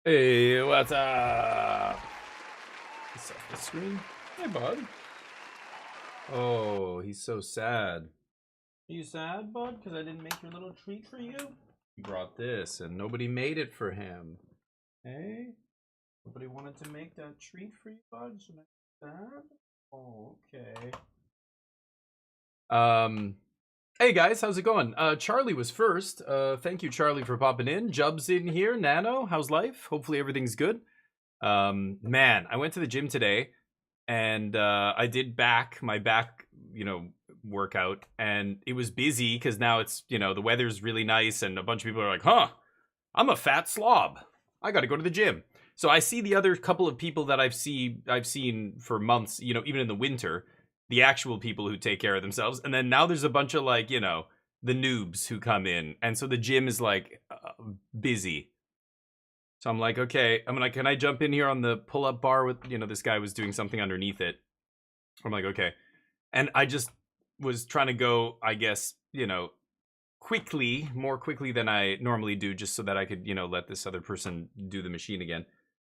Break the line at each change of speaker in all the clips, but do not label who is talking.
Hey, what's up? Set the screen. Hey, bud. Oh, he's so sad. Are you sad, bud? Because I didn't make your little treat for you? You brought this, and nobody made it for him. Hey? Nobody wanted to make that treat for you, bud? So now you're sad? Oh, okay. Hey guys, how's it going? Charlie was first. Thank you, Charlie, for popping in. Jub's in here. Nano, how's life? Hopefully everything's good. Man, I went to the gym today and I did my back, workout, and it was busy because now it's, the weather's really nice, and a bunch of people are like, huh, I'm a fat slob. I got to go to the gym. So I see the other couple of people that I've seen for months, even in the winter, the actual people who take care of themselves. And then now there's a bunch of the noobs who come in. And so the gym is busy. So I'm like, okay, can I jump in here on the pull-up bar with, this guy was doing something underneath it. I'm like, okay. And I just was trying to go, I guess, more quickly than I normally do, just so that I could, let this other person do the machine again.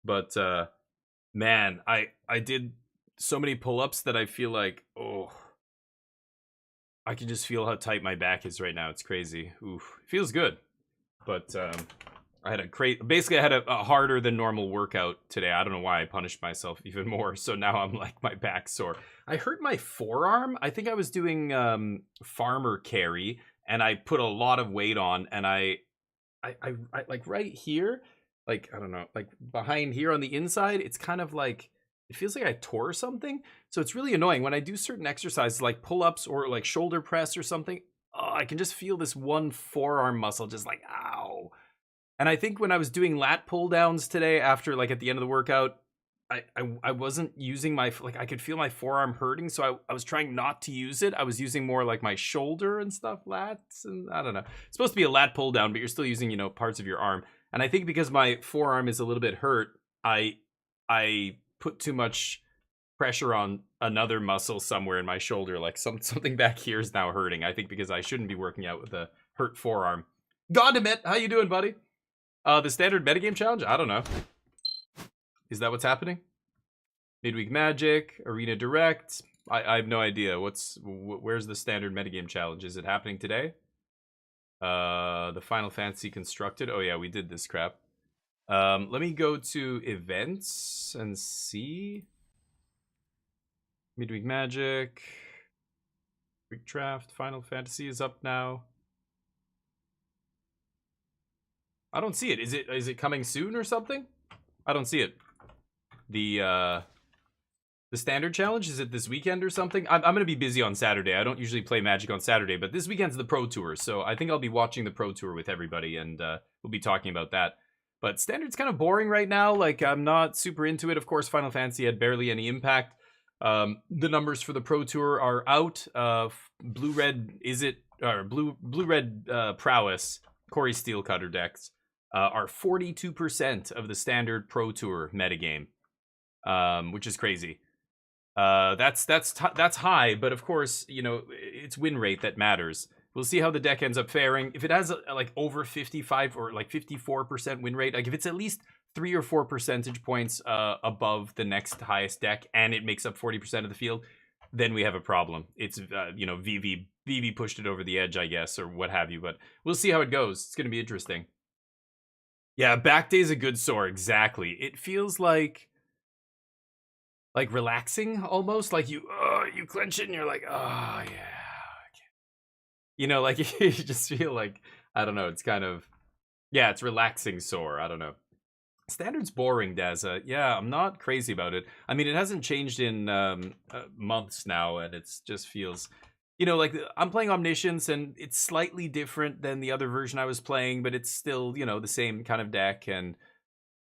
But, man, I did so many pull-ups that I feel like, oh, I can just feel how tight my back is right now. It's crazy. Oof. It feels good. But, I had a harder than normal workout today. I don't know why I punished myself even more. So now I'm like, my back's sore. I hurt my forearm. I think I was doing farmer carry, and I put a lot of weight on, and I like right here, like I don't know, like behind here on the inside, it's kind of like it feels like I tore something. So it's really annoying when I do certain exercises like pull-ups or like shoulder press or something. Oh, I can just feel this one forearm muscle just like ow. And I think when I was doing lat pull downs today, after like at the end of the workout, I wasn't using I could feel my forearm hurting, so I was trying not to use it. I was using more like my shoulder and stuff, lats, and I don't know. It's supposed to be a lat pull down, but you're still using parts of your arm. And I think because my forearm is a little bit hurt, I put too much pressure on another muscle somewhere in my shoulder. Like something back here is now hurting. I think because I shouldn't be working out with a hurt forearm. Gondomit, how you doing, buddy? The standard metagame challenge? I don't know. Is that what's happening? Midweek Magic, Arena Direct. I have no idea. Where's the standard metagame challenge? Is it happening today? The Final Fantasy Constructed. Oh yeah, we did this crap. Let me go to events and see. Midweek Magic. Week Draft. Final Fantasy is up now. I don't see it. Is it coming soon or something? I don't see it. The standard challenge, is it this weekend or something? I'm gonna be busy on Saturday. I don't usually play Magic on Saturday, but this weekend's the Pro Tour, so I think I'll be watching the Pro Tour with everybody, and we'll be talking about that. But standard's kind of boring right now. Like, I'm not super into it. Of course, Final Fantasy had barely any impact. The numbers for the Pro Tour are out. Blue Red Prowess, Corey Steelcutter decks are 42% of the standard Pro Tour metagame, which is crazy. That's high, but of course, it's win rate that matters. We'll see how the deck ends up faring. If it has like over 55 or like 54% win rate, like if it's at least 3 or 4 percentage points above the next highest deck, and it makes up 40% of the field, then we have a problem. It's VV pushed it over the edge, I guess, or what have you. But we'll see how it goes. It's gonna be interesting. Yeah, back day is a good sore. Exactly. It feels like relaxing almost, like you clench it and you're like, oh yeah, like you just feel like, I don't know, it's kind of, yeah, it's relaxing sore. I don't know. Standard's boring, Daza. Yeah, I'm not crazy about it. I mean, it hasn't changed in months now, and it's just feels, like I'm playing Omniscience, and it's slightly different than the other version I was playing, but it's still, the same kind of deck, and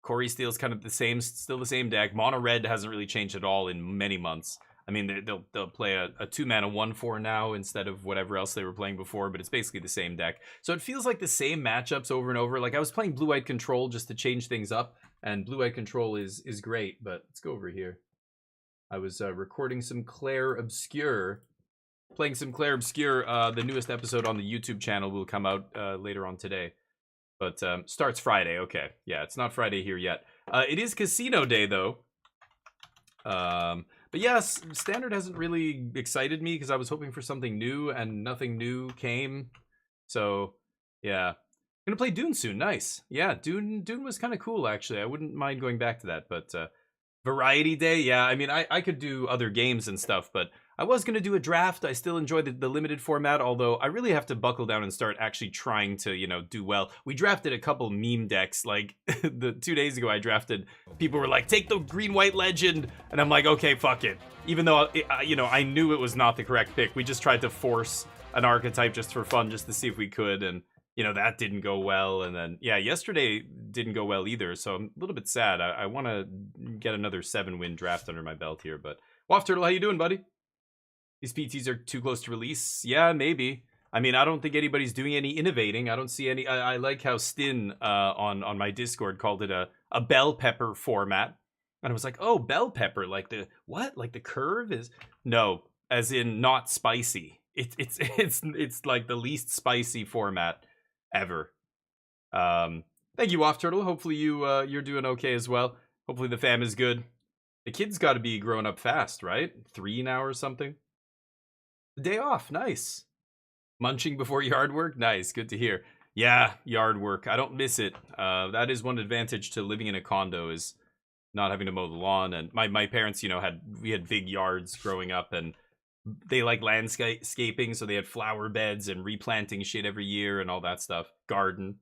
Corey Steele's kind of still the same deck. Mono Red hasn't really changed at all in many months. I mean, they'll play a 2-mana 1/4 now instead of whatever else they were playing before, but it's basically the same deck. So it feels like the same matchups over and over. Like, I was playing Blue-White Control just to change things up, and Blue-White Control is great, but let's go over here. I was recording some Claire Obscure, playing some Claire Obscure. The newest episode on the YouTube channel will come out later on today. But starts Friday. Okay, yeah, it's not Friday here yet. It is casino day though. But yes, standard hasn't really excited me because I was hoping for something new and nothing new came. So yeah, gonna play Dune soon. Nice. Yeah, Dune was kind of cool actually. I wouldn't mind going back to that. But variety day, yeah. I mean, I could do other games and stuff, but I was gonna do a draft. I still enjoy the limited format, although I really have to buckle down and start actually trying to, you know, do well. We drafted a couple meme decks. Like the 2 days ago, I drafted. People were like, "Take the green white legend," and I'm like, "Okay, fuck it." Even though you know, I knew it was not the correct pick. We just tried to force an archetype just for fun, just to see if we could, and you know, that didn't go well. And then yeah, yesterday didn't go well either, so I'm a little bit sad. I want to get another 7-win draft under my belt here. But Waft Turtle, how you doing, buddy? These PTs are too close to release. Yeah, maybe. I mean, I don't think anybody's doing any innovating. I don't see any. I like how Stin on my Discord called it a bell pepper format, and I was like, oh, bell pepper, like the what? Like the curve is no, as in not spicy. It's like the least spicy format ever. Thank you, Waft Turtle. Hopefully you're doing okay as well. Hopefully the fam is good. The kid's got to be growing up fast, right? 3 now or something. Day off, nice. Munching before yard work, nice. Good to hear. Yeah, yard work. I don't miss it. That is one advantage to living in a condo is not having to mow the lawn. And my parents, you know, we had big yards growing up, and they like landscaping, so they had flower beds and replanting shit every year and all that stuff. Garden.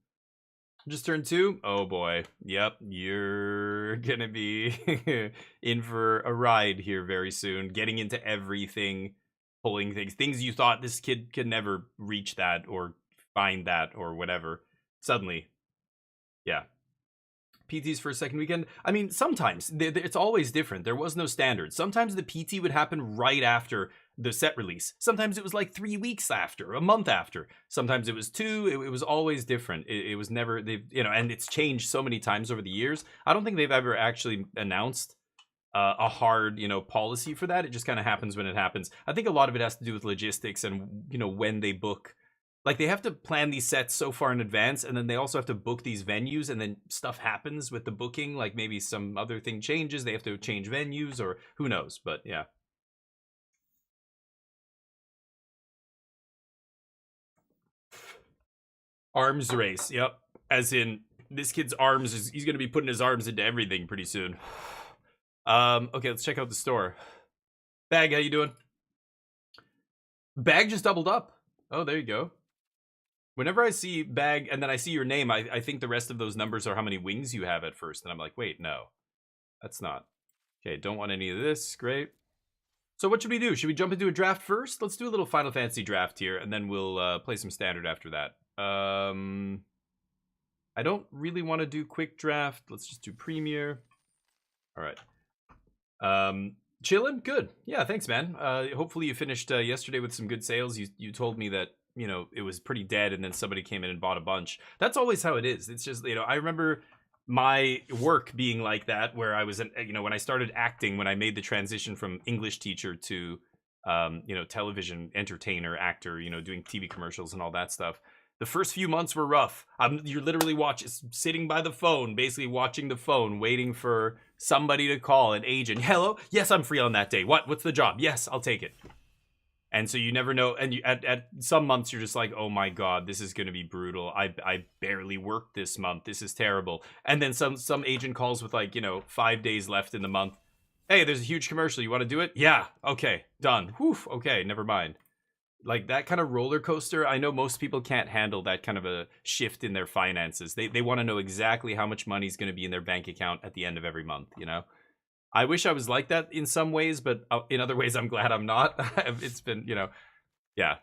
Just turned 2. Oh boy. Yep, you're gonna be in for a ride here very soon. Getting into everything, pulling things you thought this kid could never reach that or find that or whatever. Suddenly, yeah. PTs for a second weekend. I mean, sometimes it's always different. There was no standard. Sometimes the PT would happen right after the set release. Sometimes it was like 3 weeks after, a month after. Sometimes it was 2. It was always different. It was never, you know, and it's changed so many times over the years. I don't think they've ever actually announced a hard, you know, policy for that. It just kind of happens when it happens. I think a lot of it has to do with logistics and, you know, when they book. Like, they have to plan these sets so far in advance, and then they also have to book these venues, and then stuff happens with the booking. Like, maybe some other thing changes. They have to change venues, or who knows. But, yeah. Arms race. Yep. As in, this kid's arms, he's going to be putting his arms into everything pretty soon. Okay, let's check out the store. Bag, how you doing? Bag just doubled up. Oh, there you go. Whenever I see Bag and then I see your name, I think the rest of those numbers are how many wings you have at first. And I'm like, wait, no. That's not. Okay, don't want any of this. Great. So what should we do? Should we jump into a draft first? Let's do a little Final Fantasy draft here, and then we'll play some Standard after that. I don't really want to do Quick Draft. Let's just do Premier. All right. Chillin'? Good. Yeah, thanks, man. Hopefully you finished yesterday with some good sales. You told me that, you know, it was pretty dead, and then somebody came in and bought a bunch. That's always how it is. It's just, you know, I remember my work being like that, where I was, you know, when I started acting, when I made the transition from English teacher to, you know, television entertainer, actor, you know, doing TV commercials and all that stuff. The first few months were rough. You're literally sitting by the phone, basically watching the phone, waiting for somebody to call, an agent. Hello? Yes, I'm free on that day. What's the job? Yes, I'll take it. And so you never know. And you, at some months, you're just like, oh my God, this is going to be brutal. I barely worked this month. This is terrible. And then some agent calls with, like, you know, 5 days left in the month. Hey, there's a huge commercial. You want to do it? Yeah. Okay. Done. Whew. Okay. Never mind. Like, that kind of roller coaster. I know most people can't handle that kind of a shift in their finances. They want to know exactly how much money is going to be in their bank account at the end of every month, you know? I wish I was like that in some ways, but in other ways, I'm glad I'm not. It's been, you know, yeah.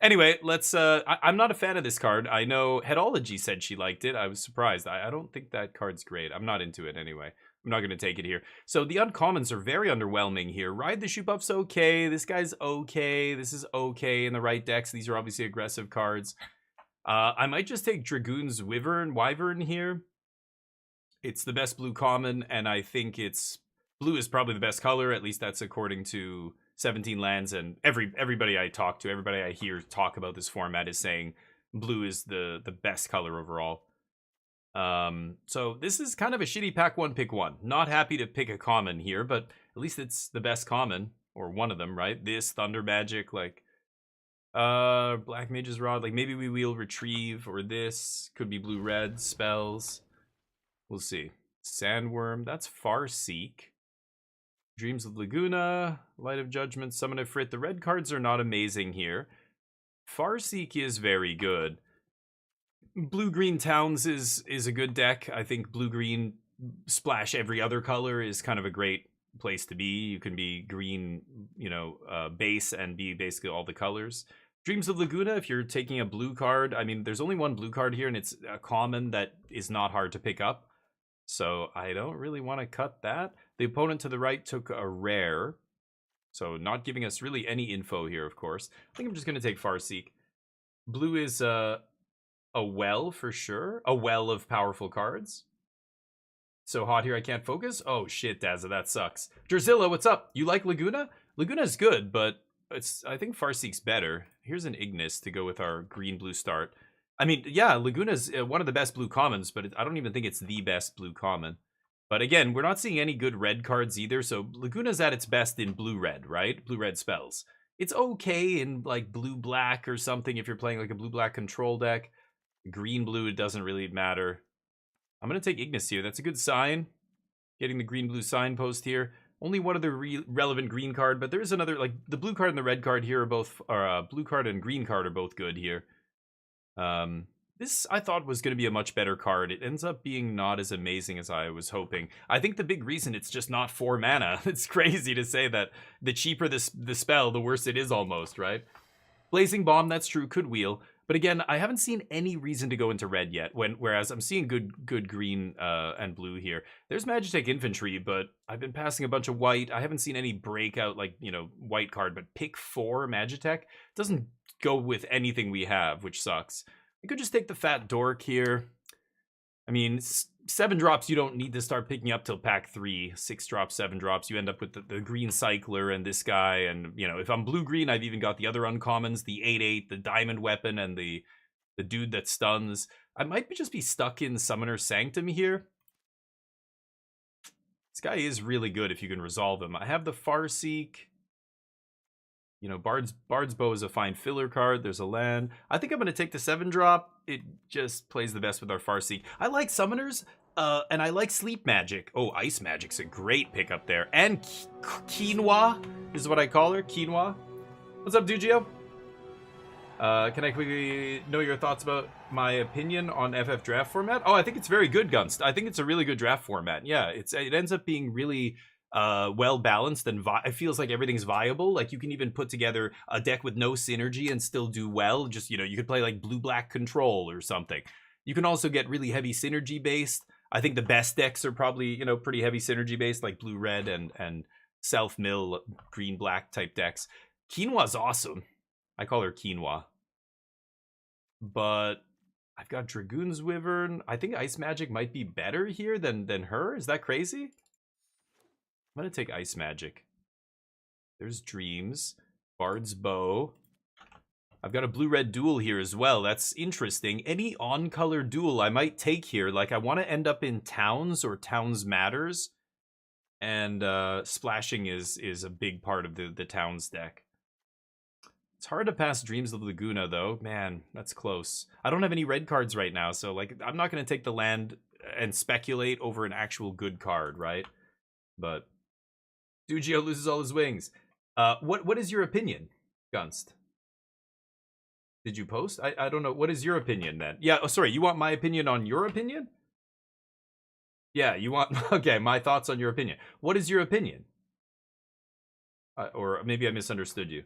Anyway, let's, I'm not a fan of this card. I know Headology said she liked it. I was surprised. I don't think that card's great. I'm not into it anyway. I'm not going to take it here. So the uncommons are very underwhelming here. Ride the Shoe Buff's okay. This guy's okay. This is okay in the right decks. These are obviously aggressive cards. I might just take Dragoon's Wyvern here. It's the best blue common, and I think blue is probably the best color. At least that's according to 17 lands, and everybody I talk to, everybody I hear talk about this format is saying blue is the best color overall. So this is kind of a shitty pack one, pick one. Not happy to pick a common here, but at least it's the best common, or one of them, right? This, Thunder Magic, like, Black Mage's Rod, like maybe we wheel Retrieve, or this, could be blue-red spells. We'll see. Sandworm, that's Farseek. Dreams of Laguna, Light of Judgment, Summon Ifrit. The red cards are not amazing here. Farseek is very good. Blue-green Towns is a good deck. I think blue-green splash every other color is kind of a great place to be. You can be green, you know, base and be basically all the colors. Dreams of Laguna, if you're taking a blue card, I mean, there's only one blue card here, and it's a common that is not hard to pick up. So I don't really want to cut that. The opponent to the right took a rare, so not giving us really any info here, of course. I think I'm just going to take Farseek. Blue is a well for sure. A well of powerful cards. So hot here I can't focus? Oh shit, Dazza, that sucks. Drazilla, what's up? You like Laguna? Laguna's good, but I think Farseek's better. Here's an Ignis to go with our green-blue start. I mean, yeah, Laguna's one of the best blue commons, but I don't even think it's the best blue common. But again, we're not seeing any good red cards either, so Laguna's at its best in blue-red, right? Blue-red spells. It's okay in, like, blue-black or something if you're playing, like, a blue-black control deck. Green-blue, it doesn't really matter. I'm going to take Ignis here. That's a good sign. Getting the green-blue signpost here. Only one other relevant green card, but there's another, like, the blue card and the red card here are both, blue card and green card are both good here. This I thought was going to be a much better card. It ends up being not as amazing as I was hoping. I think the big reason it's just not 4 mana. It's crazy to say that the cheaper the spell, the worse it is almost, right? Blazing Bomb, that's true, could wheel. But again, I haven't seen any reason to go into red yet, whereas I'm seeing good green and blue here. There's Magitech Infantry, but I've been passing a bunch of white. I haven't seen any breakout, like, you know, white card, but pick 4 Magitech doesn't go with anything we have, which sucks. I could just take the Fat Dork here. I mean, 7 drops you don't need to start picking up till pack 3. 6 drops, 7 drops, you end up with the green Cycler and this guy, and, you know, if I'm blue-green, I've even got the other uncommons, the 8/8, the Diamond Weapon, and the dude that stuns. I might just be stuck in Summoner Sanctum here. This guy is really good if you can resolve him. I have the Farseek. You know, Bard's Bow is a fine filler card. There's a land. I think I'm going to take the 7-drop. It just plays the best with our Farseek. I like Summoners, and I like Sleep Magic. Oh, Ice Magic's a great pickup there. And Quinoa is what I call her, Quinoa. What's up, Dugio? Can I quickly know your thoughts about my opinion on FF draft format? Oh, I think it's very good, Gunst. I think it's a really good draft format. Yeah, it ends up being really well balanced, and it feels like everything's viable. Like, you can even put together a deck with no synergy and still do well. Just, you know, you could play like blue-black control or something. You can also get really heavy synergy based. I think the best decks are probably, you know, pretty heavy synergy based, like blue-red and self-mill green-black type decks. Quinoa's awesome. I call her Quinoa. But I've got Dragoon's Wyvern. I think Ice Magic might be better here than her. Is that crazy? I'm going to take Ice Magic. There's Dreams. Bard's Bow. I've got a blue-red duel here as well. That's interesting. Any on-color duel I might take here. Like, I want to end up in Towns or Towns Matters. And splashing is a big part of the Towns deck. It's hard to pass Dreams of Laguna, though. Man, that's close. I don't have any red cards right now, so, like, I'm not going to take the land and speculate over an actual good card, right? But Dugio loses all his wings. What is your opinion, Gunst? Did you post? I don't know. What is your opinion, then? Yeah, oh, sorry, you want my opinion on your opinion? Yeah, you want... Okay, my thoughts on your opinion. What is your opinion? Or maybe I misunderstood you.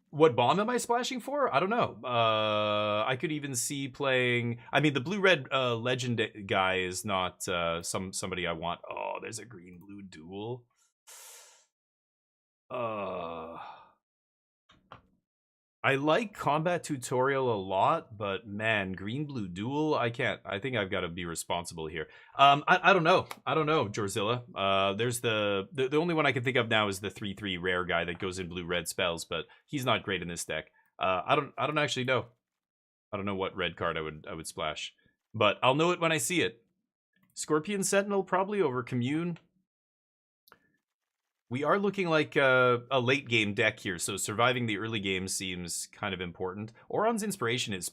What bomb am I splashing for? I don't know. I could even see playing... I mean, the blue-red legend guy is not somebody I want. Oh, there's a green-blue duel. I like Combat Tutorial a lot, but man, green-blue duel, I can't. I think I've got to be responsible here. I don't know. I don't know, Jorzilla. There's the only one I can think of now is the 3/3 rare guy that goes in blue-red spells, but he's not great in this deck. I don't actually know. I don't know what red card I would splash, but I'll know it when I see it. Scorpion Sentinel probably over Commune. We are looking like a late game deck here, so surviving the early game seems kind of important. Oron's Inspiration is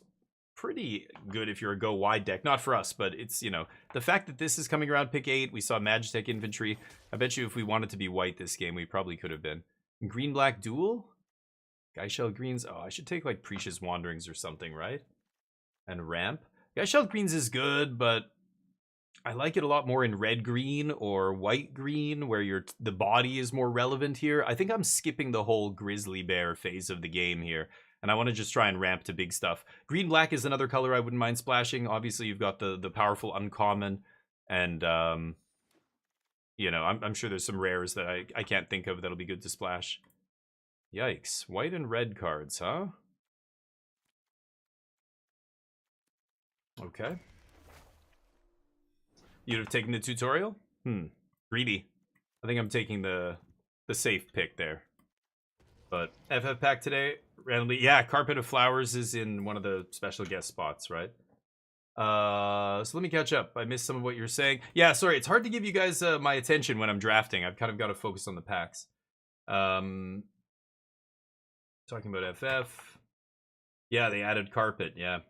pretty good if you're a go wide deck. Not for us, but it's, you know, the fact that this is coming around pick 8, we saw Magitech Infantry. I bet you if we wanted to be white this game, we probably could have been. Green-black duel? Geishell Greens? Oh, I should take like Precious Wanderings or something, right? And Ramp? Geishell Greens is good, but I like it a lot more in red-green or white-green, where the body is more relevant here. I think I'm skipping the whole Grizzly Bear phase of the game here, and I want to just try and ramp to big stuff. Green-black is another color I wouldn't mind splashing. Obviously, you've got the powerful uncommon, and, you know, I'm sure there's some rares that I can't think of that'll be good to splash. Yikes. White and red cards, huh? Okay. You'd have taken the tutorial? Greedy. I think I'm taking the safe pick there. But FF pack today, randomly. Yeah, Carpet of Flowers is in one of the special guest spots, right? So let me catch up. I missed some of what you're saying. Yeah, sorry. It's hard to give you guys my attention when I'm drafting. I've kind of got to focus on the packs. Talking about FF. Yeah, they added Carpet, yeah.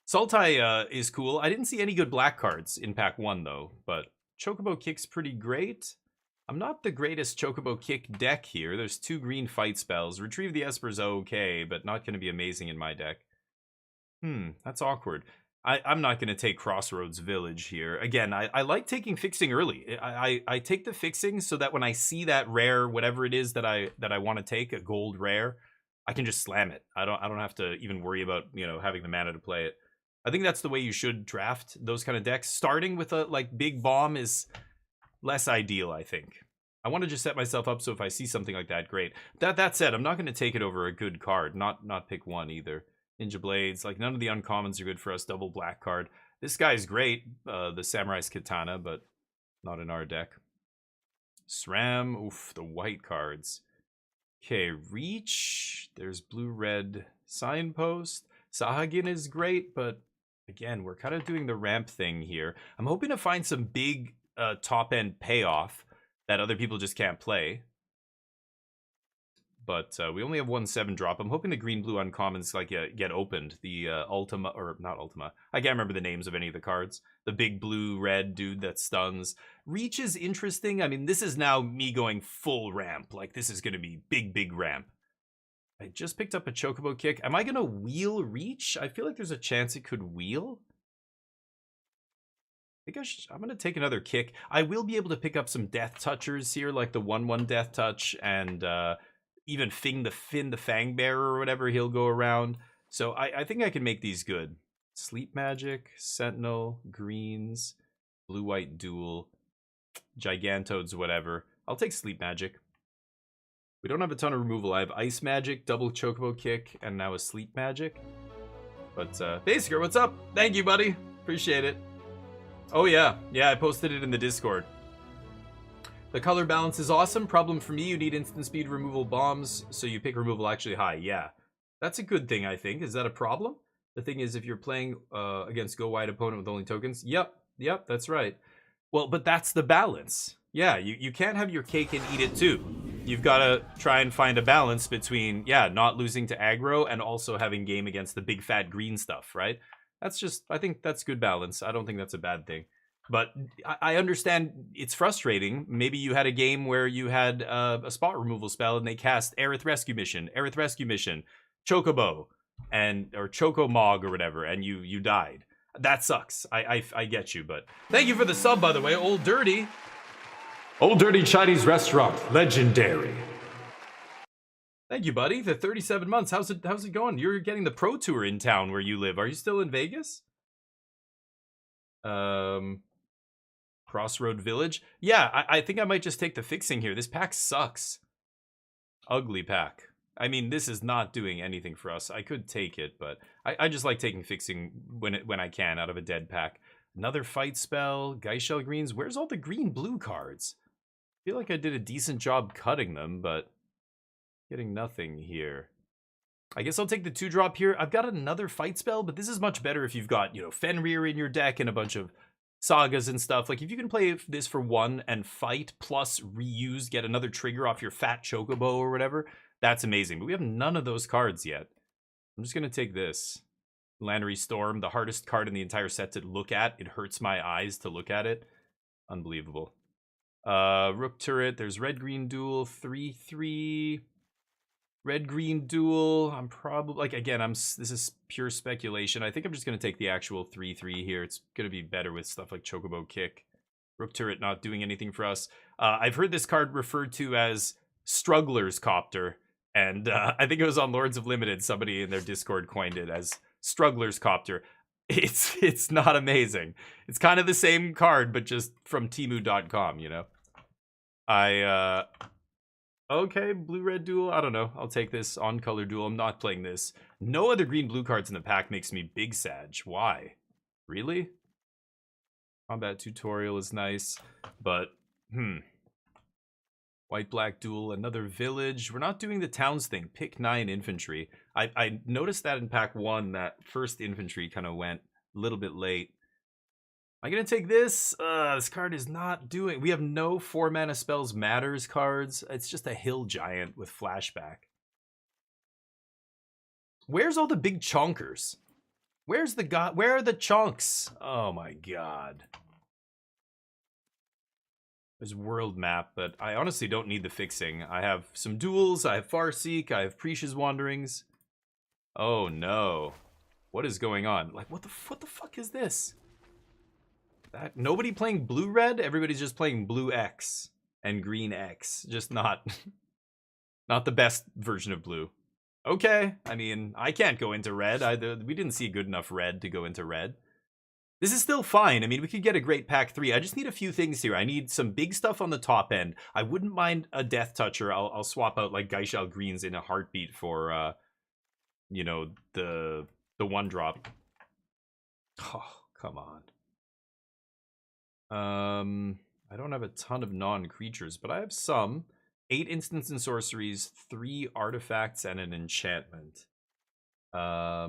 Sultai is cool. I didn't see any good black cards in pack 1, though, but Chocobo Kick's pretty great. I'm not the greatest Chocobo Kick deck here. There's 2 green fight spells. Retrieve the Esper's okay, but not going to be amazing in my deck. That's awkward. I'm not going to take Crossroads Village here. Again, I like taking fixing early. I take the fixing so that when I see that rare, whatever it is that I want to take, a gold rare, I can just slam it. I don't have to even worry about, you know, having the mana to play it. I think that's the way you should draft those kind of decks. Starting with a like big bomb is less ideal, I think. I want to just set myself up so if I see something like that, great. That said, I'm not going to take it over a good card. Not pick 1 either. Ninja Blades, like none of the uncommons are good for us. Double black card. This guy's great, the Samurai's Katana, but not in our deck. SRAM, oof, the white cards. Okay, Reach. There's blue-red Signpost. Sahagin is great, but again, we're kind of doing the ramp thing here. I'm hoping to find some big top-end payoff that other people just can't play. But we only have 1 7-drop. I'm hoping the green-blue uncommons like get opened. The Ultima, or not Ultima. I can't remember the names of any of the cards. The big blue-red dude that stuns. Reach is interesting. I mean, this is now me going full ramp. Like, this is going to be big ramp. I just picked up a Chocobo Kick. Am I going to wheel Reach? I feel like there's a chance it could wheel. I think I'm going to take another kick. I will be able to pick up some Death Touchers here, like the 1/1 Death Touch, and even Finn the Fangbearer or whatever he'll go around. So I think I can make these good. Sleep Magic, Sentinel, Greens, Blue-White Duel, Gigantoads, whatever. I'll take Sleep Magic. We don't have a ton of removal. I have Ice Magic, double Chocobo Kick, and now a Sleep Magic. But, Basker, what's up? Thank you, buddy. Appreciate it. Oh, yeah. Yeah, I posted it in the Discord. The color balance is awesome. Problem for me, you need instant speed removal bombs, so you pick removal actually high. Yeah. That's a good thing, I think. Is that a problem? The thing is, if you're playing against go-wide opponent with only tokens... Yep, that's right. Well, but that's the balance. Yeah, you can't have your cake and eat it too. You've got to try and find a balance between, yeah, not losing to aggro and also having game against the big fat green stuff, right? That's just, I think that's good balance. I don't think that's a bad thing. But I understand it's frustrating. Maybe you had a game where you had a spot removal spell and they cast Aerith Rescue Mission, Chocobo, or Chocomog or whatever, and you died. That sucks. I get you, but thank you for the sub, by the way, Old Dirty. Old Dirty Chinese Restaurant, legendary. Thank you, buddy. The 37 months. How's it going? You're getting the Pro Tour in town where you live. Are you still in Vegas? Crossroad Village. Yeah, I think I might just take the fixing here. This pack sucks. Ugly pack. I mean, this is not doing anything for us. I could take it, but I just like taking fixing when I can out of a dead pack. Another fight spell. Geishell Greens. Where's all the green-blue cards? I feel like I did a decent job cutting them, but getting nothing here. I guess I'll take the 2-drop here. I've got another fight spell, but this is much better if you've got, you know, Fenrir in your deck and a bunch of sagas and stuff. Like, if you can play this for 1 and fight, plus reuse, get another trigger off your fat chocobo or whatever, that's amazing. But we have none of those cards yet. I'm just going to take this. Lannery Storm, the hardest card in the entire set to look at. It hurts my eyes to look at it. Unbelievable. Rook Turret, there's Red-Green Duel, 3/3. Red-Green Duel, I'm probably, like, again, this is pure speculation. I think I'm just going to take the actual 3/3 here. It's going to be better with stuff like Chocobo Kick. Rook Turret not doing anything for us. I've heard this card referred to as Struggler's Copter, and I think it was on Lords of Limited. Somebody in their Discord coined it as Struggler's Copter. It's not amazing. It's kind of the same card, but just from Temu.com, you know? Okay, blue-red duel. I don't know. I'll take this on-color duel. I'm not playing this. No other green-blue cards in the pack makes me big sag. Why? Really? Combat tutorial is nice, but, White-black duel, another village. We're not doing the towns thing. Pick 9 infantry. I noticed that in pack 1, that first infantry kind of went a little bit late. Am I going to take this? This card is not doing... We have no 4-mana spells matters cards. It's just a hill giant with flashback. Where's all the big chonkers? Where are the chunks? Oh my god. There's world map, but I honestly don't need the fixing. I have some duels, I have Farseek, I have Prisha's Wanderings. Oh no. What is going on? Like, what the fuck is this? Nobody playing blue-red? Everybody's just playing blue X and green X. Just not the best version of blue. Okay, I mean, I can't go into red. We didn't see good enough red to go into red. This is still fine. I mean, we could get a great pack 3. I just need a few things here. I need some big stuff on the top end. I wouldn't mind a Death Toucher. I'll swap out like Geishal Greens in a heartbeat for, you know, the 1-drop. Oh, come on. I don't have a ton of non-creatures, but I have some. 8 instants and sorceries, 3 artifacts, and an enchantment. Yeah,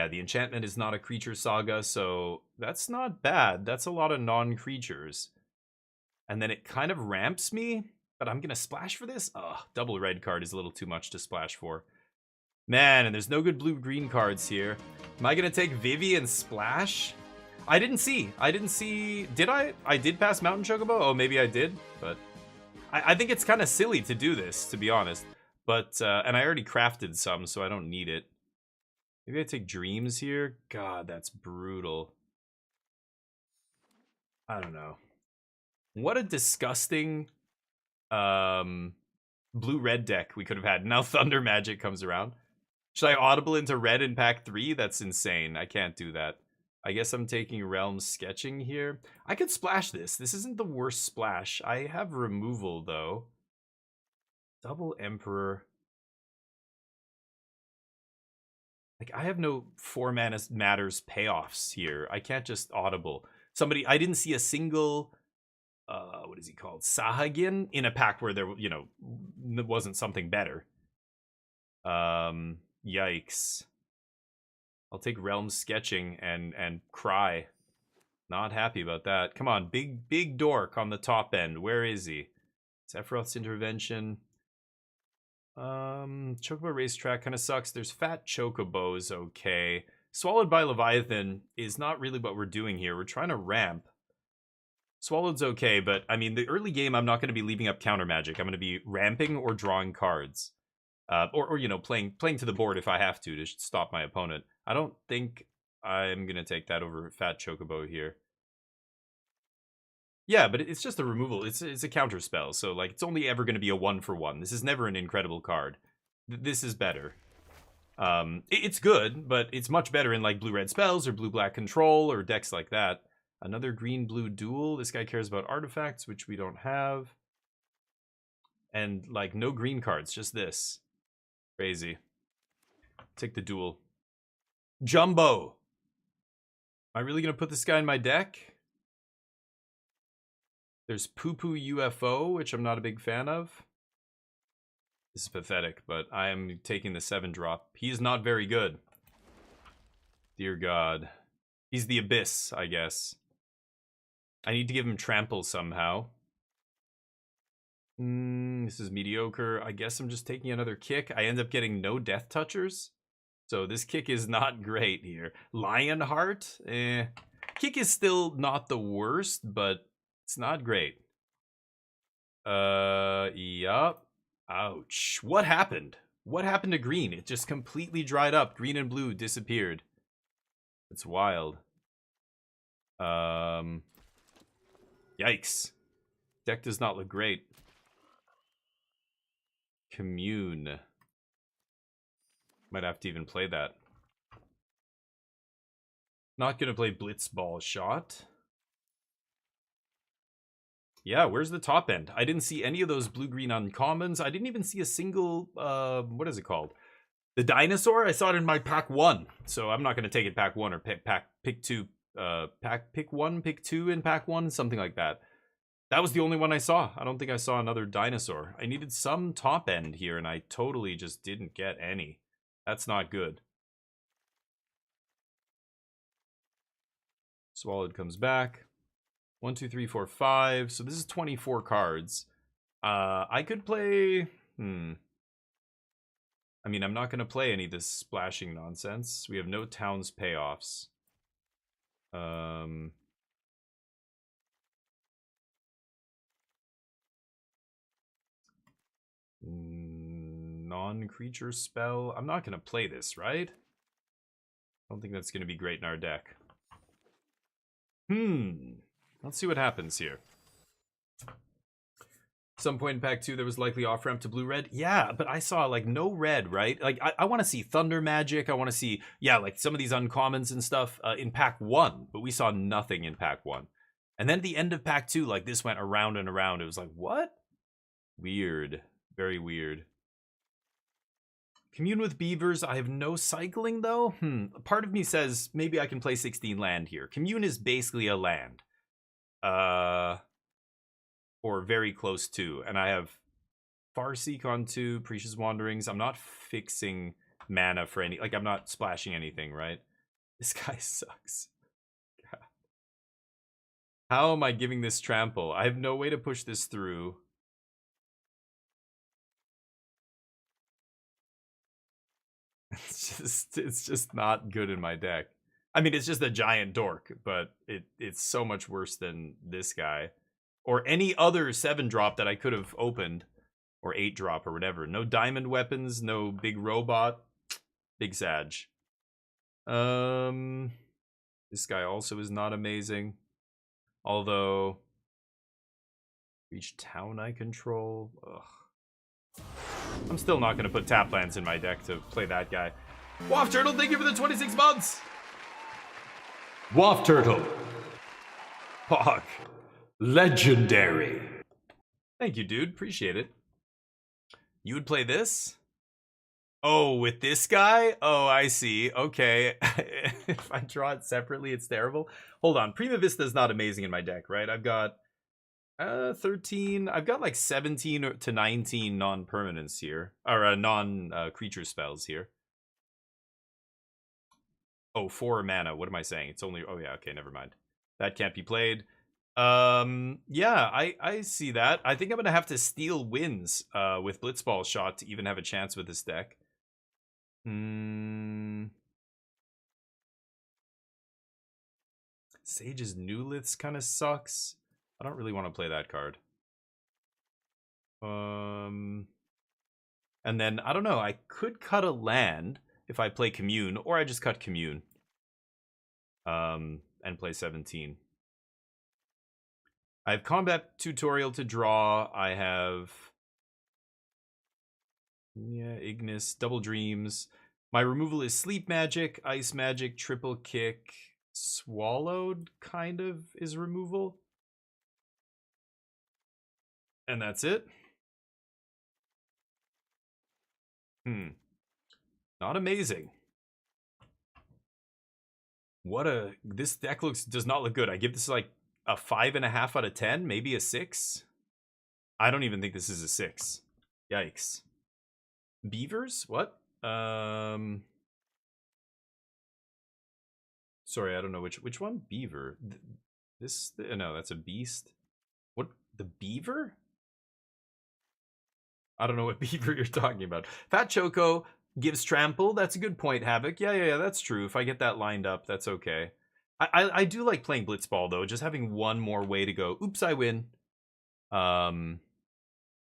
the enchantment is not a creature saga, so that's not bad. That's a lot of non-creatures. And then it kind of ramps me, but I'm gonna splash for this? Ugh, double red card is a little too much to splash for. Man, and there's no good blue-green cards here. Am I gonna take Vivi and splash? I didn't see. Did I? I did pass Mountain Chocobo? Oh, maybe I did, but I think it's kind of silly to do this, to be honest. But, and I already crafted some, so I don't need it. Maybe I take Dreams here? God, that's brutal. I don't know. What a disgusting blue-red deck we could have had. Now Thunder Magic comes around. Should I audible into red in pack 3? That's insane. I can't do that. I guess I'm taking Realm Sketching here. I could splash this. This isn't the worst splash. I have removal, though. Double Emperor. Like, I have no 4-mana matters payoffs here. I can't just audible. I didn't see a single, what is he called? Sahagin in a pack where there, you know, wasn't something better. Yikes. I'll take Realm Sketching and cry. Not happy about that. Come on, big dork on the top end. Where is he? Sephiroth's Intervention. Chocobo Racetrack kind of sucks. There's Fat Chocobos, okay. Swallowed by Leviathan is not really what we're doing here. We're trying to ramp. Swallowed's okay, but I mean, the early game, I'm not going to be leaving up counter magic. I'm going to be ramping or drawing cards. Or you know, playing to the board if I have to stop my opponent. I don't think I'm going to take that over Fat Chocobo here. Yeah, but it's just a removal. It's a counter spell, so like it's only ever going to be a 1-for-1. This is never an incredible card. This is better. It's good, but it's much better in like blue-red spells or blue-black control or decks like that. Another green-blue duel. This guy cares about artifacts, which we don't have. And like no green cards, just this. Crazy. Take the duel. Jumbo. Am I really going to put this guy in my deck? There's Poo Poo UFO, which I'm not a big fan of. This is pathetic, but I am taking the 7-drop. He is not very good. Dear God. He's the Abyss, I guess. I need to give him Trample somehow. This is mediocre. I guess I'm just taking another kick. I end up getting no Death Touchers. So this kick is not great here. Lionheart? Kick is still not the worst, but it's not great. Yup. Ouch. What happened? What happened to green? It just completely dried up. Green and blue disappeared. It's wild. Yikes. Deck does not look great. Commune. Might have to even play that. Not gonna play Blitzball Shot. Yeah, where's the top end? I didn't see any of those blue-green uncommons. I didn't even see a single, what is it called? The dinosaur? I saw it in my pack 1. So I'm not gonna take it pack 1 or pick 2. Pick 1, pick 2 in pack 1, something like that. That was the only one I saw. I don't think I saw another dinosaur. I needed some top end here, and I totally just didn't get any. That's not good. Swallowed comes back. 1, 2, 3, 4, 5. So this is 24 cards. I could play... I mean, I'm not going to play any of this splashing nonsense. We have no Towns payoffs. Non-creature spell. I'm not going to play this, right? I don't think that's going to be great in our deck. Let's see what happens here. Some point in pack 2, there was likely off-ramp to blue-red. Yeah, but I saw, like, no red, right? Like, I want to see Thunder Magic. I want to see, yeah, like, some of these uncommons and stuff in pack 1. But we saw nothing in pack 1. And then at the end of pack 2, like, this went around and around. It was like, what? Weird. Very weird. Commune with Beavers. I have no cycling, though. Part of me says maybe I can play 16 land here. Commune is basically a land. Or very close to. And I have Farseek on 2, Precious Wanderings. I'm not fixing mana for any... Like, I'm not splashing anything, right? This guy sucks. God. How am I giving this trample? I have no way to push this through. It's just not good in my deck. I mean, it's just a giant dork, but it's so much worse than this guy. Or any other 7-drop that I could have opened. Or 8-drop or whatever. No diamond weapons, no big robot. Big Sag. This guy also is not amazing. Although... Each town I control. Ugh. I'm still not going to put tap lands in my deck to play that guy. Waft Turtle, thank you for the 26 months! Waft Turtle. Fuck. Legendary. Thank you, dude. Appreciate it. You would play this? Oh, with this guy? Oh, I see. Okay. If I draw it separately, it's terrible. Hold on. Prima Vista is not amazing in my deck, right? I've got 13. I've got like 17 to 19 non-permanents here. Or non-creature spells here. Oh, 4 mana. What am I saying? It's only... Oh, yeah. Okay, never mind. That can't be played. Yeah, I see that. I think I'm gonna have to steal wins with Blitzball Shot to even have a chance with this deck. Sage's Newliths kind of sucks. I don't really want to play that card. And then I don't know, I could cut a land if I play Commune, or I just cut Commune. And play 17. I have Combat Tutorial to draw. I have... Yeah, Ignis, Double Dreams. My removal is Sleep Magic, Ice Magic, Triple Kick. Swallowed, kind of, is removal. And that's it. Not amazing. This deck does not look good. I give this like a 5.5 out of 10, maybe a 6. I don't even think this is a 6. Yikes. Beavers? What? Sorry, I don't know which one. Beaver. No, that's a beast. What? The beaver? I don't know what beaver you're talking about. Fat Choco gives trample. That's a good point, Havoc. Yeah, that's true. If I get that lined up, that's okay. I do like playing Blitzball though. Just having one more way to go. Oops, I win.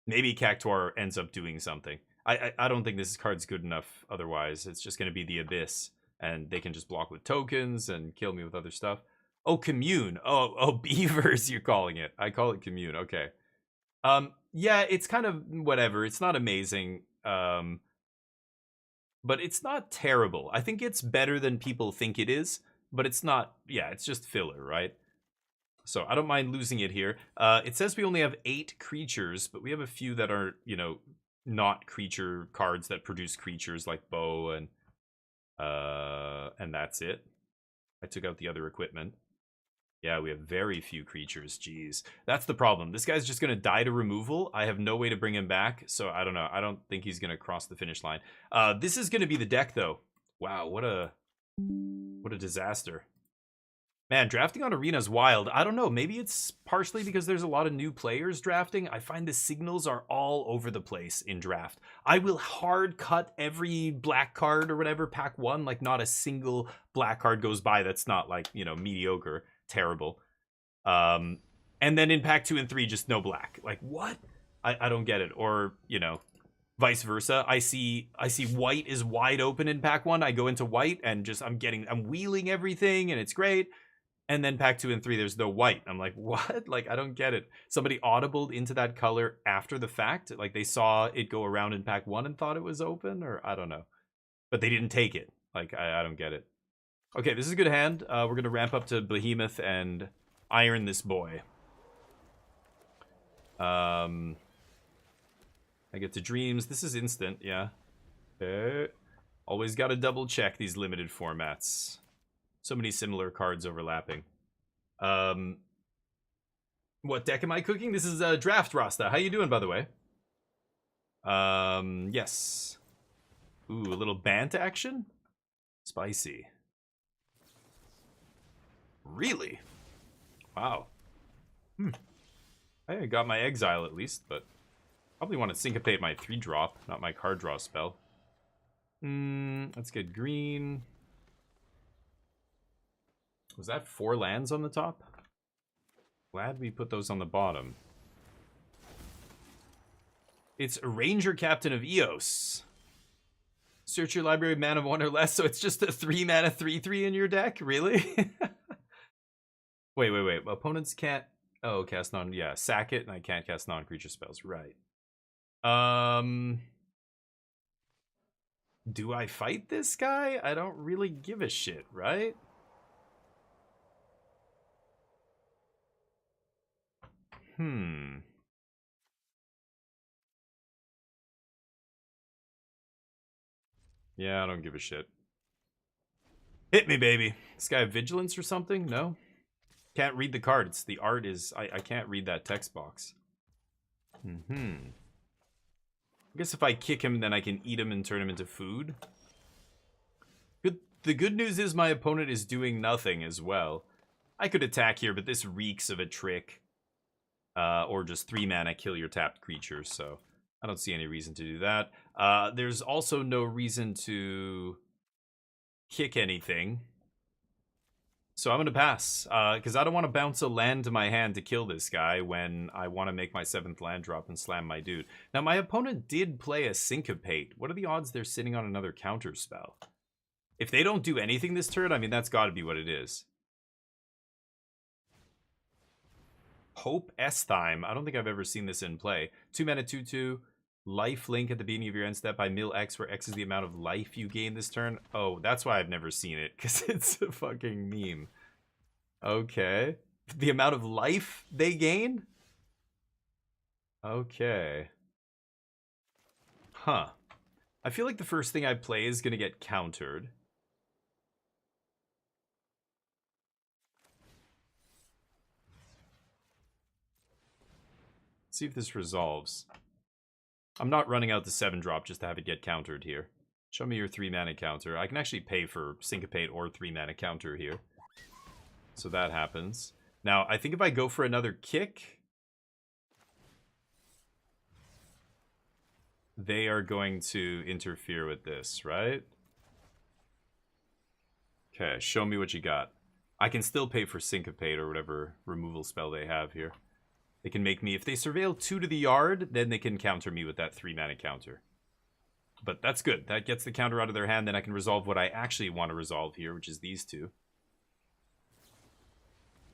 Maybe Cactuar ends up doing something. I don't think this card's good enough otherwise. It's just going to be the Abyss, and they can just block with tokens and kill me with other stuff. Oh, Commune. Oh, Beavers, you're calling it. I call it Commune. Okay. Yeah, it's kind of whatever. It's not amazing. But it's not terrible. I think it's better than people think it is, but it's not. Yeah, it's just filler, right? So I don't mind losing it here. It says we only have 8 creatures, but we have a few that are, not creature cards that produce creatures like Bow and that's it. I took out the other equipment. Yeah, we have very few creatures. Jeez. That's the problem. This guy's just going to die to removal. I have no way to bring him back, so I don't know. I don't think he's going to cross the finish line. This is going to be the deck, though. Wow, what a disaster. Man, drafting on Arena is wild. I don't know. Maybe it's partially because there's a lot of new players drafting. I find the signals are all over the place in draft. I will hard cut every black card or whatever, pack 1. Like, not a single black card goes by that's not, like, mediocre, terrible. And then in pack 2 and 3, just no black. Like, what? I don't get it. Or, vice versa. I see white is wide open in pack 1. I go into white and just I'm wheeling everything and it's great. And then pack 2 and 3, there's no white. I'm like, what? Like, I don't get it. Somebody audibled into that color after the fact. Like, they saw it go around in pack 1 and thought it was open, or I don't know. But they didn't take it. Like, I don't get it. Okay, this is a good hand. We're going to ramp up to Behemoth and iron this boy. I get to Dreams. This is instant, yeah. Always got to double check these limited formats. So many similar cards overlapping. What deck am I cooking? This is Draft Rasta. How you doing, by the way? Yes. Ooh, a little Bant action? Spicy. Really? Wow. I got my Exile at least, but probably want to syncopate my 3-drop, not my card draw spell. Let's get green. Was that 4 lands on the top? Glad we put those on the bottom. It's a Ranger Captain of Eos. Search your library, mana of 1 or less, so it's just a 3-mana 3/3 in your deck? Really? Wait. Opponents can't... Oh, cast non... Yeah, sack it, and I can't cast non-creature spells. Right. Do I fight this guy? I don't really give a shit, right? Yeah, I don't give a shit. Hit me, baby. This guy have vigilance or something? No? Can't read the card. It's the art is... I can't read that text box. I guess if I kick him, then I can eat him and turn him into food. The good news is my opponent is doing nothing as well. I could attack here, but this reeks of a trick. Or just 3 mana kill your tapped creature, so I don't see any reason to do that. There's also no reason to kick anything. So I'm going to pass, because I don't want to bounce a land to my hand to kill this guy when I want to make my 7th land drop and slam my dude. Now, my opponent did play a Syncopate. What are the odds they're sitting on another counter spell? If they don't do anything this turn, I mean, that's got to be what it is. Hope Estheim. I don't think I've ever seen this in play. 2 mana, 2/2. Life link at the beginning of your end step by mill X, where X is the amount of life you gain this turn. Oh, that's why I've never seen it, because it's a fucking meme. Okay. The amount of life they gain? Okay. Huh. I feel like the first thing I play is going to get countered. Let's see if this resolves. I'm not running out the 7-drop just to have it get countered here. Show me your 3-mana counter. I can actually pay for Syncopate or 3-mana counter here. So that happens. Now, I think if I go for another kick, they are going to interfere with this, right? Okay, show me what you got. I can still pay for Syncopate or whatever removal spell they have here. They can make me, if they surveil 2 to the yard, then they can counter me with that 3-mana counter. But that's good. That gets the counter out of their hand, then I can resolve what I actually want to resolve here, which is these 2.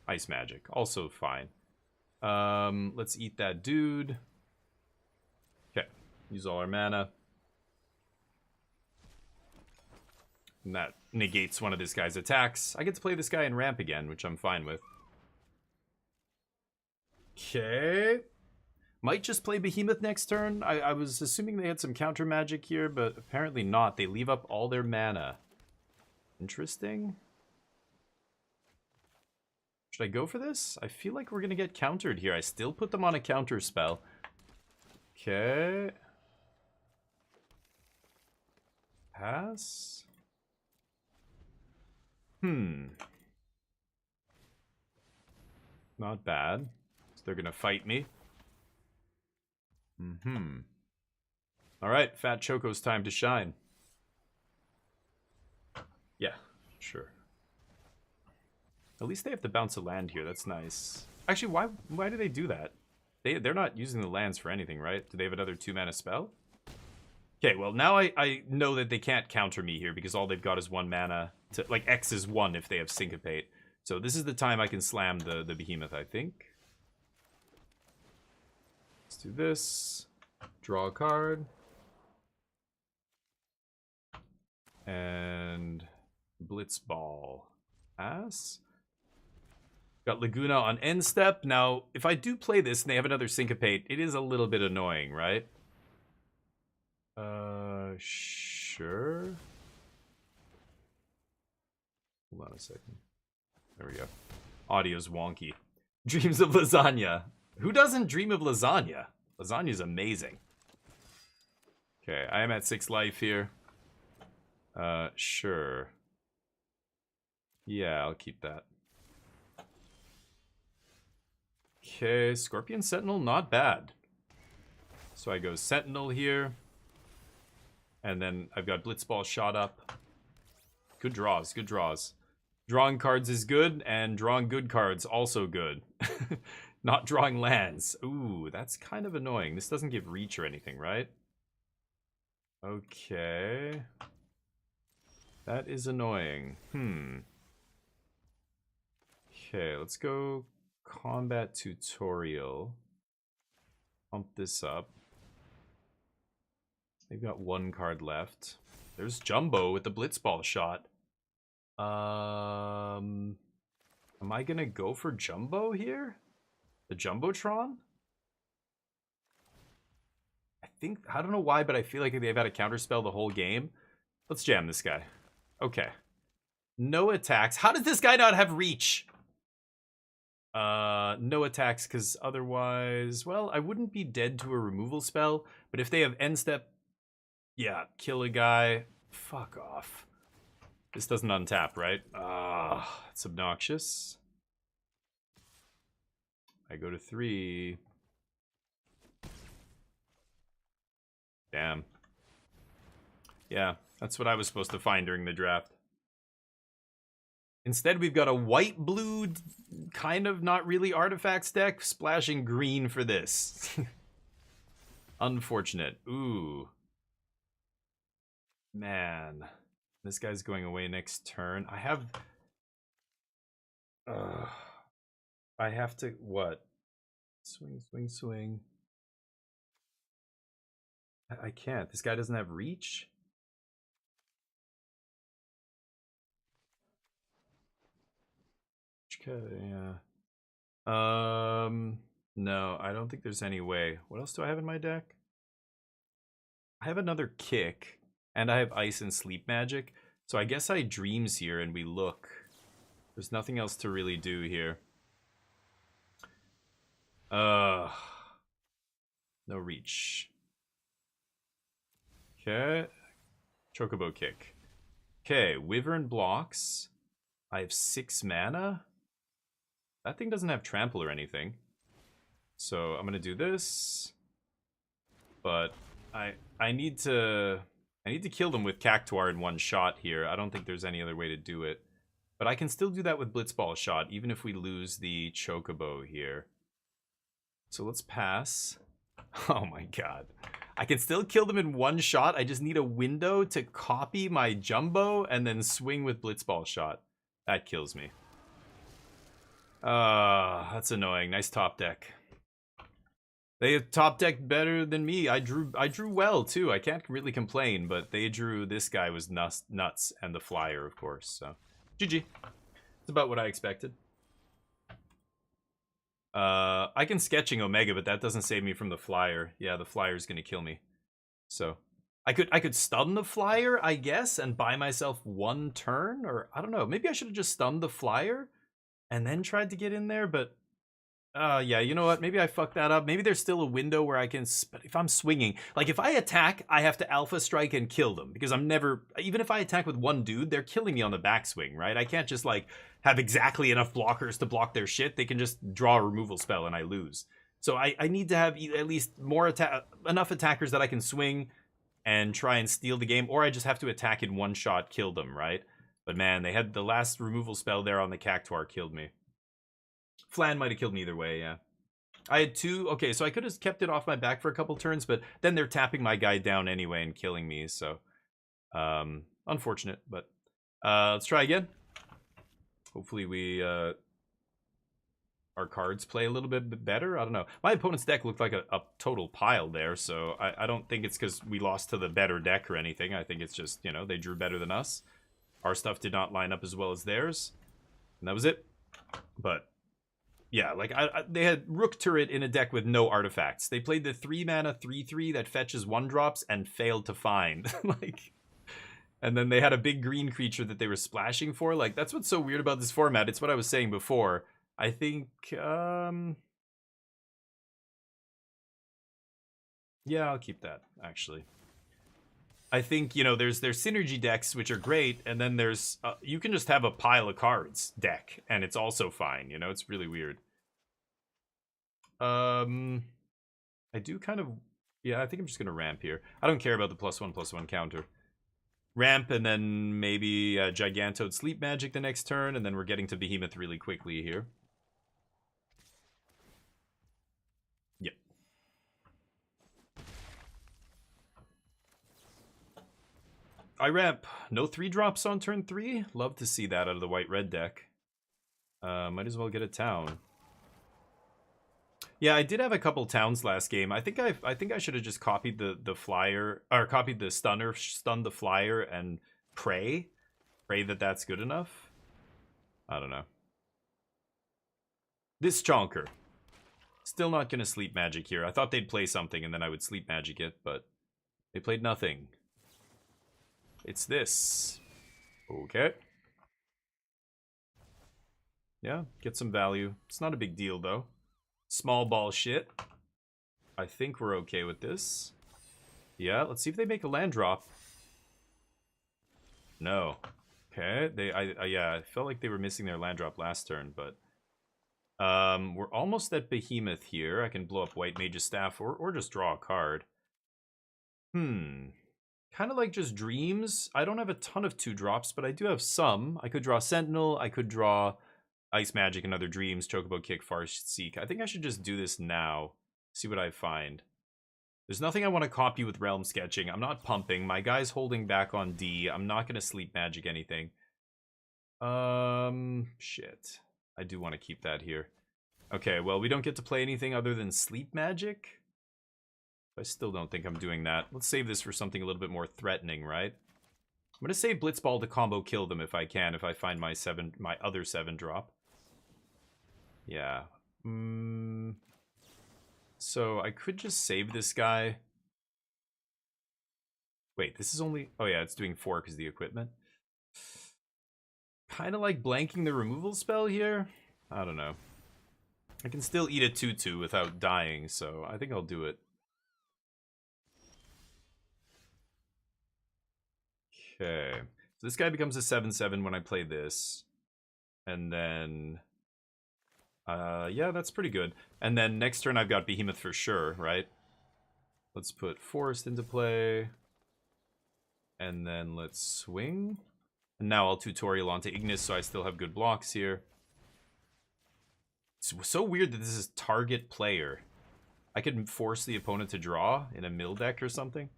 Ice Magic, also fine. Let's eat that dude. Okay, use all our mana. And that negates one of this guy's attacks. I get to play this guy in ramp again, which I'm fine with. Okay. Might just play Behemoth next turn. I was assuming they had some counter magic here, but apparently not. They leave up all their mana. Interesting. Should I go for this? I feel like we're going to get countered here. I still put them on a counter spell. Okay. Pass. Not bad. So they're gonna fight me. Alright, Fat Choco's time to shine. Yeah, sure. At least they have to bounce a land here, that's nice. Actually, why do they do that? They're not using the lands for anything, right? Do they have another 2-mana spell? Okay, well now I know that they can't counter me here because all they've got is 1 mana. Like X is 1 if they have Syncopate. So this is the time I can slam the Behemoth, I think. Let's do this. Draw a card. And Blitzball. Pass. Got Laguna on end step. Now, if I do play this and they have another Syncopate, it is a little bit annoying, right? Sure. Hold on a second. There we go. Audio's wonky. Dreams of lasagna. Who doesn't dream of lasagna? Lasagna's amazing. Okay, I am at 6 life here. Sure. Yeah, I'll keep that. Okay, Scorpion Sentinel, not bad. So I go Sentinel here. And then I've got Blitzball shot up. Good draws, good draws. Drawing cards is good, and drawing good cards also good. Not drawing lands. Ooh, that's kind of annoying. This doesn't give reach or anything, right? Okay. That is annoying. Okay, let's go combat tutorial. Pump this up. They've got 1 card left. There's Jumbo with the Blitzball shot. Am I gonna go for Jumbo here? The Jumbotron? I don't know why, but I feel like they've had a counterspell the whole game. Let's jam this guy. Okay. No attacks. How does this guy not have reach? No attacks, because otherwise, well, I wouldn't be dead to a removal spell, but if they have end step, yeah, kill a guy. Fuck off. This doesn't untap, right? It's obnoxious. I go to 3. Damn. Yeah, that's what I was supposed to find during the draft. Instead, we've got a white-blue, kind of not really artifacts deck, splashing green for this. Unfortunate. Ooh. Man. This guy's going away next turn. I have to, what? Swing, swing, swing. I can't. This guy doesn't have reach? Yeah. No, I don't think there's any way. What else do I have in my deck? I have another kick, and I have ice and sleep magic. So I guess I dreams here and we look. There's nothing else to really do here. No reach. Okay. Chocobo kick. Okay, Wyvern blocks. I have 6 mana. That thing doesn't have trample or anything. So I'm gonna do this. But I need to kill them with Cactuar in one shot here. I don't think there's any other way to do it. But I can still do that with Blitzball shot, even if we lose the Chocobo here. So let's pass. Oh my god. I can still kill them in one shot. I just need a window to copy my Jumbo and then swing with Blitzball shot. That kills me. That's annoying. Nice top deck. They have top decked better than me. I drew well too. I can't really complain, but they drew this guy was nuts and the flyer, of course. So GG. It's about what I expected. I can sketching Omega, but that doesn't save me from the flyer. Yeah, the flyer's gonna kill me. So I could stun the flyer, I guess, and buy myself 1 turn, or I don't know. Maybe I should have just stunned the flyer and then tried to get in there, but yeah, you know what? Maybe I fucked that up. Maybe there's still a window where I can, but if I'm swinging, like if I attack, I have to alpha strike and kill them because I'm never, even if I attack with 1 dude, they're killing me on the backswing, right? I can't just like have exactly enough blockers to block their shit. They can just draw a removal spell and I lose. So I need to have at least enough attackers that I can swing and try and steal the game, or I just have to attack in 1 shot, kill them, right? But man, they had the last removal spell there on the Cactuar killed me. Flan might have killed me either way, yeah. I had 2. Okay, so I could have kept it off my back for a couple turns, but then they're tapping my guy down anyway and killing me, so unfortunate, but let's try again. Hopefully we our cards play a little bit better. I don't know. My opponent's deck looked like a total pile there, so I don't think it's because we lost to the better deck or anything. I think it's just, you know, they drew better than us. Our stuff did not line up as well as theirs, and that was it. But yeah, like they had Rook Turret in a deck with no artifacts. They played the 3 mana 3/3 that fetches 1-drops and failed to find. Like, and then they had a big green creature that they were splashing for. Like, that's what's so weird about this format. It's what I was saying before. I think yeah, I'll keep that actually. I think, you know, there's synergy decks which are great, and then there's you can just have a pile of cards deck and it's also fine, you know. It's really weird. I do kind of, yeah, I think I'm just gonna ramp here. I don't care about the +1/+1 counter. Ramp, and then maybe Gigantode Sleep Magic the next turn, and then we're getting to Behemoth really quickly here. Yep. I ramp. No 3-drops on turn 3. Love to see that out of the white-red deck. Might as well get a town. Yeah, I did have a couple towns last game. I think I should have just copied the flyer, or copied the stunner, stun the flyer, and pray that that's good enough. I don't know. This chonker. Still not gonna sleep magic here. I thought they'd play something and then I would sleep magic it, but they played nothing. It's this. Okay. Yeah, get some value. It's not a big deal though. Small ball shit. I think we're okay with this. Yeah, let's see if they make a land drop. No. Okay, yeah, I felt like they were missing their land drop last turn, but we're almost at Behemoth here. I can blow up White Mage's Staff or just draw a card. Kind of like just Dreams. I don't have a ton of 2-drops, but I do have some. I could draw Sentinel. I could draw Ice Magic, another Dreams, Chocobo Kick, Farseek. I think I should just do this now. See what I find. There's nothing I want to copy with Realm Sketching. I'm not pumping. My guy's holding back on D. I'm not going to sleep magic anything. Shit. I do want to keep that here. Okay, well, we don't get to play anything other than sleep magic. I still don't think I'm doing that. Let's save this for something a little bit more threatening, right? I'm going to save Blitzball to combo kill them if I can, if I find my other 7-drop. Yeah. So I could just save this guy. Wait, this is only... Oh yeah, it's doing 4 because of the equipment. Kind of like blanking the removal spell here. I don't know. I can still eat a 2/2 without dying, so I think I'll do it. Okay. So this guy becomes a 7/7 when I play this. And then... yeah, that's pretty good. And then next turn I've got Behemoth for sure, right? Let's put Forest into play. And then let's swing. And now I'll tutorial onto Ignis so I still have good blocks here. It's so weird that this is target player. I could force the opponent to draw in a mill deck or something.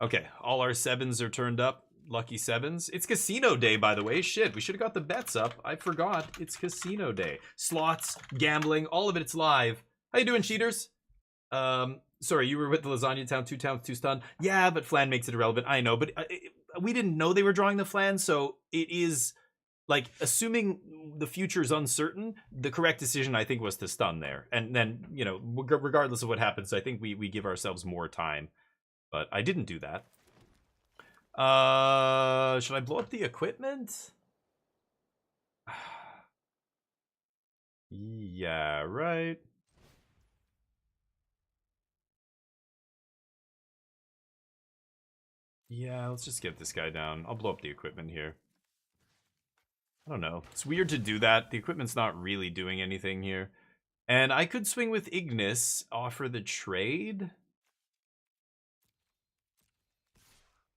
Okay, all our 7s are turned up. Lucky 7s. It's casino day, by the way. Shit, we should have got the bets up. I forgot. It's casino day. Slots, gambling, all of it's live. How you doing, cheaters? Sorry, you were with the Lasagna Town, 2 towns, 2 stun. Yeah, but Flan makes it irrelevant. I know, but we didn't know they were drawing the Flan, so it is... Like, assuming the future is uncertain, the correct decision, I think, was to stun there. And then, you know, regardless of what happens, I think we give ourselves more time. But I didn't do that. Should I blow up the equipment? Yeah, right. Yeah, let's just get this guy down. I'll blow up the equipment here. I don't know. It's weird to do that. The equipment's not really doing anything here. And I could swing with Ignis, offer the trade. I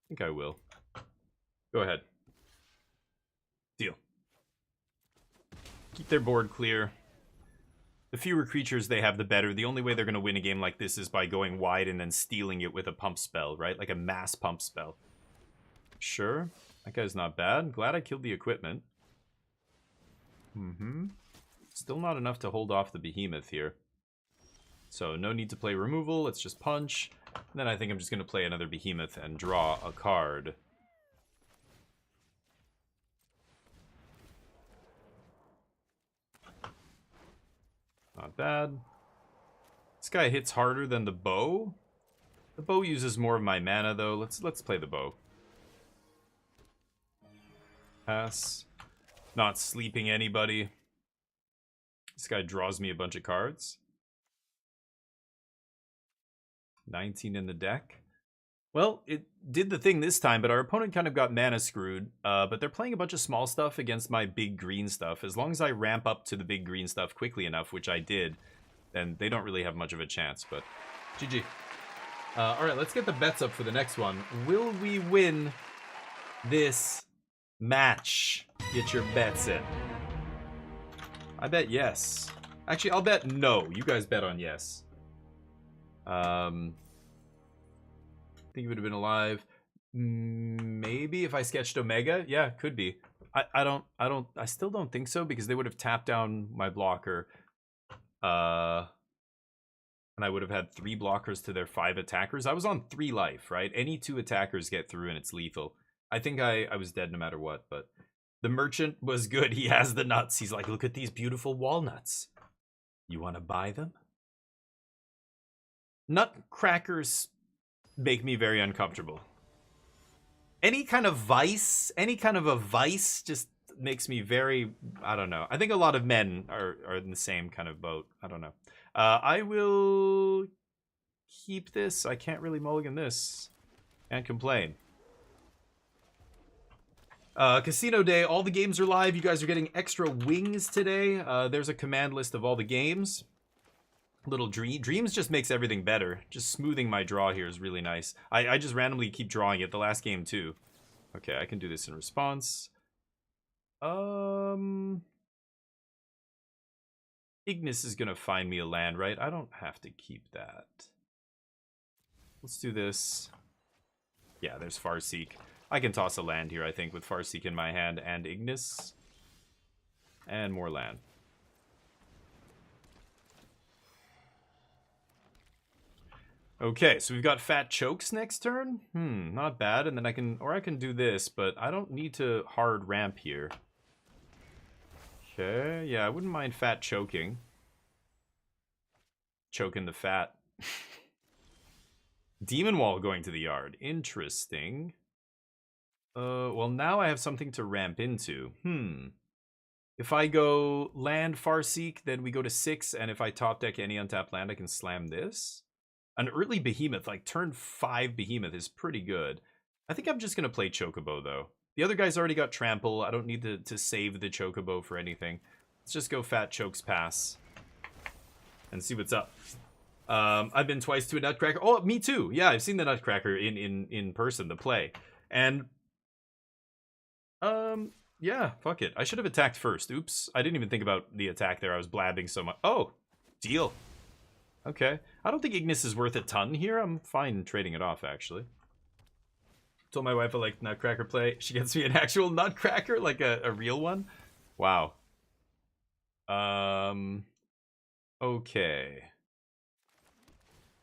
think I will. Go ahead. Deal. Keep their board clear. The fewer creatures they have, the better. The only way they're going to win a game like this is by going wide and then stealing it with a pump spell, right? Like a mass pump spell. Sure. That guy's not bad. Glad I killed the equipment. Still not enough to hold off the Behemoth here. So no need to play removal. Let's just punch. And then I think I'm just going to play another Behemoth and draw a card. Not bad. This guy hits harder than the bow. The bow uses more of my mana though. Let's play the bow. Pass. Not sleeping anybody. This guy draws me a bunch of cards. 19 in the deck. Well, it did the thing this time, but our opponent kind of got mana screwed. But they're playing a bunch of small stuff against my big green stuff. As long as I ramp up to the big green stuff quickly enough, which I did, then they don't really have much of a chance. But GG. Alright, let's get the bets up for the next one. Will we win this match? Get your bets in. I bet yes. Actually, I'll bet no. You guys bet on yes. Think he would have been alive. Maybe if I sketched Omega. Yeah, could be. I still don't think so because they would have tapped down my blocker. And I would have had 3 blockers to their 5 attackers. I was on 3 life, right? Any 2 attackers get through and it's lethal. I think I was dead no matter what, but the merchant was good. He has the nuts. He's like, look at these beautiful walnuts. You want to buy them? Nutcrackers make me very uncomfortable. Any kind of vice, any kind of a vice just makes me very, I don't know. I think a lot of men are in the same kind of boat. I don't know. I will keep this. I can't really mulligan this. Can't complain. Casino Day, all the games are live. You guys are getting extra wings today. There's a command list of all the games. Little Dreams just makes everything better. Just smoothing my draw here is really nice. I just randomly keep drawing it. The last game too. Okay, I can do this in response. Ignis is gonna find me a land, right? I don't have to keep that. Let's do this. Yeah, there's Farseek. I can toss a land here, I think, with Farseek in my hand and Ignis. And more land. Okay, so we've got Fat Chokes next turn. Not bad. And then I can do this, but I don't need to hard ramp here. Okay, yeah, I wouldn't mind Fat Choking. Choking the fat. Demon Wall going to the yard. Interesting. Well, now I have something to ramp into. If I go land Farseek, then we go to 6, and if I top deck any untapped land, I can slam this. An early Behemoth, like turn 5 Behemoth is pretty good. I think I'm just going to play Chocobo, though. The other guy's already got Trample. I don't need to save the Chocobo for anything. Let's just go Fat Chokes Pass and see what's up. I've been twice to a Nutcracker. Oh, me too. Yeah, I've seen the Nutcracker in person, the play. And, yeah, fuck it. I should have attacked first. Oops. I didn't even think about the attack there. I was blabbing so much. Oh, deal. Okay. I don't think Ignis is worth a ton here. I'm fine trading it off, actually. Told my wife I like Nutcracker play. She gets me an actual Nutcracker, like a real one. Wow. Okay.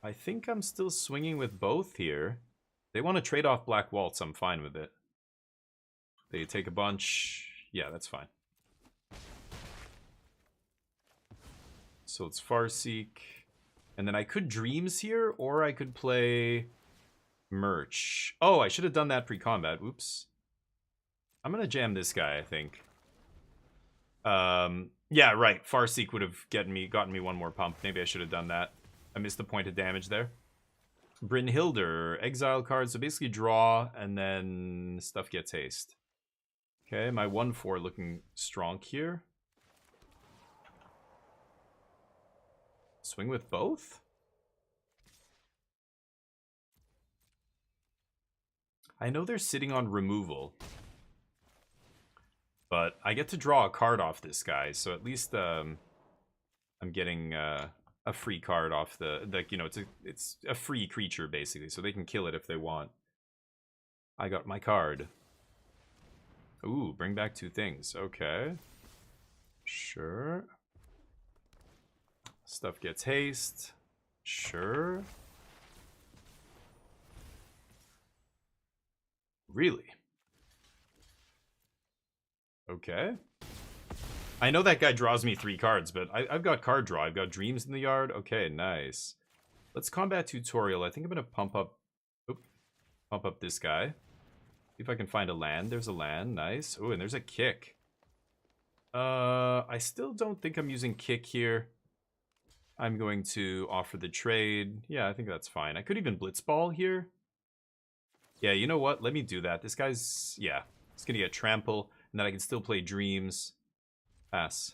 I think I'm still swinging with both here. They want to trade off Black Waltz. I'm fine with it. They take a bunch. Yeah, that's fine. So it's Farseek. And then I could Dreams here, or I could play Merch. Oh, I should have done that pre-combat. Oops. I'm going to jam this guy, I think. Yeah, right. Farseek would have gotten me one more pump. Maybe I should have done that. I missed the point of damage there. Brynhilder, exile card. So basically draw, and then stuff gets haste. Okay, my 1/4 looking strong here. Swing with both? I know they're sitting on removal. But I get to draw a card off this guy, so at least I'm getting a free card off the you know, it's a free creature basically, so they can kill it if they want. I got my card. Ooh, bring back 2 things. Okay. Sure. Stuff gets haste. Sure. Really? Okay. I know that guy draws me 3 cards, but I've got card draw. I've got Dreams in the yard. Okay, nice. Let's combat tutorial. I think I'm going to pump up this guy. See if I can find a land. There's a land. Nice. Oh, and there's a kick. I still don't think I'm using kick here. I'm going to offer the trade. Yeah, I think that's fine. I could even blitzball here. Yeah, you know what? Let me do that. This guy's, yeah, he's going to get trample, and then I can still play Dreams. Pass.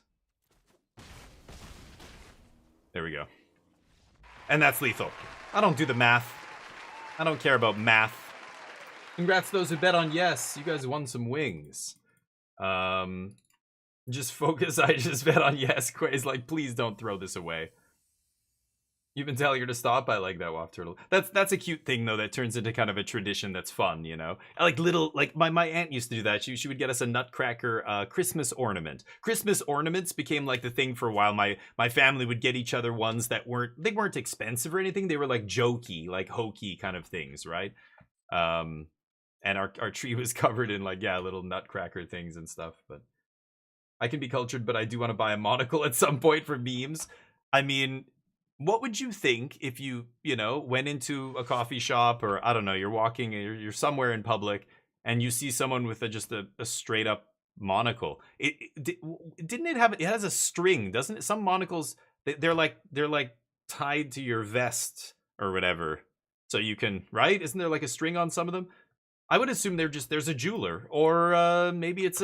There we go. And that's lethal. I don't do the math. I don't care about math. Congrats to those who bet on yes. You guys won some wings. Just focus. I just bet on yes. Quay's like, please don't throw this away. You've been telling her to stop. I like that, Waft Turtle. That's a cute thing though. That turns into kind of a tradition that's fun, you know. Like little, like my aunt used to do that. She would get us a Nutcracker Christmas ornament. Christmas ornaments became like the thing for a while. My family would get each other ones that weren't expensive or anything. They were like jokey, like hokey kind of things, right? And our tree was covered in like, yeah, little Nutcracker things and stuff. But I can be cultured, but I do want to buy a monocle at some point for memes. I mean, what would you think if you know, went into a coffee shop, or I don't know, you're walking, you're somewhere in public, and you see someone with just a straight up monocle? Didn't it have? It has a string, doesn't it? Some monocles they're like tied to your vest or whatever, so you can, right? Isn't there like a string on some of them? I would assume there's a jeweler, or maybe it's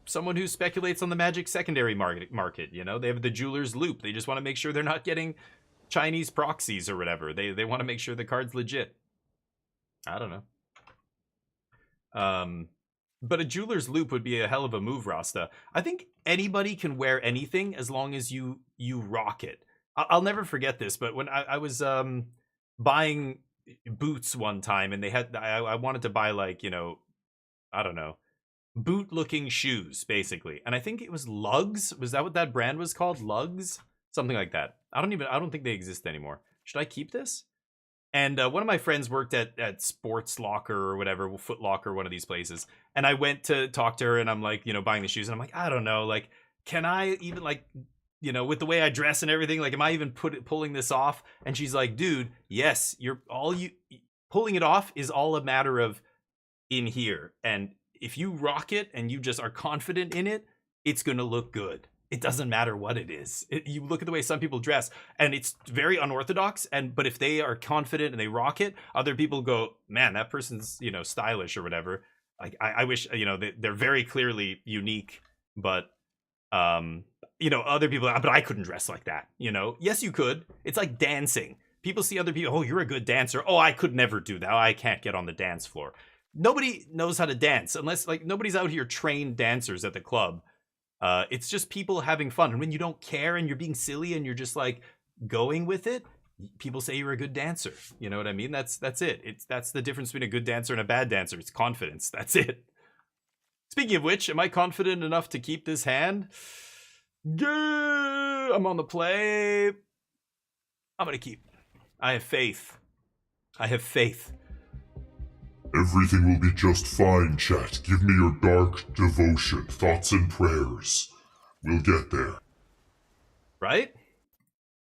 someone who speculates on the Magic secondary market, you know? They have the jeweler's loop. They just want to make sure they're not getting Chinese proxies or whatever. They want to make sure the card's legit. I don't know. But a jeweler's loop would be a hell of a move, Rasta. I think anybody can wear anything as long as you rock it. I'll never forget this, but when I was buying boots one time, and they had, I wanted to buy, like, you know, I don't know, boot looking shoes basically, and I think it was Lugs. Was that what that brand was called? Lugs, something like that. I don't think they exist anymore. Should I keep this? And one of my friends worked at Sports Locker or whatever, Foot Locker, one of these places, and I went to talk to her, and I'm like, you know, buying the shoes, and I'm like, I don't know, like, can I even, like, you know, with the way I dress and everything, like, am I even pulling this off? And she's like, dude, yes, pulling it off is all a matter of in here, and if you rock it and you just are confident in it, it's gonna look good. It doesn't matter what it is. You look at the way some people dress, and it's very unorthodox. But if they are confident and they rock it, other people go, "Man, that person's stylish or whatever." Like I wish they're very clearly unique, but other people. But I couldn't dress like that. Yes, you could. It's like dancing. People see other people. Oh, you're a good dancer. Oh, I could never do that. I can't get on the dance floor. Nobody knows how to dance unless nobody's out here trained dancers at the club. It's just people having fun. And when you don't care and you're being silly and you're just like going with it, people say you're a good dancer. You know what I mean? That's it. That's the difference between a good dancer and a bad dancer. It's confidence. That's it. Speaking of which, am I confident enough to keep this hand? Yeah, I'm on the play. I'm going to keep. I have faith. I have faith.
Everything will be just fine, chat. Give me your dark devotion, thoughts and prayers. We'll get there.
Right?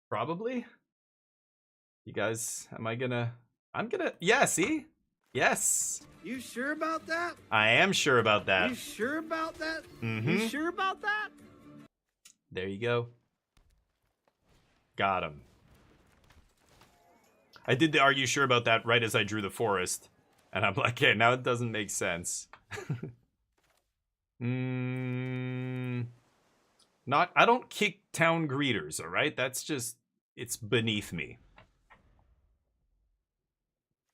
Probably. You guys, I'm gonna... Yeah, see? Yes.
You sure about that?
I am sure about that.
You sure about that?
Mm-hmm.
You sure about that?
There you go. Got him. I did the "Are you sure about that?" right as I drew the forest. And I'm like, okay, now it doesn't make sense. I don't kick town greeters, all right? That's just, it's beneath me.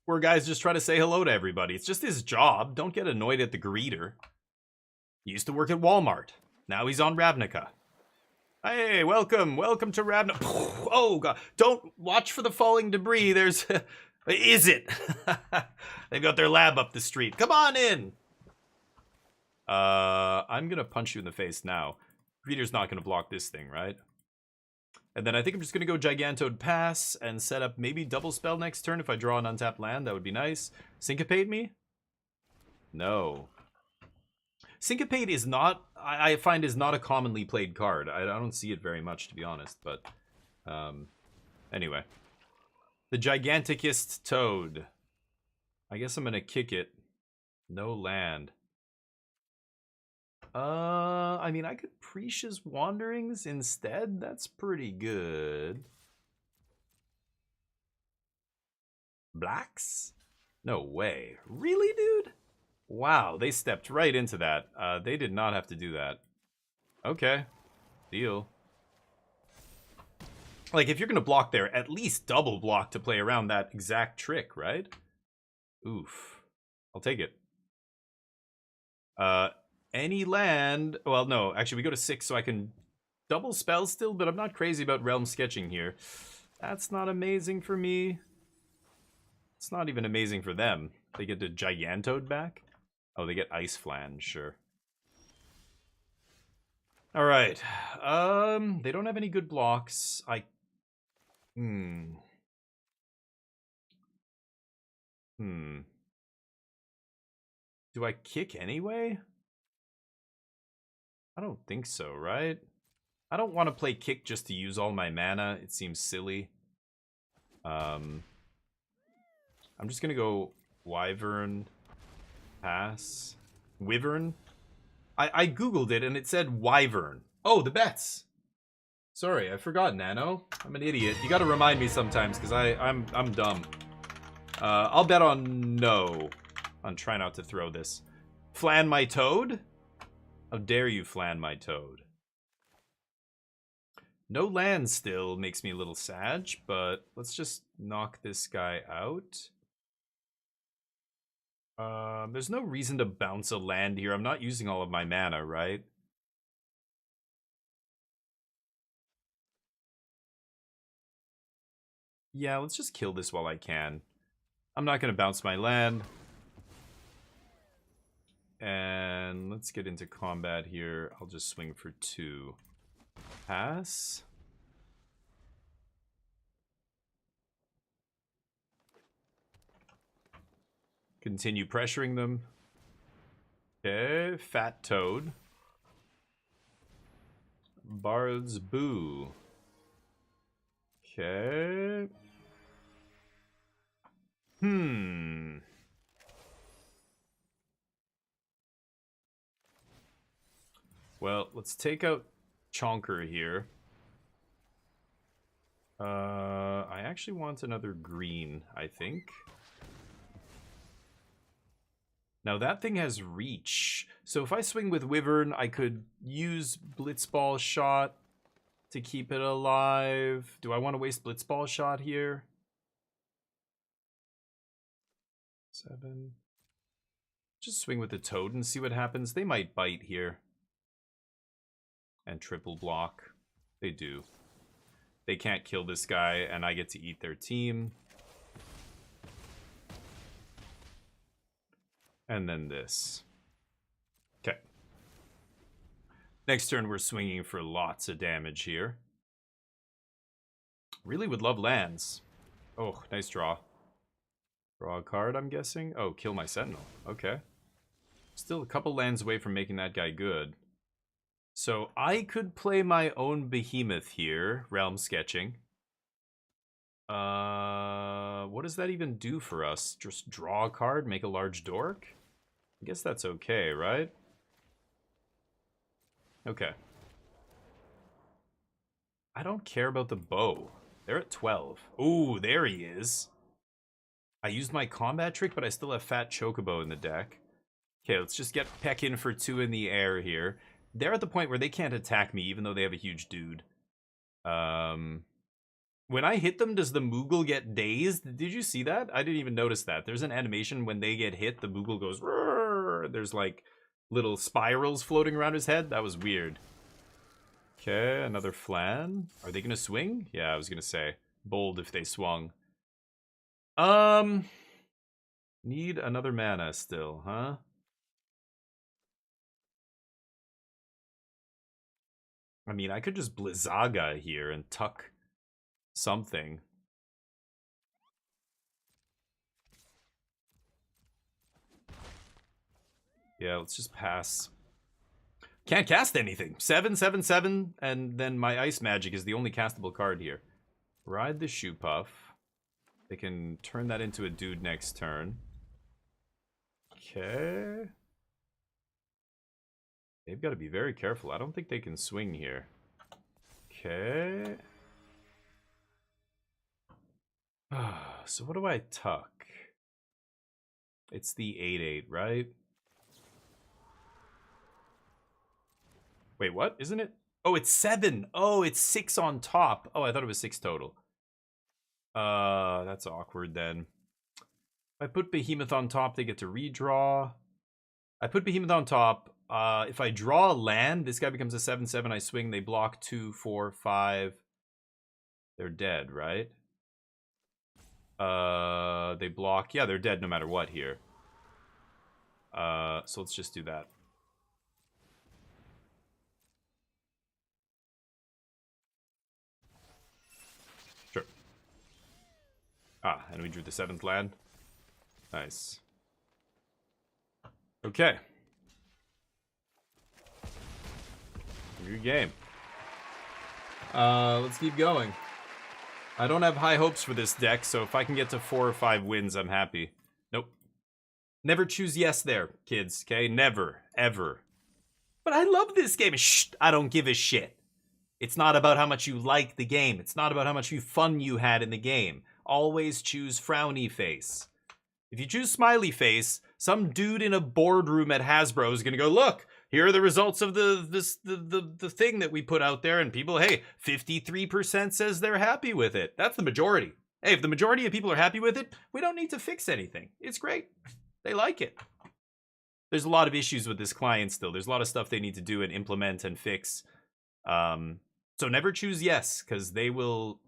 Poor guy's just trying to say hello to everybody. It's just his job. Don't get annoyed at the greeter. He used to work at Walmart. Now he's on Ravnica. Hey, welcome to Ravnica. Oh, God. Don't watch for the falling debris. There's... Is it? They've got their lab up the street. Come on in. I'm gonna punch you in the face now. Greeter's not gonna block this thing, right? And then I think I'm just gonna go Gigantode Pass and set up maybe double spell next turn if I draw an untapped land. That would be nice. Syncopate me? No. Syncopate is not, I find, is not a commonly played card. I don't see it very much, to be honest, but anyway. The Giganticest Toad. I guess I'm gonna kick it. No land. I mean, I could Precious Wanderings instead. That's pretty good. Blacks? No way. Really, dude? Wow, they stepped right into that. They did not have to do that. Okay. Deal. Like, if you're going to block there, at least double block to play around that exact trick, right? Oof. I'll take it. Any land... Well, no. Actually, we go to 6, so I can double spell still, but I'm not crazy about realm sketching here. That's not amazing for me. It's not even amazing for them. They get the Gigantode back? Oh, they get Ice Flange, sure. Alright. They don't have any good blocks. Do I kick anyway? I don't think so, right? I don't want to play kick just to use all my mana. It seems silly. I'm just gonna go Wyvern, pass, Wyvern. I googled it and it said Wyvern. Oh, the bets. Sorry, I forgot, Nano. I'm an idiot. You gotta remind me sometimes, because I'm dumb. I'll bet on no. On try not to throw this. Flan my toad? How dare you flan my toad? No land still makes me a little sad, but let's just knock this guy out. There's no reason to bounce a land here. I'm not using all of my mana, right? Yeah, let's just kill this while I can. I'm not going to bounce my land. And let's get into combat here. I'll just swing for 2. Pass. Continue pressuring them. Okay, Fat Toad. Bard's Boo. Okay. Well, let's take out chonker here. I actually want another green, I think. Now that thing has reach. So if I swing with Wyvern, I could use Blitzball Shot to keep it alive. Do I want to waste Blitzball Shot here? 7. Just swing with the Toad and see what happens. They might bite here. And triple block. They do. They can't kill this guy, and I get to eat their team. And then this. Okay. Next turn, we're swinging for lots of damage here. Really would love lands. Oh, nice draw. Draw a card, I'm guessing. Oh, kill my Sentinel. Okay. Still a couple lands away from making that guy good. So I could play my own Behemoth here, Realm Sketching. What does that even do for us? Just draw a card, make a large dork? I guess that's okay, right? Okay. I don't care about the bow. They're at 12. Ooh, there he is. I used my combat trick, but I still have Fat Chocobo in the deck. Okay, let's just get Peck in for 2 in the air here. They're at the point where they can't attack me, even though they have a huge dude. When I hit them, does the Moogle get dazed? Did you see that? I didn't even notice that. There's an animation when they get hit, the Moogle goes... Rrr! There's like little spirals floating around his head. That was weird. Okay, another Flan. Are they going to swing? Yeah, I was going to say. Bold if they swung. Need another mana still, huh? I mean, I could just Blizzaga here and tuck something. Yeah, let's just pass. Can't cast anything. 7, 7, 7, and then my Ice Magic is the only castable card here. Ride the Shoe Puff. They can turn that into a dude next turn. Okay. They've got to be very careful. I don't think they can swing here. Okay. So what do I tuck? It's the 8/8, right? Wait, what? Isn't it? Oh, it's 7. Oh, it's 6 on top. Oh, I thought it was 6 total. That's awkward then. If I put Behemoth on top, they get to redraw. I put Behemoth on top. If I draw a land, this guy becomes a 7/7. I swing, they block 2, 4, 5. They're dead, right? They block. Yeah, they're dead no matter what here. So let's just do that. Sure. Ah, and we drew the 7th land. Nice. Okay. Good game. Let's keep going. I don't have high hopes for this deck, so if I can get to 4 or 5 wins, I'm happy. Nope. Never choose yes there, kids, okay? Never. Ever. But I love this game. Shh, I don't give a shit. It's not about how much you like the game. It's not about how much fun you had in the game. Always choose frowny face. If you choose smiley face, some dude in a boardroom at Hasbro is gonna go, look, here are the results of the thing that we put out there, and people, hey, 53% says they're happy with it. That's the majority. Hey, if the majority of people are happy with it, we don't need to fix anything. It's great. They like it. There's a lot of issues with this client still. There's a lot of stuff they need to do and implement and fix. So never choose yes, because they will,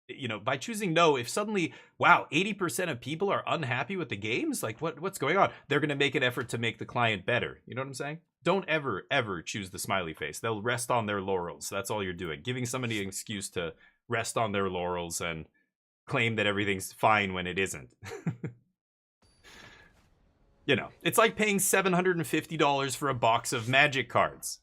you know, by choosing no, if suddenly, wow, 80% of people are unhappy with the games, like what's going on? They're going to make an effort to make the client better. You know what I'm saying? Don't ever, ever choose the smiley face. They'll rest on their laurels. That's all you're doing. Giving somebody an excuse to rest on their laurels and claim that everything's fine when it isn't. You know, it's like paying $750 for a box of Magic cards.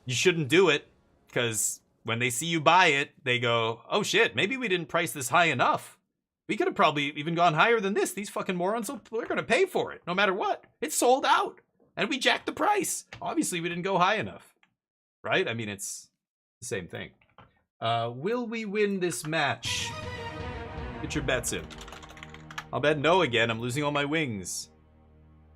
You shouldn't do it, because when they see you buy it, they go, oh shit, maybe we didn't price this high enough. We could have probably even gone higher than this. These fucking morons, they're going to pay for it, no matter what. It's sold out, and we jacked the price. Obviously, we didn't go high enough. right? I mean, it's the same thing. Will we win this match? Get your bets in. I'll bet no again. I'm losing all my wings.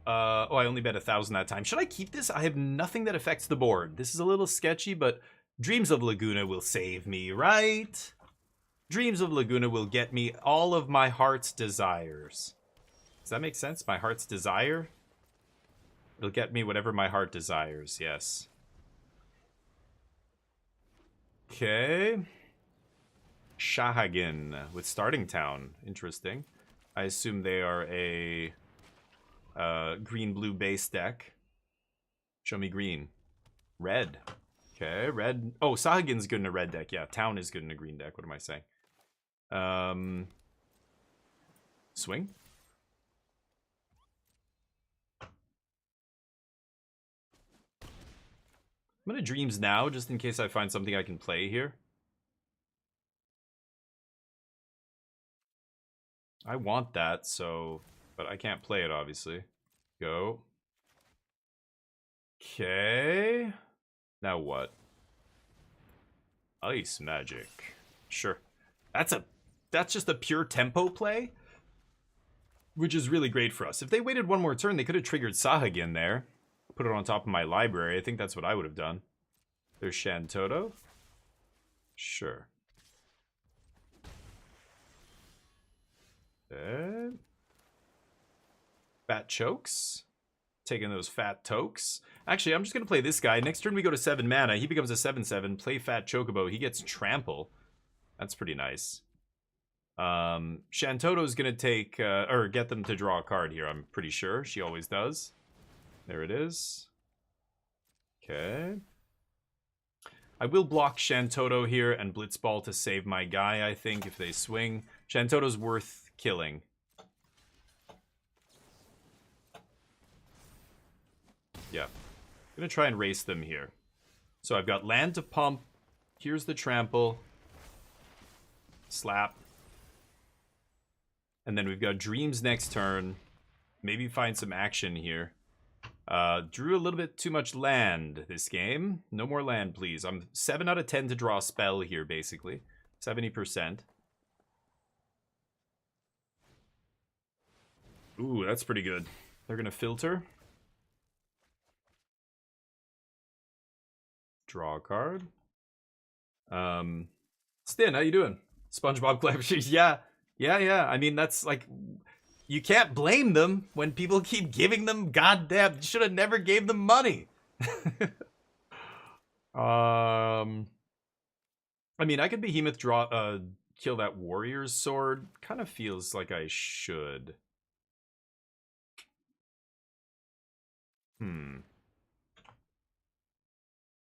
Oh, I only bet 1,000 that time. Should I keep this? I have nothing that affects the board. This is a little sketchy, but Dreams of Laguna will save me, right? Dreams of Laguna will get me all of my heart's desires. Does that make sense? My heart's desire? It'll get me whatever my heart desires, yes. Okay. Shahagin with Starting Town. Interesting. I assume they are a green-blue base deck. Show me green. Red. Okay, red. Oh, Sahagin's good in a red deck. Yeah, Town is good in a green deck. What am I saying? Swing? I'm gonna Dreams now, just in case I find something I can play here. I want that, so... But I can't play it, obviously. Go. Okay. Now what? Ice Magic. Sure. That's just a pure tempo play, which is really great for us. If they waited one more turn, they could have triggered Sahagin there. Put it on top of my library. I think that's what I would have done. There's Shantoto. Sure. Fat Chokes. Taking those fat tokes. Actually, I'm just going to play this guy. Next turn we go to 7 mana. He becomes a 7/7. Play Fat Chocobo. He gets Trample. That's pretty nice. Shantoto's going to take... or get them to draw a card here, I'm pretty sure. She always does. There it is. Okay. I will block Shantoto here and Blitzball to save my guy, I think, if they swing. Shantoto's worth killing. Yeah. I'm going to try and race them here. So I've got land to pump. Here's the trample. Slap. And then we've got Dreams next turn. Maybe find some action here. Drew a little bit too much land this game. No more land, please. I'm 7 out of 10 to draw a spell here, basically. 70%. Ooh, that's pretty good. They're going to filter. Draw a card. Stin, how you doing? SpongeBob Collections. Yeah. I mean, that's like... You can't blame them when people keep giving them goddamn... Should have never gave them money. I mean, I could Behemoth draw... kill that Warrior's Sword. Kind of feels like I should.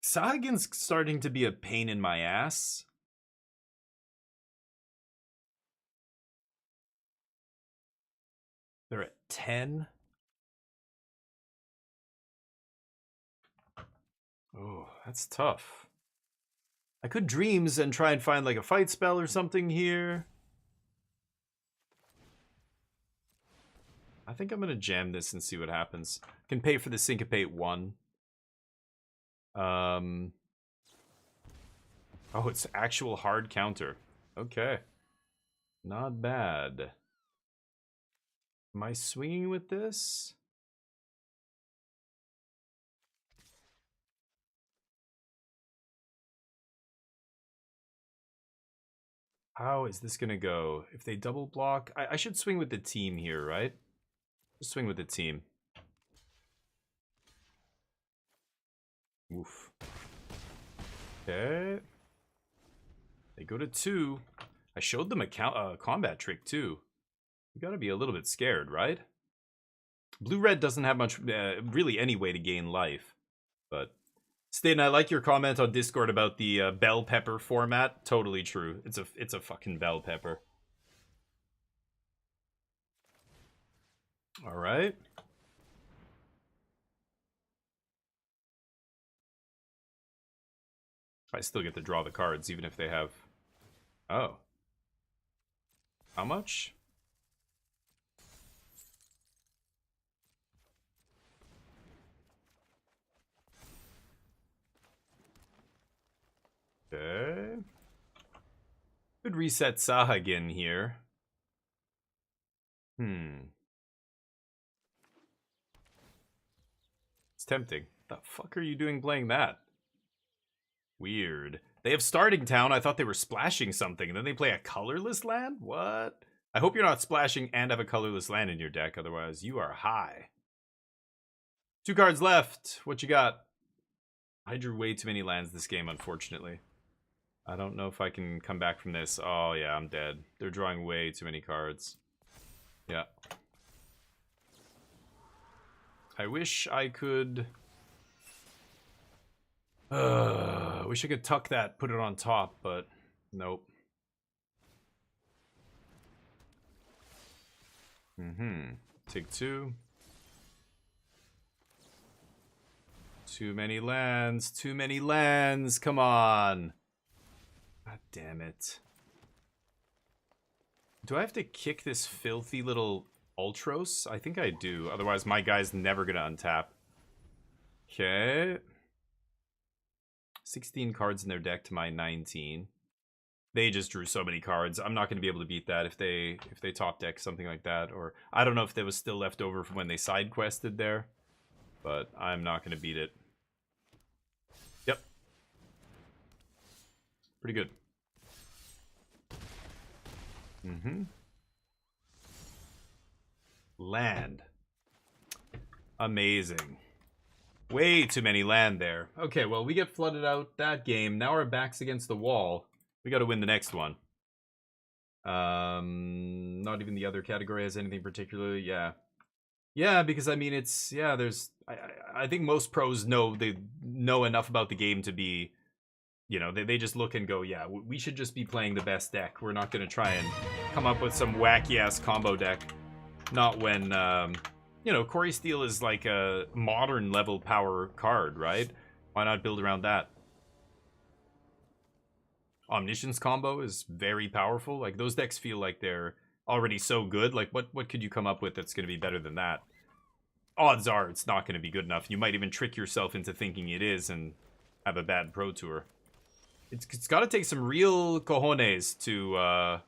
Sahagin's starting to be a pain in my ass. They're at 10. Oh, that's tough. I could Dreams and try and find like a fight spell or something here. I think I'm going to jam this and see what happens. Can pay for the Syncopate 1. Oh, it's actual hard counter. Okay. Not bad. Am I swinging with this? How is this going to go? If they double block... I should swing with the team here, right? Just swing with the team. Oof. Okay. They go to 2. I showed them a combat trick, too. You gotta be a little bit scared, right? Blue-red doesn't have much, really any way to gain life. But, Stan, I like your comment on Discord about the bell pepper format. Totally true. It's a fucking bell pepper. All right. I still get to draw the cards, even if they have... Oh. How much? Okay. Could reset Saha again here. It's tempting. The fuck are you doing playing that? Weird. They have Starting Town. I thought they were splashing something. And then they play a colorless land? What? I hope you're not splashing and have a colorless land in your deck. Otherwise, you are high. 2 cards left. What you got? I drew way too many lands this game, unfortunately. I don't know if I can come back from this. Oh, yeah, I'm dead. They're drawing way too many cards. Yeah. I wish I could... wish I could tuck that, put it on top, but nope. Take 2. Too many lands. Too many lands. Come on. God damn it. Do I have to kick this filthy little Ultros? I think I do. Otherwise, my guy's never going to untap. Okay. 16 cards in their deck to my 19. They just drew so many cards. I'm not going to be able to beat that if they top deck something like that. Or I don't know if there was still left over from when they side quested there. But I'm not going to beat it. Yep. Pretty good. Land. Amazing. Way too many land there. Okay, well, we get flooded out that game. Now our back's against the wall. We got to win the next one. Not even the other category has anything particularly. Yeah. Yeah, because, I mean, it's... Yeah, there's... I think most pros know... They know enough about the game to be... You know, they just look and go, yeah, we should just be playing the best deck. We're not going to try and come up with some wacky-ass combo deck. Not when, you know, Corey Steele is like a modern level power card, right? Why not build around that? Omniscience combo is very powerful. Like, those decks feel like they're already so good. Like, what could you come up with that's going to be better than that? Odds are it's not going to be good enough. You might even trick yourself into thinking it is and have a bad Pro Tour. It's got to take some real cojones to,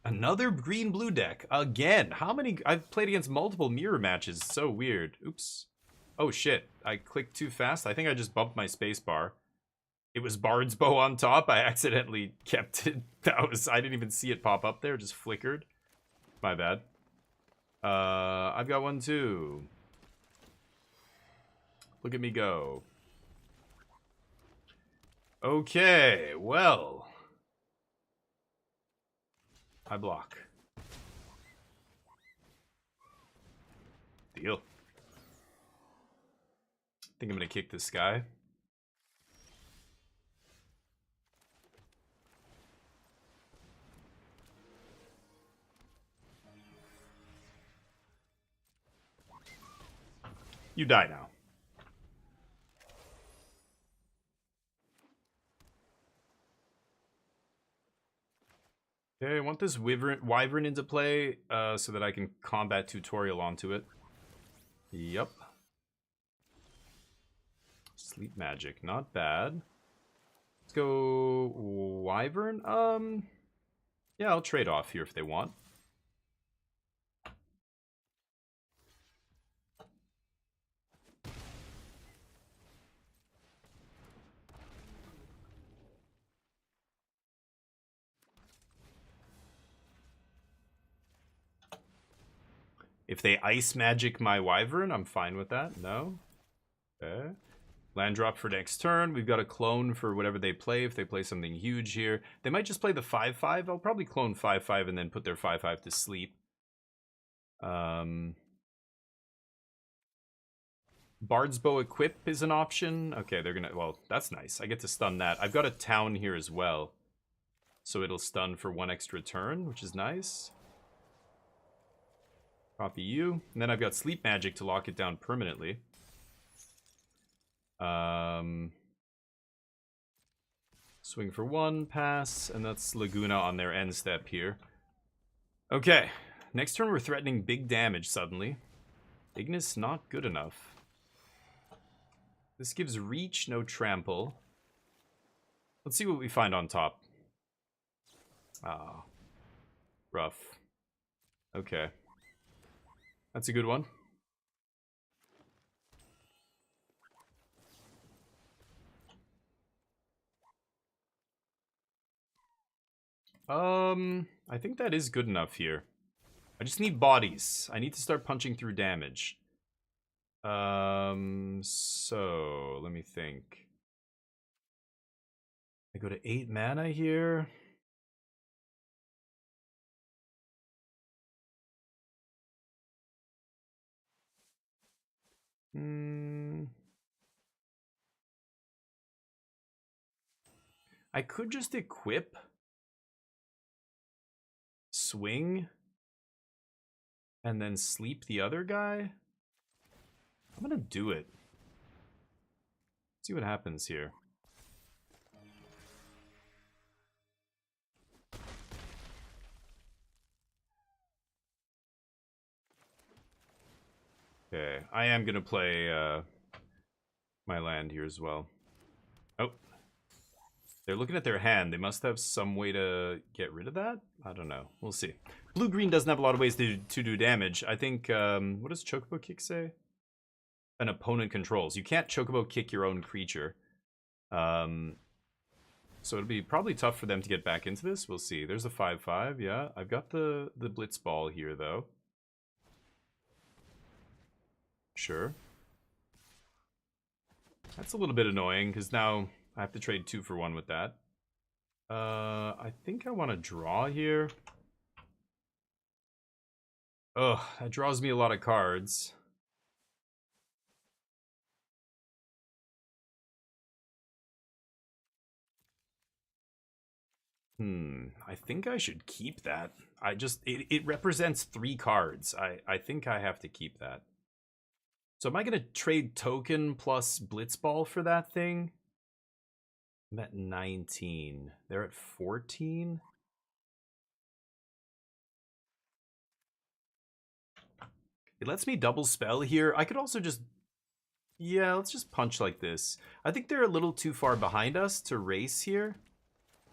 Another green-blue deck. Again. How many... I've played against multiple mirror matches. So weird. Oops. Oh, shit. I clicked too fast. I think I just bumped my spacebar. It was Bard's Bow on top. I accidentally kept it. I didn't even see it pop up there. It just flickered. My bad. I've got one, too. Look at me go. Okay, well... I block. Deal. I think I'm gonna kick this guy. You die now. Okay, I want this Wyvern into play so that I can combat tutorial onto it. Yep. Sleep Magic, not bad. Let's go Wyvern. Yeah, I'll trade off here if they want. If they Ice Magic my Wyvern, I'm fine with that. No? Okay. Land drop for next turn. We've got a clone for whatever they play. If they play something huge here. They might just play the 5/5. I'll probably clone 5/5 and then put their 5/5 to sleep. Bard's Bow Equip is an option. Okay, they're gonna... Well, that's nice. I get to stun that. I've got a town here as well. So it'll stun for 1 extra turn, which is nice. Copy you. And then I've got Sleep Magic to lock it down permanently. Swing for 1, pass, and that's Laguna on their end step here. Okay, next turn we're threatening big damage suddenly. Ignis not good enough. This gives reach, no trample. Let's see what we find on top. Ah, rough. Okay. That's a good one. I think that is good enough here. I just need bodies. I need to start punching through damage. So let me think. I go to 8 mana here. I could just equip, swing, and then sleep the other guy. I'm gonna do it. See what happens here. Okay, I am gonna play my land here as well. Oh, they're looking at their hand. They must have some way to get rid of that. I don't know. We'll see. Blue-green doesn't have a lot of ways to do damage. I think, what does Chocobo Kick say? An opponent controls. You can't Chocobo Kick your own creature. So it'll be probably tough for them to get back into this. We'll see. There's a 5/5. Yeah, I've got the Blitz Ball here, though. Sure. That's a little bit annoying, because now I have to trade 2 for 1 with that. I think I want to draw here. Ugh, that draws me a lot of cards. I think I should keep that. It represents 3 cards. I think I have to keep that. So am I going to trade token plus Blitzball for that thing? I'm at 19. They're at 14. It lets me double spell here. I could also just... Yeah, let's just punch like this. I think they're a little too far behind us to race here.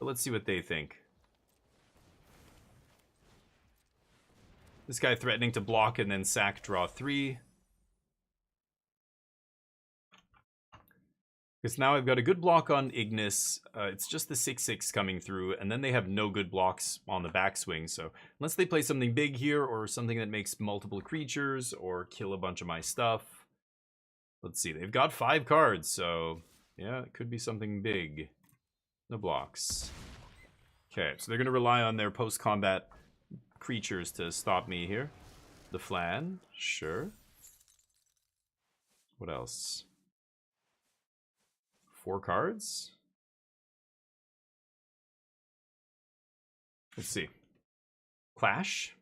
But let's see what they think. This guy threatening to block and then sack draw 3. Because now I've got a good block on Ignis. It's just the 6/6 coming through, and then they have no good blocks on the backswing. So unless they play something big here, or something that makes multiple creatures, or kill a bunch of my stuff. Let's see, they've got 5 cards, so yeah, it could be something big. No blocks. Okay, so they're going to rely on their post-combat creatures to stop me here. The Flan, sure. What else? 4 cards? Let's see. Clash?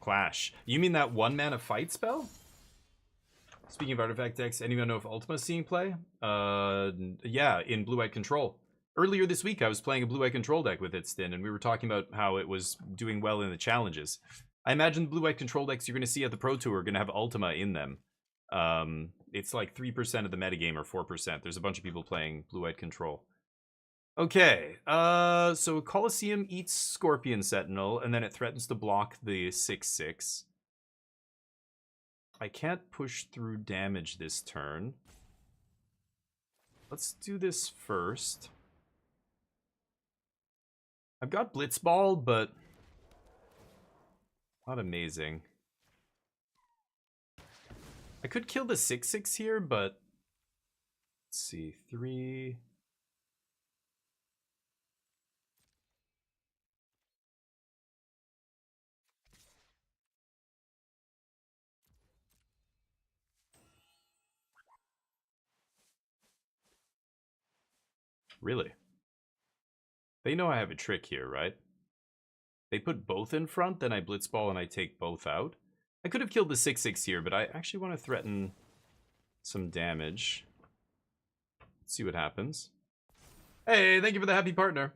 Clash. You mean that 1 mana fight spell? Speaking of artifact decks, anyone know if Ultima's seeing play? Yeah, in Blue-White Control. Earlier this week, I was playing a Blue-White Control deck with it, Stin, and we were talking about how it was doing well in the challenges. I imagine the Blue-White Control decks you're going to see at the Pro Tour are going to have Ultima in them. It's like 3% of the metagame, or 4%. There's a bunch of people playing Blue-White Control. Okay, so Colosseum eats Scorpion Sentinel, and then it threatens to block the 6/6. I can't push through damage this turn. Let's do this first. I've got Blitzball, but not amazing. I could kill the 6/6 here, but let's see, 3. Really? They know I have a trick here, right? They put both in front, then I Blitzball and I take both out. I could have killed the 6/6 here, but I actually want to threaten some damage. Let's see what happens. Hey, thank you for the happy partner.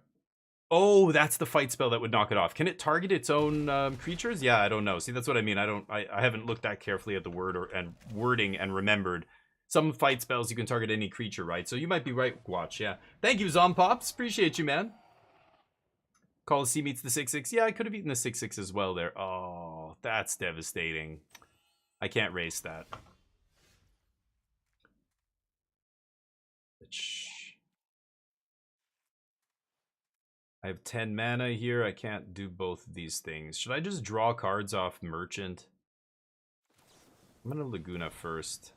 Oh, that's the fight spell that would knock it off. Can it target its own creatures? Yeah, I don't know. See, that's what I mean. I haven't looked that carefully at the wording and remembered. some fight spells you can target any creature, right? So you might be right, Watch. Yeah. Thank you, Zompops. Appreciate you, man. Call C meets the 6/6. Yeah, I could have eaten the 6/6 as well there. Oh, that's devastating. I can't race that. I have 10 mana here. I can't do both of these things. Should I just draw cards off Merchant? I'm gonna Laguna first.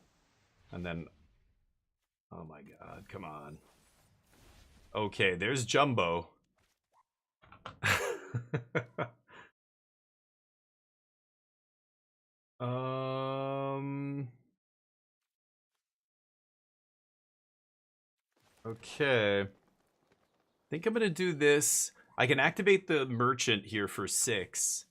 And then... Oh my god, come on. Okay, there's Jumbo. Okay. I think I'm gonna do this. I can activate the Merchant here for 6.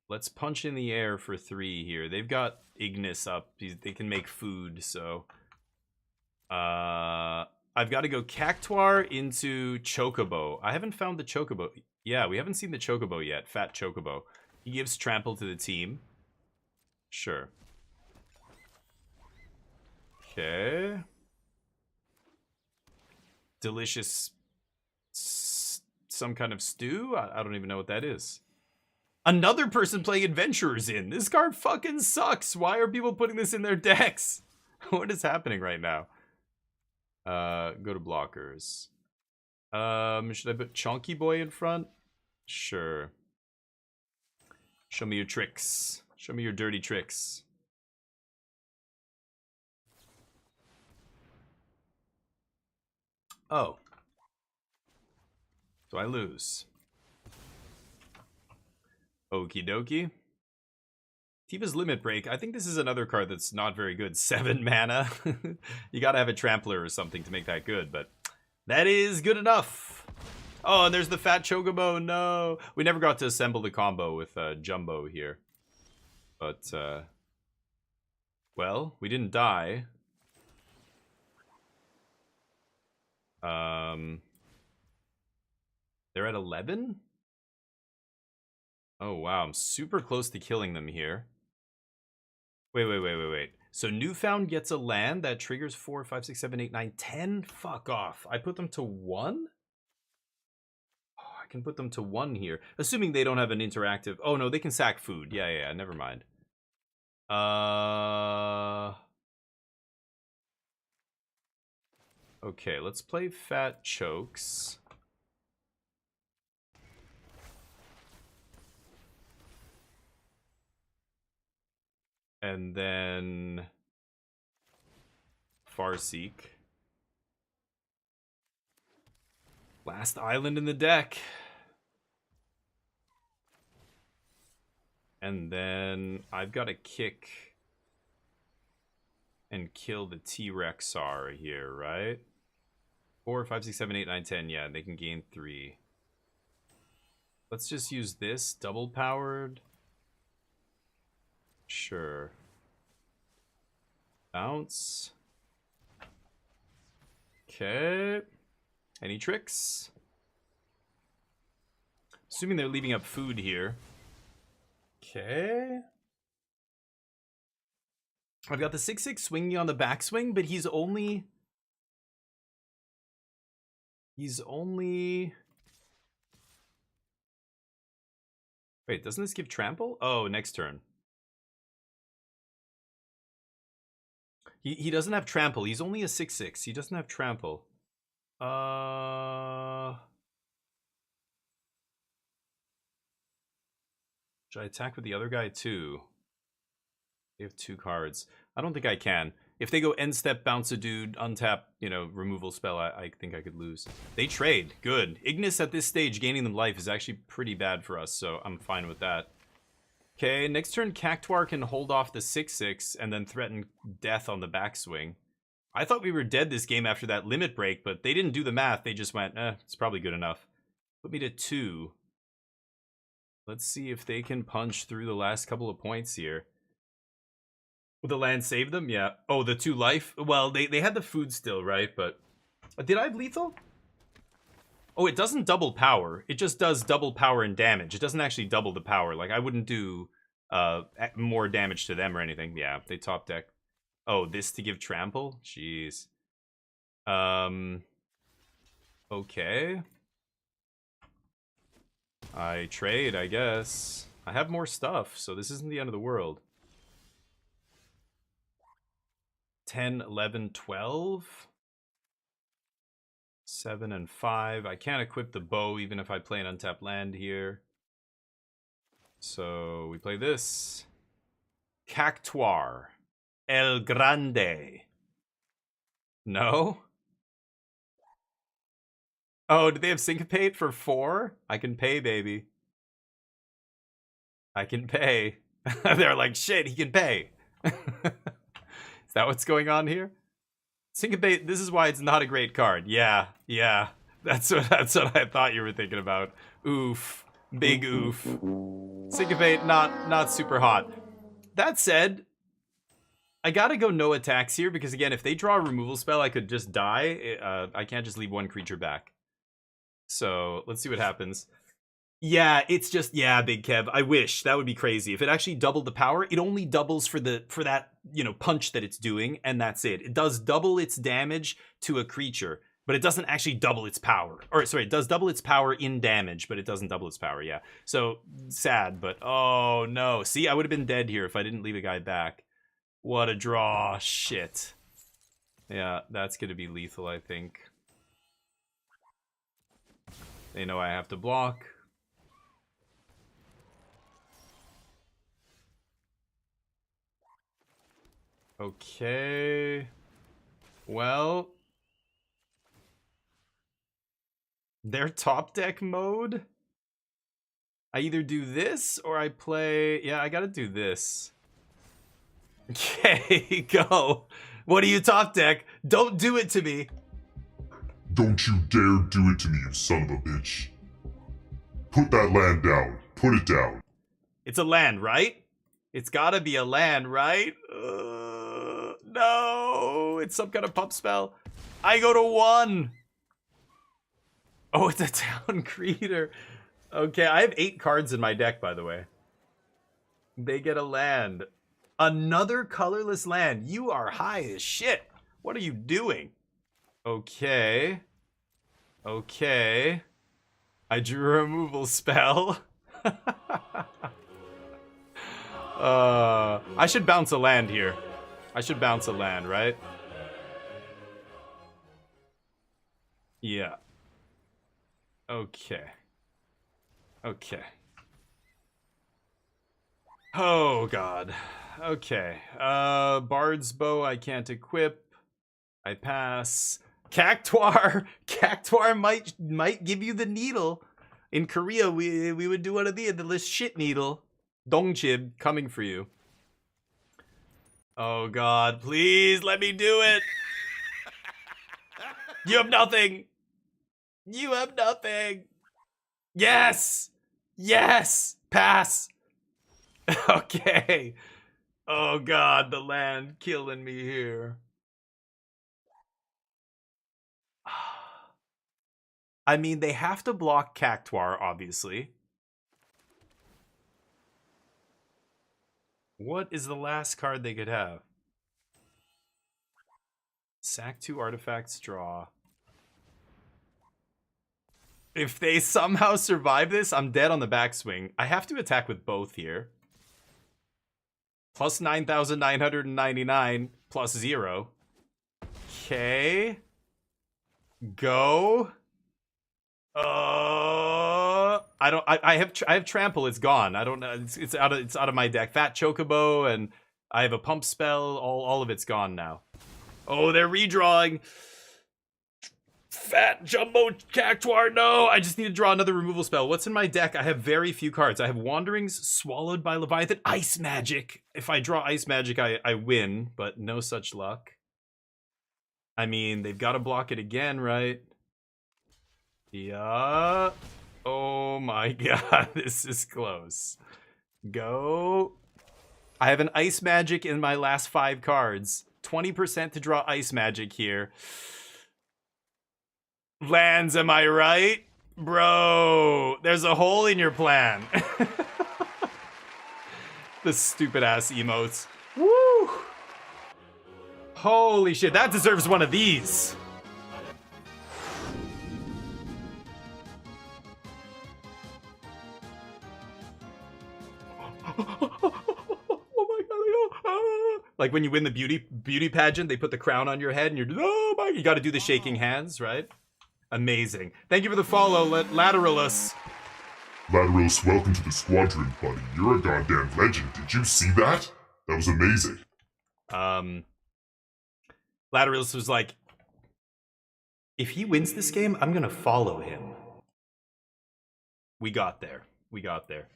Let's punch in the air for 3 here. They've got Ignis up. They can make food, so... I've got to go Cactuar into Chocobo. I haven't found the Chocobo. Yeah, we haven't seen the Chocobo yet. Fat Chocobo. He gives Trample to the team. Sure. Okay. Delicious... some kind of stew? I don't even know what that is. Another person playing Adventurers in. This card fucking sucks. Why are people putting this in their decks? What is happening right now? Go to blockers. Should I put Chonky Boy in front? Sure. Show me your tricks. Show me your dirty tricks. Oh. So I lose. Okie dokie. Tiva's Limit Break. I think this is another card that's not very good. 7 mana. You gotta have a Trampler or something to make that good, but that is good enough. Oh, and there's the Fat Chocobo. No. We never got to assemble the combo with Jumbo here. But, well, we didn't die. They're at 11? Oh, wow. I'm super close to killing them here. Wait. So Newfound gets a land that triggers 4, 5, 6, 7, 8, 9, 10? Fuck off. I put them to 1? Oh, I can put them to 1 here. Assuming they don't have an interactive... Oh, no, they can sack food. Yeah, never mind. Okay, let's play Fat Chokes. And then Farseek. Last island in the deck. And then I've got to kick and kill the T-Rexar here, right? 4, 5, 6, 7, 8, 9, 10. Yeah, they can gain 3. Let's just use this. Double powered. Sure. Bounce. Okay. Any tricks? Assuming they're leaving up food here. Okay. I've got the 6/6 swinging on the backswing, but he's only... Wait, doesn't this give trample? Oh, next turn. He doesn't have trample. He's only a 6/6. He doesn't have trample. Should I attack with the other guy too? They have 2 cards. I don't think I can. If they go end step, bounce a dude, untap, removal spell, I think I could lose. They trade. Good. Ignis at this stage, gaining them life is actually pretty bad for us, so I'm fine with that. Okay, next turn, Cactuar can hold off the 6/6 and then threaten death on the backswing. I thought we were dead this game after that limit break, but they didn't do the math. They just went, it's probably good enough. Put me to 2. Let's see if they can punch through the last couple of points here. Will the land save them? Yeah. Oh, the 2 life? Well, they had the food still, right? But did I have lethal? Oh, it doesn't double power. It just does double power and damage. It doesn't actually double the power. Like, I wouldn't do more damage to them or anything. Yeah, they top deck. Oh, this to give trample? Jeez. Okay. I trade, I guess. I have more stuff, so this isn't the end of the world. 10, 11, 12. 7 and 5. I can't equip the bow even if I play an untapped land here. So we play this. Cactuar. El Grande. No? Oh, did they have Syncopate for 4? I can pay, baby. I can pay. They're like, shit, he can pay. Is that what's going on here? Syncopate, this is why it's not a great card. Yeah. That's what I thought you were thinking about. Oof. Big oof. Syncopate, not super hot. That said, I gotta go no attacks here because, again, if they draw a removal spell, I could just die. I can't just leave one creature back. So, let's see what happens. Yeah, it's just, yeah, Big Kev. I wish. That would be crazy. If it actually doubled the power, it only doubles for that, punch that it's doing, and that's it. It does double its damage to a creature, but it doesn't actually double its power. Or, sorry, it does double its power in damage, but it doesn't double its power, yeah. So, sad, but oh no. See, I would have been dead here if I didn't leave a guy back. What a draw. Shit. Yeah, that's gonna be lethal, I think. They know I have to block. Okay. Well. Their top deck mode? I either do this or I play... Yeah, I gotta do this. Okay, go. What do you top deck? Don't do it to me.
Don't you dare do it to me, you son of a bitch. Put that land down. Put it down.
It's a land, right? It's gotta be a land, right? No, it's some kind of pump spell. I go to 1. Oh, it's a town creator. Okay, I have 8 cards in my deck, by the way. They get a land. Another colorless land. You are high as shit. What are you doing? Okay. Okay. I drew a removal spell. I should bounce a land here. I should bounce a land, right? Yeah. Okay. Okay. Oh, God. Okay. Bard's Bow I can't equip. I pass. Cactuar! Cactuar might give you the needle. In Korea, we would do one of the shit needle. Dongchib coming for you. Oh, God. Please let me do it. You have nothing. You have nothing. Yes. Yes. Pass. Okay. Oh, God. The land killing me here. I mean, they have to block Cactuar, obviously. What is the last card they could have? Sack 2 artifacts, draw. If they somehow survive this, I'm dead on the backswing. I have to attack with both here. Plus 9,999, plus 0. Okay. Go. I have trample. It's gone. I don't know. It's out of my deck. Fat Chocobo, and I have a pump spell. All of it's gone now. Oh, they're redrawing. Fat Jumbo Cactuar. No, I just need to draw another removal spell. What's in my deck? I have very few cards. I have Wanderings, Swallowed by Leviathan, Ice Magic. If I draw Ice Magic, I win, but no such luck. I mean, they've got to block it again, right? Yeah. Oh my God, this is close. Go. I have an Ice Magic in my last 5 cards. 20% to draw Ice Magic here. Lands, am I right? Bro, there's a hole in your plan. The stupid ass emotes. Woo! Holy shit, that deserves one of these. Oh my god! Ah. Like when you win the beauty pageant, they put the crown on your head, and you're oh my! You got to do the shaking hands, right? Amazing. Thank you for the follow, Lateralus.
Lateralus, welcome to the squadron, buddy. You're a goddamn legend. Did you see that? That was amazing.
Lateralus was like, if he wins this game, I'm gonna follow him. We got there. We got there.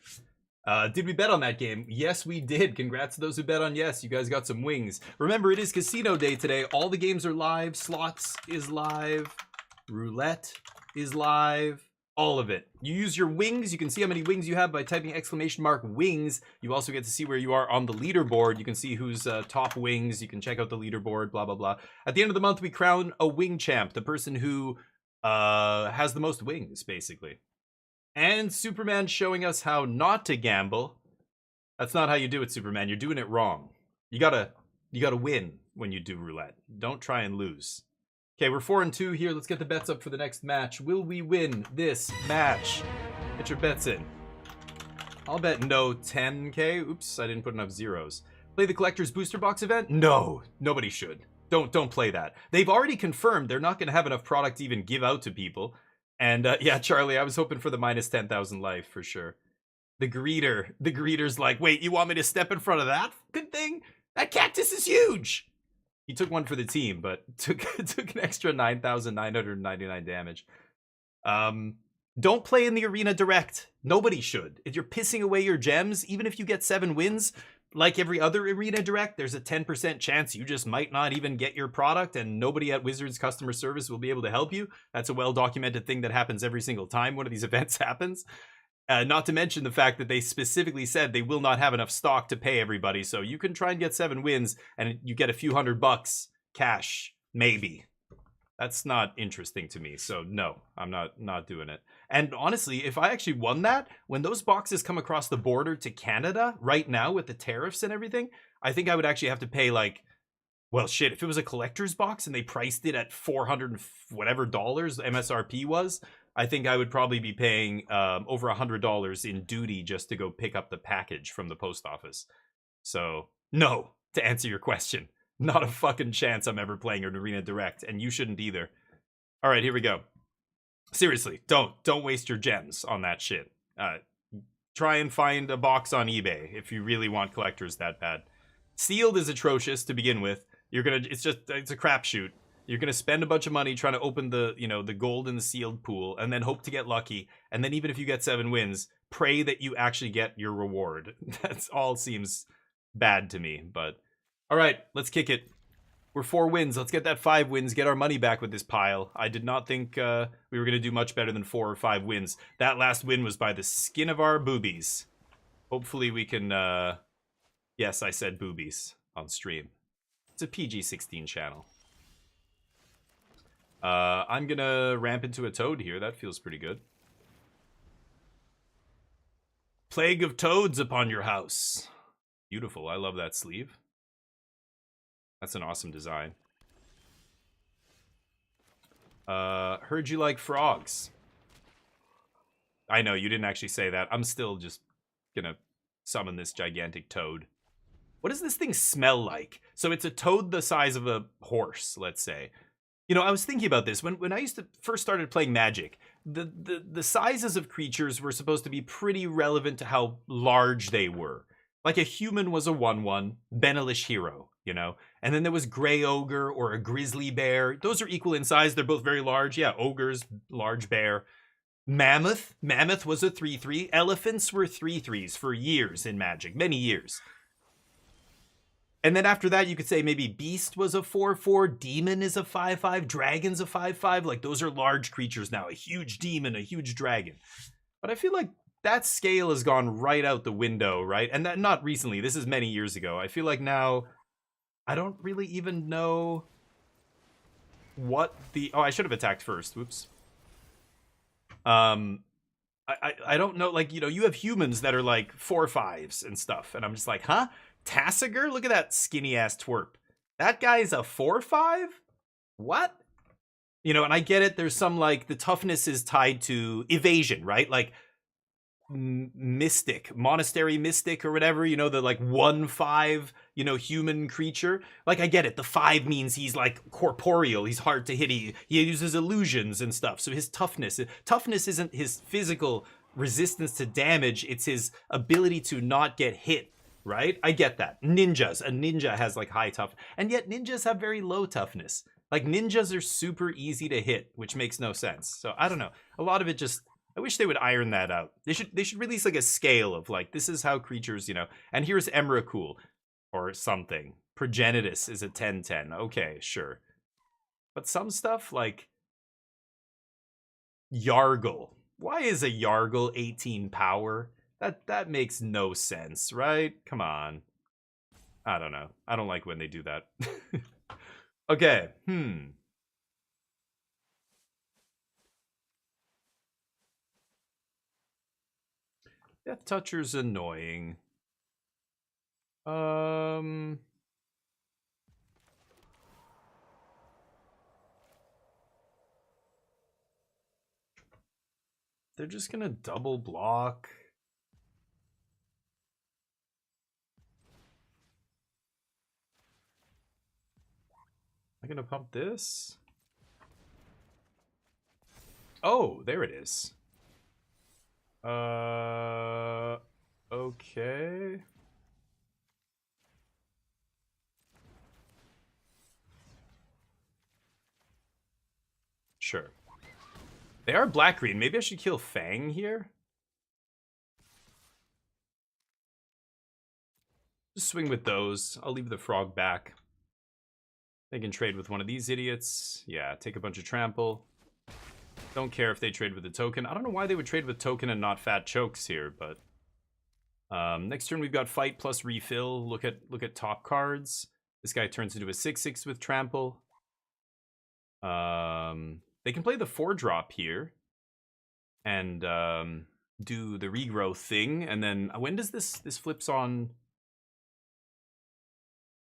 Did we bet on that game? Yes, we did. Congrats to those who bet on yes. You guys got some wings. Remember, it is casino day today. All the games are live. Slots is live. Roulette is live. All of it. You use your wings. You can see how many wings you have by typing !wings. You also get to see where you are on the leaderboard. You can see who's top wings. You can check out the leaderboard, blah, blah, blah. At the end of the month, we crown a wing champ, the person who has the most wings, basically. And Superman showing us how not to gamble. That's not how you do it, Superman. You're doing it wrong. You gotta win when you do roulette. Don't try and lose. Okay, we're 4-2 here. Let's get the bets up for the next match. Will we win this match? Get your bets in. I'll bet no 10k. Oops, I didn't put enough zeros. Play the Collector's Booster Box event? No, nobody should. Don't play that. They've already confirmed they're not going to have enough product to even give out to people. And yeah, Charlie, I was hoping for the minus 10,000 life for sure. The greeter's like, wait, you want me to step in front of that good thing? That cactus is huge. He took one for the team, but took an extra 9,999 damage. Don't play in the Arena Direct. Nobody should. If you're pissing away your gems, even if you get 7 wins, like every other Arena Direct, there's a 10% chance you just might not even get your product, and nobody at Wizards customer service will be able to help you. That's a well-documented thing that happens every single time one of these events happens. Not to mention the fact that they specifically said they will not have enough stock to pay everybody, so you can try and get 7 wins, and you get a few $100 cash, maybe. That's not interesting to me, so no, I'm not doing it. And honestly, if I actually won that, when those boxes come across the border to Canada right now with the tariffs and everything, I think I would actually have to pay like, well, shit, if it was a collector's box and they priced it at $400 whatever dollars MSRP was, I think I would probably be paying over $100 in duty just to go pick up the package from the post office. So, no, to answer your question. Not a fucking chance I'm ever playing an Arena Direct, and you shouldn't either. All right, here we go. Seriously, don't waste your gems on that shit. Try and find a box on eBay if you really want collectors that bad. Sealed is atrocious to begin with. It's a crapshoot. You're gonna spend a bunch of money trying to open the gold in the sealed pool, and then hope to get lucky. And then even if you get 7 wins, pray that you actually get your reward. That's all seems bad to me. But all right, let's kick it. We're 4 wins. Let's get that 5 wins. Get our money back with this pile. I did not think we were gonna do much better than 4 or 5 wins. That last win was by the skin of our boobies. Hopefully we can. Yes, I said boobies on stream. It's a PG-16 channel. I'm gonna ramp into a toad here. That feels pretty good. Plague of toads upon your house. Beautiful. I love that sleeve. That's an awesome design. Heard you like frogs. I know, you didn't actually say that. I'm still just gonna summon this gigantic toad. What does this thing smell like? So it's a toad the size of a horse, let's say. You know, I was thinking about this. When I used to first started playing Magic, the sizes of creatures were supposed to be pretty relevant to how large they were. Like a human was a 1/1, Benelish hero, you know? And then there was Grey Ogre or a Grizzly Bear. Those are equal in size. They're both very large. Yeah, Ogres, large bear. Mammoth was a 3/3. Elephants were 3/3s for years in Magic, many years. And then after that, you could say maybe Beast was a 4/4, Demon is a 5/5, Dragon's a 5/5. Like, those are large creatures now. A huge demon, a huge dragon. But I feel like that scale has gone right out the window, right? And that not recently. This is many years ago. I feel like now, I don't really even know what the... Oh, I should have attacked first. Whoops. I I don't know, like, you know, you have humans that are like 4/5s and stuff, and I'm just like, huh? Tassiger? Look at that skinny ass twerp. That guy's a 4/5? What? You know, and I get it. There's some like the toughness is tied to evasion, right? Like mystic, monastery mystic or whatever, you know, the like 1/5, you know, human creature. Like I get it. The 5 means he's like corporeal. He's hard to hit. He uses illusions and stuff. So his toughness isn't his physical resistance to damage. It's his ability to not get hit. Right? I get that. Ninjas. A ninja has like high tough, and yet ninjas have very low toughness. Like ninjas are super easy to hit, which makes no sense. So I don't know. A lot of it just, I wish they would iron that out. They should release like a scale of like, this is how creatures, you know, and here's Emrakul or something. Progenitus is a 10/10. Okay, sure. But some stuff like Yargle. Why is a Yargle 18 power? That makes no sense, right? Come on. I don't know. I don't like when they do that. Okay, Death Toucher's annoying. They're just gonna double block. Am I gonna pump this? Oh, there it is. Okay. Sure. They are black-green. Maybe I should kill Fang here? Just swing with those. I'll leave the frog back. They can trade with one of these idiots. Yeah, take a bunch of trample. Don't care if they trade with a token. I don't know why they would trade with token and not fat chokes here, but next turn we've got fight plus refill. Look at top cards. This guy turns into a 6/6 with trample. They can play the 4-drop here and do the regrowth thing, and then when does this flips on?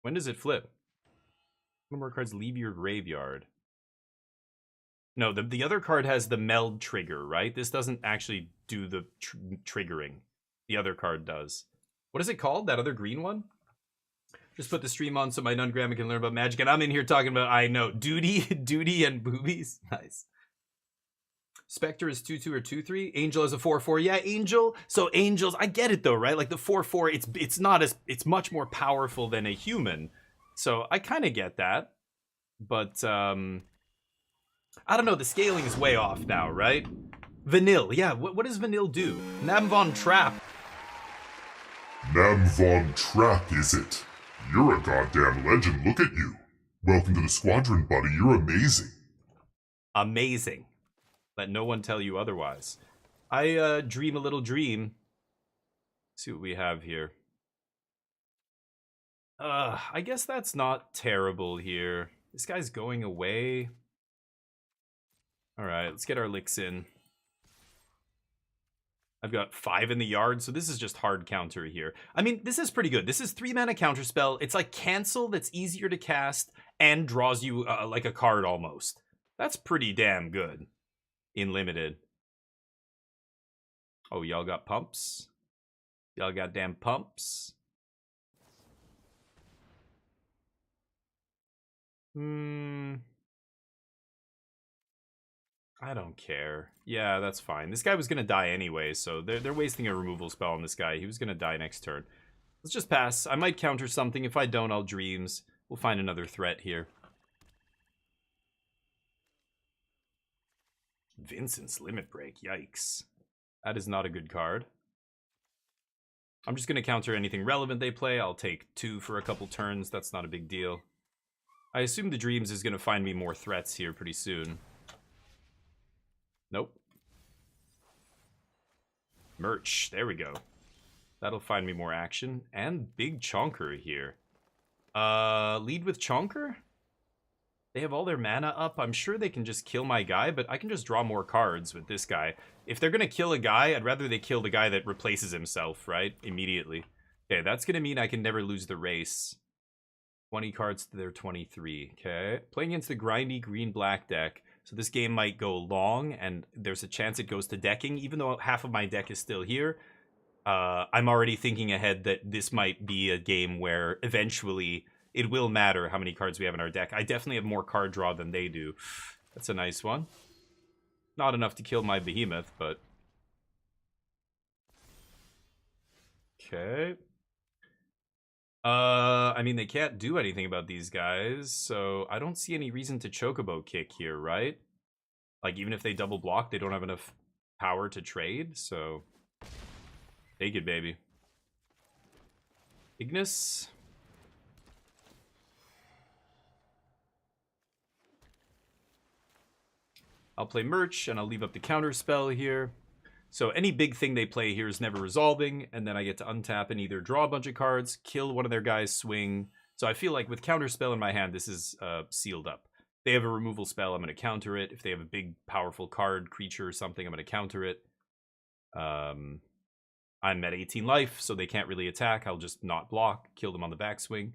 When does it flip? One more cards leave your graveyard. No, the other card has the meld trigger, right? This doesn't actually do the triggering. The other card does. What is it called? That other green one? Just put the stream on so my non-grandma can learn about magic, and I'm in here talking about, I know, duty, and boobies. Nice. Spectre is 2/2 or 2/3. Angel is a 4/4. Yeah, Angel. So Angels, I get it though, right? Like the 4/4, it's much more powerful than a human. So I kind of get that. But I don't know, the scaling is way off now, right? Vanille, yeah, what does Vanille do? Namvon Trap.
Namvon Trap, is it? You're a goddamn legend, look at you. Welcome to the squadron, buddy, you're amazing.
Amazing. Let no one tell you otherwise. I dream a little dream. Let's see what we have here. I guess that's not terrible here. This guy's going away. Alright, let's get our licks in. I've got 5 in the yard, so this is just hard counter here. I mean, this is pretty good. This is 3-mana counterspell. It's like cancel that's easier to cast and draws you like a card almost. That's pretty damn good in limited. Oh, y'all got pumps? Y'all got damn pumps? I don't care. Yeah, that's fine. This guy was gonna die anyway, so they're wasting a removal spell on this guy. He was gonna die next turn. Let's just pass. I might counter something. If I don't, I'll dreams. We'll find another threat here. Vincent's Limit Break. Yikes. That is not a good card. I'm just gonna counter anything relevant they play. I'll take 2 for a couple turns. That's not a big deal. I assume the dreams is gonna find me more threats here pretty soon. Nope. Merch. There we go. That'll find me more action. And big chonker here. Lead with chonker? They have all their mana up. I'm sure they can just kill my guy, but I can just draw more cards with this guy. If they're going to kill a guy, I'd rather they kill the guy that replaces himself, right? Immediately. Okay, that's going to mean I can never lose the race. 20 cards to their 23. Okay. Playing against the grindy green-black deck. So this game might go long, and there's a chance it goes to decking. Even though half of my deck is still here, I'm already thinking ahead that this might be a game where eventually it will matter how many cards we have in our deck. I definitely have more card draw than they do. That's a nice one. Not enough to kill my behemoth, but... Okay. I mean, they can't do anything about these guys, so I don't see any reason to Chocobo kick here, right? Like, even if they double block, they don't have enough power to trade, so... Take it, baby. Ignis. I'll play Merch, and I'll leave up the counter spell here. So any big thing they play here is never resolving, and then I get to untap and either draw a bunch of cards, kill one of their guys, swing. So I feel like with counter spell in my hand, this is sealed up. If they have a removal spell, I'm going to counter it. If they have a big, powerful card, creature or something, I'm going to counter it. I'm at 18 life, so they can't really attack. I'll just not block, kill them on the backswing.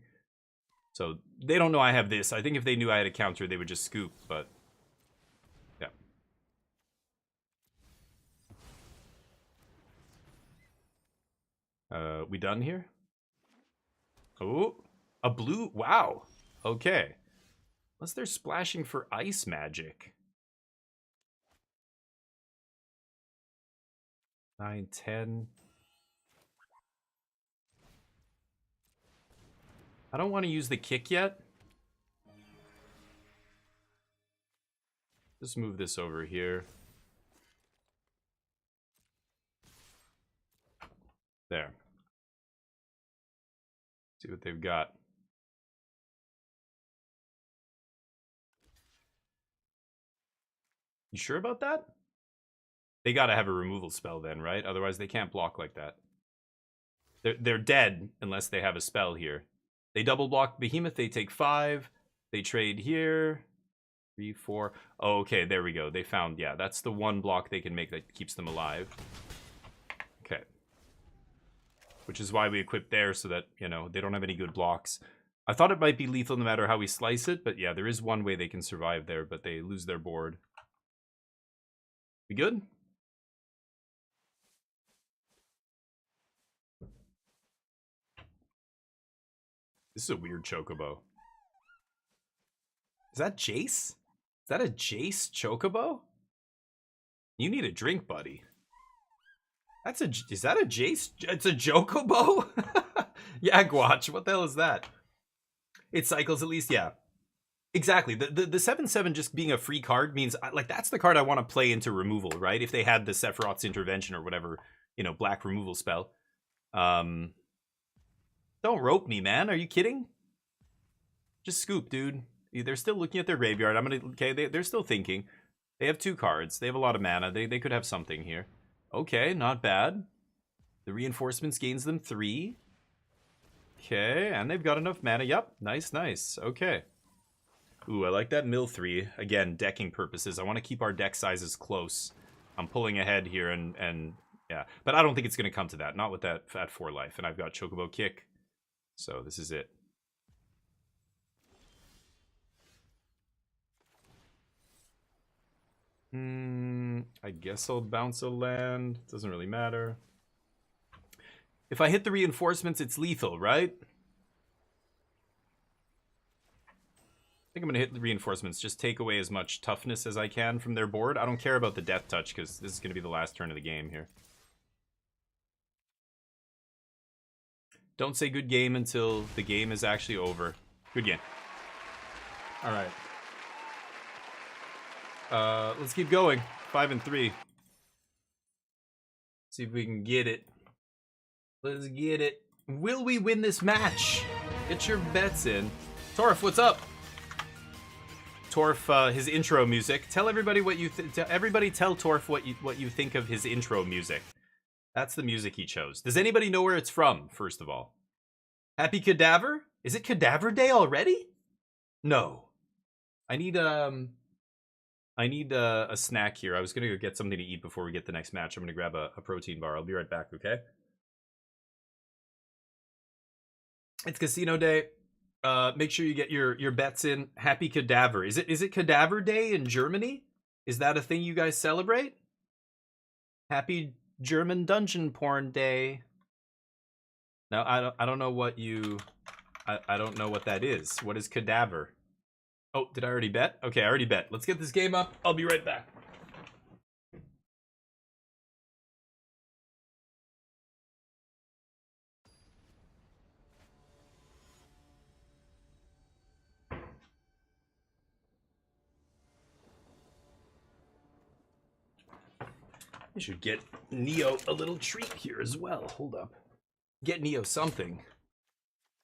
So they don't know I have this. I think if they knew I had a counter, they would just scoop, but... we done here? Oh, a blue. Wow. Okay. Unless they're splashing for ice magic. 9, 10. I don't want to use the kick yet. Just move this over here. There. See what they've got. You sure about that? They gotta have a removal spell then, right? Otherwise they can't block like that. They're dead unless they have a spell here. They double block Behemoth, they take 5. They trade here. 3, 4. Oh, okay, there we go. They found, yeah, that's the one block they can make that keeps them alive. Okay. Which is why we equipped there so that, you know, they don't have any good blocks. I thought it might be lethal no matter how we slice it, but yeah, there is one way they can survive there, but they lose their board. We good? This is a weird chocobo. Is that Jace? Is that a Jace chocobo? You need a drink, buddy. That's a... Is that a Jace? It's a chocobo? Yeah, Guach. What the hell is that? It cycles at least, yeah. Exactly. The 7/7 just being a free card means, like, that's the card I want to play into removal, right? If they had the Sephiroth's Intervention or whatever, you know, black removal spell. Don't rope me, man. Are you kidding? Just scoop, dude. They're still looking at their graveyard. I'm gonna... Okay, they're still thinking. They have 2 cards. They have a lot of mana. They could have something here. Okay, not bad. The reinforcements gains them 3. Okay, and they've got enough mana. Yep, nice, nice. Okay. Ooh, I like that mill 3. Again, decking purposes. I want to keep our deck sizes close. I'm pulling ahead here and yeah. But I don't think it's going to come to that. Not with that at 4 life. And I've got Chocobo Kick. So this is it. I guess I'll bounce a land. Doesn't really matter. If I hit the reinforcements, it's lethal, right? I think I'm going to hit the reinforcements. Just take away as much toughness as I can from their board. I don't care about the death touch because this is going to be the last turn of the game here. Don't say good game until the game is actually over. Good game. All right. Let's keep going. 5 and 3. See if we can get it. Let's get it. Will we win this match? Get your bets in. Torf, what's up? Torf, his intro music. Tell everybody what you everybody tell Torf what you think of his intro music. That's the music he chose. Does anybody know where it's from, first of all? Happy Cadaver? Is it Cadaver Day already? No. I need a snack here. I was gonna go get something to eat before we get the next match. I'm gonna grab a protein bar. I'll be right back, okay? It's casino day. Make sure you get your bets in. Happy Cadaver. Is it Cadaver Day in Germany? Is that a thing you guys celebrate? Happy German Dungeon Porn Day. No, I don't know what you I don't know what that is. What is Cadaver? Oh, did I already bet? Okay, I already bet. Let's get this game up. I'll be right back. I should get Neo a little treat here as well. Hold up. Get Neo something.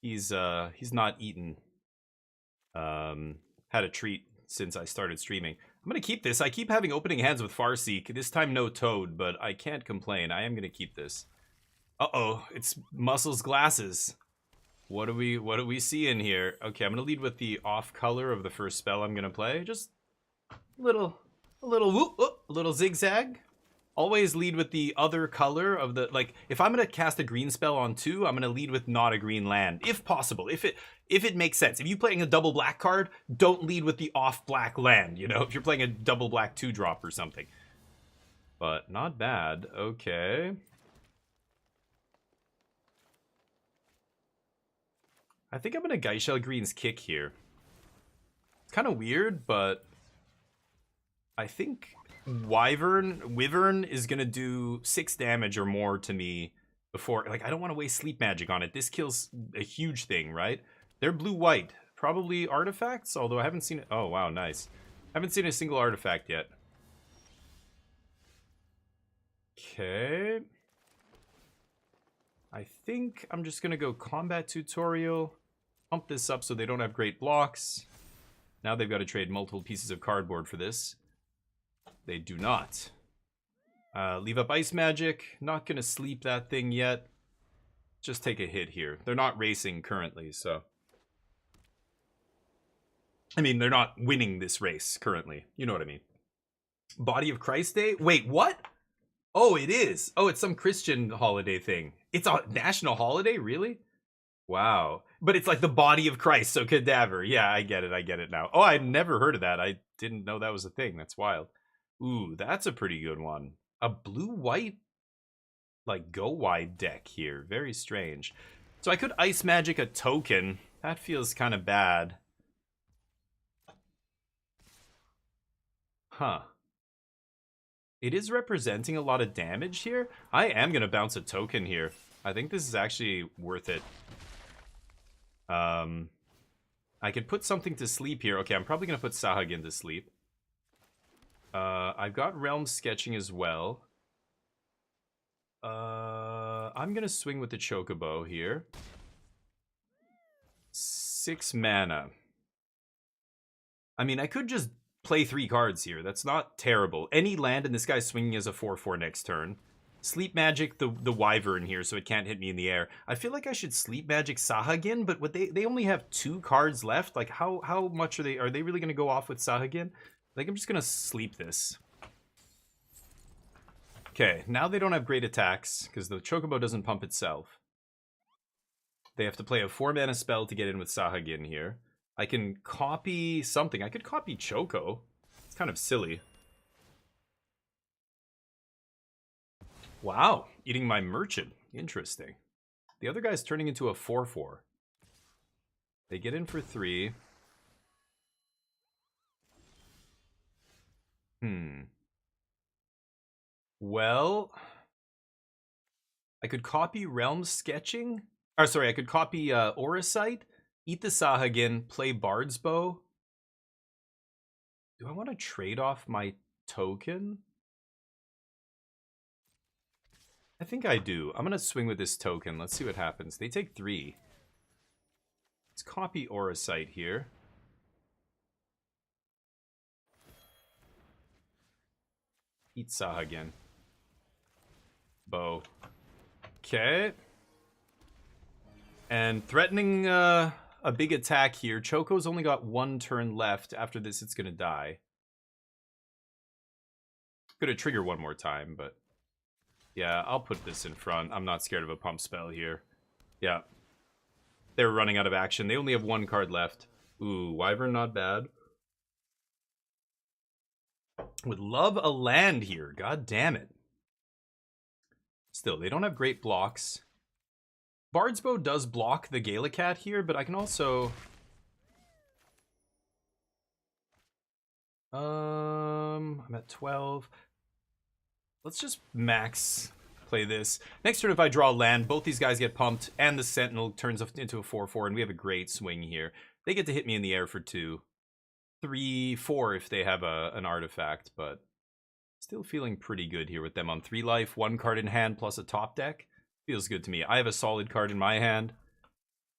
He's not eaten had a treat since I started streaming. I'm gonna keep this. I keep having opening hands with Farseek. This time no Toad, but I can't complain. I am gonna keep this. Uh-oh, it's Muscle's glasses. What do we see in here? Okay, I'm gonna lead with the off color of the first spell I'm gonna play. Just a little whoop, whoop, a little zigzag. Always lead with the other color of the, like, if I'm gonna cast a green spell on 2, I'm gonna lead with not a green land, if possible. If it makes sense. If you're playing a double black card, don't lead with the off black land, you know, if you're playing a double black 2-drop or something. But not bad. Okay. I think I'm gonna Geishel Green's Kick here. It's kind of weird, but I think Wyvern is gonna do 6 damage or more to me before, like, I don't want to waste sleep magic on it. This kills a huge thing, right? They're blue-white, probably artifacts, although I haven't seen it. Oh wow, nice. Haven't seen a single artifact yet. Okay, I think I'm just gonna go combat tutorial, pump this up so they don't have great blocks. Now they've got to trade multiple pieces of cardboard for this. They do not. Leave up ice magic. Not gonna sleep that thing yet. Just take a hit here. They're not racing currently, so. I mean, they're not winning this race currently. You know what I mean. Body of Christ Day? Wait, what? Oh, it is. Oh, it's some Christian holiday thing. It's a national holiday? Really? Wow. But it's like the body of Christ, so cadaver. Yeah, I get it now. Oh, I'd never heard of that. I didn't know that was a thing. That's wild. Ooh, that's a pretty good one. A blue-white, like, go-wide deck here. Very strange. So I could ice magic a token. That feels kind of bad. Huh. It is representing a lot of damage here. I am going to bounce a token here. I think this is actually worth it. I could put something to sleep here. Okay, I'm probably going to put Sahagin to sleep. I've got Realm Sketching as well. I'm gonna swing with the Chocobo here. 6 mana. I mean, I could just play 3 cards here. That's not terrible. Any land, and this guy's swinging as a 4/4 next turn. Sleep Magic the Wyvern here, so it can't hit me in the air. I feel like I should Sleep Magic Sahagin, but they only have 2 cards left. Like, how much are they really gonna go off with Sahagin? I think I'm just gonna sleep this. Okay, now they don't have great attacks, because the Chocobo doesn't pump itself. They have to play a 4-mana spell to get in with Sahagin here. I can copy something. I could copy Choco. It's kind of silly. Wow, eating my merchant. Interesting. The other guy's turning into a 4/4. They get in for 3. Well, I could copy Realm Sketching. Or sorry, I could copy Auracite, eat the Sahagin, play Bard's Bow. Do I want to trade off my token? I think I do. I'm going to swing with this token. Let's see what happens. They take 3. Let's copy Auracite here. Eat Sahagin. Bow. Okay. And threatening a a big attack here. Choco's only got 1 turn left. After this, it's going to die. Going to trigger 1 more time, but... Yeah, I'll put this in front. I'm not scared of a pump spell here. Yeah. They're running out of action. They only have 1 card left. Ooh, Wyvern not bad. Would love a land here. God damn it. Still, they don't have great blocks. Bard's Bow does block the Gallicat here, but I can also... I'm at 12. Let's just max play this. Next turn, if I draw land, both these guys get pumped, and the Sentinel turns into a 4/4, and we have a great swing here. They get to hit me in the air for 2. 3, 4 if they have an artifact, but still feeling pretty good here with them on 3 life, 1 card in hand plus a top deck. Feels good to me. I have a solid card in my hand.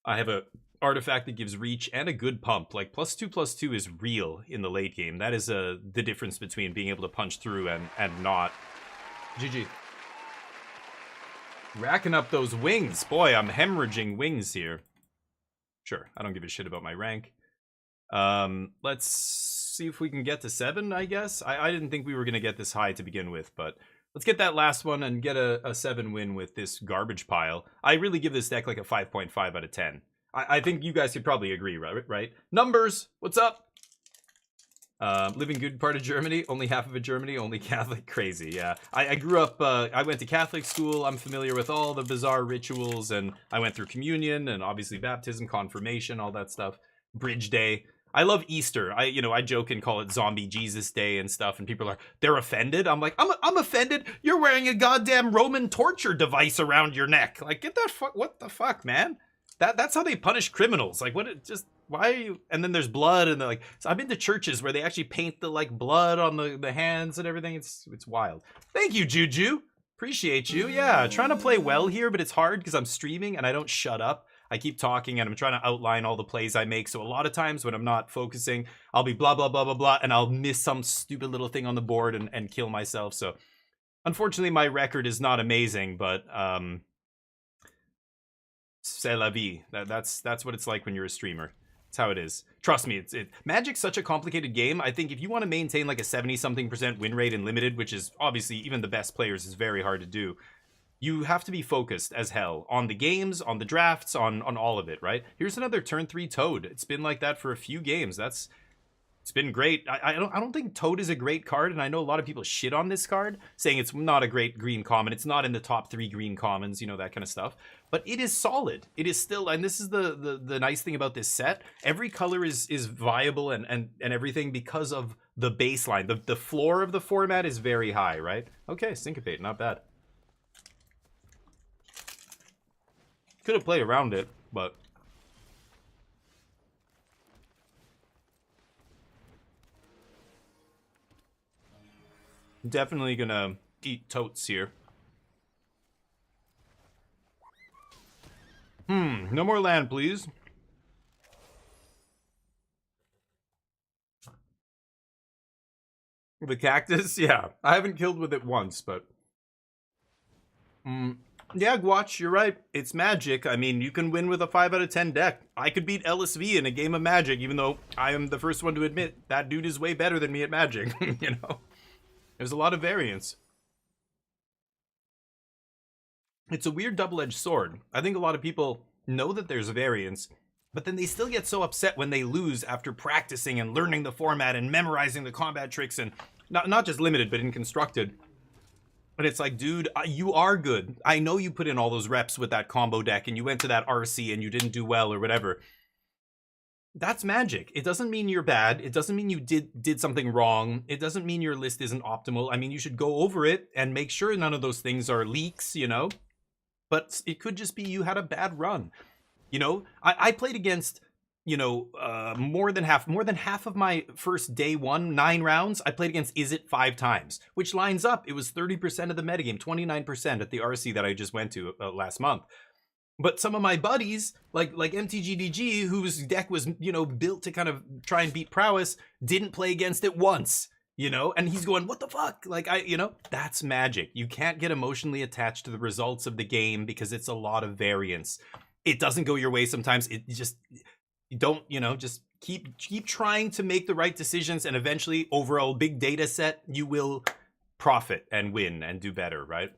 I have a artifact that gives reach and a good pump. Like +2/+2 is real in the late game. That is the difference between being able to punch through and not. GG. Racking up those wings. Boy, I'm hemorrhaging wings here. Sure, I don't give a shit about my rank. Let's see if we can get to 7, I guess. I didn't think we were going to get this high to begin with, but let's get that last one and get a 7 win with this garbage pile. I really give this deck like a 5.5 out of 10. I think you guys could probably agree, right? Numbers, what's up? Living good part of Germany, only half of it Germany, only Catholic, crazy, yeah. I grew up, I went to Catholic school, I'm familiar with all the bizarre rituals, and I went through communion, and obviously baptism, confirmation, all that stuff, Bridge Day. I love Easter. I joke and call it Zombie Jesus Day and stuff, and people are, they're offended. I'm like, I'm offended? You're wearing a goddamn Roman torture device around your neck. Like, get that what the fuck, man? That's how they punish criminals. Like, why are you? And then there's blood, and they're like, so I've been to churches where they actually paint the like blood on the hands and everything. It's wild. Thank you, Juju. Appreciate you. Yeah, trying to play well here, but it's hard because I'm streaming and I don't shut up. I keep talking and I'm trying to outline all the plays I make. So a lot of times when I'm not focusing, I'll be blah, blah, blah, blah, blah, and I'll miss some stupid little thing on the board and kill myself. So unfortunately, my record is not amazing, but c'est la vie. That's what it's like when you're a streamer. It's how it is. Trust me, Magic's such a complicated game. I think if you want to maintain like a 70-something% win rate in Limited, which is obviously even the best players is very hard to do, you have to be focused as hell on the games, on the drafts, on all of it, right? Here's another turn 3 Toad. It's been like that for a few games. It's been great. I don't think Toad is a great card, and I know a lot of people shit on this card, saying it's not a great green common. It's not in the top 3 green commons, that kind of stuff. But it is solid. It is still, and this is the nice thing about this set. Every color is viable and everything because of the baseline. The floor of the format is very high, right? Okay, Syncopate, not bad. Could have played around it, but definitely gonna eat totes here. No more land, please. The cactus? Yeah. I haven't killed with it once, but yeah, Gwatch, you're right. It's Magic. I mean, you can win with a 5 out of 10 deck. I could beat LSV in a game of Magic, even though I am the first one to admit that dude is way better than me at Magic, There's a lot of variance. It's a weird double-edged sword. I think a lot of people know that there's variance, but then they still get so upset when they lose after practicing and learning the format and memorizing the combat tricks, and not just Limited, but in Constructed. And it's like, dude, you are good. I know you put in all those reps with that combo deck and you went to that RC and you didn't do well or whatever. That's Magic. It doesn't mean you're bad. It doesn't mean you did something wrong. It doesn't mean your list isn't optimal. I mean, you should go over it and make sure none of those things are leaks, But it could just be you had a bad run. I played against, more than half of my first day 9 rounds, I played against Izzet 5 times, which lines up. It was 30% of the metagame, 29% at the RC that I just went to last month. But some of my buddies, like MTGDG, whose deck was, built to kind of try and beat prowess, didn't play against it once, and he's going, what the fuck? That's Magic. You can't get emotionally attached to the results of the game because it's a lot of variance. It doesn't go your way sometimes. You don't, you know, just keep trying to make the right decisions, and eventually, over a big data set, you will profit and win and do better, right?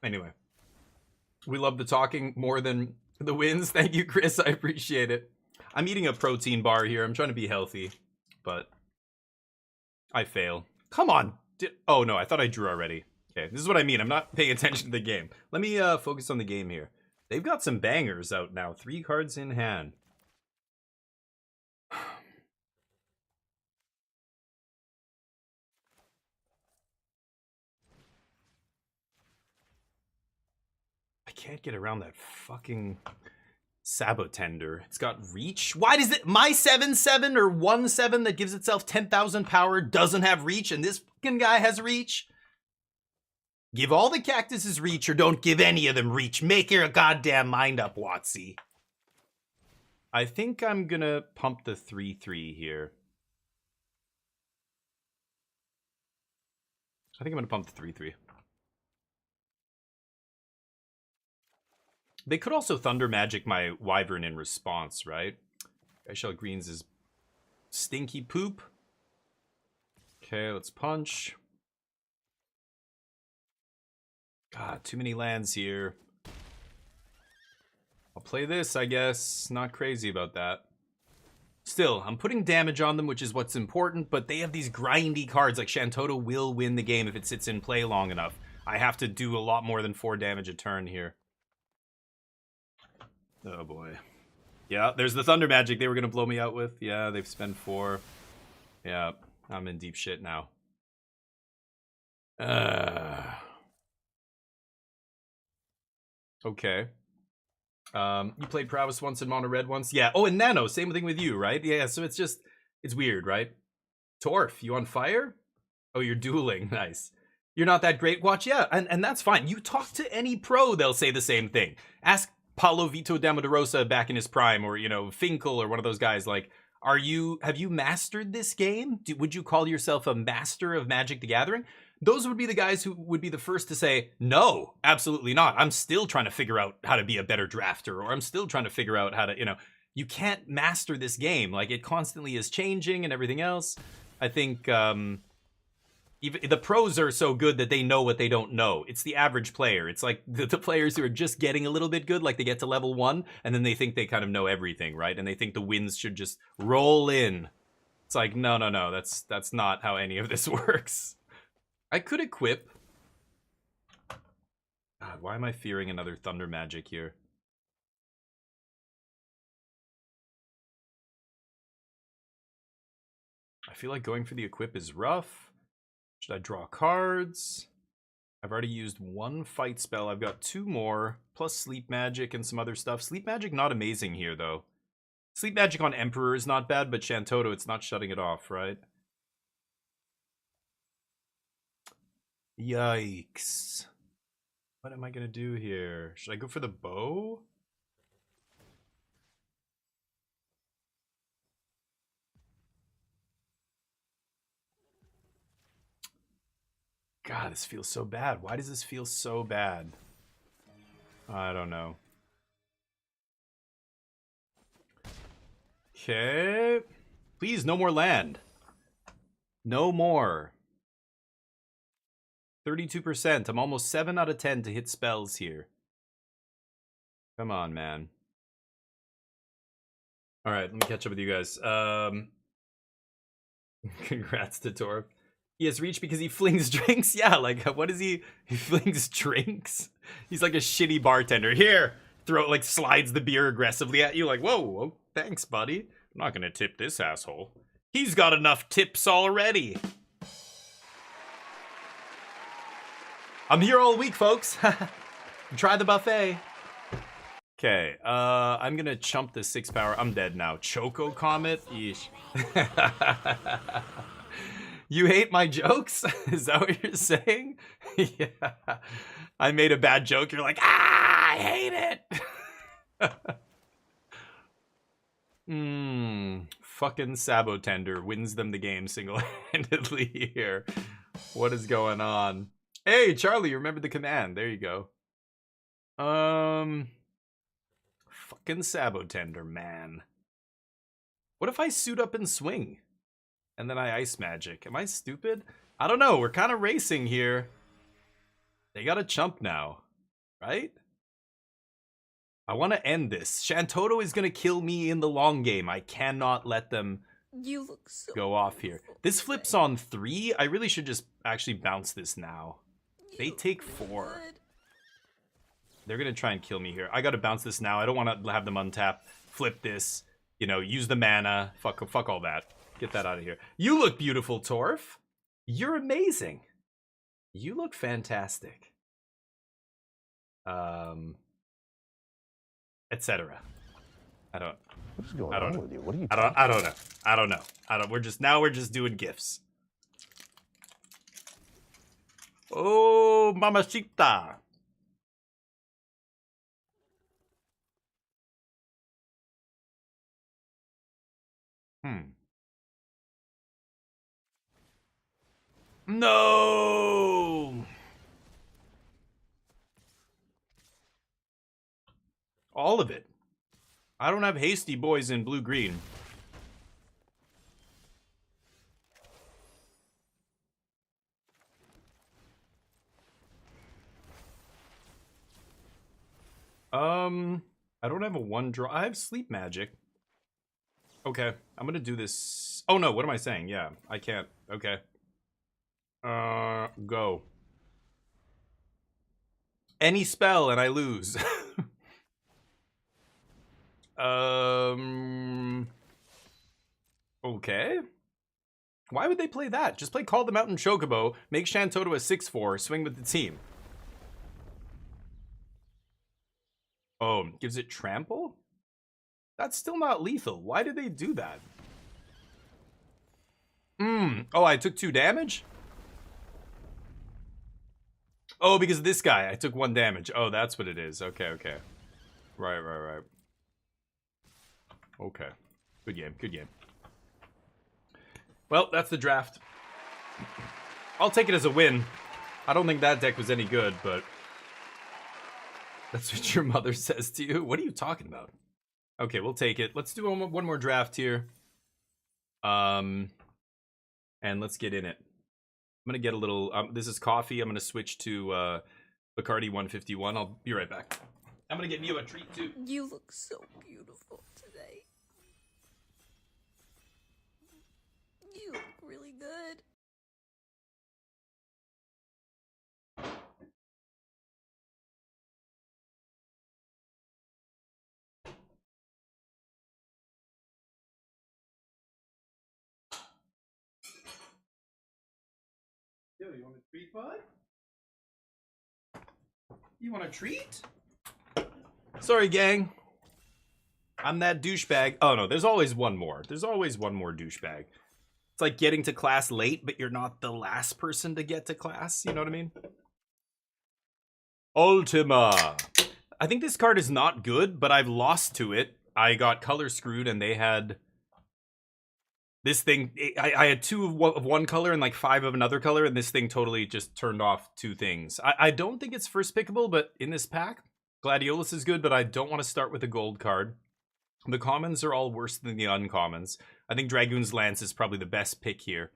Anyway, we love the talking more than the wins. Thank you, Chris. I appreciate it. I'm eating a protein bar here. I'm trying to be healthy, but I fail. Come on. Oh, no, I thought I drew already. Okay, this is what I mean. I'm not paying attention to the game. Let me focus on the game here. They've got some bangers out now. 3 cards in hand. I can't get around that fucking Sabotender. It's got reach. Why does it... My 7/7 or 1/7 that gives itself 10,000 power doesn't have reach, and this fucking guy has reach? Give all the cactuses reach, or don't give any of them reach. Make your goddamn mind up, Watsy. I think I'm gonna pump the 3/3 here. I think I'm gonna pump the 3/3. They could also Thunder Magic my Wyvern in response, right? Shell Greens is stinky poop. Okay, let's punch. God, too many lands here. I'll play this, I guess. Not crazy about that. Still, I'm putting damage on them, which is what's important, but they have these grindy cards. Like, Shantotto will win the game if it sits in play long enough. I have to do a lot more than 4 damage a turn here. Oh boy. Yeah, there's the Thunder Magic they were going to blow me out with. Yeah, they've spent 4. Yeah, I'm in deep shit now. Okay. You played Prowess once and Mono Red once? Yeah. Oh, and Nano, same thing with you, right? Yeah, so it's just, it's weird, right? Torf, you on fire? Oh, you're dueling. Nice. You're not that great. Watch, yeah, and that's fine. You talk to any pro, they'll say the same thing. Ask Paulo Vito Damarosa back in his prime, or, you know, Finkel or one of those guys, like, have you mastered this game? Would you call yourself a master of Magic the Gathering? Those would be the guys who would be the first to say, no, absolutely not. I'm still trying to figure out how to be a better drafter, or I'm still trying to figure out how to, you know, you can't master this game. Like, it constantly is changing and everything else. I think, even the pros are so good that they know what they don't know. It's the average player. It's like the players who are just getting a little bit good, like they get to level 1, and then they think they kind of know everything, right? And they think the wins should just roll in. It's like, no, that's not how any of this works. I could equip. God, why am I fearing another Thunder Magic here? I feel like going for the equip is rough. Should I draw cards? I've already used 1 fight spell. I've got 2 more, plus Sleep Magic and some other stuff. Sleep Magic not amazing here, though. Sleep Magic on Emperor is not bad, but Shantotto, it's not shutting it off, right? Yikes. What am I gonna do here? Should I go for the bow? God, this feels so bad. Why does this feel so bad? I don't know. Okay. Please, no more land. No more. 32%. I'm almost 7 out of 10 to hit spells here. Come on, man. All right, let me catch up with you guys. Congrats to Torf. He has reach because he flings drinks? Yeah, like, what is he? He flings drinks? He's like a shitty bartender. Here! Like, slides the beer aggressively at you, like, whoa, thanks, buddy. I'm not gonna tip this asshole. He's got enough tips already. I'm here all week, folks. Try the buffet. Okay, I'm gonna chump the 6 power. I'm dead now. Choco Comet? Yeesh. You hate my jokes? Is that what you're saying? Yeah. I made a bad joke. You're like, I hate it. Fucking Sabotender wins them the game single-handedly here. What is going on? Hey, Charlie, you remember the command. There you go. fucking Sabotender, man. What if I suit up and swing? And then I ice magic. Am I stupid? I don't know. We're kind of racing here. They got a chump now, right? I want to end this. Shantoto is going to kill me in the long game. I cannot let them go off here. This flips on 3. I really should just actually bounce this now. They take 4. They're going to try and kill me here. I got to bounce this now. I don't want to have them untap. Flip this. You know, use the mana. Fuck all that. Get that out of here. You look beautiful, Torf. You're amazing. You look fantastic. Etc. I don't.
What's going on with you? What are you?
I don't know. We're just doing gifts. Oh, mamacita. No. All of it. I don't have hasty boys in blue-green. I don't have a 1-draw. I have sleep magic. Okay, I'm gonna do this. Oh no, what am I saying? Yeah, I can't. Okay. Go. Any spell and I lose. Okay. Why would they play that? Just play Call the Mountain Chocobo, make Shantoto a 6/4, swing with the team. Oh, gives it trample? That's still not lethal. Why did they do that? Oh, I took 2 damage? Oh, because of this guy, I took 1 damage. Oh, that's what it is. Okay. Right. Okay. Good game. Well, that's the draft. I'll take it as a win. I don't think that deck was any good, but... That's what your mother says to you? What are you talking about? Okay, we'll take it. Let's do one more draft here. And let's get in it. I'm gonna get a little... this is coffee. I'm gonna switch to Bacardi 151. I'll be right back. I'm gonna get you a treat, too.
You look so beautiful today. You look really good.
Yo, you want a treat, bud? You want a treat? Sorry, gang. I'm that douchebag. Oh, no, there's always one more. There's always one more douchebag. It's like getting to class late, but you're not the last person to get to class. You know what I mean? Ultima. I think this card is not good, but I've lost to it. I got color screwed, and they had... This thing, I had 2 of one color and like 5 of another color, and this thing totally just turned off 2 things. I don't think it's first pickable, but in this pack, Gladiolus is good, but I don't want to start with a gold card. The commons are all worse than the uncommons. I think Dragoon's Lance is probably the best pick here.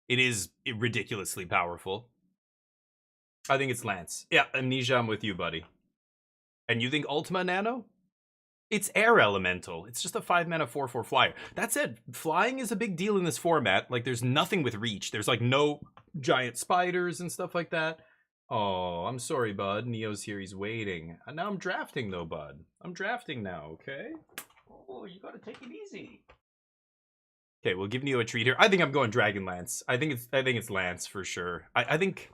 It is ridiculously powerful. I think it's Lance. Yeah, Amnesia, I'm with you, buddy. And you think Ultima Nano? It's Air Elemental. It's just a 5-mana 4/4 flyer. That said, flying is a big deal in this format. Like, there's nothing with reach. There's, like, no giant spiders and stuff like that. Oh, I'm sorry, bud. Neo's here. He's waiting. Now I'm drafting, though, bud. I'm drafting now, okay? Oh, you gotta take it easy. Okay, we'll give Neo a treat here. I think I'm going Dragonlance. I think it's Lance for sure. I think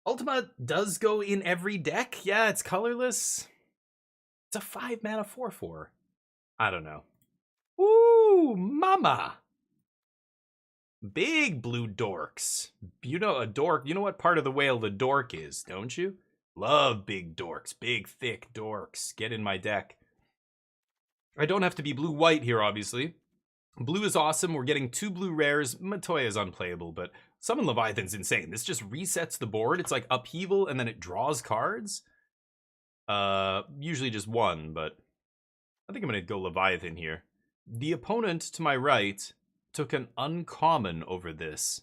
Ultima does go in every deck. Yeah, it's colorless. It's a 5-mana 4/4. I don't know. Ooh, mama. Big blue dorks. You know a dork. You know what part of the whale the dork is, don't you? Love big dorks. Big, thick dorks. Get in my deck. I don't have to be blue-white here, obviously. Blue is awesome. We're getting 2 blue rares. Matoya is unplayable, but Summon Leviathan's insane. This just resets the board. It's like upheaval, and then it draws cards. Usually just 1, but I think I'm going to go Leviathan here. The opponent to my right took an uncommon over this.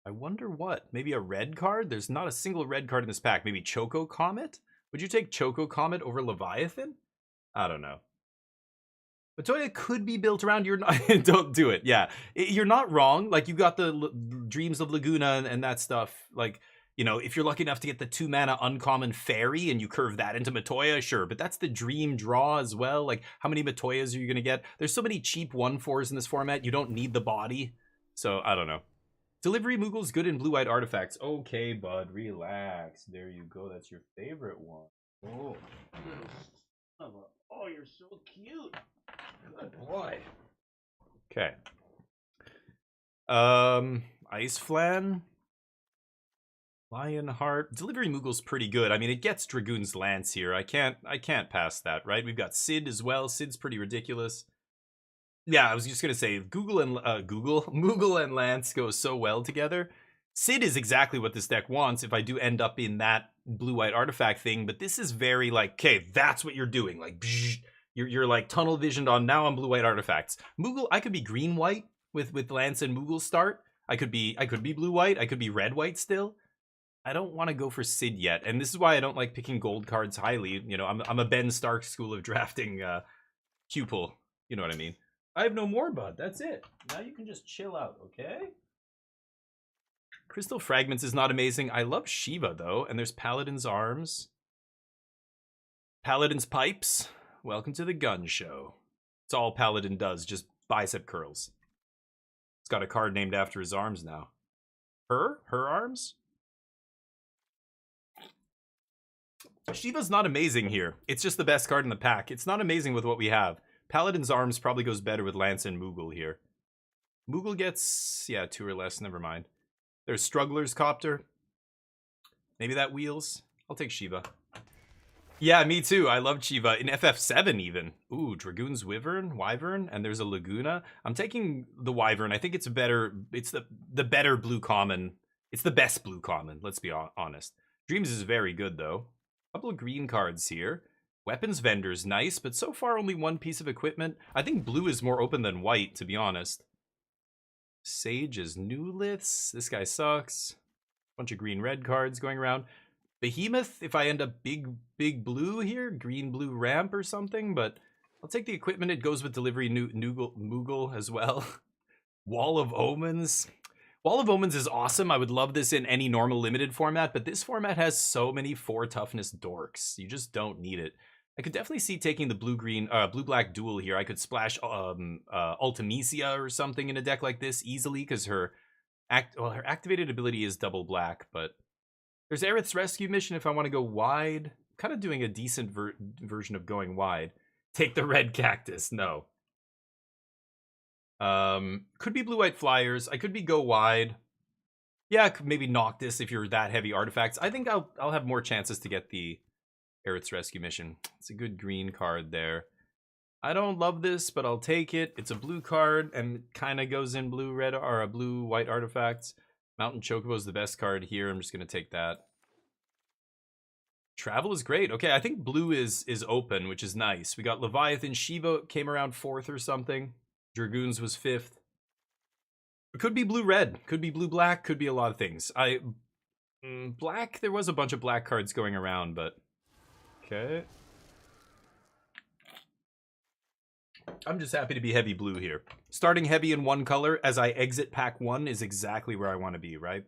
I wonder what? Maybe a red card? There's not a single red card in this pack. Maybe Choco Comet? Would you take Choco Comet over Leviathan? I don't know. Matoya could be built around your... Don't do it. Yeah. You're not wrong. Like, you got the Dreams of Laguna and that stuff. Like, you know, if you're lucky enough to get the 2-mana uncommon fairy and you curve that into Matoya, sure. But that's the dream draw as well. Like, how many Matoyas are you going to get? There's so many cheap 1/4s in this format. You don't need the body. So, I don't know. Delivery Moogle's good in blue-white artifacts. Okay, bud. Relax. There you go. That's your favorite one. Oh, oh, you're so cute. Good boy. Okay. Ice Flan. Lionheart. Delivery Moogle's pretty good. I mean, it gets Dragoon's Lance here. I can't pass that, right? We've got Sid as well. Sid's pretty ridiculous. Yeah, I was just gonna say, Moogle and Lance go so well together. Sid is exactly what this deck wants if I do end up in that blue-white artifact thing, but this is very like, okay, that's what you're doing. Like, bzz, you're like tunnel visioned on now on blue-white artifacts. Moogle, I could be green-white with Lance and Moogle start. I could be blue-white. I could be red-white still. I don't want to go for Sid yet, and this is why I don't like picking gold cards highly. You know, I'm a Ben Stark school of drafting pupil. You know what I mean? I have no more, bud. That's it. Now you can just chill out, okay? Crystal Fragments is not amazing. I love Shiva, though, and there's Paladin's Arms. Paladin's Pipes. Welcome to the gun show. It's all Paladin does, just bicep curls. It's got a card named after his arms now. Her arms? Shiva's not amazing here. It's just the best card in the pack. It's not amazing with what we have. Paladin's Arms probably goes better with Lance and Moogle here. Moogle gets, yeah, 2 or less, never mind. There's Struggler's Copter. Maybe that wheels. I'll take Shiva. Yeah, me too. I love Shiva. In FF7 even. Ooh, Dragoon's Wyvern, and there's a Laguna. I'm taking the Wyvern. I think it's better. It's the better blue common. It's the best blue common, let's be honest. Dreams is very good, though. Couple of green cards here. Weapons Vendor's nice, but so far only one piece of equipment. I think blue is more open than white, to be honest. Sage is new liths. This guy sucks. Bunch of green-red cards going around. Behemoth, if I end up big blue here, green-blue ramp or something, but I'll take the equipment. It goes with delivery Moogle as well. Wall of Omens. Wall of Omens is awesome. I would love this in any normal limited format, but this format has so many 4 toughness dorks. You just don't need it. I could definitely see taking the blue-black duel here. I could splash Ultimecia or something in a deck like this easily, because her activated ability is double black, but there's Aerith's Rescue Mission if I want to go wide. Kind of doing a decent version of going wide. Take the red cactus. No. Could be blue-white flyers. I could be go wide. Yeah, I could maybe Noctis if you're that heavy artifacts. I think I'll have more chances to get the Aerith's Rescue Mission. It's a good green card there. I don't love this, but I'll take it. It's a blue card and kind of goes in blue-red or a blue-white artifacts. Mountain Chocobo is the best card here. I'm just going to take that. Travel is great. Okay, I think blue is open, which is nice. We got Leviathan. Shiva came around 4th or something. Dragoons was 5th. It could be blue-red. Could be blue-black. Could be a lot of things. Black, there was a bunch of black cards going around, but... Okay. I'm just happy to be heavy blue here. Starting heavy in one color as I exit pack 1 is exactly where I want to be, right?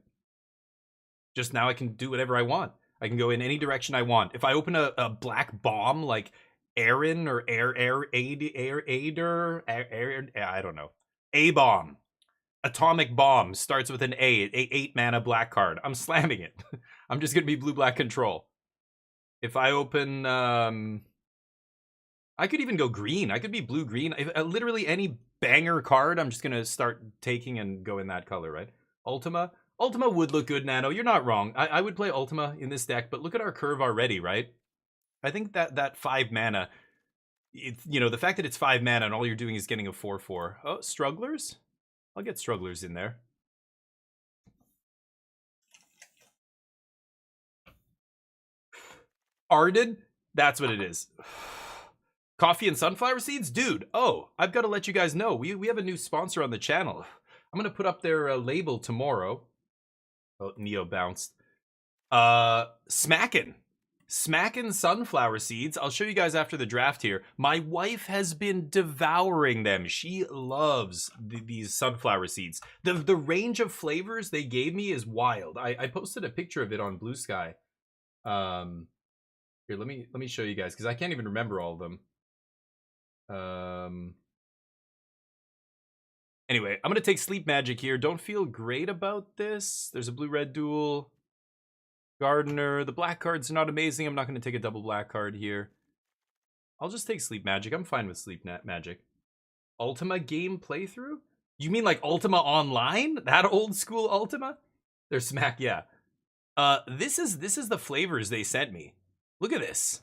Just now I can do whatever I want. I can go in any direction I want. If I open a black bomb like Aaron or I don't know. A-bomb. Atomic Bomb starts with an A, 8 mana black card. I'm slamming it. I'm just going to be blue-black control. If I open... I could even go green. I could be blue-green. Literally any banger card, I'm just going to start taking and go in that color, right? Ultima. Ultima would look good, Nano. You're not wrong. I would play Ultima in this deck, but look at our curve already, right? I think that 5 mana, you know, the fact that it's 5 mana and all you're doing is getting a 4/4. Oh, Strugglers? I'll get Strugglers in there. Arden? That's what it is. Coffee and sunflower seeds? Dude, oh, I've got to let you guys know. We have a new sponsor on the channel. I'm going to put up their label tomorrow. Oh, Neo bounced. Smackin' sunflower seeds. I'll show you guys after the draft here. My wife has been devouring them. She loves these sunflower seeds. The range of flavors they gave me is wild. I posted a picture of it on Blue Sky. Here, let me show you guys because I can't even remember all of them. Anyway, I'm gonna take Sleep Magic here. Don't feel great about this. There's a blue-red duel. Gardener. The black card's not amazing. I'm not gonna take a double black card here. I'll just take Sleep Magic. I'm fine with Sleep Magic. Ultima game playthrough? You mean like Ultima Online? That old school Ultima? They're smack, yeah. This is the flavors they sent me. Look at this.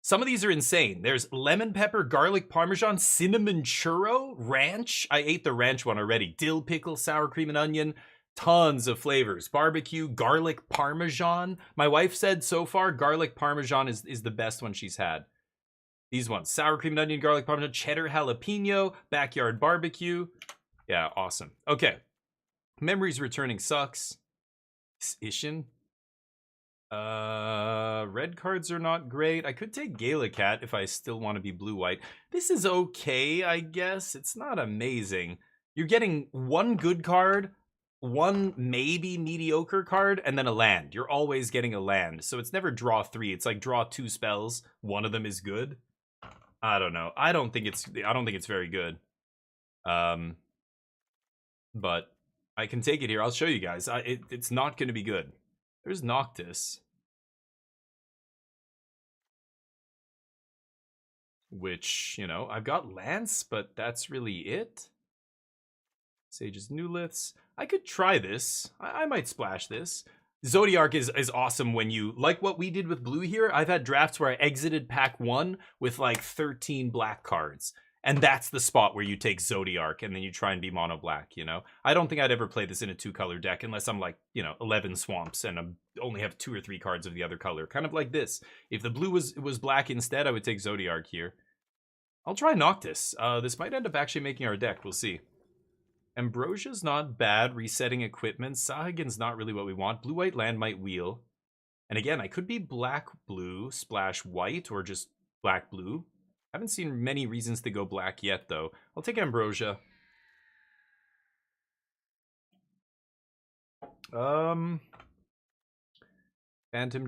Some of these are insane. There's lemon pepper, garlic parmesan, cinnamon churro, ranch. I ate the ranch one already. Dill pickle, sour cream and onion. Tons of flavors. Barbecue, garlic parmesan. My wife said so far garlic parmesan is the best one she's had. These ones. Sour cream and onion, garlic parmesan, cheddar jalapeno, backyard barbecue. Yeah, awesome. Okay. Memories returning sucks. Ishin. Red cards are not great. I could take Galacat if I still want to be blue-white. This is okay, I guess. It's not amazing. You're getting one good card, one maybe mediocre card, and then a land. You're always getting a land. So it's never draw 3. It's like draw 2 spells. One of them is good. I don't know. I don't think it's very good. But I can take it here. I'll show you guys. It's not going to be good. There's Noctis. Which, you know, I've got Lance, but that's really it. Sage's Newliths. I could try this. I might splash this. Zodiark is awesome when you, like what we did with blue here, I've had drafts where I exited pack 1 with like 13 black cards. And that's the spot where you take Zodiark and then you try and be mono black, you know? I don't think I'd ever play this in a 2-color deck unless I'm like, you know, 11 swamps and I only have 2 or 3 cards of the other color. Kind of like this. If the blue was black instead, I would take Zodiark here. I'll try Noctis. This might end up actually making our deck. We'll see. Ambrosia's not bad. Resetting equipment. Sahuagin's not really what we want. Blue-white land might wheel. And again, I could be black-blue, splash white, or just black-blue. Haven't seen many reasons to go black yet, though. I'll take Ambrosia. Phantom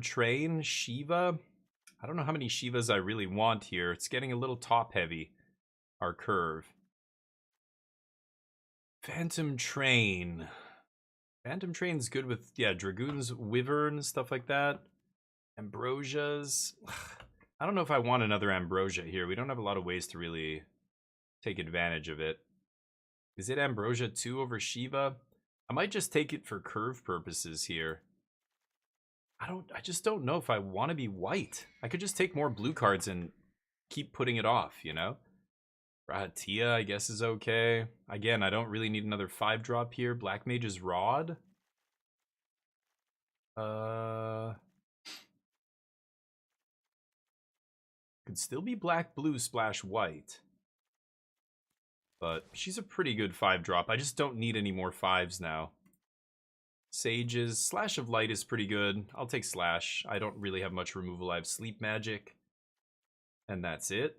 Train, Shiva. I don't know how many Shivas I really want here. It's getting a little top-heavy, our curve. Phantom Train. Phantom Train's good with, yeah, Dragoons, Wyvern, stuff like that. Ambrosias. I don't know if I want another Ambrosia here. We don't have a lot of ways to really take advantage of it. Is it Ambrosia 2 over Shiva? I might just take it for curve purposes here. I just don't know if I want to be white. I could just take more blue cards and keep putting it off, you know? Rahatia, I guess, is okay. Again, I don't really need another 5-drop here. Black Mage's Rod. Could still be black, blue, splash, white. But she's a pretty good 5-drop. I just don't need any more 5s now. Sages. Slash of Light is pretty good. I'll take Slash. I don't really have much removal. I have Sleep Magic. And that's it.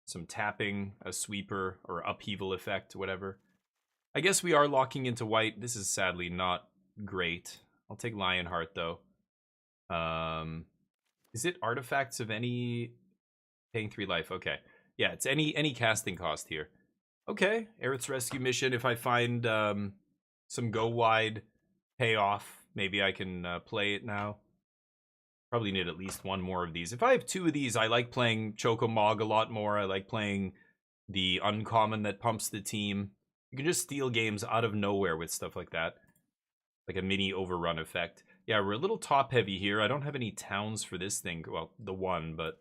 Some tapping, a sweeper, or upheaval effect, whatever. I guess we are locking into white. This is sadly not great. I'll take Lionheart, though. Is it artifacts of any... Paying 3 life, okay. Yeah, it's any casting cost here. Okay, Aerith's Rescue Mission. If I find some go wide payoff, maybe I can play it now. Probably need at least 1 more of these. If I have 2 of these, I like playing Chocomog a lot more. I like playing the uncommon that pumps the team. You can just steal games out of nowhere with stuff like that. Like a mini overrun effect. Yeah, we're a little top heavy here. I don't have any towns for this thing. Well, the one, but...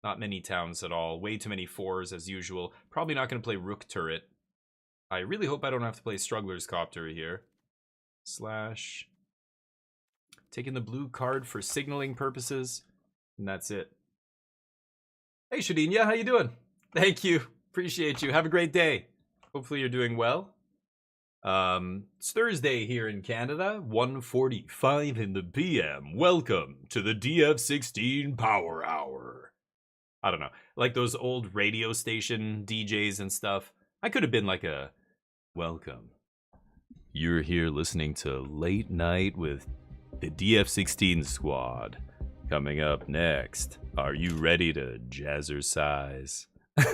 not many towns at all. Way too many 4s as usual. Probably not going to play Rook Turret. I really hope I don't have to play Struggler's Copter here. Slash. Taking the blue card for signaling purposes. And that's it. Hey, Shadinya, how you doing? Thank you. Appreciate you. Have a great day. Hopefully you're doing well. It's Thursday here in Canada, 1:45 in the PM. Welcome to the DF16 Power Hour. I don't know, like those old radio station DJs and stuff. I could have been like a, welcome. You're here listening to Late Night with the DF16 Squad. Coming up next, are you ready to jazzercise?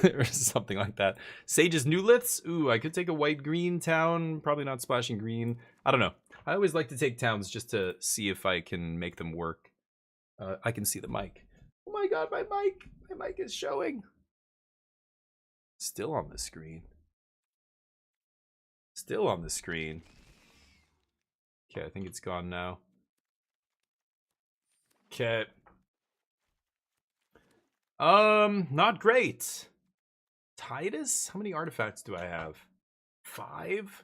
Or something like that. Sage's new liths? Ooh, I could take a white-green town. Probably not splashing green. I don't know. I always like to take towns just to see if I can make them work. I can see the mic. Oh my god, my mic! My mic is showing. Still on the screen. Still on the screen. Okay, I think it's gone now. Okay. Not great. Titus? How many artifacts do I have? 5?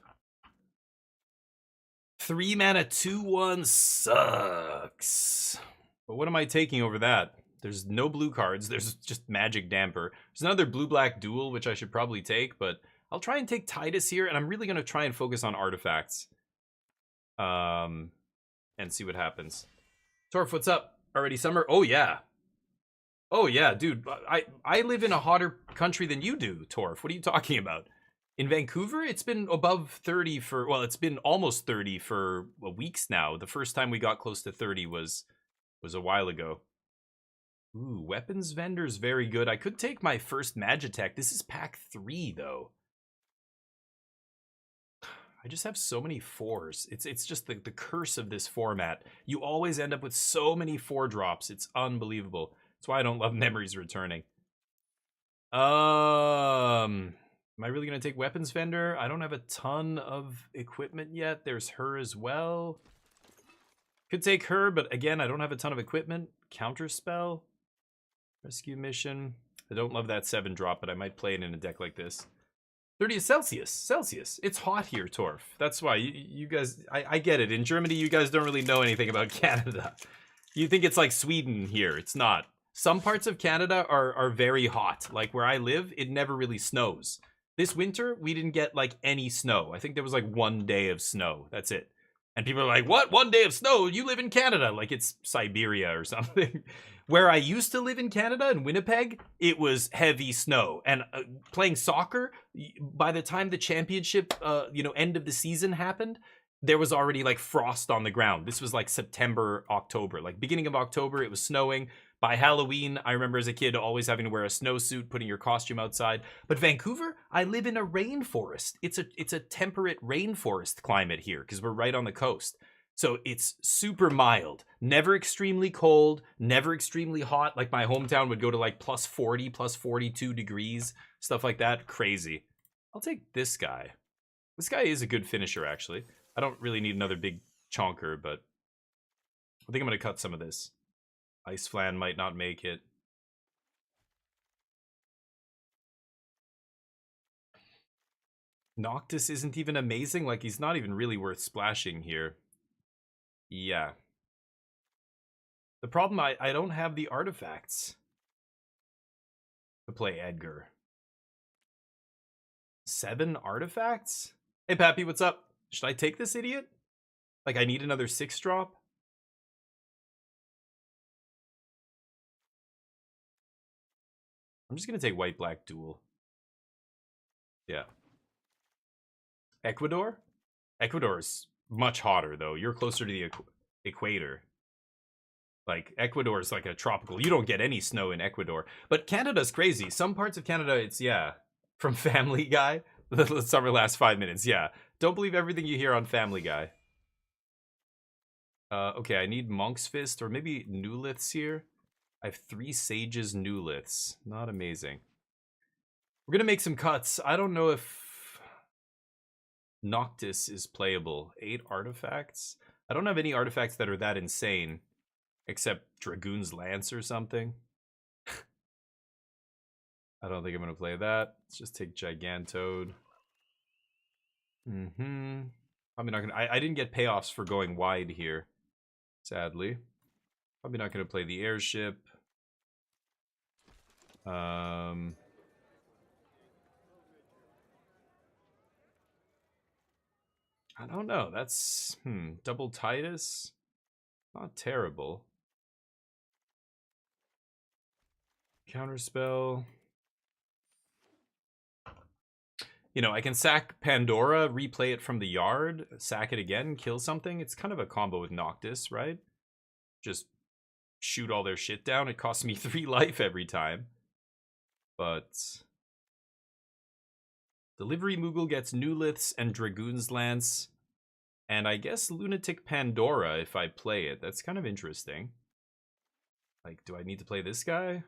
3 mana, 2/1 sucks. But what am I taking over that? There's no blue cards. There's just Magic Damper. There's another blue-black duel, which I should probably take, but I'll try and take Titus here, and I'm really going to try and focus on artifacts. And see what happens. Torf, what's up? Already summer? Oh, yeah. Oh, yeah, dude. I live in a hotter country than you do, Torf. What are you talking about? In Vancouver, it's been above 30 for... Well, it's been almost 30 for weeks now. The first time we got close to 30 was a while ago. Ooh, weapons vendor's very good. I could take my first Magitech. This is pack 3, though. I just have so many 4s. It's just the curse of this format. You always end up with so many 4 drops. It's unbelievable. That's why I don't love memories returning. Am I really going to take weapons vendor? I don't have a ton of equipment yet. There's her as well. Could take her, but again, I don't have a ton of equipment. Counterspell. Rescue mission. I don't love that 7 drop, but I might play it in a deck like this. 30 Celsius. Celsius. It's hot here, Torf. That's why. You guys... I get it. In Germany, you guys don't really know anything about Canada. You think it's like Sweden here. It's not. Some parts of Canada are very hot. Like where I live, it never really snows. This winter, we didn't get like any snow. I think there was like 1 day of snow. That's it. And people are like, what? 1 day of snow? You live in Canada. Like it's Siberia or something. Where I used to live in Canada, in Winnipeg, it was heavy snow. And playing soccer, by the time the championship, end of the season happened, there was already like frost on the ground. This was like September, October. Like beginning of October, it was snowing. By Halloween, I remember as a kid always having to wear a snowsuit, putting your costume outside. But Vancouver, I live in a rainforest. It's a temperate rainforest climate here because we're right on the coast. So it's super mild, never extremely cold, never extremely hot. Like my hometown would go to like plus 40, plus 42 degrees, stuff like that. Crazy. I'll take this guy. This guy is a good finisher, actually. I don't really need another big chonker, but I think I'm going to cut some of this. Ice Flan might not make it. Noctis isn't even amazing. Like, he's not even really worth splashing here. Yeah. The problem, I don't have the artifacts to play Edgar. 7 artifacts? Hey, Pappy, what's up? Should I take this idiot? Like, I need another 6 drop? I'm just going to take white-black duel. Yeah. Ecuador? Ecuador is much hotter, though. You're closer to the equator. Like, Ecuador is like a tropical. You don't get any snow in Ecuador. But Canada's crazy. Some parts of Canada, it's, yeah. From Family Guy. The summer lasts 5 minutes. Yeah. Don't believe everything you hear on Family Guy. Okay, I need Monk's Fist or maybe Newliths here. I have 3 Sages Newliths. Not amazing. We're going to make some cuts. I don't know if Noctis is playable. 8 artifacts? I don't have any artifacts that are that insane. Except Dragoon's Lance or something. I don't think I'm going to play that. Let's just take Gigantoad. Probably not going to... I didn't get payoffs for going wide here. Sadly. Probably not going to play the Airship. I don't know. That's double Titus. Not terrible. Counterspell. You know, I can sack Pandora, replay it from the yard, sack it again, kill something. It's kind of a combo with Noctis, right? Just shoot all their shit down. It costs me 3 life every time. But Delivery Moogle gets Newliths and Dragoon's Lance. And I guess Lunatic Pandora if I play it. That's kind of interesting. Like, do I need to play this guy?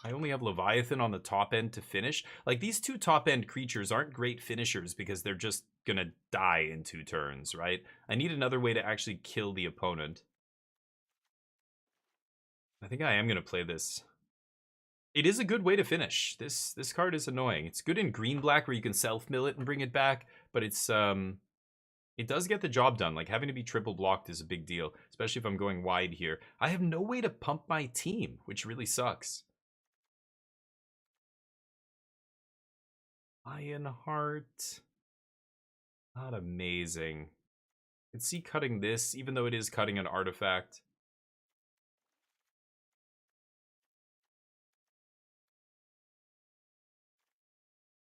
I only have Leviathan on the top end to finish. Like, these 2 top end creatures aren't great finishers because they're just gonna die in 2 turns, right? I need another way to actually kill the opponent. I think I am gonna play this. It is a good way to finish. This card is annoying. It's good in green-black where you can self-mill it and bring it back, but it's it does get the job done. Like, having to be triple blocked is a big deal, especially if I'm going wide here. I have no way to pump my team, which really sucks. Lionheart. Not amazing. I can see cutting this, even though it is cutting an artifact.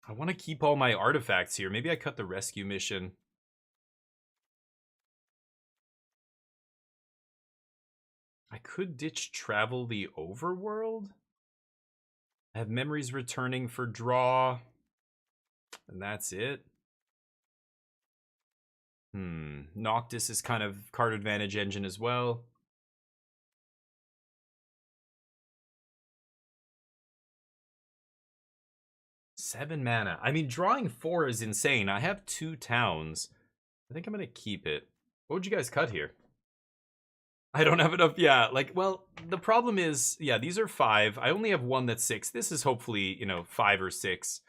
I want to keep all my artifacts here. Maybe I cut the rescue mission. I could ditch Travel the Overworld. I have Memories returning for draw. And that's it. Noctis is kind of card advantage engine as well. Seven mana. I mean, drawing 4 is insane. I have 2 towns. I think I'm going to keep it. What would you guys cut here? I don't have enough. Yeah, like, well, the problem is, yeah, these are 5. I only have 1 that's 6. This is hopefully, 5 or 6.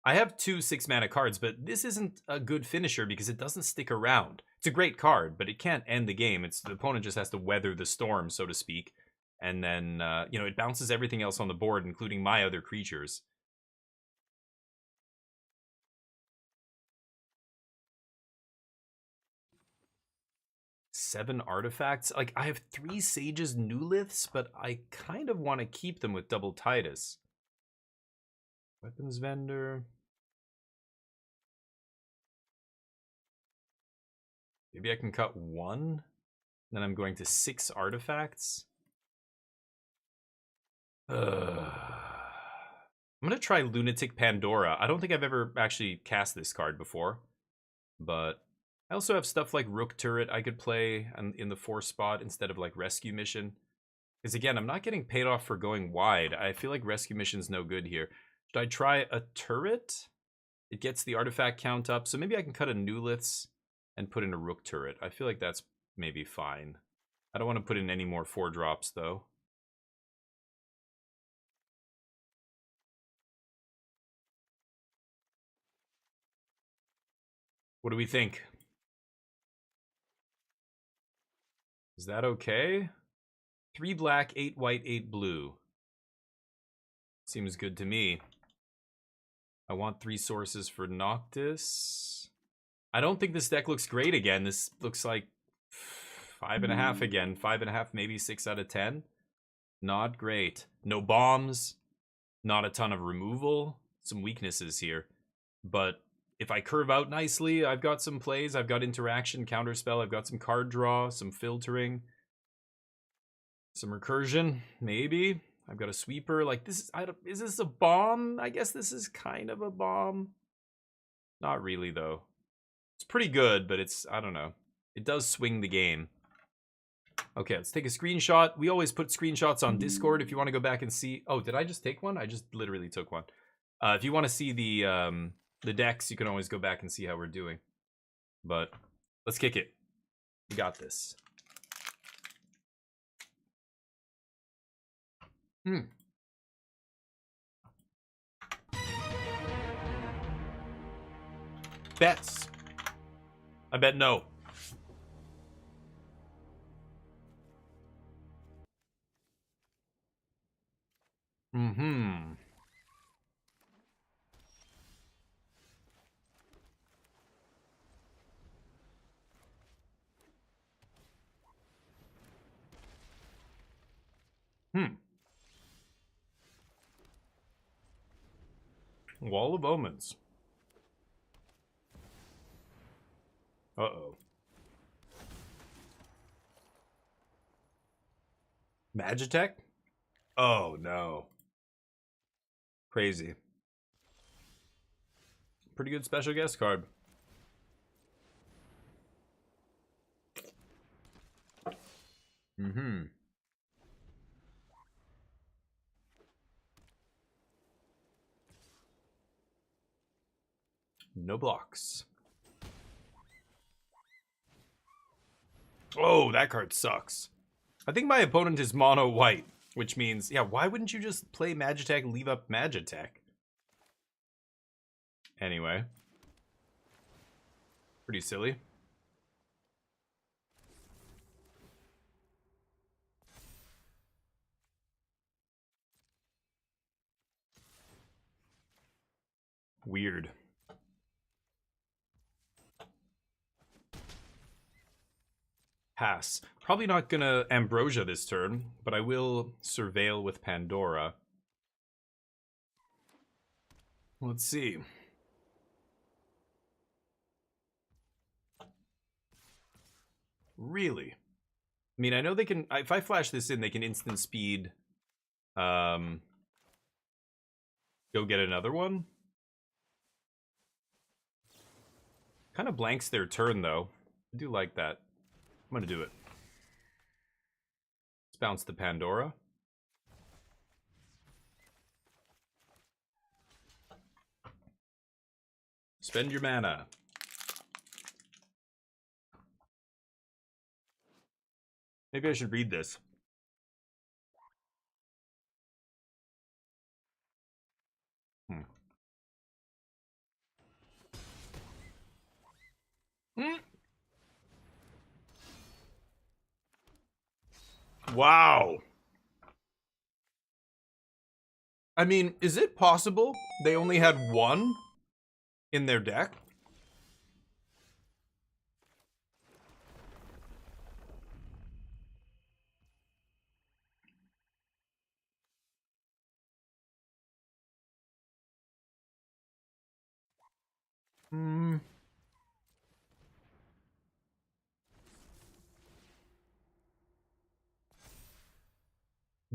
I have 2 6-mana cards, but this isn't a good finisher because it doesn't stick around. It's a great card, but it can't end the game. The opponent just has to weather the storm, so to speak. And then, it bounces everything else on the board, including my other creatures. Seven artifacts? Like, I have 3 Sage's Newliths, but I kind of want to keep them with double Titus. Weapons vendor. Maybe I can cut 1. Then I'm going to 6 artifacts. I'm going to try Lunatic Pandora. I don't think I've ever actually cast this card before. But I also have stuff like Rook Turret I could play in the 4 spot instead of like Rescue Mission. Because again, I'm not getting paid off for going wide. I feel like Rescue Mission's no good here. Should I try a Turret? It gets the artifact count up. So maybe I can cut a Newliths and put in a Rook Turret. I feel like that's maybe fine. I don't want to put in any more 4-drops though. What do we think? Is that okay? 3 black, 8 white, 8 blue. Seems good to me. I want 3 sources for Noctis. I don't think this deck looks great again. This looks like 5.5 again. 5.5, maybe 6 out of 10. Not great. No bombs. Not a ton of removal. Some weaknesses here. But if I curve out nicely, I've got some plays. I've got interaction, counterspell. I've got some card draw, some filtering. Some recursion, maybe. I've got a sweeper. Like, this is this a bomb? I guess this is kind of a bomb. Not really, though. It's pretty good, but I don't know. It does swing the game. Okay, let's take a screenshot. We always put screenshots on Discord if you want to go back and see. Oh, did I just take one? I just literally took one. If you want to see the decks, you can always go back and see how we're doing. But let's kick it. We got this. Bets. I bet no. Mm-hmm. Wall of Omens. Uh-oh. Magitech? Oh, no. Crazy. Pretty good special guest card. Mm-hmm. No blocks. Oh, that card sucks. I think my opponent is mono white, which means, yeah, why wouldn't you just play Magitech and leave up Magitech? Anyway. Pretty silly. Weird. Pass. Probably not gonna Ambrosia this turn, but I will Surveil with Pandora. Let's see. Really? I mean, I know they can... If I flash this in, they can instant speed... go get another one? Kind of blanks their turn, though. I do like that. I'm gonna do it. Let's bounce the Pandora. Spend your mana. Maybe I should read this. Wow. I mean, is it possible they only had one in their deck? Hmm.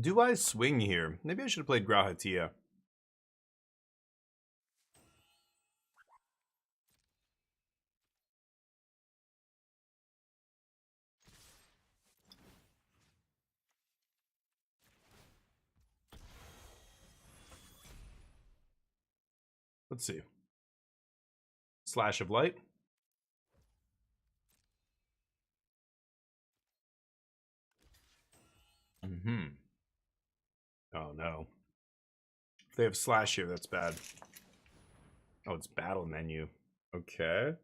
Do I swing here? Maybe I should have played Grahatia. Let's see. Slash of Light. Mm-hmm. Oh, no. If they have Slash here, that's bad. Oh, it's Battle Menu. Okay.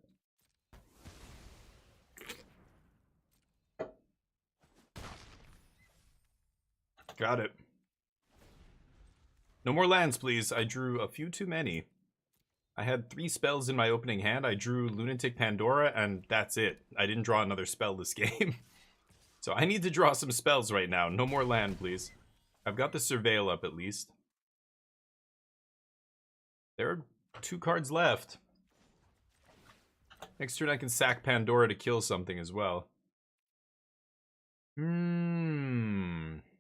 Got it. No more lands, please. I drew a few too many. I had 3 spells in my opening hand. I drew Lunatic Pandora, and that's it. I didn't draw another spell this game. So I need to draw some spells right now. No more land, please. I've got the Surveil up, at least. There are 2 cards left. Next turn I can sack Pandora to kill something as well. 5.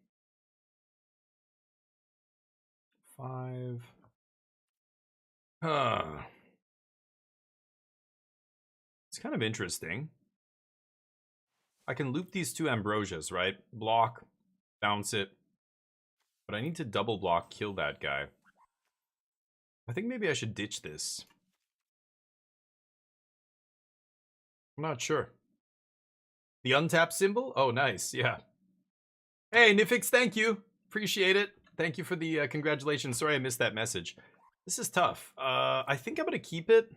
It's kind of interesting. I can loop these 2 Ambrosias, right? Block, bounce it. But I need to double block, kill that guy. I think maybe I should ditch this. I'm not sure. The untap symbol? Oh, nice, yeah. Hey, Nifix, thank you. Appreciate it. Thank you for the congratulations. Sorry I missed that message. This is tough. I think I'm going to keep it.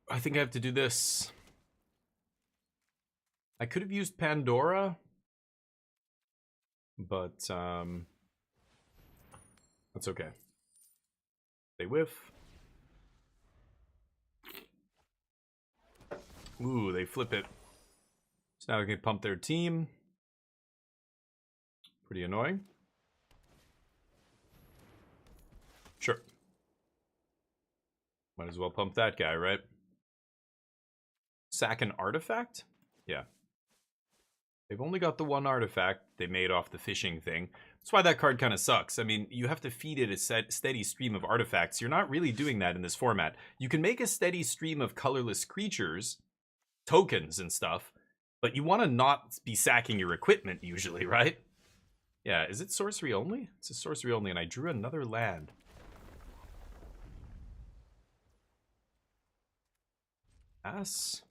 I think I have to do this. I could have used Pandora, but that's okay. They whiff. Ooh, they flip it. So now we can pump their team. Pretty annoying. Sure. Might as well pump that guy, right? Sack an artifact? Yeah. They've only got the one artifact they made off the fishing thing. That's why that card kind of sucks. I mean, you have to feed it a steady stream of artifacts. You're not really doing that in this format. You can make a steady stream of colorless creatures, tokens and stuff, but you want to not be sacking your equipment usually, right? Yeah, is it sorcery only? It's a sorcery only, and I drew another land. Pass.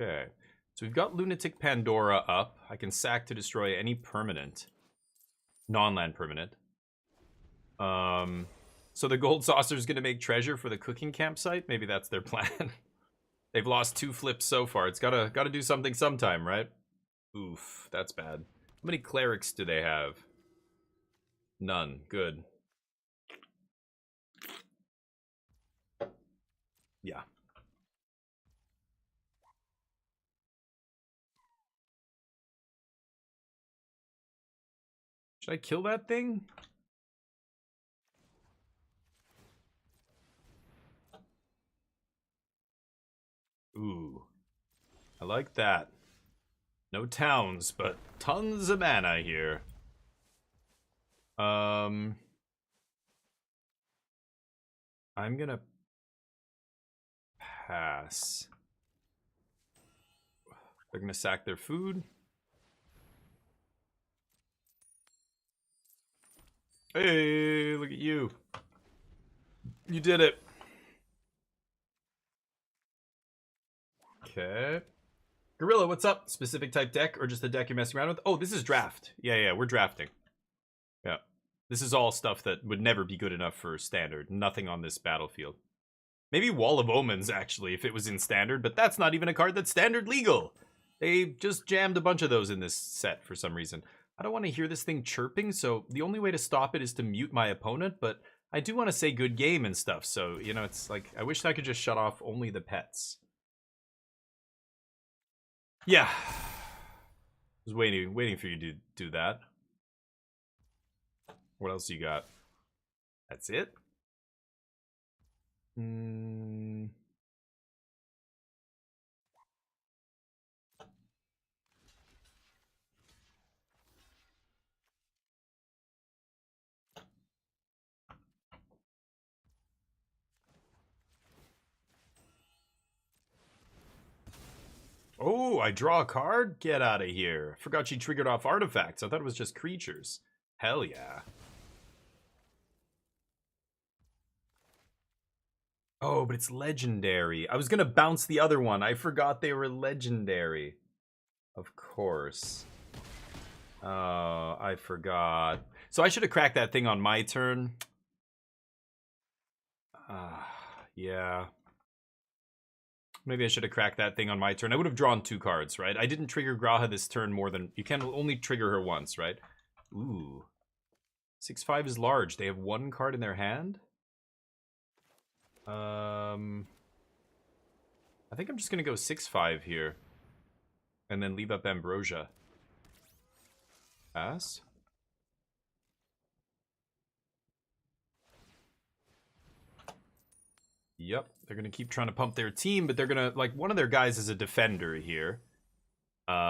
Okay. So we've got Lunatic Pandora up. I can sack to destroy any permanent. Non-land permanent. So the Gold Saucer's gonna make treasure for the cooking campsite? Maybe that's their plan. They've lost 2 flips so far. It's gotta do something sometime, right? Oof, that's bad. How many clerics do they have? None. Good. Yeah. Should I kill that thing? Ooh. I like that. No towns, but tons of mana here. I'm gonna pass. They're gonna sack their food. Hey, look at you. You did it. Okay. Gorilla, what's up? Specific type deck or just the deck you're messing around with? Oh, this is draft. Yeah, we're drafting. Yeah. This is all stuff that would never be good enough for standard. Nothing on this battlefield. Maybe Wall of Omens, actually, if it was in standard, but that's not even a card that's standard legal. They just jammed a bunch of those in this set for some reason. I don't want to hear this thing chirping, so the only way to stop it is to mute my opponent, but I do want to say good game and stuff, so, you know, it's like, I wish I could just shut off only the pets. Yeah. I was waiting for you to do that. What else you got? That's it? Oh, I draw a card? Get out of here. Forgot she triggered off artifacts. I thought it was just creatures. Hell yeah. Oh, but it's legendary. I was gonna bounce the other one. I forgot they were legendary. Of course. Oh, I forgot. So I should have cracked that thing on my turn. Yeah. Maybe I should have cracked that thing on my turn. I would have drawn 2 cards, right? I didn't trigger Graha this turn more than... You can only trigger her once, right? Ooh. 6/5 is large. They have 1 card in their hand? I think I'm just going to go 6/5 here. And then leave up Ambrosia. Pass? Yep, they're going to keep trying to pump their team, but they're going to, like, one of their guys is a defender here,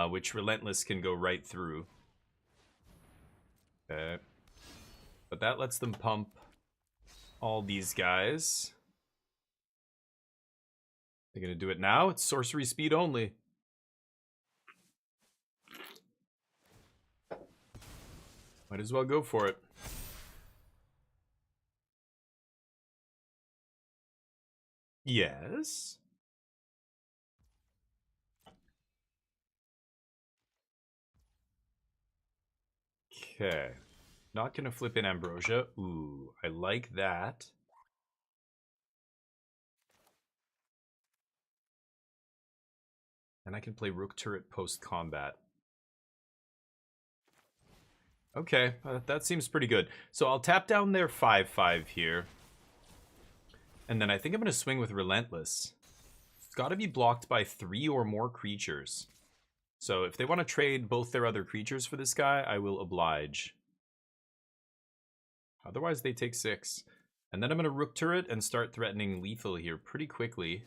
which Relentless can go right through. Okay. But that lets them pump all these guys. They're going to do it now. It's sorcery speed only. Might as well go for it. Yes. Okay. Not gonna flip in Ambrosia. Ooh, I like that. And I can play Rook Turret post-combat. Okay, that seems pretty good. So I'll tap down their 5/5 here. And then I think I'm going to swing with Relentless. It's got to be blocked by 3 or more creatures. So if they want to trade both their other creatures for this guy, I will oblige. Otherwise, they take 6. And then I'm going to Rook Turret and start threatening lethal here pretty quickly.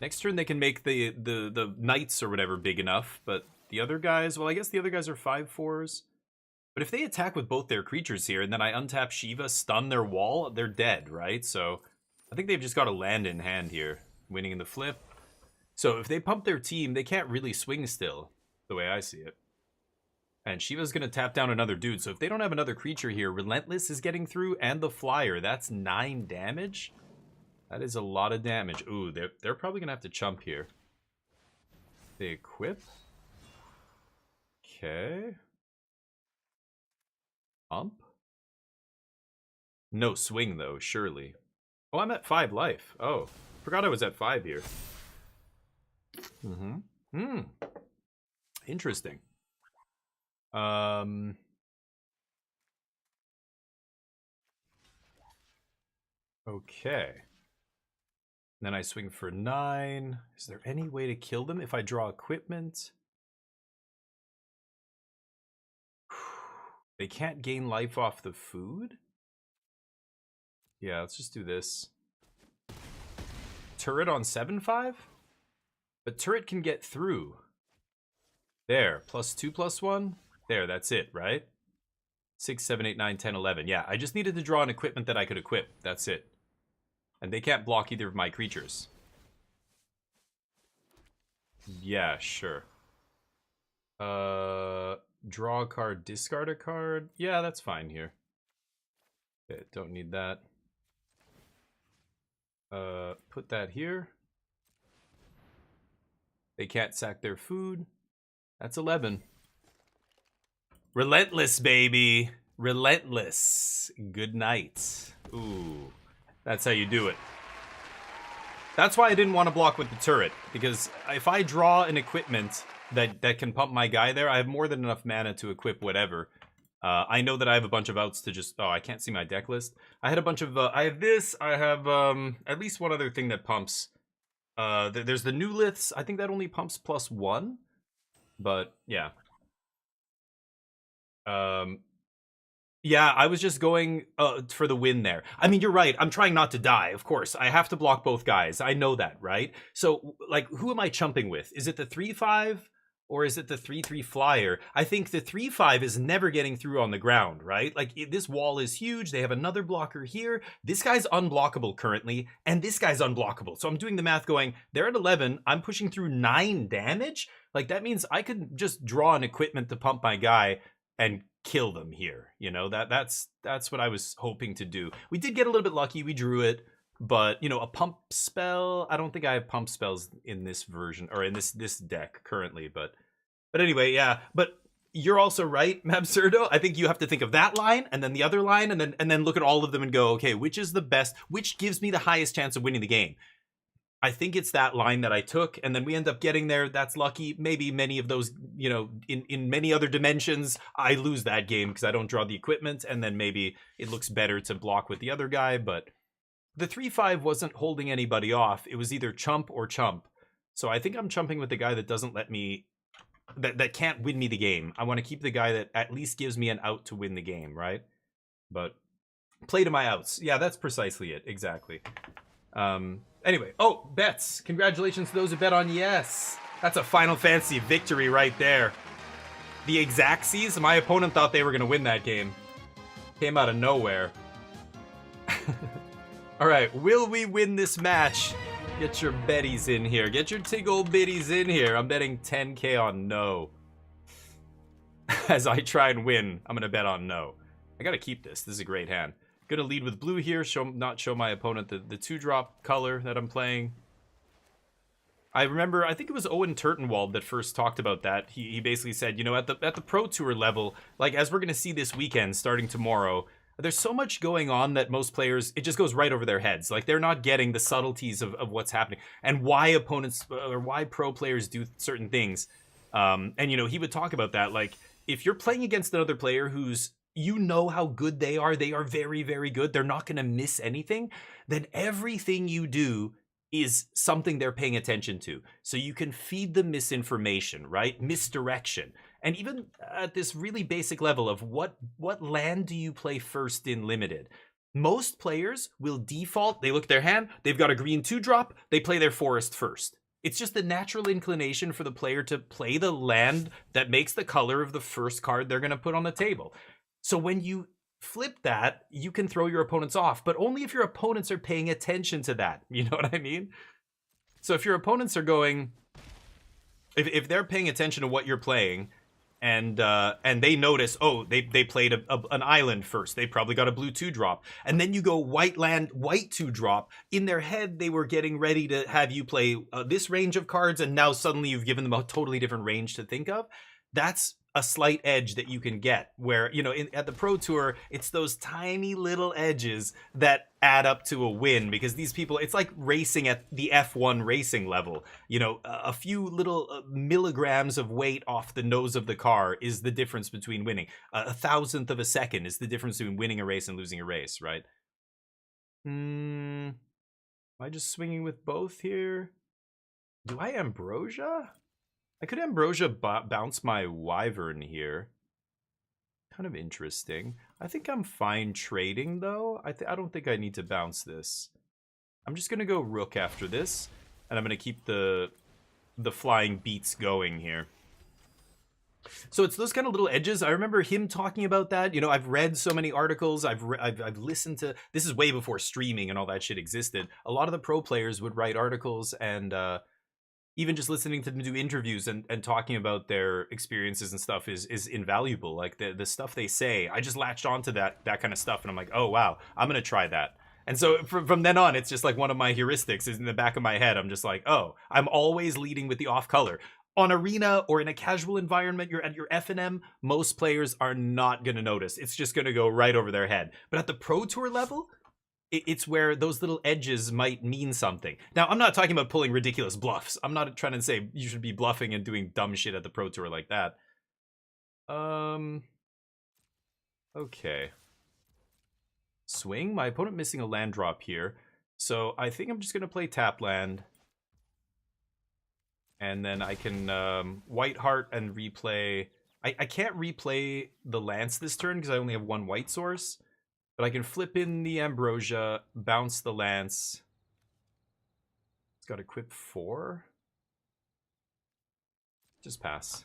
Next turn, they can make the Knights or whatever big enough, but the other guys, well, I guess the other guys are 5/4s. But if they attack with both their creatures here, and then I untap Shiva, stun their wall, they're dead, right? So I think they've just got a land in hand here, winning in the flip. So if they pump their team, they can't really swing still, the way I see it. And Shiva's going to tap down another dude. So if they don't have another creature here, Relentless is getting through, and the Flyer. That's 9 damage. That is a lot of damage. Ooh, they're probably going to have to chump here. They equip. Okay. Pump. No swing, though, surely. Oh, I'm at 5 life. Oh, forgot I was at 5 here. Interesting. Okay. Then I swing for 9. Is there any way to kill them if I draw equipment? They can't gain life off the food? Yeah, let's just do this. Turret on 7/5? But turret can get through. There, +2/+1. There, that's it, right? 6, 7, 8, 9, 10, 11. Yeah, I just needed to draw an equipment that I could equip. That's it. And they can't block either of my creatures. Yeah, sure. Draw a card, discard a card. Yeah, that's fine here. Okay, don't need that. Put that here. They can't sack their food. That's 11. Relentless, baby. Relentless. Good night. Ooh. That's how you do it. That's why I didn't want to block with the turret. Because if I draw an equipment that can pump my guy there, I have more than enough mana to equip whatever. I know that I have a bunch of outs to just... Oh, I can't see my deck list. I had a bunch of... I have this. I have at least one other thing that pumps. There's the new liths. I think that only pumps +1. But, yeah. Yeah, I was just going for the win there. I mean, you're right. I'm trying not to die, of course. I have to block both guys. I know that, right? So, like, who am I chumping with? Is it the 3/5 or is it the 3/3 Flyer? I think the 3/5 is never getting through on the ground, right? Like, this wall is huge. They have another blocker here. This guy's unblockable currently, and this guy's unblockable. So I'm doing the math going, they're at 11. I'm pushing through 9 damage. Like, that means I could just draw an equipment to pump my guy and kill them here. You know, that's what I was hoping to do. We did get a little bit lucky. We drew it, but you know, a pump spell, I don't think I have pump spells in this version or in this deck currently, but anyway, yeah. But you're also right, Mabsurdo. I think you have to think of that line and then the other line and then look at all of them and go, okay, which is the best, which gives me the highest chance of winning the game? I think it's that line that I took, and then we end up getting there. That's lucky. Maybe many of those, you know, in many other dimensions, I lose that game because I don't draw the equipment, and then maybe it looks better to block with the other guy, but the 3/5 wasn't holding anybody off. It was either chump or chump. So I think I'm chumping with the guy that doesn't let me, that can't win me the game. I want to keep the guy that at least gives me an out to win the game, right? But play to my outs. Yeah, that's precisely it. Exactly. Anyway, oh, bets. Congratulations to those who bet on yes. That's a Final Fantasy victory right there. The Exacxies, my opponent thought they were going to win that game. Came out of nowhere. All right, will we win this match? Get your betties in here. Get your tiggle bitties in here. I'm betting 10K on no. As I try and win, I'm going to bet on no. I got to keep this. This is a great hand. Gonna lead with blue here, not show my opponent the 2-drop color that I'm playing. I remember, I think it was Owen Turtenwald that first talked about that. He basically said, you know, at the Pro Tour level, like as we're gonna see this weekend starting tomorrow, there's so much going on that most players, it just goes right over their heads. Like, they're not getting the subtleties of what's happening and why opponents or why pro players do certain things. And, you know, he would talk about that. Like, if you're playing against another player who's, you know how good they are very, very good, they're not going to miss anything, then everything you do is something they're paying attention to. So you can feed them misinformation, right? Misdirection. And even at this really basic level of what land do you play first in Limited? Most players will default, they look at their hand, they've got a green 2-drop, they play their forest first. It's just the natural inclination for the player to play the land that makes the color of the first card they're going to put on the table. So when you flip that, you can throw your opponents off, but only if your opponents are paying attention to that. You know what I mean? So if your opponents are going, if they're paying attention to what you're playing, and they notice, oh, they played an island first, they probably got a blue 2-drop, and then you go white land, white 2-drop. In their head, they were getting ready to have you play this range of cards, and now suddenly you've given them a totally different range to think of. That's a slight edge that you can get, where, you know, at the Pro Tour, it's those tiny little edges that add up to a win, because these people, it's like racing at the F1 racing level. You know, a few little milligrams of weight off the nose of the car is the difference between winning. A thousandth of a second is the difference between winning a race and losing a race, right? Am I just swinging with both here? Do I Ambrosia? I could Ambrosia bounce my Wyvern here. Kind of interesting. I think I'm fine trading, though. I don't think I need to bounce this. I'm just going to go Rook after this, and I'm going to keep the flying beats going here. So it's those kind of little edges. I remember him talking about that. You know, I've read so many articles. I've listened to... This is way before streaming and all that shit existed. A lot of the pro players would write articles, and... even just listening to them do interviews and talking about their experiences and stuff is invaluable. Like the stuff they say, I just latched onto that kind of stuff, and I'm like, oh wow, I'm gonna try that. And so from then on, it's just like one of my heuristics is in the back of my head. I'm just like, oh, I'm always leading with the off color. On Arena or in a casual environment, you're at your F&M, most players are not gonna notice. It's just gonna go right over their head. But at the Pro Tour level, it's where those little edges might mean something. Now, I'm not talking about pulling ridiculous bluffs. I'm not trying to say you should be bluffing and doing dumb shit at the Pro Tour like that. Okay. Swing. My opponent missing a land drop here. So I think I'm just going to play tap land. And then I can White Heart and replay... I can't replay the Lance this turn because I only have one white source. But I can flip in the Ambrosia, bounce the Lance. It's got equip 4. Just pass.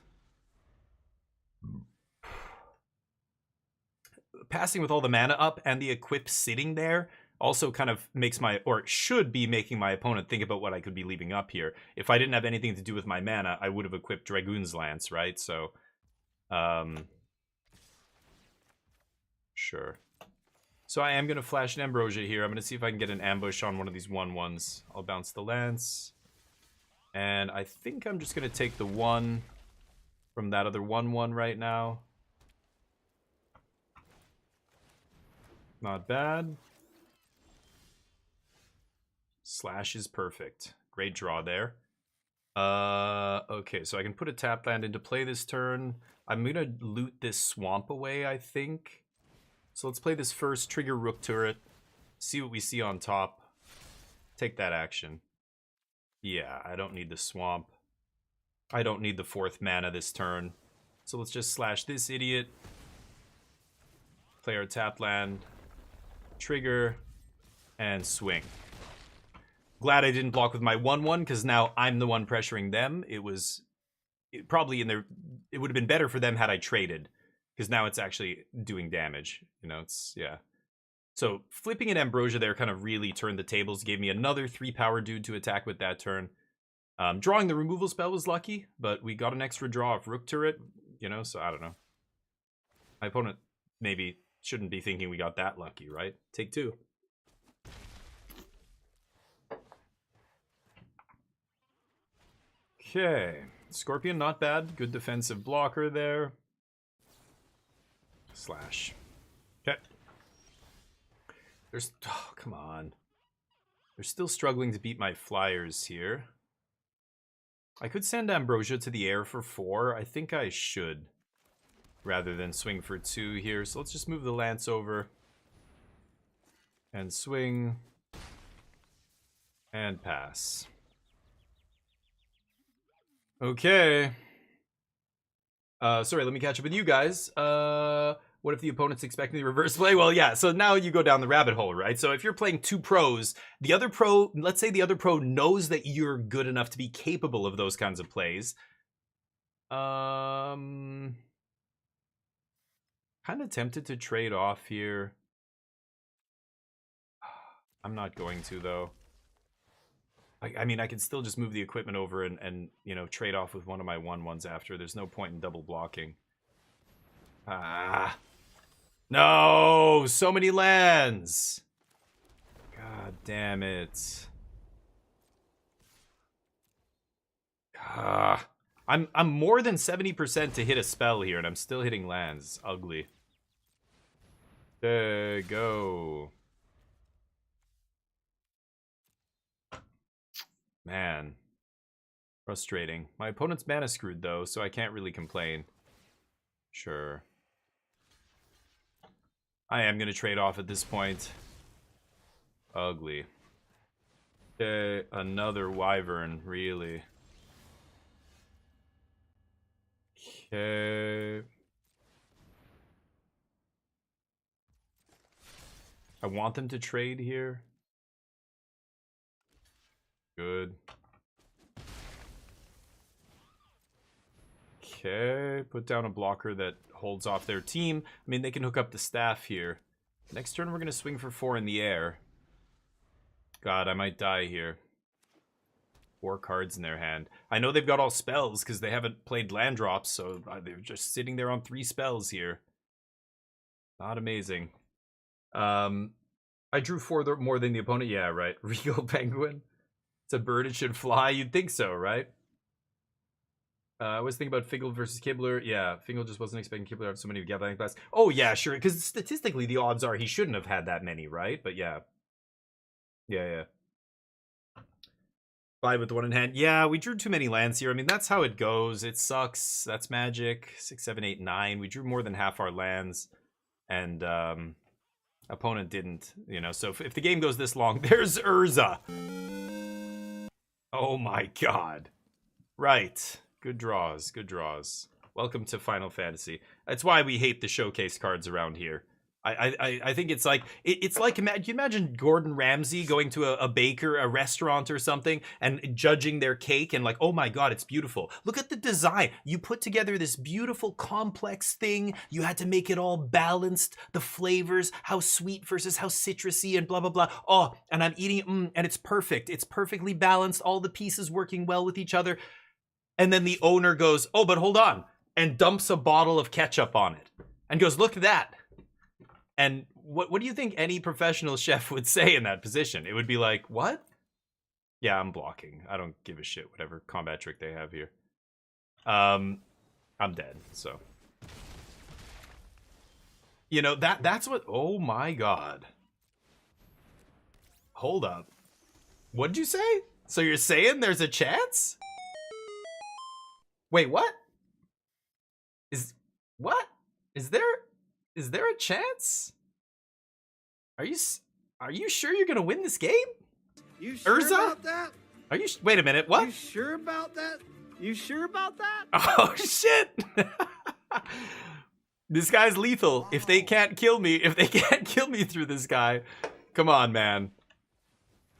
Passing with all the mana up and the equip sitting there also kind of makes my, or should be making my opponent think about what I could be leaving up here. If I didn't have anything to do with my mana, I would have equipped Dragoon's Lance, right? So, sure. So I am going to flash an Ambrosia here. I'm going to see if I can get an ambush on one of these 1/1s. I'll bounce the Lance. And I think I'm just going to take the 1 from that other 1/1 right now. Not bad. Slash is perfect. Great draw there. Okay, so I can put a tap land into play this turn. I'm going to loot this swamp away, I think. So let's play this first, trigger Rook turret, see what we see on top, take that action. Yeah, I don't need the swamp. I don't need the 4th mana this turn. So let's just slash this idiot, play our tap land, trigger, and swing. Glad I didn't block with my 1/1, because now I'm the one pressuring them. It probably in their... It would have been better for them had I traded. Because now it's actually doing damage. You know, it's, yeah. So flipping an Ambrosia there kind of really turned the tables. Gave me another 3-power dude to attack with that turn. Drawing the removal spell was lucky, but we got an extra draw of Rook turret. You know, so I don't know. My opponent maybe shouldn't be thinking we got that lucky, right? Take 2. Okay. Scorpion, not bad. Good defensive blocker there. Slash. Okay. There's... Oh, come on. They're still struggling to beat my flyers here. I could send Ambrosia to the air for 4. I think I should. Rather than swing for 2 here. So let's just move the Lance over. And swing. And pass. Okay. Sorry, let me catch up with you guys. What if the opponent's expecting the reverse play? Well, yeah, so now you go down the rabbit hole, right? So if you're playing 2 pros, the other pro, let's say the other pro knows that you're good enough to be capable of those kinds of plays. Kind of tempted to trade off here. I'm not going to, though. I mean, I can still just move the equipment over and you know, trade off with one of my 1/1s after. There's no point in double blocking. Ah. No! So many lands! God damn it. Ah. I'm more than 70% to hit a spell here, and I'm still hitting lands. It's ugly. There go. Man. Frustrating. My opponent's mana screwed, though, so I can't really complain. Sure. I am going to trade off at this point. Ugly. Another Wyvern, really. Okay. I want them to trade here. Good. Okay, put down a blocker that holds off their team. I mean, they can hook up the staff here. Next turn, we're going to swing for 4 in the air. God, I might die here. 4 cards in their hand. I know they've got all spells because they haven't played land drops, so they're just sitting there on 3 spells here. Not amazing. I drew 4 more than the opponent. Yeah, right. Regal Penguin. It's a bird, it should fly. You'd think so, right? I was thinking about Fingal versus Kibler. Yeah, Fingal just wasn't expecting Kibler to have so many gathering class. Oh, yeah, sure. Because statistically, the odds are he shouldn't have had that many, right? But yeah. Yeah. 5 with 1 in hand. Yeah, we drew too many lands here. I mean, that's how it goes. It sucks. That's Magic. 6, 7, 8, 9. We drew more than half our lands. And opponent didn't, you know. So if the game goes this long, there's Urza. Oh my god. Right. Good draws. Good draws. Welcome to Final Fantasy. That's why we hate the showcase cards around here. I think it's like it's like can you imagine Gordon Ramsay going to a baker, a restaurant or something, and judging their cake and like, oh my god, it's beautiful. Look at the design. You put together this beautiful complex thing. You had to make it all balanced. The flavors, how sweet versus how citrusy and blah blah blah. Oh, and I'm eating it, and it's perfect. It's perfectly balanced. All the pieces working well with each other. And then the owner goes, oh, but hold on, and dumps a bottle of ketchup on it and goes, look at that. And what do you think any professional chef would say in that position? It would be like, what? Yeah, I'm blocking. I don't give a shit, whatever combat trick they have here. I'm dead, so. You know, that's what, oh my god. Hold up. What'd you say? So you're saying there's a chance? Wait, what? What? Is there a chance? Are you sure you're gonna win this game?
You sure
Urza?
about that?
Are you? Wait a minute. What?
You sure about that? You sure about that?
Oh shit! This guy's lethal. If they can't kill me, through this guy, come on, man.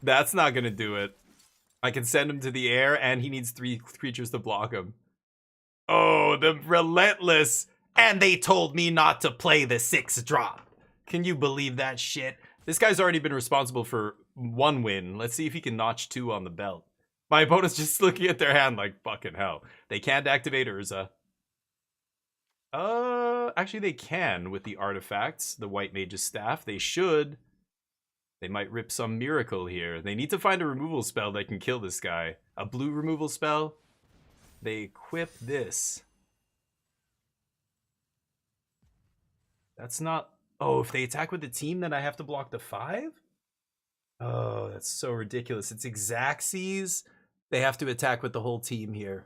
That's not gonna do it. I can send him to the air, and he needs 3 creatures to block him. Oh, the relentless. And they told me not to play the 6 drop. Can you believe that shit? This guy's already been responsible for 1 win. Let's see if he can notch 2 on the belt. My opponent's just looking at their hand like, fucking hell. They can't activate Urza. Actually they can with the artifacts, the White Mage's Staff. They should. They might rip some miracle here. They need to find a removal spell that can kill this guy. A blue removal spell. They equip this. That's not Oh, if they attack with the team, then I have to block the 5? Oh, that's so ridiculous. It's Xaxes. They have to attack with the whole team here.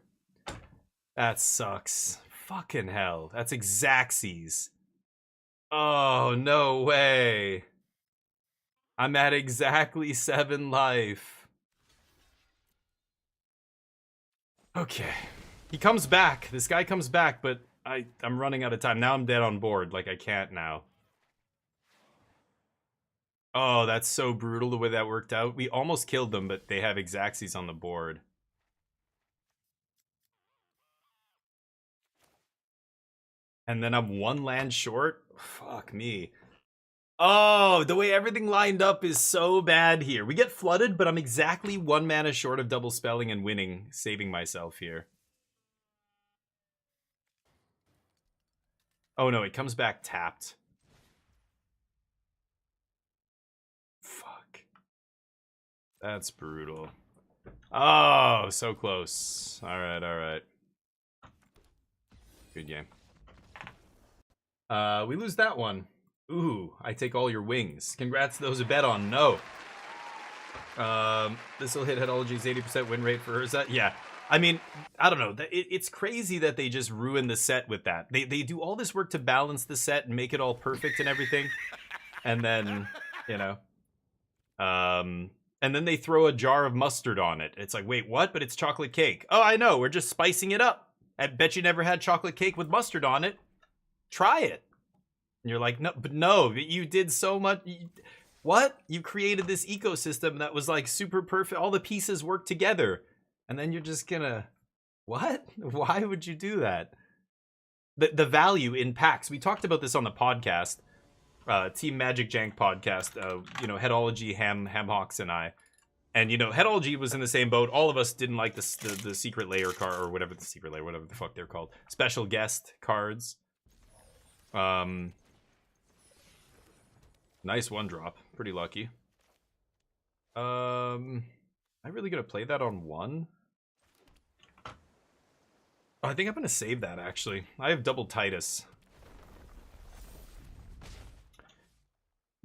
That sucks. Fucking hell. That's Xaxes. Oh, no way. I'm at exactly 7 life. Okay. He comes back. This guy comes back, but I'm running out of time. Now I'm dead on board. Like, I can't now. Oh, that's so brutal the way that worked out. We almost killed them, but they have Xaxes on the board. And then I'm 1 land short? Fuck me. Oh, the way everything lined up is so bad here. We get flooded, but I'm exactly 1 mana short of double spelling and winning, saving myself here. Oh no, it comes back tapped. Fuck. That's brutal. Oh, so close. Alright, alright. Good game. We lose that one. Ooh, I take all your wings. Congrats to those who bet on no. This will hit Headology's 80% win rate for Urza. Yeah. I mean, I don't know. It's crazy that they just ruin the set with that. They do all this work to balance the set and make it all perfect and everything. And then, you know. And then they throw a jar of mustard on it. It's like, wait, what? But it's chocolate cake. Oh, I know. We're just spicing it up. I bet you never had chocolate cake with mustard on it. Try it. And you're like, no, but no, you did so much. What? You created this ecosystem that was like super perfect. All the pieces work together. And then you're just gonna, what? Why would you do that? The value in packs. We talked about this on the podcast, Team Magic Jank podcast. You know, Headology, Hamhawks, and I. And you know, Headology was in the same boat. All of us didn't like the secret layer card or whatever the secret layer, whatever the fuck they're called, special guest cards. Nice 1-drop. Pretty lucky. Am I really gonna play that on 1? Oh, I think I'm gonna save that actually. I have double Titus.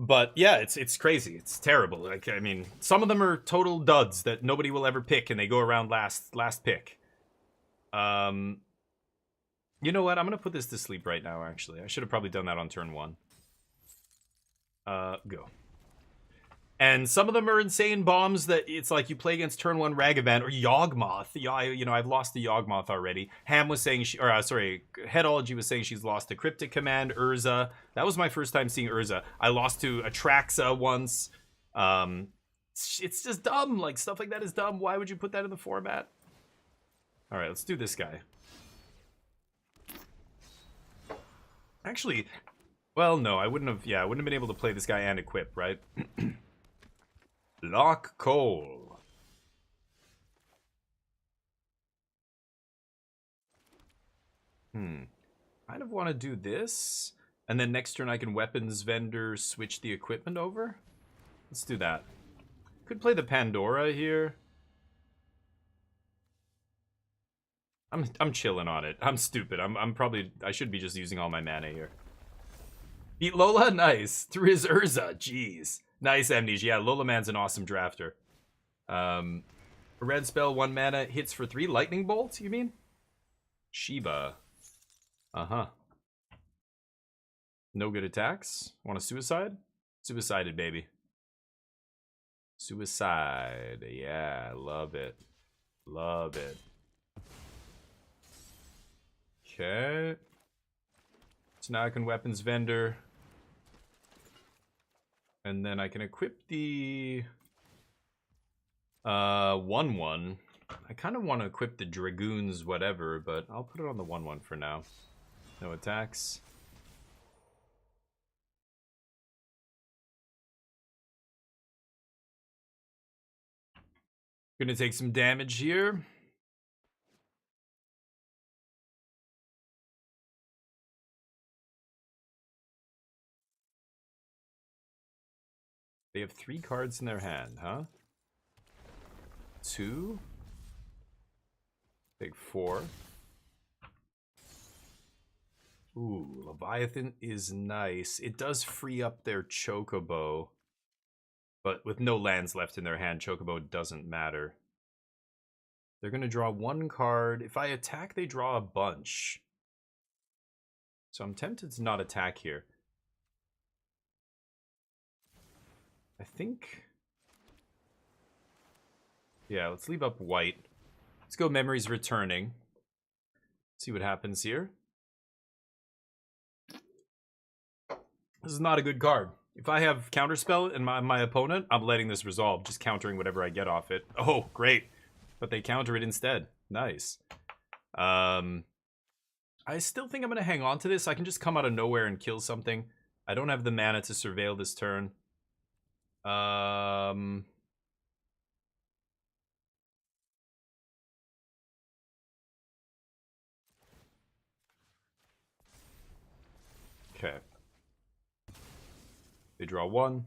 But yeah, it's crazy. It's terrible. Like, I mean, some of them are total duds that nobody will ever pick, and they go around last pick. You know what? I'm gonna put this to sleep right now. Actually, I should have probably done that on turn 1. Go. And some of them are insane bombs that it's like you play against turn 1 Ragavan or Yawgmoth. You know, I've lost to Yawgmoth already. Ham was saying Headology was saying she's lost to Cryptic Command, Urza. That was my first time seeing Urza. I lost to Atraxa once. It's just dumb. Like, stuff like that is dumb. Why would you put that in the format? All right, let's do this guy. Actually, well, no, I wouldn't have been able to play this guy and equip, right? Lock Cole. Kind of want to do this. And then next turn I can weapons vendor switch the equipment over. Let's do that. Could play the Pandora here. I'm chilling on it. I'm stupid. I should be just using all my mana here. Beat Lola? Nice. Through his Urza. Jeez. Nice, Amnesia. Yeah, Lola Man's an awesome drafter. A red spell, 1 mana, hits for 3. Lightning Bolt, you mean? Shiba. Uh-huh. No good attacks. Want a suicide? Suicided, baby. Suicide. Yeah, love it. Love it. Okay. So now I can weapons vendor. And then I can equip the 1/1. I kind of want to equip the Dragoons whatever, but I'll put it on the 1/1 for now. No attacks. Gonna take some damage here. They have 3 cards in their hand, huh? 2. Take 4. Ooh, Leviathan is nice. It does free up their Chocobo. But with no lands left in their hand, Chocobo doesn't matter. They're going to draw one card. If I attack, they draw a bunch. So I'm tempted to not attack here. I think... Yeah, let's leave up white. Let's go Memories Returning. See what happens here. This is not a good card. If I have Counterspell in my opponent, I'm letting this resolve, just countering whatever I get off it. Oh, great. But they counter it instead. Nice. I still think I'm going to hang on to this. I can just come out of nowhere and kill something. I don't have the mana to surveil this turn. Okay. They draw one.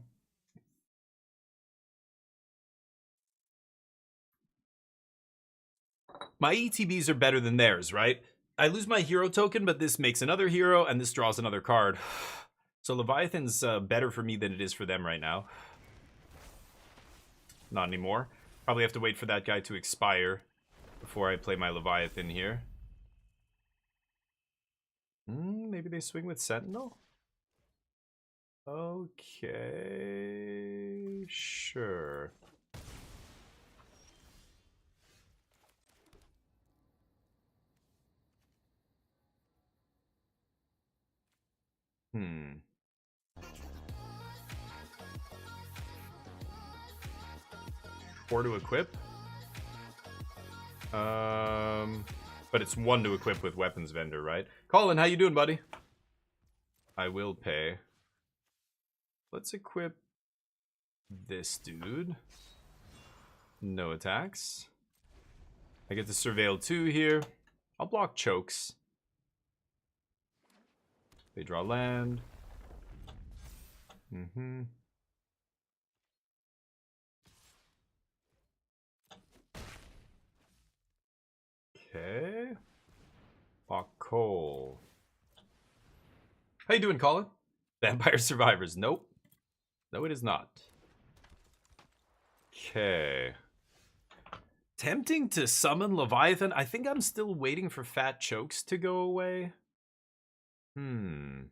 My ETBs are better than theirs, right? I lose my hero token, but this makes another hero, and this draws another card. So Leviathan's better for me than it is for them right now. Not anymore. Probably have to wait for that guy to expire before I play my Leviathan here. Maybe they swing with Sentinel? Okay, sure. Four to equip. But it's one to equip with Weapons Vendor, right? Colin, how you doing, buddy? I will pay. Let's equip this dude. No attacks. I get to surveil 2 here. I'll block chokes. They draw land. Okay. Block coal. How you doing, Colin? Vampire Survivors. Nope. No, it is not. Okay. Tempting to summon Leviathan. I think I'm still waiting for Fat Chokes to go away. I'm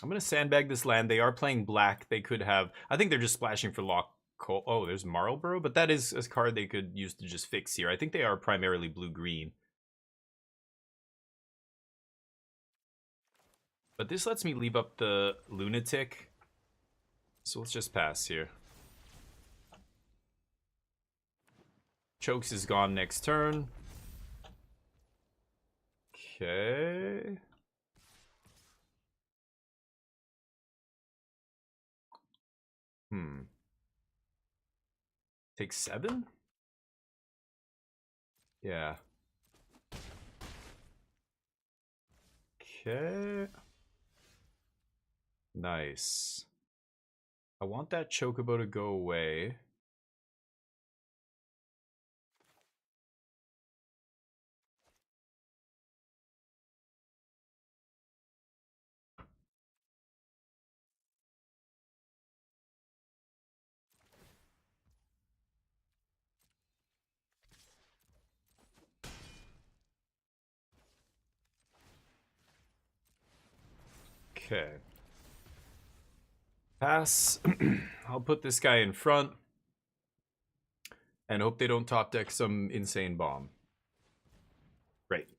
going to sandbag this land. They are playing black. They could have... I think they're just splashing for lock coal. Oh, there's Marlborough, but that is a card they could use to just fix here. I think they are primarily blue-green. But this lets me leave up the Lunatic. So let's just pass here. Chokes is gone next turn. Okay. Take 7? Yeah. Okay. Nice. I want that Chocobo to go away. Okay. Pass. I'll put this guy in front. And hope they don't top deck some insane bomb. Great.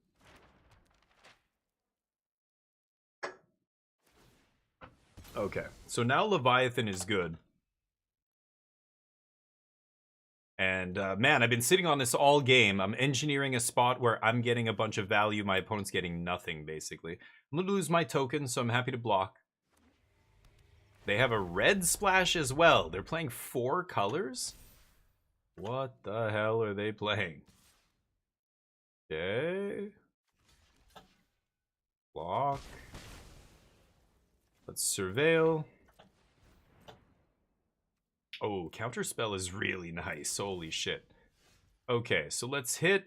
Okay. So now Leviathan is good. And man, I've been sitting on this all game. I'm engineering a spot where I'm getting a bunch of value. My opponent's getting nothing, basically. I'm going to lose my token, so I'm happy to block. They have a red splash as well. They're playing 4 colors? What the hell are they playing? Okay. Block. Let's surveil. Oh, counterspell is really nice. Holy shit. Okay, so let's hit.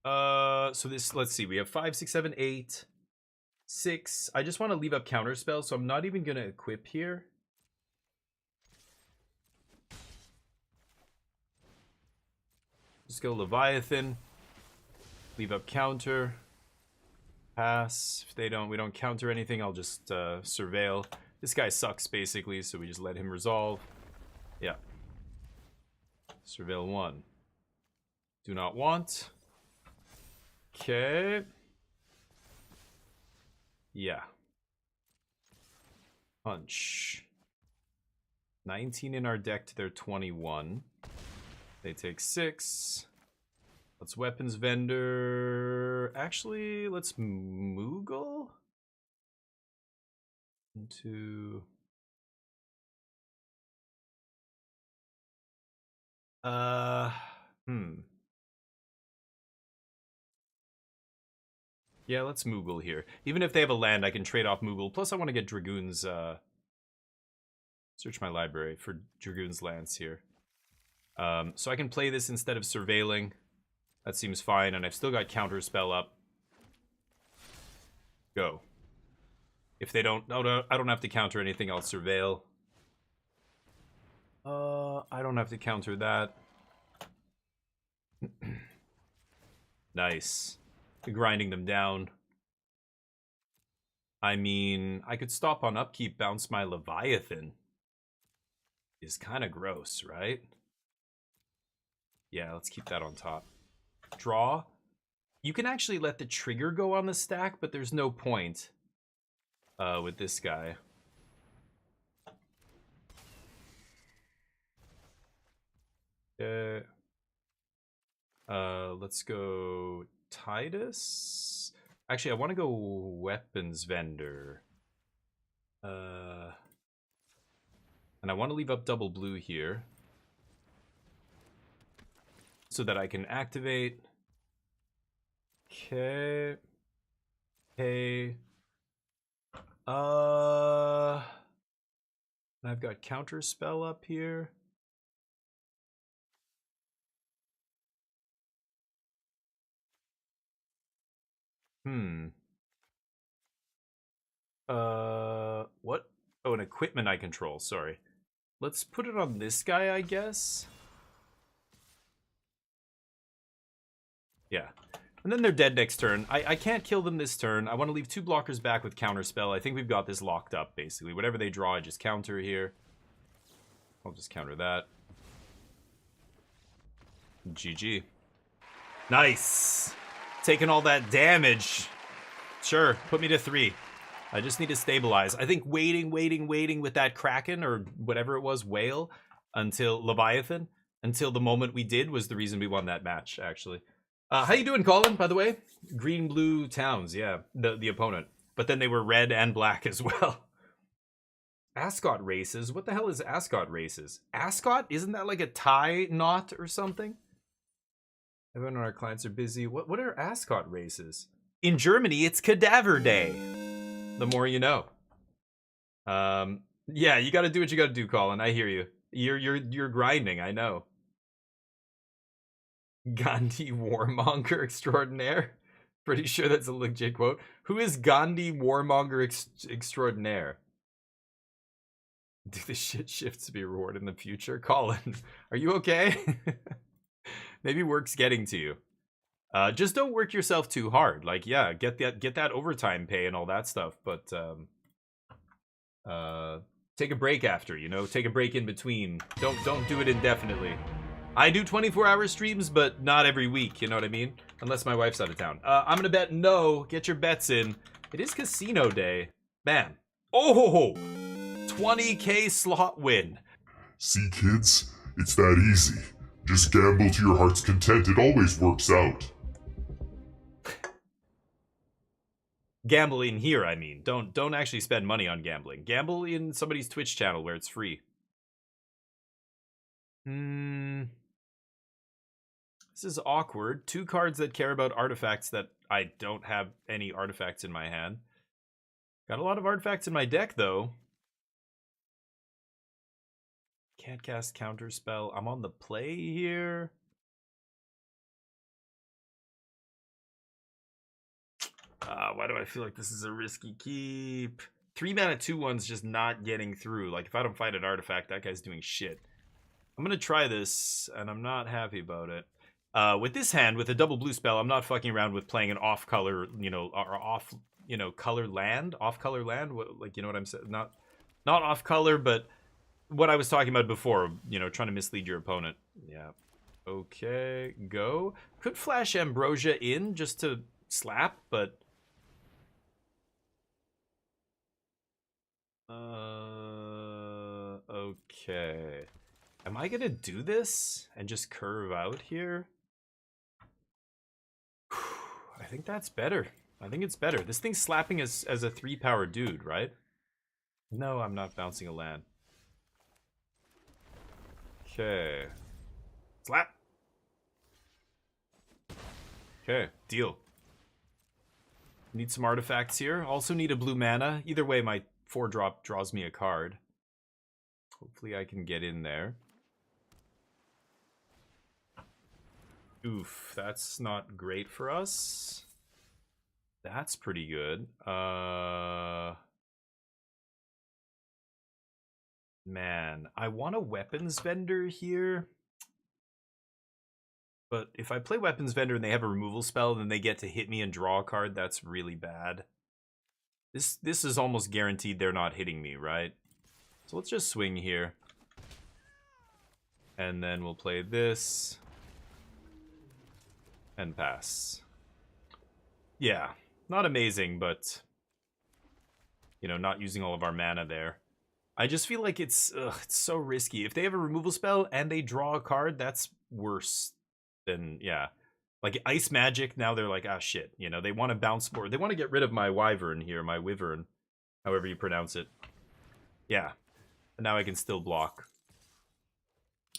So this, let's see, we have 5, 6, 7, 8, 6. I just want to leave up counterspell, so I'm not even gonna equip here. Just go Leviathan. Leave up counter. Pass. If they don't, we don't counter anything, I'll just surveil. This guy sucks basically, so we just let him resolve. Yeah. Surveil 1. Do not want. Okay. Yeah. Punch. 19 in our deck to their 21. They take 6. Let's weapons vendor. Actually, let's Moogle into. Yeah, let's Moogle here. Even if they have a land, I can trade off Moogle. Plus, I want to get Dragoon's. Search my library for Dragoon's Lance here. So I can play this instead of surveilling. That seems fine, and I've still got counterspell up. Go. If they don't, no, I don't have to counter anything. I'll surveil. I don't have to counter that. Nice. Grinding them down. I mean, I could stop on upkeep, bounce my Leviathan. Is kind of gross, right? Yeah, let's keep that on top. Draw. You can actually let the trigger go on the stack, but there's no point with this guy. Let's go Titus. Actually, I want to go weapons vendor. And I want to leave up double blue here so that I can activate. Okay. Hey. And I've got counterspell up here. What? Oh, an equipment I control, sorry. Let's put it on this guy, I guess. Yeah. And then they're dead next turn. I can't kill them this turn. I want to leave 2 blockers back with counterspell. I think we've got this locked up, basically. Whatever they draw, I just counter here. I'll just counter that. GG. Nice! Taking all that damage. Sure, put me to 3. I just need to stabilize. I think waiting with that Kraken, or whatever it was, whale, until Leviathan, until the moment we did was the reason we won that match, actually. How you doing, Colin, by the way? Green, blue towns, yeah, the opponent. But then they were red and black as well. Ascot races? What the hell is Ascot races? Ascot? Isn't that like a tie knot or something? Everyone on our clients are busy. What are Ascot races? In Germany, it's Cadaver Day. The more you know. Yeah, you gotta do what you gotta do, Colin. I hear you. You're grinding, I know. Gandhi Warmonger Extraordinaire? Pretty sure that's a legit quote. Who is Gandhi Warmonger Extraordinaire? Do the shit shifts be rewarded in the future? Colin, are you okay? Maybe work's getting to you. Just don't work yourself too hard. Like, yeah, get that overtime pay and all that stuff, but take a break after, you know, take a break in between. Don't do it indefinitely. I do 24-hour streams, but not every week, you know what I mean? Unless my wife's out of town. I'm gonna bet no. Get your bets in. It is casino day. Man. Oh, 20k slot win.
See, kids? It's that easy. Just gamble to your heart's content. It always works out.
Gambling here, I mean. Don't actually spend money on gambling. Gamble in somebody's Twitch channel where it's free. This is awkward. 2 cards that care about artifacts that I don't have any artifacts in my hand. Got a lot of artifacts in my deck, though. Can't cast counterspell. I'm on the play here. Why do I feel like this is a risky keep? 3 mana 2/1's just not getting through. Like, if I don't fight an artifact, that guy's doing shit. I'm gonna try this, and I'm not happy about it. With this hand, with a double blue spell, I'm not fucking around with playing an off-color, you know, or off, you know, color land, off-color land. Like, you know what I'm saying? Not off-color, but what I was talking about before. You know, trying to mislead your opponent. Yeah. Okay, go. Could flash Ambrosia in just to slap, but okay. Am I gonna do this and just curve out here? I think that's better. I think it's better. This thing's slapping as a 3-power dude, right? No, I'm not bouncing a land. Okay. Slap. Okay, deal. Need some artifacts here. Also need a blue mana. Either way, my 4-drop draws me a card. Hopefully I can get in there. Oof, that's not great for us. That's pretty good. Man, I want a weapons vendor here. But if I play weapons vendor and they have a removal spell, then they get to hit me and draw a card. That's really bad. This is almost guaranteed they're not hitting me, right? So let's just swing here. And then we'll play this. And pass. Yeah, not amazing, but, you know, not using all of our mana there. I just feel like it's so risky. If they have a removal spell and they draw a card, that's worse than, yeah. Like Ice Magic, now they're like, ah, shit. You know, they want to bounce more. They want to get rid of my Wyvern here, my Wyvern, however you pronounce it. Yeah, and now I can still block.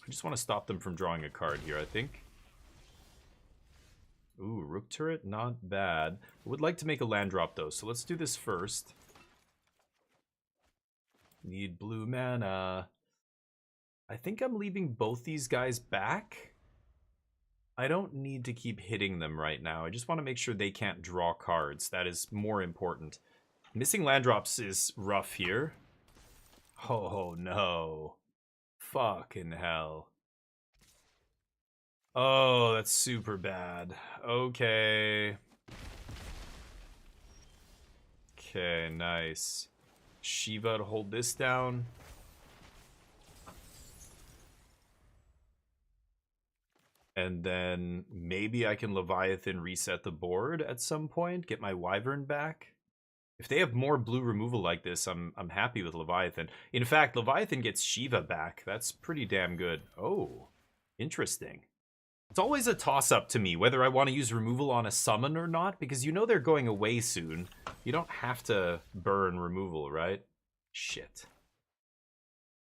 I just want to stop them from drawing a card here, I think. Ooh, Rook Turret, not bad. I would like to make a land drop, though, so let's do this first. Need blue mana. I think I'm leaving both these guys back. I don't need to keep hitting them right now. I just want to make sure they can't draw cards. That is more important. Missing land drops is rough here. Oh, no. Fucking hell. Oh, that's super bad. Okay. Okay, nice. Shiva to hold this down. And then maybe I can Leviathan reset the board at some point, get my Wyvern back. If they have more blue removal like this, I'm happy with Leviathan. In fact, Leviathan gets Shiva back. That's pretty damn good. Oh, interesting. It's always a toss-up to me whether I want to use removal on a summon or not, because you know they're going away soon. You don't have to burn removal, right? Shit.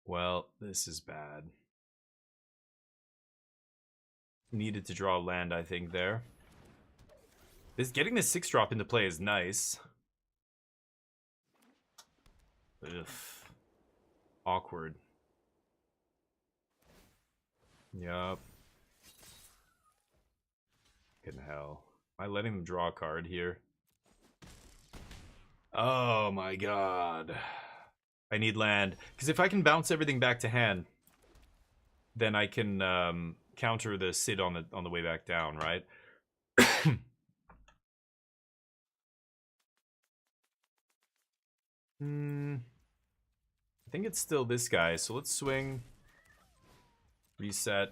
Well, this is bad. Needed to draw land, I think, there. Getting this 6-drop into play is nice. Ugh. Awkward. Yup. Fucking hell. Am I letting them draw a card here? Oh my god. I need land. Because if I can bounce everything back to hand, then I can counter the Sid on the way back down, right? I think it's still this guy, so let's swing. Reset.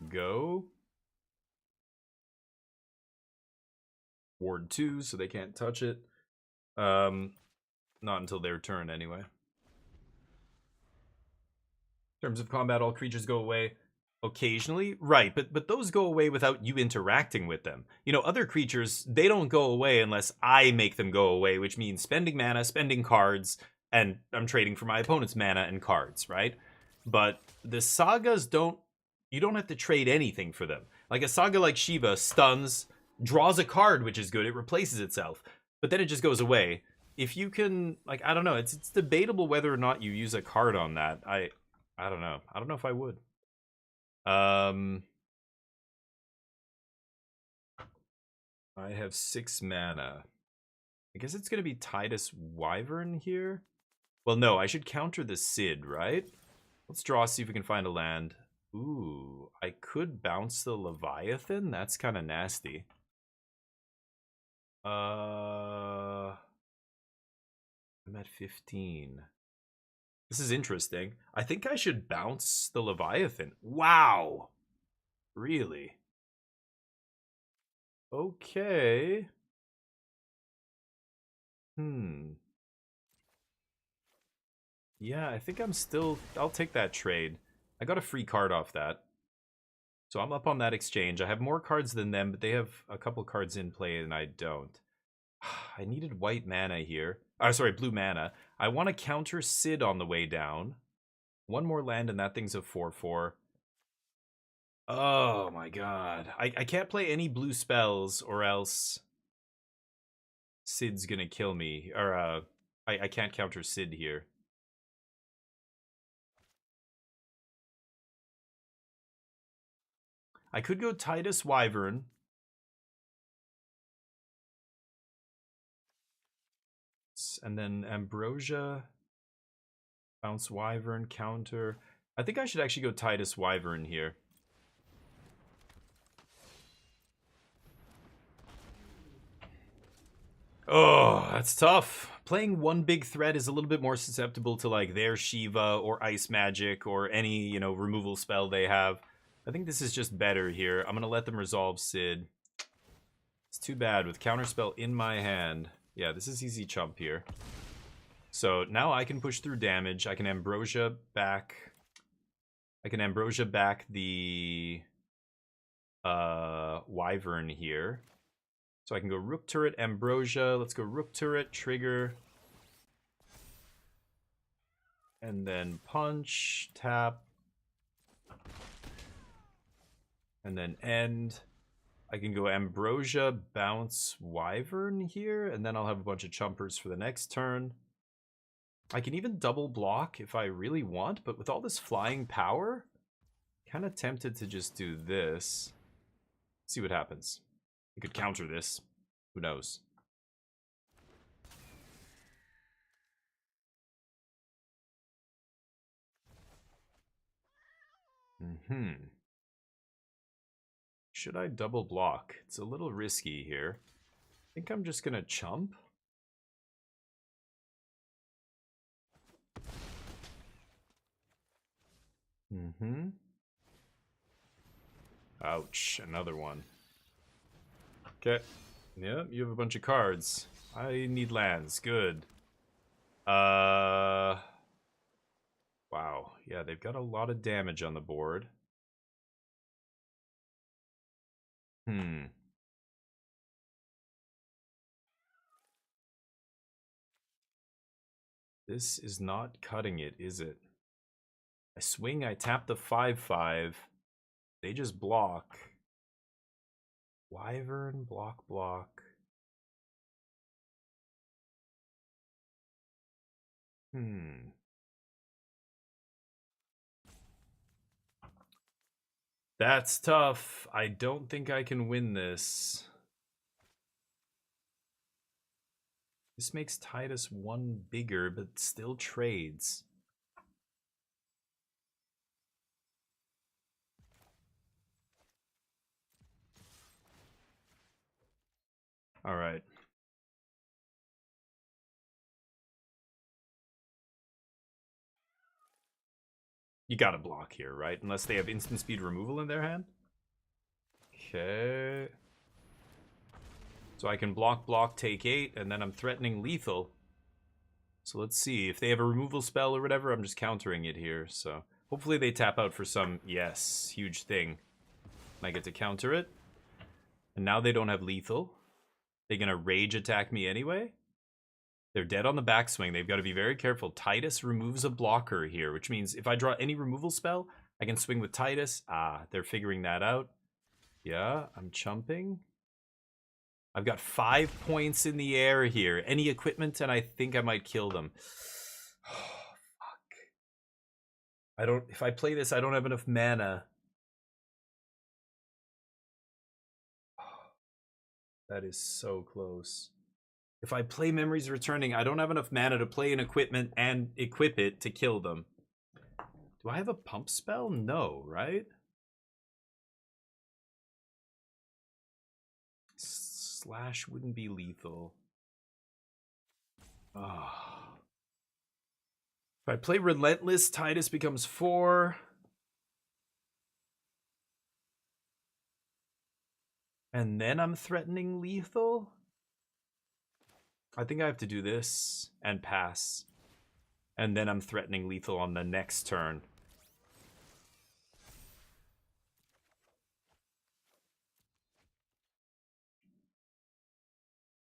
Go. Ward 2, so they can't touch it. Not until their turn, anyway. In terms of combat, all creatures go away occasionally. Right, but those go away without you interacting with them. You know, other creatures, they don't go away unless I make them go away, which means spending mana, spending cards, and I'm trading for my opponent's mana and cards, right? But the sagas don't... You don't have to trade anything for them. Like a saga like Shiva stuns, draws a card, which is good. It replaces itself, but then it just goes away. If you can, like, I don't know. It's debatable whether or not you use a card on that. I don't know. I don't know if I would. I have 6 mana. I guess it's gonna be Titus Wyvern here. Well, no, I should counter the Sid, right? Let's draw, see if we can find a land. Ooh, I could bounce the Leviathan. That's kind of nasty. I'm at 15. This is interesting. I think I should bounce the Leviathan. Wow. Really? Okay. Yeah, I think I'll take that trade. I got a free card off that. So I'm up on that exchange. I have more cards than them, but they have a couple cards in play and I don't. I needed white mana here. Sorry, blue mana. I want to counter Sid on the way down. One more land and that thing's a 4/4. Oh my god. I can't play any blue spells or else Sid's gonna kill me. Or I can't counter Sid here. I could go Titus Wyvern. And then Ambrosia. Bounce Wyvern, counter. I think I should actually go Titus Wyvern here. Oh, that's tough. Playing one big threat is a little bit more susceptible to like their Shiva or Ice Magic or any, you know, removal spell they have. I think this is just better here. I'm going to let them resolve Sid. It's too bad with Counterspell in my hand. Yeah, this is easy chump here. So now I can push through damage. I can Ambrosia back. I can Ambrosia back the Wyvern here. So I can go Rook Turret, Ambrosia. Let's go Rook Turret, trigger. And then punch, tap. And then end. I can go Ambrosia, bounce Wyvern here. And then I'll have a bunch of chumpers for the next turn. I can even double block if I really want. But with all this flying power, kind of tempted to just do this. See what happens. You could counter this. Who knows? Should I double block? It's a little risky here. I think I'm just gonna chump. Ouch, another one. Okay. Yep, you have a bunch of cards. I need lands. Good. Wow. Yeah, they've got a lot of damage on the board. This is not cutting it, is it? I swing, I tap the 5/5. They just block. Wyvern, block, block. That's tough. I don't think I can win this. This makes Titus one bigger, but still trades. All right. You gotta block here, right? Unless they have instant speed removal in their hand. Okay. So I can block, block, take 8, and then I'm threatening lethal. So let's see. If they have a removal spell or whatever, I'm just countering it here. So hopefully they tap out for some, yes, huge thing. And I get to counter it. And now they don't have lethal. They're gonna rage attack me anyway. They're dead on the backswing. They've got to be very careful. Titus removes a blocker here, which means if I draw any removal spell, I can swing with Titus. Ah, they're figuring that out. Yeah, I'm chumping. I've got 5 points in the air here. Any equipment, and I think I might kill them. Oh, fuck. I don't. If I play this, I don't have enough mana. That is so close. If I play Memories Returning, I don't have enough mana to play an equipment and equip it to kill them. Do I have a pump spell? No, right? Slash wouldn't be lethal. Oh. If I play Relentless, Titus becomes 4. And then I'm threatening lethal? I think I have to do this and pass. And then I'm threatening lethal on the next turn.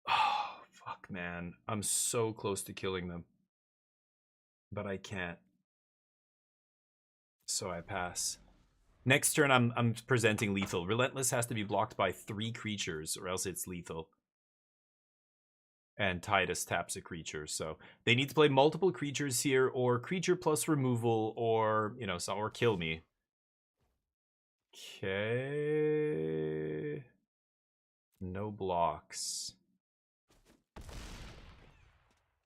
Oh, fuck, man. I'm so close to killing them. But I can't. So I pass. Next turn, I'm presenting lethal. Relentless has to be blocked by 3 creatures, or else it's lethal. And Titus taps a creature, so they need to play multiple creatures here, or creature plus removal, or, you know, or kill me. Okay. No blocks.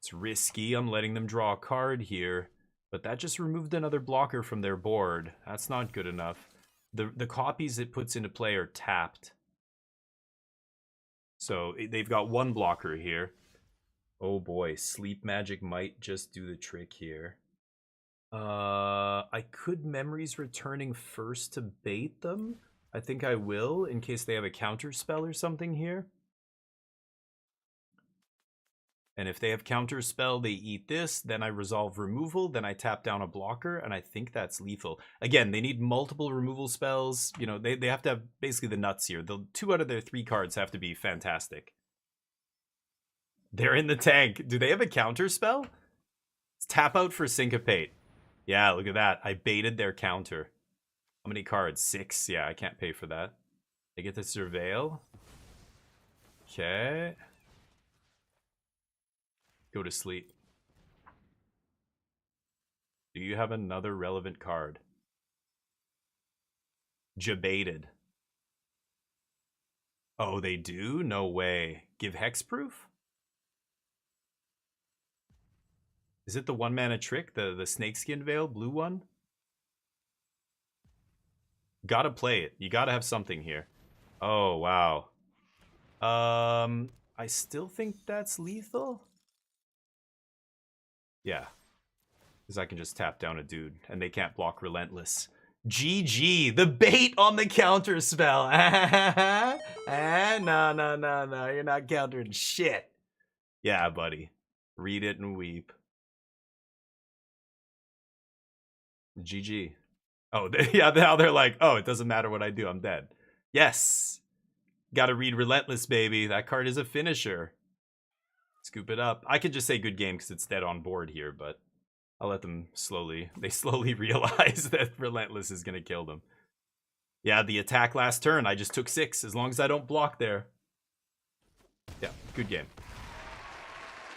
It's risky. I'm letting them draw a card here. But that just removed another blocker from their board. That's not good enough. The copies it puts into play are tapped. So they've got 1 blocker here. Oh boy, Sleep Magic might just do the trick here. I could Memories Returning first to bait them. I think I will, in case they have a counter spell or something here. And if they have counter spell, they eat this, then I resolve removal, then I tap down a blocker, and I think that's lethal. Again, they need multiple removal spells. You know, they have to have basically the nuts here. The 2 out of their 3 cards have to be fantastic. They're in the tank. Do they have a counter spell? It's tap out for Syncopate. Yeah, look at that. I baited their counter. How many cards? 6? Yeah, I can't pay for that. They get to Surveil. Okay. Go to sleep. Do you have another relevant card? Jebaited. Oh, they do? No way. Give hexproof? Is it the 1-mana trick? The Snakeskin Veil blue one? Gotta play it. You gotta have something here. Oh, wow. I still think that's lethal? Yeah. Because I can just tap down a dude, and they can't block Relentless. GG! The bait on the counter spell! No. You're not countering shit. Yeah, buddy. Read it and weep. GG. Oh, yeah, now they're like, oh, it doesn't matter what I do, I'm dead. Yes! Gotta read Relentless, baby. That card is a finisher. Scoop it up. I could just say good game because it's dead on board here, but I'll let them slowly realize that Relentless is gonna kill them. Yeah, the attack last turn, I just took 6, as long as I don't block there. Yeah, good game.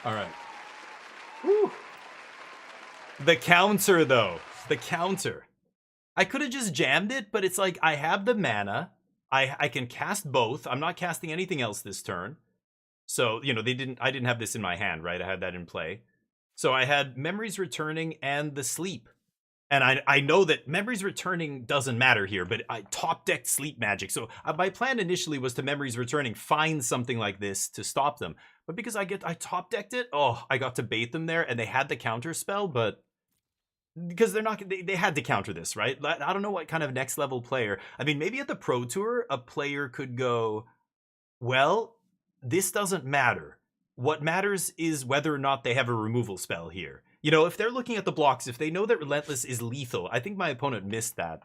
Alright. Woo! The counter, though. The counter. I could have just jammed it, but it's like, I have the mana. I can cast both. I'm not casting anything else this turn. So, you know, I didn't have this in my hand, right? I had that in play. So I had Memories Returning and the Sleep. And I know that Memories Returning doesn't matter here, but I top-decked Sleep Magic. So my plan initially was to Memories Returning, find something like this to stop them. But because I top-decked it, oh, I got to bait them there, and they had the counter spell, but because they had to counter this, right? I don't know what kind of next level player. I mean, maybe at the Pro Tour, a player could go, well, this doesn't matter. What matters is whether or not they have a removal spell here. You know, if they're looking at the blocks, if they know that Relentless is lethal, I think my opponent missed that,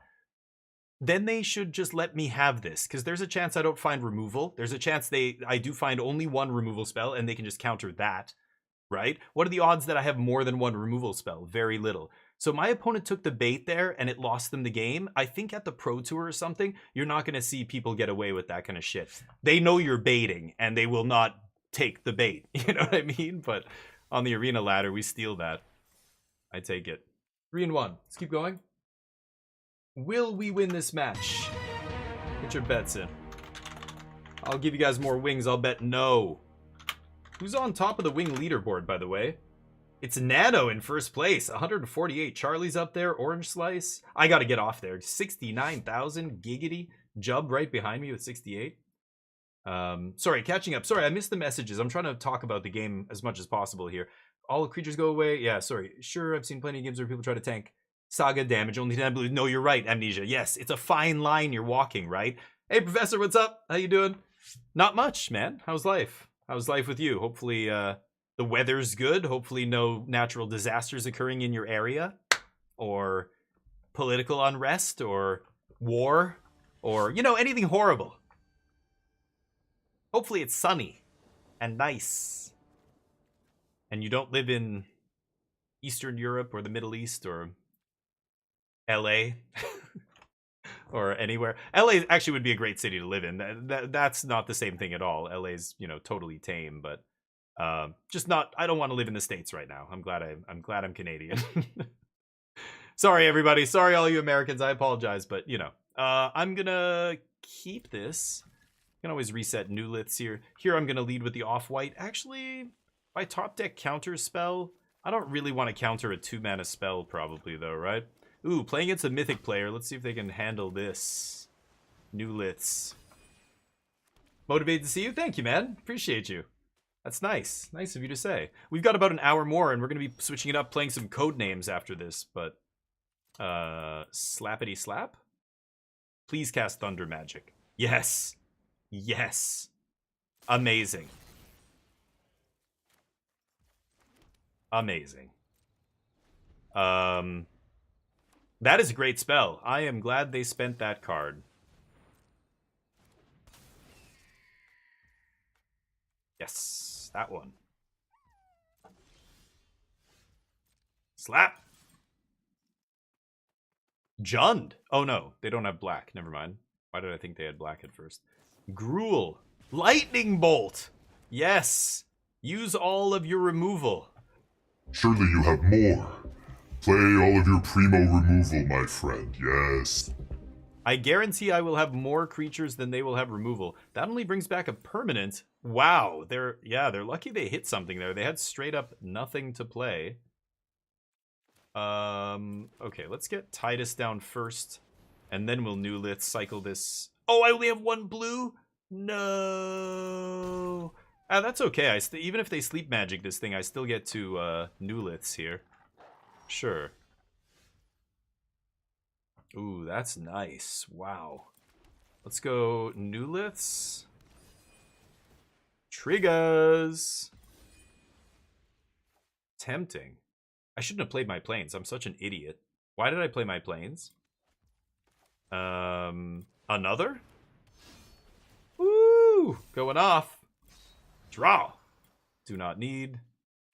then they should just let me have this, because there's a chance I don't find removal. There's a chance I do find only 1 removal spell, and they can just counter that, right? What are the odds that I have more than 1 removal spell? Very little. So my opponent took the bait there and it lost them the game. I think at the Pro Tour or something, you're not going to see people get away with that kind of shit. They know you're baiting and they will not take the bait. You know what I mean? But on the arena ladder, we steal that. I take it. 3-1. Let's keep going. Will we win this match? Get your bets in. I'll give you guys more wings. I'll bet no. Who's on top of the wing leaderboard, by the way? It's Nano in first place. 148. Charlie's up there. Orange Slice. I got to get off there. 69,000. Giggity. Jub right behind me with 68. Sorry, catching up. Sorry, I missed the messages. I'm trying to talk about the game as much as possible here. All creatures go away. Yeah, sorry. Sure, I've seen plenty of games where people try to tank. Saga damage, only 10 blue. No, you're right, Amnesia. Yes, it's a fine line you're walking, right? Hey, Professor, what's up? How you doing? Not much, man. How's life? How's life with you? Hopefully, the weather's good. Hopefully no natural disasters occurring in your area. Or political unrest, or war, or, you know, anything horrible. Hopefully it's sunny and nice. And you don't live in Eastern Europe or the Middle East or LA or anywhere. LA actually would be a great city to live in. That's not the same thing at all. LA's, you know, totally tame, but just not. I don't want to live in the States right now. I'm glad I'm Canadian. Sorry everybody. Sorry all you Americans. I apologize, but you know, I'm gonna keep this. You can always reset new liths here. Here I'm gonna lead with the off-white. Actually, my top deck counter spell. I don't really want to counter a 2-mana spell probably though, right? Ooh, playing against a mythic player. Let's see if they can handle this. New liths. Motivated to see you? Thank you, man. Appreciate you. That's nice. Nice of you to say. We've got about an hour more, and we're going to be switching it up, playing some code names after this, but... Slappity slap? Please cast Thunder Magic. Yes. Yes. Amazing. Amazing. That is a great spell. I am glad they spent that card. Yes, that one. Slap. Jund. Oh no, they don't have black. Never mind. Why did I think they had black at first? Gruel. Lightning Bolt. Yes. Use all of your removal.
Surely you have more. Play all of your primo removal, my friend. Yes.
I guarantee I will have more creatures than they will have removal. That only brings back a permanent. Wow, they're lucky they hit something there. They had straight up nothing to play. Okay, let's get Titus down first, and then we'll new lith cycle this. Oh, I only have one blue? No. That's okay. Even if they sleep magic this thing, I still get to new liths here. Sure. Ooh, that's nice. Wow. Let's go new liths. Triggers. Tempting. I shouldn't have played my planes. I'm such an idiot. Why did I play my planes? Another? Woo! Going off. Draw. Do not need.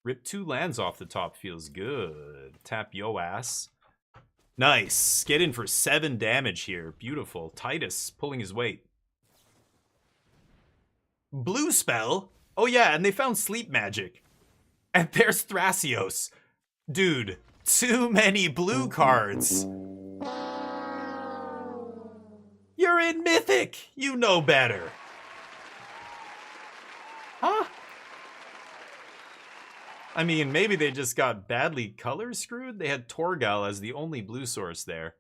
Rip 2 lands off the top feels good. Tap yo ass. Nice. Get in for 7 damage here. Beautiful. Titus pulling his weight. Blue spell? Oh yeah, and they found sleep magic. And there's Thrasios. Dude, too many blue cards. You're in Mythic. You know better. Huh? I mean, maybe they just got badly color screwed. They had Torgal as the only blue source there.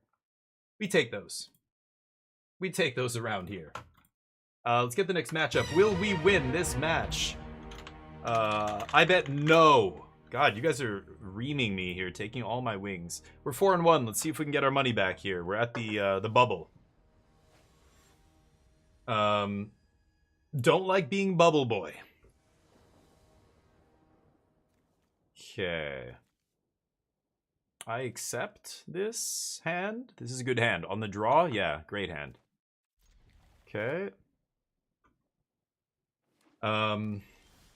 We take those. We take those around here. Let's get the next matchup. Will we win this match? I bet no. God, you guys are reaming me here, taking all my wings. We're 4-1. Let's see if we can get our money back here. We're at the bubble. Don't like being bubble boy. Okay. I accept this hand. This is a good hand. On the draw, yeah, great hand. Okay.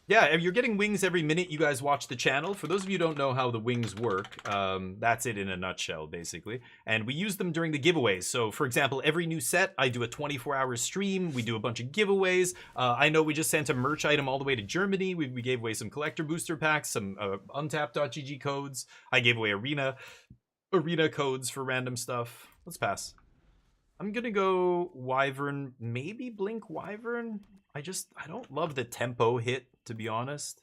Yeah, you're getting wings every minute you guys watch the channel. For those of you who don't know how the wings work, that's it in a nutshell, basically. And we use them during the giveaways. So, for example, every new set, I do a 24-hour stream. We do a bunch of giveaways. I know we just sent a merch item all the way to Germany. We gave away some collector booster packs, some untapped.gg codes. I gave away arena codes for random stuff. Let's pass. I'm gonna go Wyvern, maybe Blink Wyvern. I don't love the tempo hit, to be honest.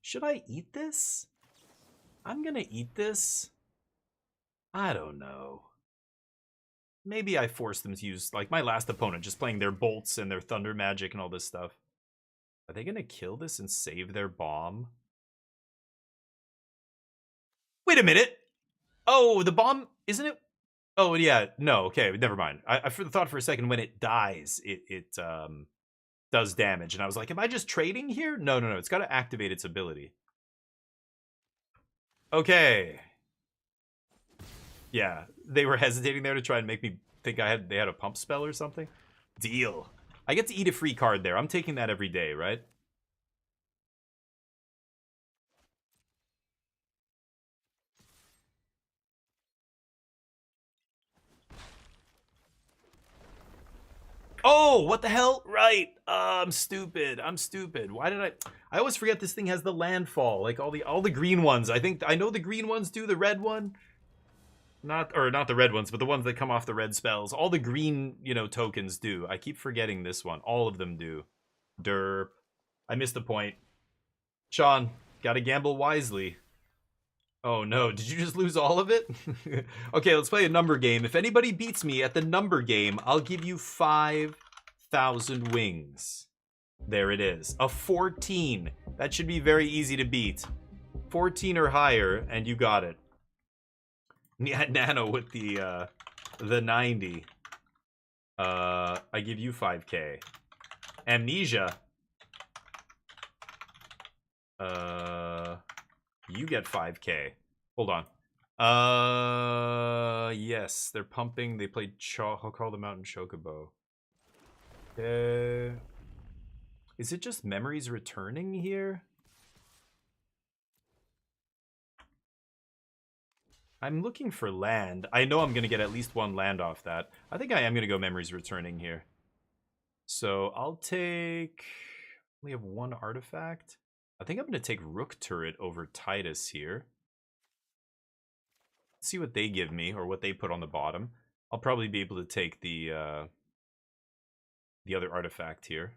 Should I eat this? I'm gonna eat this. I don't know. Maybe I force them to use, like my last opponent, just playing their bolts and their thunder magic and all this stuff. Are they gonna kill this and save their bomb? Wait a minute! Oh, the bomb, isn't it? Oh, yeah, no, okay, never mind. I thought for a second when it dies, it does damage. And I was like, am I just trading here? No, it's got to activate its ability. Okay. Yeah, they were hesitating there to try and make me think they had a pump spell or something. Deal. I get to eat a free card there. I'm taking that every day, right? Oh, what the hell? Right. I'm stupid. Why did I always forget this thing has the landfall, like all the green ones. I know the green ones do, the red one. Not the red ones, but the ones that come off the red spells. All the green, tokens do. I keep forgetting this one. All of them do. Derp. I missed the point. Sean, gotta gamble wisely. Oh no, did you just lose all of it? Okay, let's play a number game. If anybody beats me at the number game, I'll give you 5,000 wings. There it is. A 14. That should be very easy to beat. 14 or higher, and you got it. Yeah, Nano with the 90. I give you 5k. Amnesia. You get 5k. Hold on. Yes, they're pumping. They played I'll call the Mountain Chocobo. Is it just memories returning here? I'm looking for land. I know I'm going to get at least one land off that. I think I am going to go memories returning here. So I'll take... We have one artifact. I think I'm going to take Rook Turret over Titus here. See what they give me, or what they put on the bottom. I'll probably be able to take the other artifact here.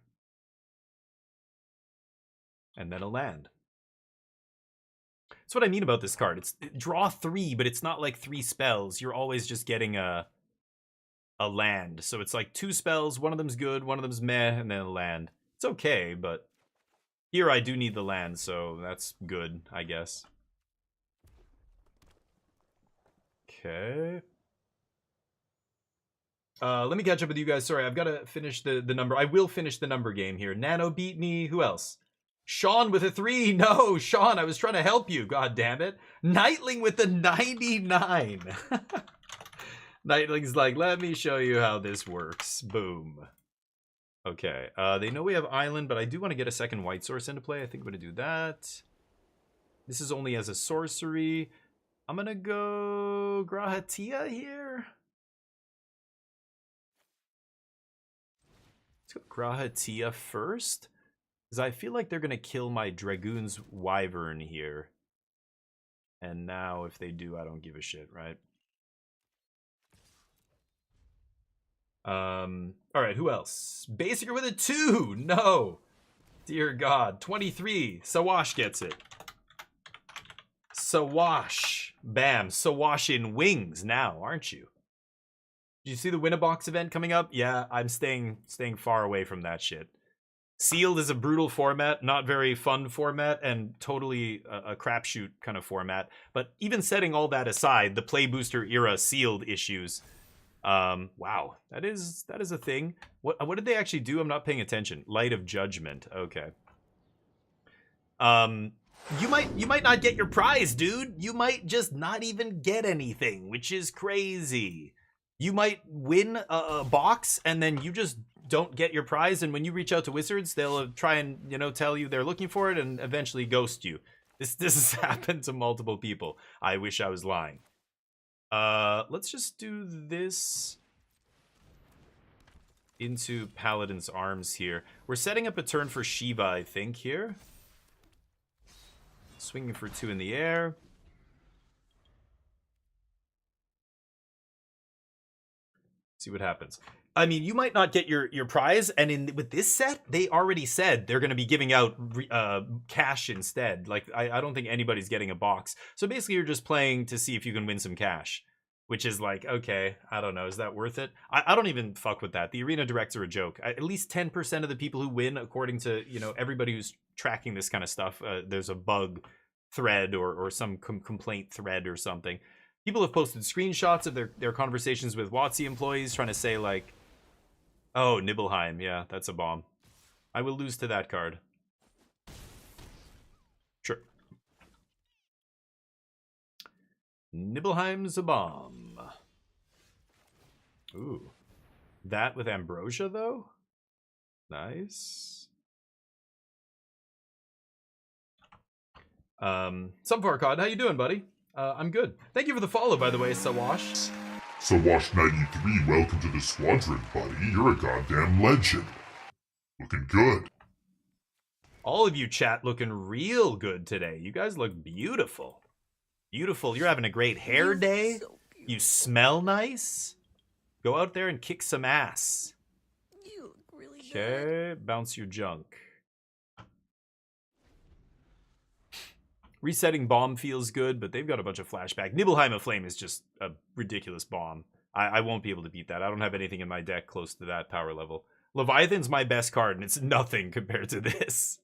And then a land. That's what I mean about this card. It's draw 3, but it's not like 3 spells. You're always just getting a land. So it's like 2 spells, one of them's good, one of them's meh, and then a land. It's okay, but here I do need the land, so that's good, I guess. Okay. Let me catch up with you guys. Sorry, I've got to finish the number. I will finish the number game here. Nano beat me. Who else? Sean with a 3. No, Sean, I was trying to help you. God damn it. Nightling with the 99. Nightling's like, let me show you how this works. Boom. Okay, they know we have Island, but I do want to get a second white source into play. I think I'm going to do that. This is only as a sorcery. I'm going to go Grahatia here. Let's go Grahatia first. Because I feel like they're going to kill my Dragoon's Wyvern here. And now if they do, I don't give a shit, right? Alright, who else? Basicer with a 2! No! Dear God. 23. Sawash gets it. Sawash. Bam. Sawash in wings now, aren't you? Did you see the Winnabox event coming up? Yeah, I'm staying far away from that shit. Sealed is a brutal format, not very fun format, and totally a crapshoot kind of format. But even setting all that aside, the Play Booster era sealed issues... wow, that is a thing. What did they actually do? I'm not paying attention. Light of Judgment. Okay. You might not get your prize, dude. You might just not even get anything, which is crazy. You might win a box and then you just don't get your prize, and when you reach out to wizards, they'll try and, you know, tell you they're looking for it and eventually ghost you. This has happened to multiple people. I wish I was lying. Let's just do this into Paladin's Arms here. We're setting up a turn for Shiva, I think, here. Swinging for 2 in the air. See what happens. I mean, you might not get your prize, and with this set, they already said they're going to be giving out cash instead. Like, I don't think anybody's getting a box. So basically, you're just playing to see if you can win some cash, which is like, okay, I don't know, is that worth it? I don't even fuck with that. The arena directs are a joke. At least 10% of the people who win, according to, you know, everybody who's tracking this kind of stuff, there's a bug thread or some complaint thread or something. People have posted screenshots of their conversations with WotC employees trying to say, like, oh, Nibelheim, yeah, that's a bomb. I will lose to that card. Sure. Nibelheim's a bomb. Ooh. That with Ambrosia, though? Nice. Subfarcod, how you doing, buddy? I'm good. Thank you for the follow, by the way, Sawash.
Sawash93, welcome to the squadron, buddy. You're a goddamn legend. Looking good.
All of you chat looking real good today. You guys look beautiful. Beautiful. You're having a great hair day.
So
You smell nice. Go out there and kick some ass.
You look really good.
Okay, bounce your junk. Resetting bomb feels good, but they've got a bunch of flashback. Nibelheim of Flame is just a ridiculous bomb. I won't be able to beat that. I don't have anything in my deck close to that power level. Leviathan's my best card, and it's nothing compared to this.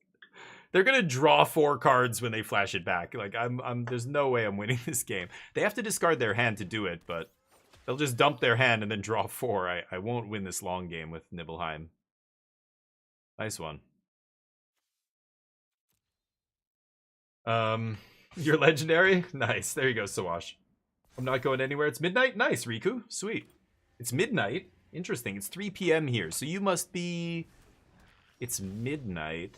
They're gonna draw 4 cards when they flash it back. Like, there's no way I'm winning this game. They have to discard their hand to do it, but they'll just dump their hand and then draw 4. I won't win this long game with Nibelheim. Nice one. You're legendary? Nice. There you go, Sawash. I'm not going anywhere. It's midnight? Nice, Riku. Sweet. It's midnight. Interesting. It's 3 p.m. here, so you must be... It's midnight.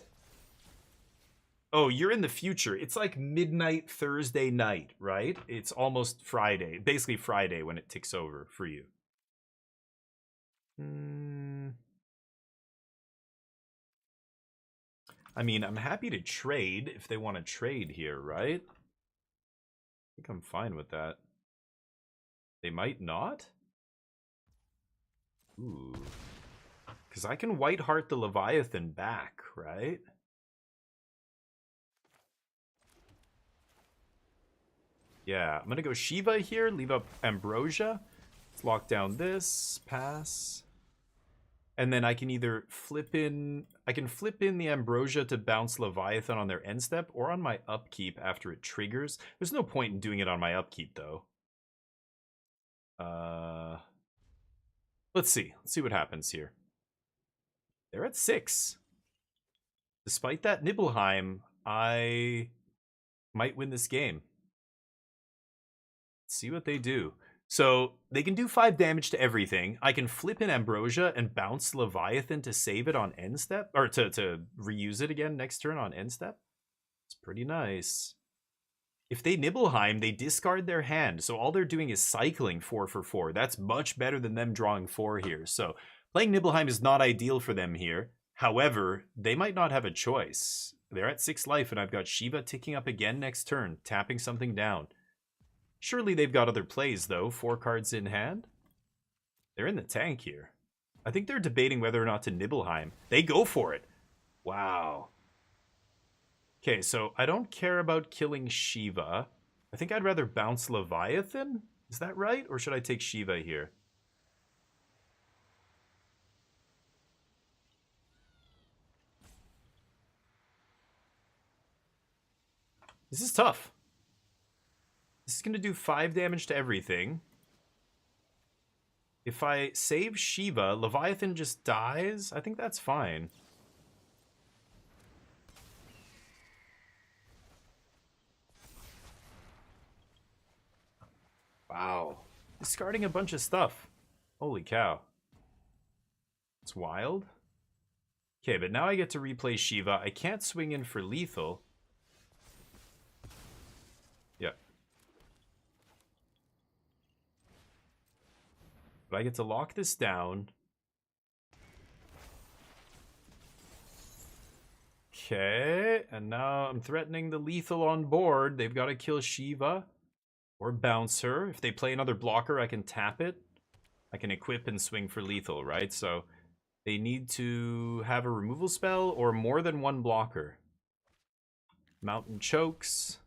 Oh, you're in the future. It's like midnight Thursday night, right? It's almost Friday. Basically Friday when it ticks over for you. I mean, I'm happy to trade if they want to trade here, right? I think I'm fine with that. They might not? Ooh. Because I can White Heart the Leviathan back, right? Yeah, I'm going to go Shiva here, leave up Ambrosia. Let's lock down this, pass. And then I can either flip in... I can flip in the Ambrosia to bounce Leviathan on their end step or on my upkeep after it triggers. There's no point in doing it on my upkeep, though. Let's see. Let's see what happens here. They're at 6. Despite that Nibelheim, I might win this game. Let's see what they do. So they can do 5 damage to everything. I can flip in Ambrosia and bounce Leviathan to save it on end step, or to reuse it again next turn on end step. It's pretty nice. If they Nibelheim, they discard their hand, so all they're doing is cycling 4 for 4. That's much better than them drawing 4 here. So playing Nibelheim is not ideal for them here. However, they might not have a choice. They're at 6 life, and I've got Shiva ticking up again next turn, tapping something down. Surely they've got other plays, though. 4 cards in hand. They're in the tank here. I think they're debating whether or not to Nibelheim. They go for it. Wow. Okay, so I don't care about killing Shiva. I think I'd rather bounce Leviathan. Is that right? Or should I take Shiva here? This is tough. This is going to do 5 damage to everything. If I save Shiva, Leviathan just dies. I think that's fine. Wow. Discarding a bunch of stuff. Holy cow. It's wild. Okay, but now I get to replay Shiva. I can't swing in for lethal. Yep. But I get to lock this down. Okay, and now I'm threatening the lethal on board. They've got to kill Shiva or bounce her. If they play another blocker, I can tap it. I can equip and swing for lethal, right? So they need to have a removal spell or more than one blocker. Mountain chokes.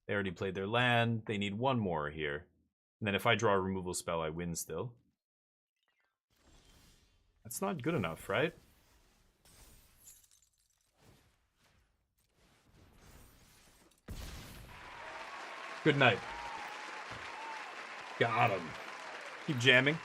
They already played their land. They need one more here. And then if I draw a removal spell, I win still. That's not good enough, right? Good night. Got him. Keep jamming.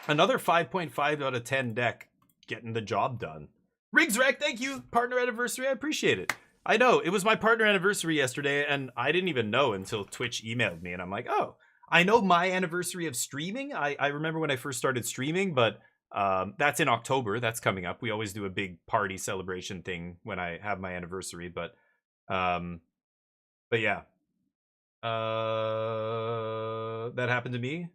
Another 5.5 out of 10 deck. Getting the job done. Rigsrec, thank you. Partner anniversary, I appreciate it. I know, it was my partner anniversary yesterday, and I didn't even know until Twitch emailed me, and I'm like, oh, I know my anniversary of streaming. I remember when I first started streaming, but that's in October. That's coming up. We always do a big party celebration thing when I have my anniversary, but yeah. That happened to me.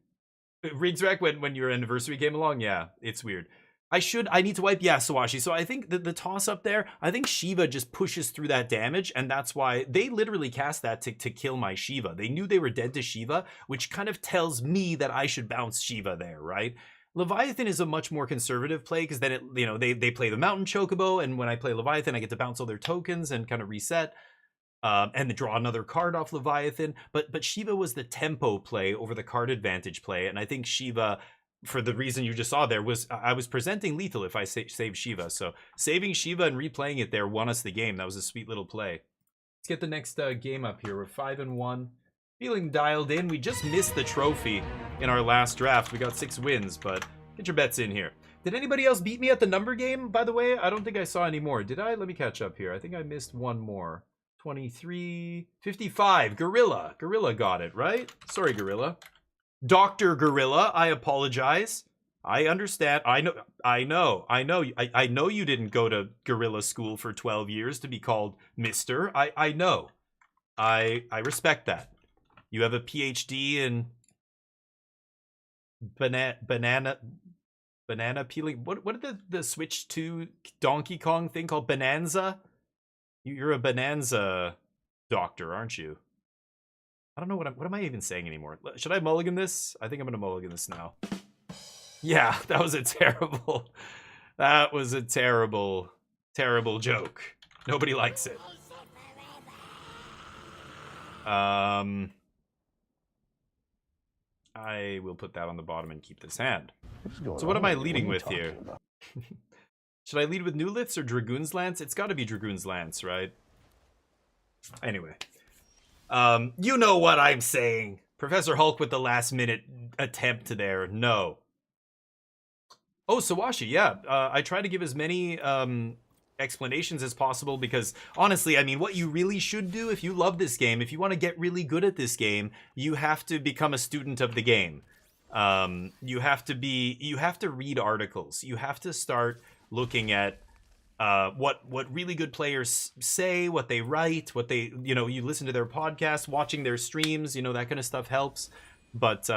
Rigsrec, when your anniversary came along, yeah, it's weird. I need to wipe, yeah, Sawashi. So I think the toss up there, I think Shiva just pushes through that damage, and that's why they literally cast that to kill my Shiva. They knew they were dead to Shiva, which kind of tells me that I should bounce Shiva there, right? Leviathan is a much more conservative play because then it, you know, they play the Mountain Chocobo, and when I play Leviathan, I get to bounce all their tokens and kind of reset. And then draw another card off Leviathan. But Shiva was the tempo play over the card advantage play. And I think Shiva, for the reason you just saw there, was I was presenting lethal if I saved Shiva. So saving Shiva and replaying it there won us the game. That was a sweet little play. Let's get the next game up here. We're 5-1. Feeling dialed in. We just missed the trophy in our last draft. We got 6 wins, but get your bets in here. Did anybody else beat me at the number game, by the way? I don't think I saw any more. Did I? Let me catch up here. I think I missed one more. 23, 55. Gorilla got it, right? Sorry, Gorilla. Dr. Gorilla, I apologize. I understand. I know you didn't go to Gorilla school for 12 years to be called Mr. I know. I respect that. You have a PhD in banana peeling. What did the Switch 2 Donkey Kong thing called? Bonanza? You're a Bonanza doctor, aren't you? I don't know what am I even saying anymore. Should I mulligan this? I think I'm gonna mulligan this now. Yeah, that was a terrible terrible joke. Nobody likes it. I will put that on the bottom and keep this hand. So what am I leading with here? Should I lead with Newliths or Dragoon's Lance? It's got to be Dragoon's Lance, right? Anyway. You know what I'm saying. Professor Hulk with the last minute attempt there. No. Oh, Sawashi, yeah. I try to give as many explanations as possible because, honestly, I mean, what you really should do if you love this game, if you want to get really good at this game, you have to become a student of the game. You have to read articles. You have to start looking at what really good players say, what they write, what they, you know, you listen to their podcasts, watching their streams, you know, that kind of stuff helps. But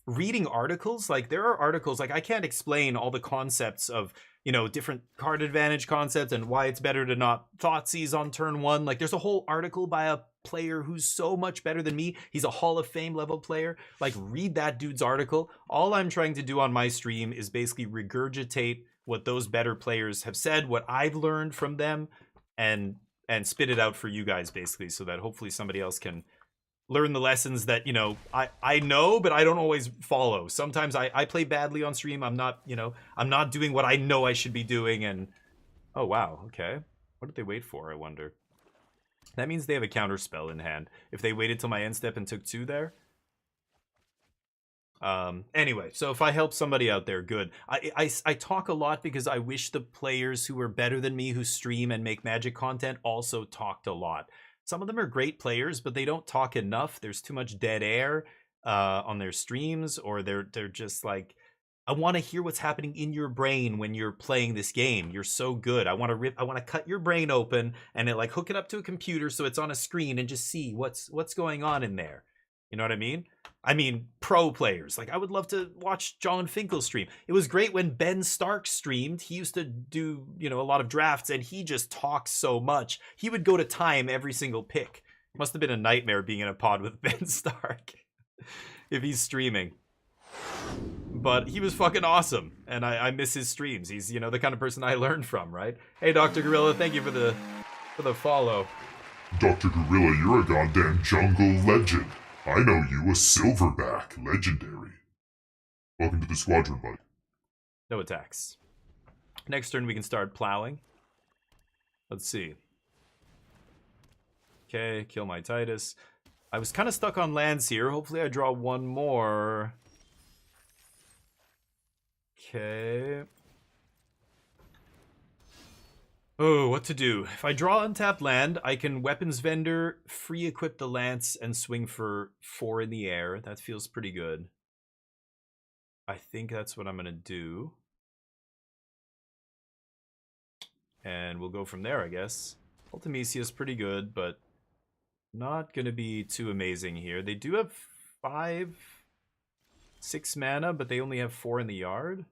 reading articles, like there are articles, like I can't explain all the concepts of, you know, different card advantage concepts and why it's better to not Thoughtseize on turn 1. Like there's a whole article by a player who's so much better than me. He's a Hall of Fame level player. Like read that dude's article. All I'm trying to do on my stream is basically regurgitate what those better players have said, what I've learned from them, and spit it out for you guys basically, so that hopefully somebody else can learn the lessons that, you know, I know, but I don't always follow. Sometimes I play badly on stream. I'm not, you know, I'm not doing what I know I should be doing. And oh wow, okay, what did they wait for, I wonder? That means they have a counter spell in hand. If they waited till my end step and took 2 there. Anyway, so if I help somebody out there, good. I talk a lot because I wish the players who are better than me, who stream and make Magic content, also talked a lot. Some of them are great players, but they don't talk enough. There's too much dead air on their streams, or they're just like, I want to hear what's happening in your brain when you're playing this game. You're so good. I want to cut your brain open and like hook it up to a computer so it's on a screen and just see what's going on in there. You know what I mean? I mean, pro players. Like, I would love to watch John Finkel stream. It was great when Ben Stark streamed. He used to do, a lot of drafts, and he just talks so much. He would go to time every single pick. Must have been a nightmare being in a pod with Ben Stark if he's streaming. But he was fucking awesome, and I miss his streams. He's, the kind of person I learned from, right? Hey, Dr. Gorilla, thank you for the follow.
Dr. Gorilla, you're a goddamn jungle legend. I know you, a silverback, legendary. Welcome to the squadron, buddy.
No attacks. Next turn we can start plowing. Let's see. Okay, kill my Titus. I was kind of stuck on lands here. Hopefully I draw one more. Okay. Oh, what to do? If I draw untapped land, I can weapons vendor, free equip the lance, and swing for 4 in the air. That feels pretty good. I think that's what I'm going to do. And we'll go from there, I guess. Ultimecia is pretty good, but not going to be too amazing here. They do have 6 mana, but they only have 4 in the yard.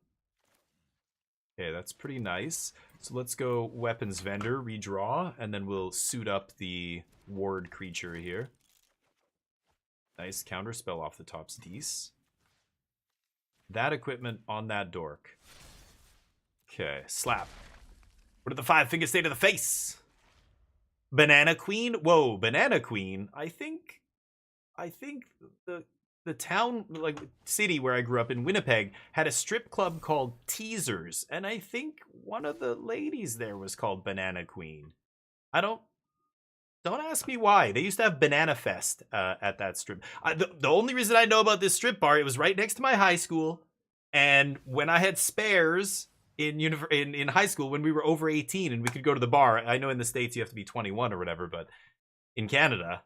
Okay, that's pretty nice. So let's go weapons vendor, redraw, and then we'll suit up the ward creature here. Nice counterspell off the top's Dees. That equipment on that dork. Okay, slap. What are the 5 finger stay to the face? Banana Queen? Whoa, Banana Queen. I think the town, like city where I grew up in, Winnipeg, had a strip club called Teasers, and I think one of the ladies there was called Banana Queen. Don't ask me why. They used to have Banana Fest at that strip. The only reason I know about this strip bar, it was right next to my high school, and when I had spares in high school, when we were over 18 and we could go to the bar, I know in the States you have to be 21 or whatever, but in Canada,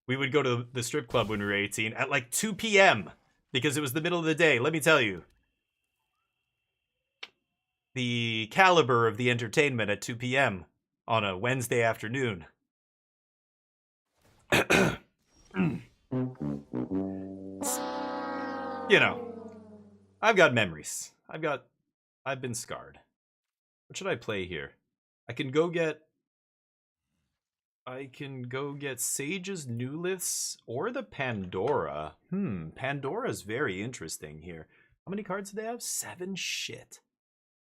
we would go to the strip club when we were 18 at like 2 p.m. because it was the middle of the day. Let me tell you. The caliber of the entertainment at 2 p.m. on a Wednesday afternoon. I've got memories. I've been scarred. What should I play here? I can go get Sage's Newliths or the Pandora. Pandora's very interesting here. How many cards do they have? 7? Shit.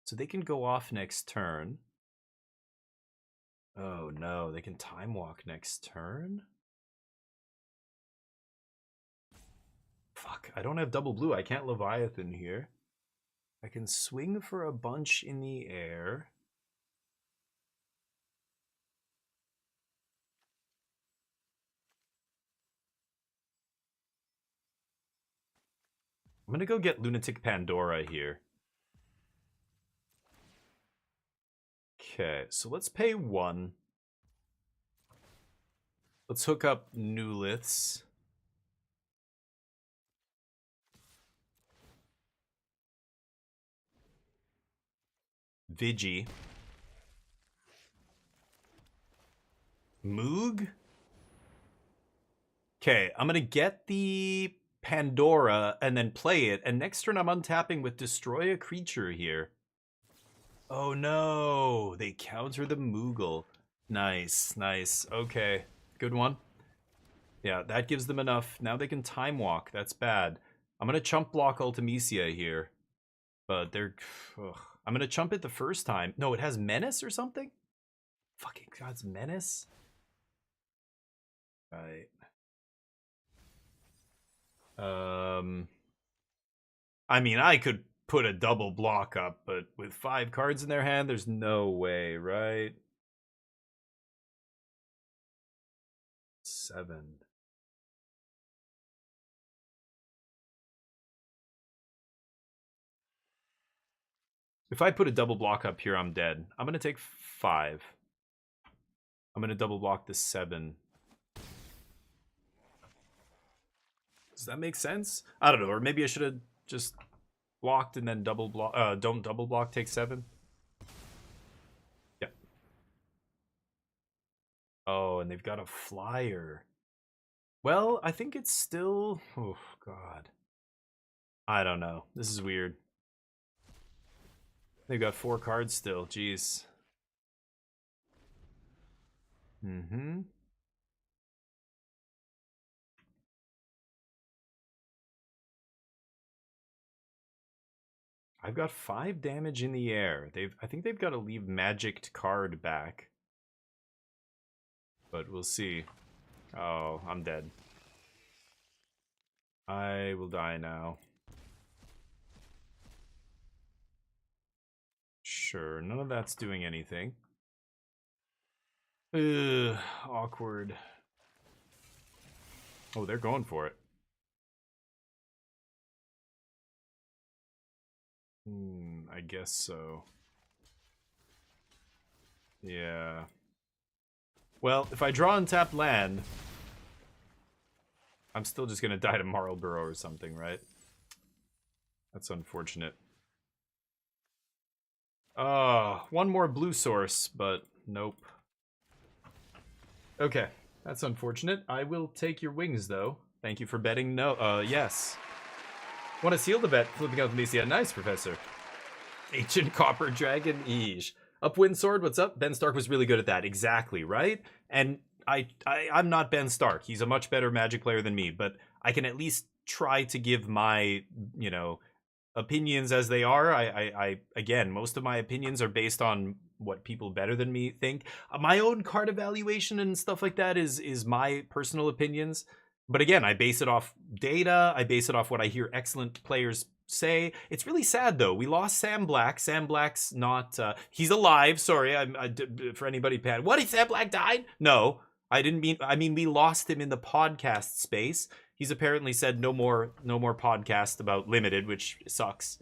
So they can go off next turn. Oh no, they can time walk next turn? Fuck, I don't have double blue. I can't Leviathan here. I can swing for a bunch in the air. I'm gonna go get Lunatic Pandora here. Okay, so let's pay 1. Let's hook up Newliths. Vigi. Moog? Okay, I'm gonna get the Pandora and then play it, and next turn I'm untapping with Destroy a Creature here. Oh no, they counter the Moogle. Nice, nice. Okay, good one. Yeah, that gives them enough. Now they can time walk. That's bad. I'm gonna chump block Ultimecia here, but they're... Ugh. I'm gonna chump it the first time. No, it has Menace or something? Fucking God's Menace? Right. I mean, I could put a double block up, but with 5 cards in their hand, there's no way, right? 7. If I put a double block up here, I'm dead. I'm going to take 5. I'm going to double block the 7. Does that make sense? I don't know. Or maybe I should have just blocked and then double block. Don't double block, take 7. Yeah. Oh, and they've got a flyer. Well, I think it's still... Oh, God. I don't know. This is weird. They've got 4 cards still. Jeez. Mm-hmm. I've got 5 damage in the air. I think they've got to leave magicked card back. But we'll see. Oh, I'm dead. I will die now. Sure, none of that's doing anything. Ugh, awkward. Oh, they're going for it. I guess so. Yeah. Well, if I draw untapped land, I'm still just gonna die to Marlborough or something, right? That's unfortunate. One more blue source, but nope. Okay, that's unfortunate. I will take your wings, though. Thank you for betting no. Yes. Want to seal the bet? Flipping out the BC. Nice, Professor. Ancient Copper Dragon, eesh. Upwind Sword, what's up? Ben Stark was really good at that. Exactly, right? And I'm not Ben Stark. He's a much better Magic player than me, but I can at least try to give my, you know, opinions as they are. Again, most of my opinions are based on what people better than me think. My own card evaluation and stuff like that is my personal opinions. But again, I base it off data. I base it off what I hear excellent players say. It's really sad, though. We lost Sam Black. Sam Black's not... he's alive. Sorry, for anybody... What, if Sam Black died? No, I didn't mean... I mean, we lost him in the podcast space. He's apparently said no more podcast about Limited, which sucks.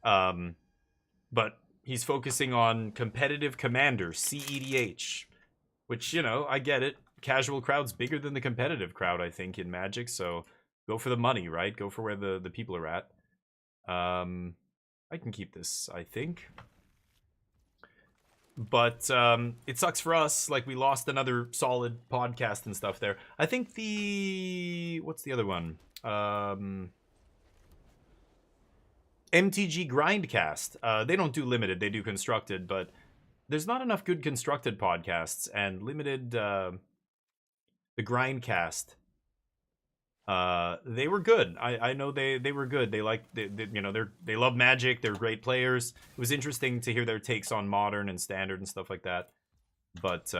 But he's focusing on competitive commander, CEDH, which, you know, I get it. Casual crowd's bigger than the competitive crowd, I think, in Magic, so go for the money, right? Go for where the people are at. I can keep this, I think. But it sucks for us. Like, we lost another solid podcast and stuff there. I think what's the other one? MTG Grindcast. They don't do Limited, they do Constructed, but there's not enough good Constructed podcasts, and Limited... the Grindcast, they were good. I know they were good. They you know, they love Magic. They're great players. It was interesting to hear their takes on Modern and Standard and stuff like that. But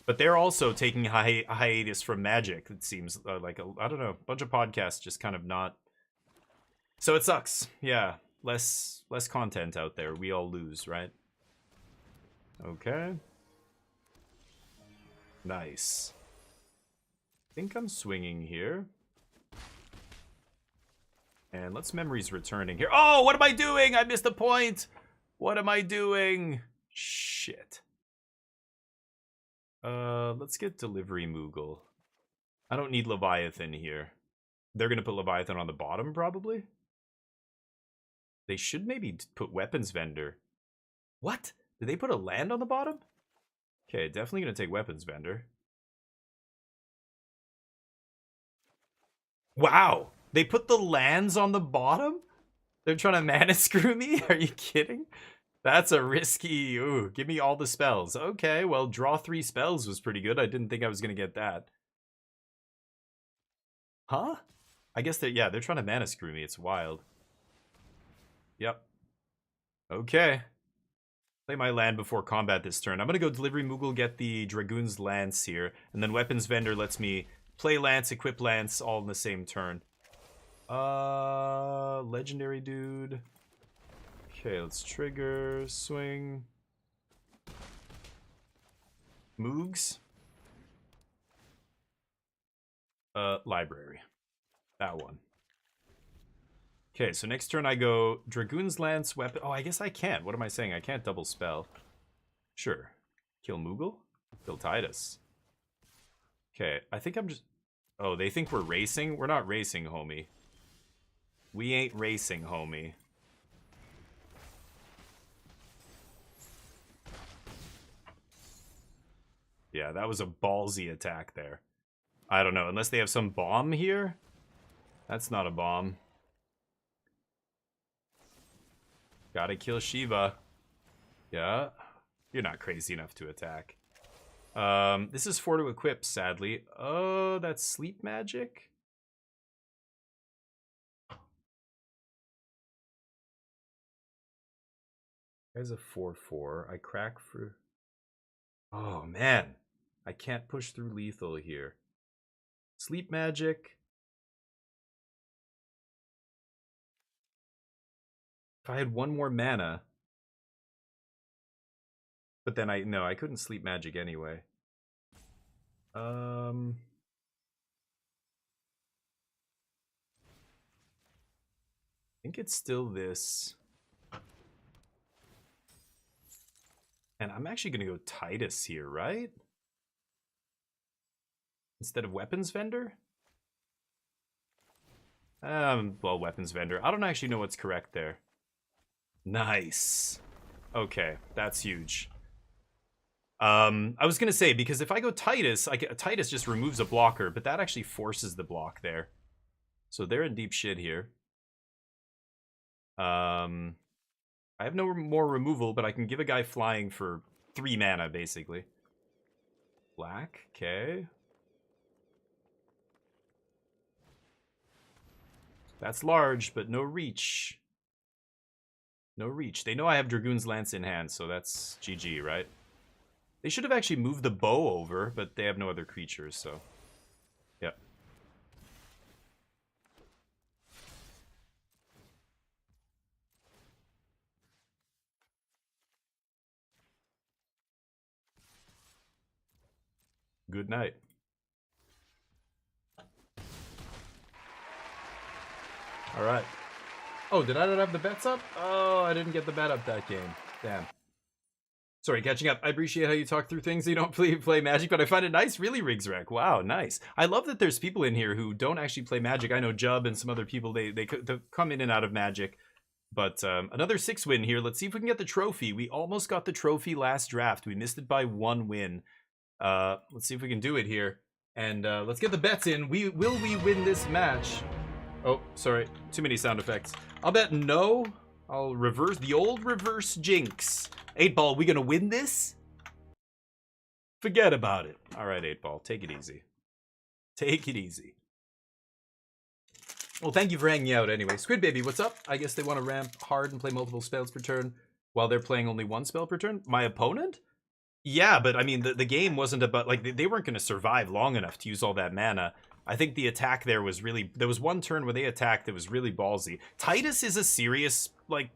but they're also taking a hiatus from Magic. It seems like I don't know, a bunch of podcasts just kind of not. So it sucks. Yeah, less content out there. We all lose, right? Okay. Nice. I think I'm swinging here. And let's Memories Returning here. Oh, what am I doing? I missed a point. What am I doing? Shit. Let's get Delivery Moogle. I don't need Leviathan here. They're going to put Leviathan on the bottom, probably. They should maybe put Weapons Vendor. What? Did they put a land on the bottom? Okay, definitely going to take Weapons Vendor. Wow! They put the lands on the bottom? They're trying to mana screw me? Are you kidding? That's a risky... Ooh, give me all the spells. Okay, well, draw 3 spells was pretty good. I didn't think I was going to get that. Huh? I guess they're trying to mana screw me. It's wild. Yep. Okay. Play my land before combat this turn. I'm going to go Delivery Moogle, get the Dragoon's Lance here. And then Weapons Vendor lets me play Lance, equip Lance, all in the same turn. Legendary dude. Okay, let's trigger, swing. Moogs. Library. That one. Okay, so next turn I go Dragoon's Lance, Weapon... Oh, I guess I can't. What am I saying? I can't double spell. Sure. Kill Moogle? Kill Titus. Okay, I think I'm just... Oh, they think we're racing? We're not racing, homie. We ain't racing, homie. Yeah, that was a ballsy attack there. I don't know, unless they have some bomb here? That's not a bomb. Gotta kill Shiva. Yeah. You're not crazy enough to attack. This is 4 to equip, sadly. Oh, that's sleep magic? There's a 4/4. I crack through. Oh, man. I can't push through lethal here. Sleep magic. If I had one more mana. But then I couldn't sleep magic anyway. I think it's still this. And I'm actually going to go Titus here, right? Instead of Weapons Vendor? Well, Weapons Vendor. I don't actually know what's correct there. Nice. Okay, that's huge. I was going to say, because if I go Titus, Titus just removes a blocker, but that actually forces the block there. So they're in deep shit here. I have no more removal, but I can give a guy flying for 3 mana, basically. Black, okay. That's large, but no reach. No reach. They know I have Dragoon's Lance in hand, so that's GG, right? They should have actually moved the bow over, but they have no other creatures, so... Yep. Good night. Alright. Oh, did I not have the bets up? Oh, I didn't get the bet up that game. Damn. Sorry, catching up. I appreciate how you talk through things you don't play Magic, but I find it nice. Really, Rigsrec. Wow, nice. I love that there's people in here who don't actually play Magic. I know Jub and some other people, they come in and out of Magic. But another 6 win here. Let's see if we can get the trophy. We almost got the trophy last draft. We missed it by 1 win. Let's see if we can do it here. And let's get the bets in. Will we win this match? Oh, sorry. Too many sound effects. I'll bet no. I'll reverse the old reverse jinx. 8-Ball, we gonna win this? Forget about it. All right, 8-Ball, take it easy. Take it easy. Well, thank you for hanging out anyway. Squid Baby, what's up? I guess they want to ramp hard and play multiple spells per turn while they're playing only 1 spell per turn. My opponent? Yeah, but I mean, the game wasn't about, like, they weren't going to survive long enough to use all that mana. I think the attack there was really, there was one turn where they attacked that was really ballsy. Titus is a serious, like,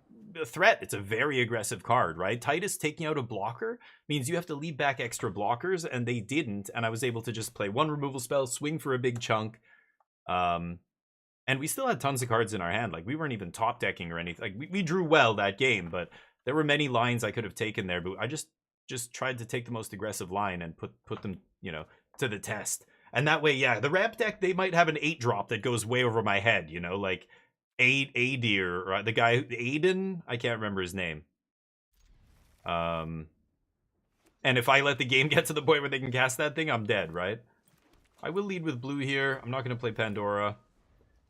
threat. It's a very aggressive card, right? Titus taking out a blocker means you have to leave back extra blockers, and they didn't, and I was able to just play 1 removal spell, swing for a big chunk, and we still had tons of cards in our hand. Like, we weren't even top decking or anything. Like, we drew well that game, but there were many lines I could have taken there, but I just tried to take the most aggressive line and put them, you know, to the test. And that way, yeah, the ramp deck, they might have an 8-drop that goes way over my head, you know, like Adir, or the guy, Aiden, I can't remember his name. And if I let the game get to the point where they can cast that thing, I'm dead, right? I will lead with blue here. I'm not going to play Pandora.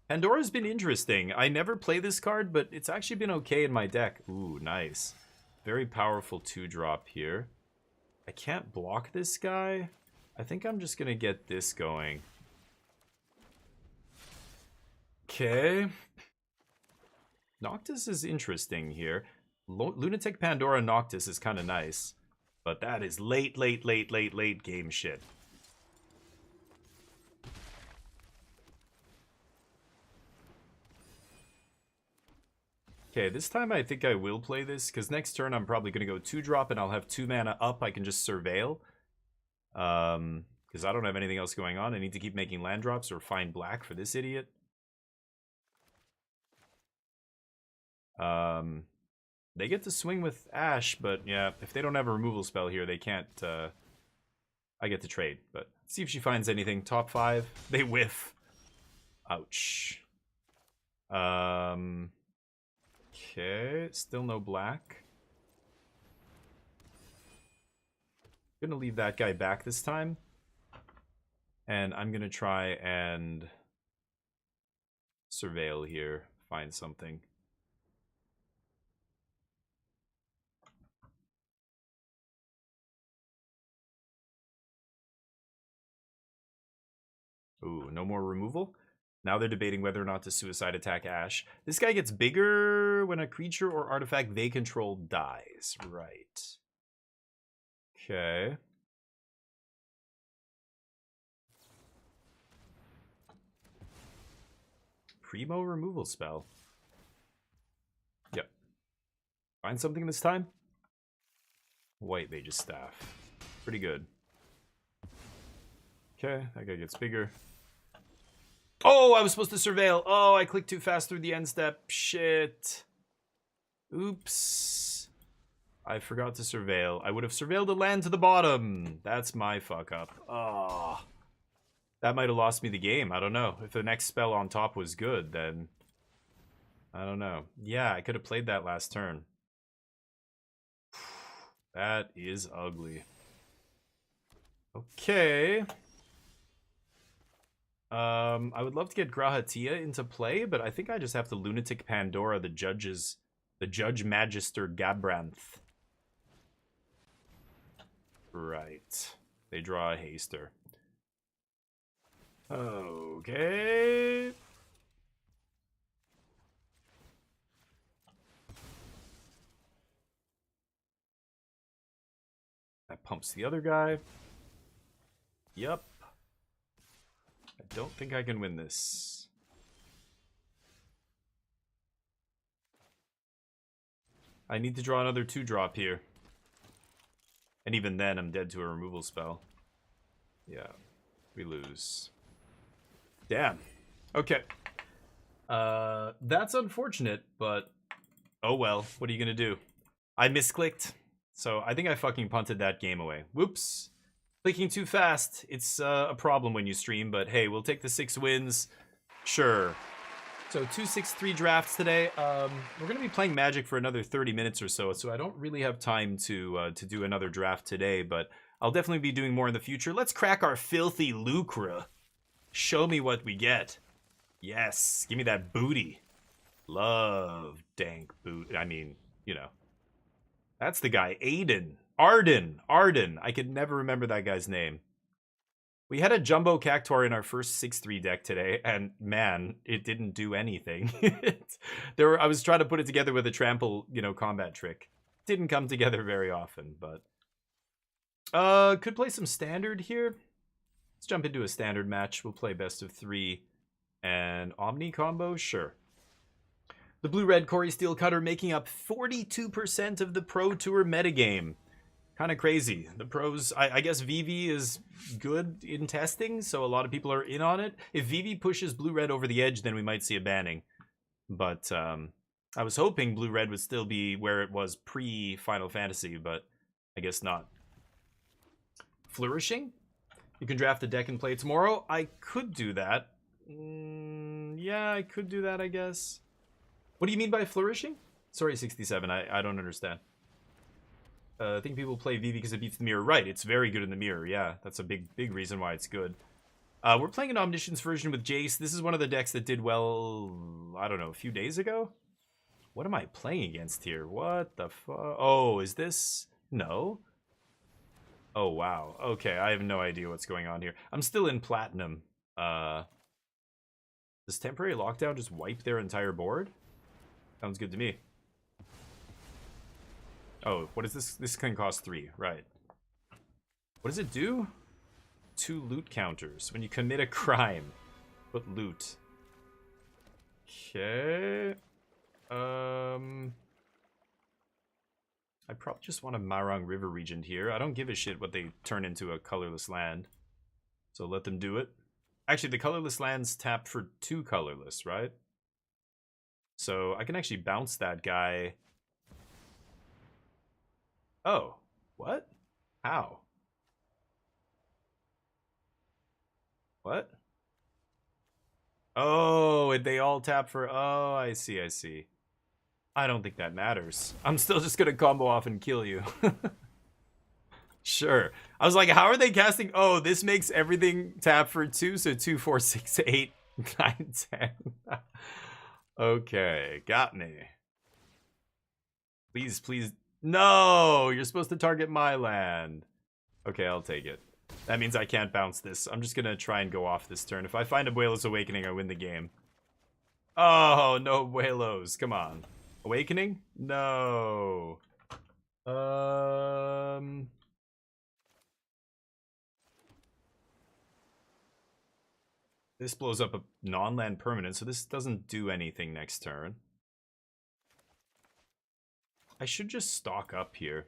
Pandora's been interesting. I never play this card, but it's actually been okay in my deck. Ooh, nice. Very powerful 2-drop here. I can't block this guy. I think I'm just going to get this going. Okay. Noctis is interesting here. Lunatic Pandora Noctis is kind of nice. But that is late game shit. Okay, this time I think I will play this, because next turn I'm probably going to go 2-drop and I'll have 2 mana up. I can just surveil. Because I don't have anything else going on. I need to keep making land drops or find black for this idiot. They get to swing with Ash, but yeah, if they don't have a removal spell here, they can't I get to trade, but see if she finds anything. Top 5. They whiff. Ouch. Okay, still no black. Gonna leave that guy back this time. And I'm gonna try and surveil here, find something. Ooh, no more removal? Now they're debating whether or not to suicide attack Ash. This guy gets bigger when a creature or artifact they control dies. Right. Okay. Primo removal spell. Yep. Find something this time? White Mage's Staff. Pretty good. Okay, that guy gets bigger. Oh, I was supposed to surveil. Oh, I clicked too fast through the end step. Shit. Oops. I forgot to surveil. I would have surveilled the land to the bottom. That's my fuck up. Oh. That might have lost me the game. I don't know. If the next spell on top was good, then... I don't know. Yeah, I could have played that last turn. That is ugly. Okay. I would love to get Grahatia into play, but I think I just have to Lunatic Pandora the Judge Magister Gabranth. Right. They draw a haster. Okay. That pumps the other guy. Yep. I don't think I can win this. I need to draw another 2-drop here. And even then, I'm dead to a removal spell. Yeah, we lose. Damn. Okay. That's unfortunate, but... oh well, what are you gonna do? I misclicked. So I think I fucking punted that game away. Whoops. Clicking too fast. It's a problem when you stream, but hey, we'll take the 6 wins. Sure. So 2-6-3 drafts today. We're going to be playing Magic for another 30 minutes or so I don't really have time to do another draft today, but I'll definitely be doing more in the future. Let's crack our filthy lucre. Show me what we get. Yes, give me that booty. Love dank boot. I mean, you know. That's the guy, Aiden. Arden. I could never remember that guy's name. We had a Jumbo Cactuar in our first 6-3 deck today, and man, it didn't do anything. I was trying to put it together with a trample, combat trick. Didn't come together very often, but... could play some standard here. Let's jump into a standard match. We'll play best of 3 and Omni combo, sure. The blue-red Corey Steel Cutter making up 42% of the Pro Tour metagame. Kind of crazy. The pros, I guess VV is good in testing, so a lot of people are in on it. If VV pushes blue-red over the edge, then we might see a banning. But I was hoping blue-red would still be where it was pre-Final Fantasy, but I guess not. Flourishing? You can draft the deck and play tomorrow. I could do that. Yeah, I could do that, I guess. What do you mean by flourishing? Sorry, 67, I don't understand. I think people play VV because it beats the mirror. Right, it's very good in the mirror. Yeah, that's a big reason why it's good. We're playing an Omniscience version with Jace. This is one of the decks that did well, I don't know, a few days ago? What am I playing against here? What the fuck? Oh, is this? No? Oh, wow. Okay, I have no idea what's going on here. I'm still in Platinum. Does Temporary Lockdown just wipe their entire board? Sounds good to me. Oh, what is this? This can cost 3, right. What does it do? 2 loot counters. When you commit a crime, put loot. Okay. I probably just want a Marang River Regent here. I don't give a shit what they turn into a colorless land. So let them do it. Actually, the colorless lands tap for 2 colorless, right? So I can actually bounce that guy. Oh, what? How? What? Oh, they all tap for... Oh, I see, I see. I don't think that matters. I'm still just gonna combo off and kill you. Sure. I was like, how are they casting? Oh, this makes everything tap for 2, so 2, 4, 6, 8, 9, 10. Okay, got me. Please, please. No, you're supposed to target my land. Okay, I'll take it. That means I can't bounce this. I'm just gonna try and go off this turn. If I find Abuelo's Awakening, I win the game. Oh, no Abuelos. Come on. Awakening? No. This blows up a non-land permanent, so this doesn't do anything next turn. I should just stock up here.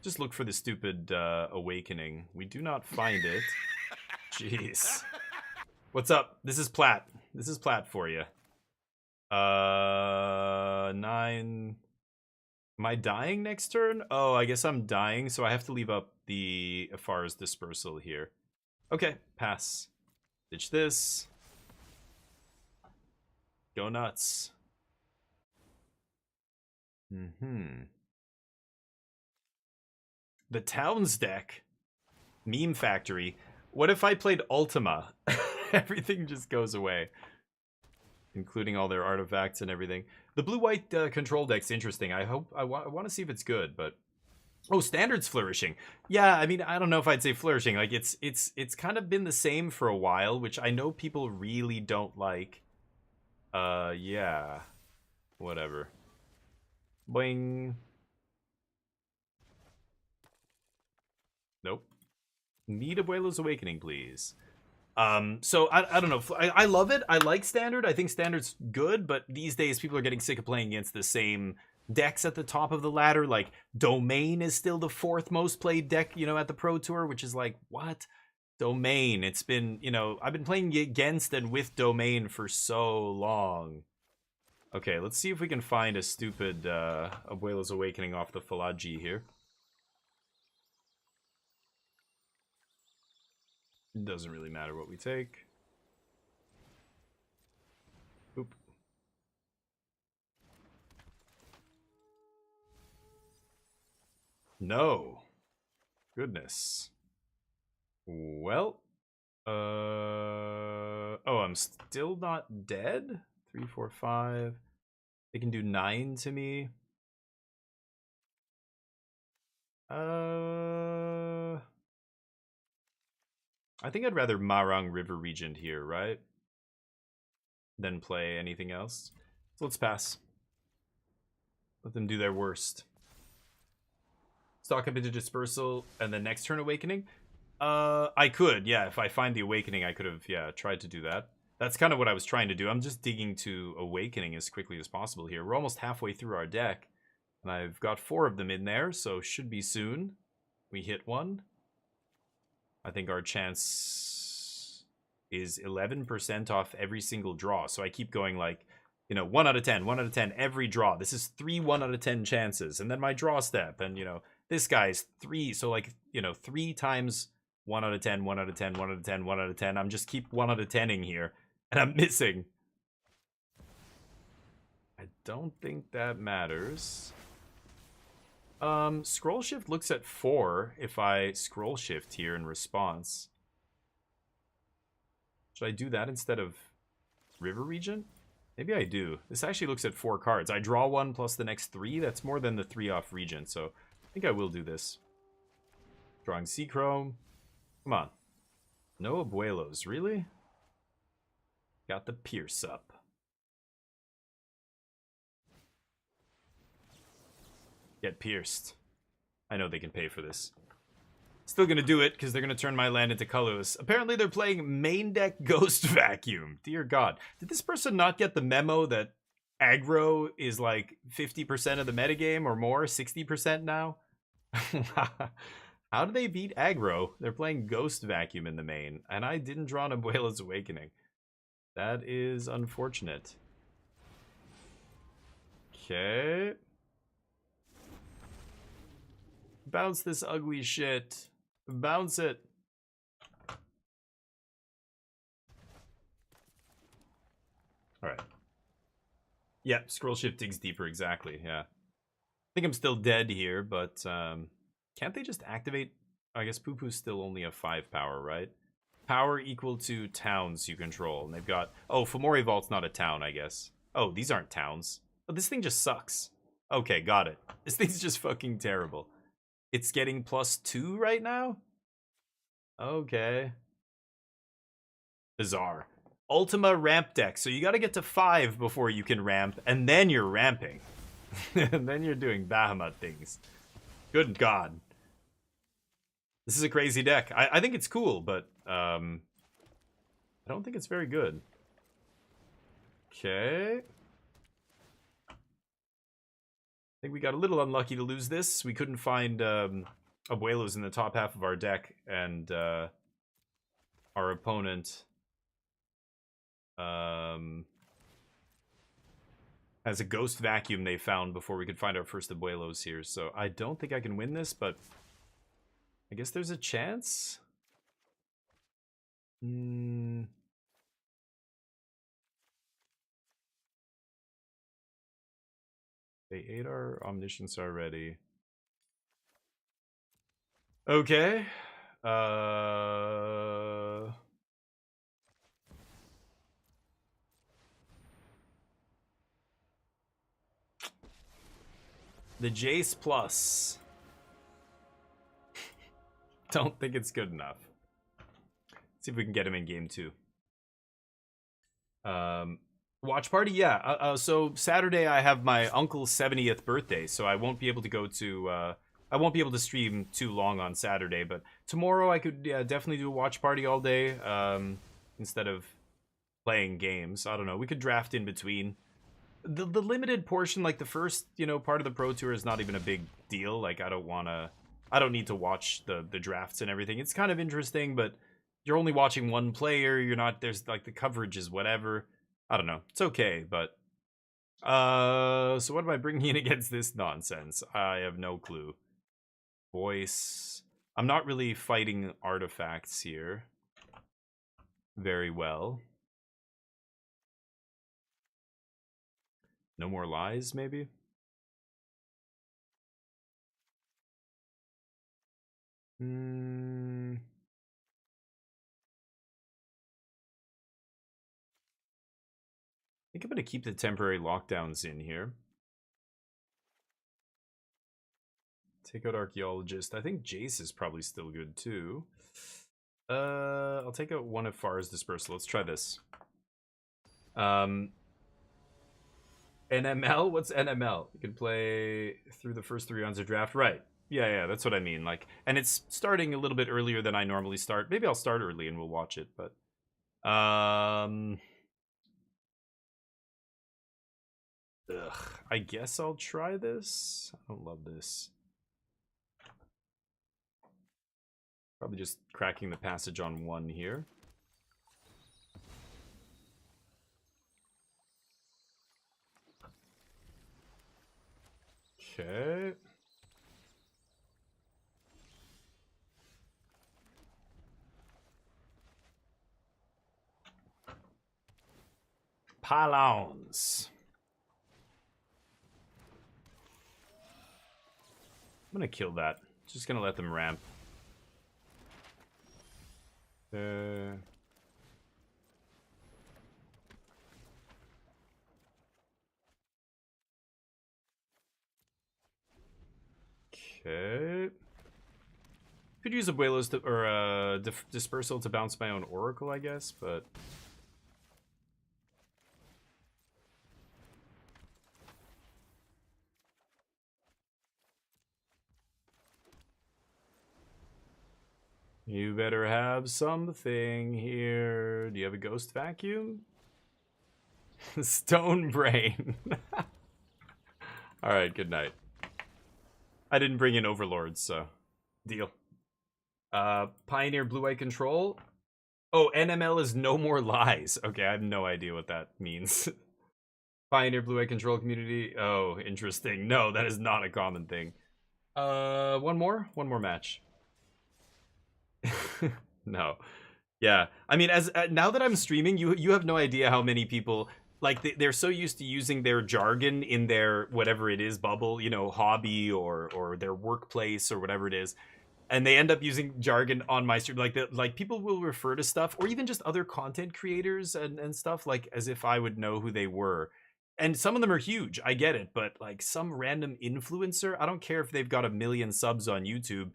Just look for the stupid Awakening. We do not find it. Jeez. What's up? This is Plat. This is Plat for you. 9. Am I dying next turn? Oh, I guess I'm dying, so I have to leave up the Afar's Dispersal here. Okay, pass. Ditch this. Go nuts. The Towns deck. Meme Factory. What if I played Ultima? Everything just goes away. Including all their artifacts and everything. The blue-white control deck's interesting. I want to see if it's good, but... Oh, Standard's flourishing. Yeah, I mean, I don't know if I'd say flourishing. Like, it's kind of been the same for a while, which I know people really don't like. Yeah. Whatever. Boing. Nope. Need Abuelo's Awakening, please. So I don't know. I love it. I like Standard. I think Standard's good, but these days people are getting sick of playing against the same decks at the top of the ladder. Like, Domain is still the 4th most played deck, you know, at the Pro Tour, which is like, what? Domain. It's been, you know, I've been playing against and with Domain for so long. Okay, let's see if we can find a stupid Abuelo's Awakening off the Falaji here. It doesn't really matter what we take. Oop. No. Goodness. Well. Oh, I'm still not dead? 3, 4, 5. They can do 9 to me. I think I'd rather Marang River Regent here, right? Than play anything else. So let's pass. Let them do their worst. Stock up into Dispersal and then next turn Awakening. I could, yeah. If I find the Awakening, I could have, yeah, tried to do that. That's kind of what I was trying to do. I'm just digging to Awakening as quickly as possible here. We're almost halfway through our deck. And I've got 4 of them in there, so should be soon. We hit one. I think our chance is 11% off every single draw. So I keep going like, you know, 1 out of 10, 1 out of 10 every draw. This is 3 1 out of 10 chances. And then my draw step. And, you know, this guy's 3. So like, you know, 3 times 1 out of 10, 1 out of 10, 1 out of 10, 1 out of 10. I'm just keep 1 out of 10ing here. And I'm missing. I don't think that matters. Scroll shift looks at 4 if I scroll shift here in response. Should I do that instead of River Regent? Maybe I do. This actually looks at 4 cards. I draw 1 plus the next 3. That's more than the 3 off Regent, so I think I will do this. Drawing Seachrome. Come on. No Abuelos, really? Got the Pierce up. Get pierced. I know they can pay for this. Still gonna do it, because they're gonna turn my land into colorless. Apparently they're playing main deck Ghost Vacuum. Dear God. Did this person not get the memo that aggro is like 50% of the metagame or more? 60% now? How do they beat aggro? They're playing Ghost Vacuum in the main, and I didn't draw an Abuela's Awakening. That is unfortunate. Okay. Bounce this ugly shit. Bounce it. Alright. Yeah, scroll shift digs deeper, exactly, yeah. I think I'm still dead here, but can't they just activate? I guess Poo-Poo's still only a 5 power, right? Power equal to towns you control. And they've got... Oh, Fomori Vault's not a town, I guess. Oh, these aren't towns. Oh, this thing just sucks. Okay, got it. This thing's just fucking terrible. It's getting +2 right now? Okay. Bizarre. Ultima ramp deck. So you gotta get to 5 before you can ramp, and then you're ramping. And then you're doing Bahamut things. Good God. This is a crazy deck. I think it's cool, but I don't think it's very good. Okay. I think we got a little unlucky to lose this. We couldn't find Abuelos in the top half of our deck, and our opponent has a Ghost Vacuum they found before we could find our first Abuelos here. So I don't think I can win this, but I guess there's a chance. They ate our Omniscience already. Okay. The Jace Plus. Don't think it's good enough. Let's see if we can get him in game 2. Watch party, yeah. So Saturday I have my uncle's 70th birthday, so I won't be able to go to. I won't be able to stream too long on Saturday, but tomorrow I could definitely do a watch party all day instead of playing games. I don't know. We could draft in between. The limited portion, like the first part of the Pro Tour, is not even a big deal. Like I don't need to watch the drafts and everything. It's kind of interesting, but you're only watching one player. You're not, there's like the coverage is whatever. I don't know. It's okay, but so what am I bringing in against this nonsense? I have no clue. Voice. I'm not really fighting artifacts here very well. No more lies, maybe? I think I'm going to keep the temporary lockdowns in here. Take out Archaeologist. I think Jace is probably still good too. I'll take out one of Far's Dispersal. Let's try this. NML? What's NML? You can play through the first 3 rounds of draft. Right. Yeah, that's what I mean. Like, and it's starting a little bit earlier than I normally start. Maybe I'll start early and we'll watch it, but I guess I'll try this. I don't love this. Probably just cracking the passage on 1 here. Okay. Pylons. I'm gonna kill that. Just gonna let them ramp. Okay. Could use Abuelos to, or Dispersal to bounce my own Oracle, I guess, but you better have something here. Do you have a Ghost Vacuum? Stone Brain. Alright, good night. I didn't bring in Overlords, so deal. Pioneer Blue-Eye Control. Oh, NML is no more lies. Okay, I have no idea what that means. Pioneer Blue-Eye Control community. Oh, interesting. No, that is not a common thing. One more match. No. Yeah. I mean, as now that I'm streaming, you have no idea how many people like they're so used to using their jargon in their whatever it is bubble, you know, hobby or their workplace or whatever it is, and they end up using jargon on my stream. Like people will refer to stuff, or even just other content creators and stuff, like as if I would know who they were. And some of them are huge, I get it, but like some random influencer, I don't care if they've got 1 million subs on YouTube.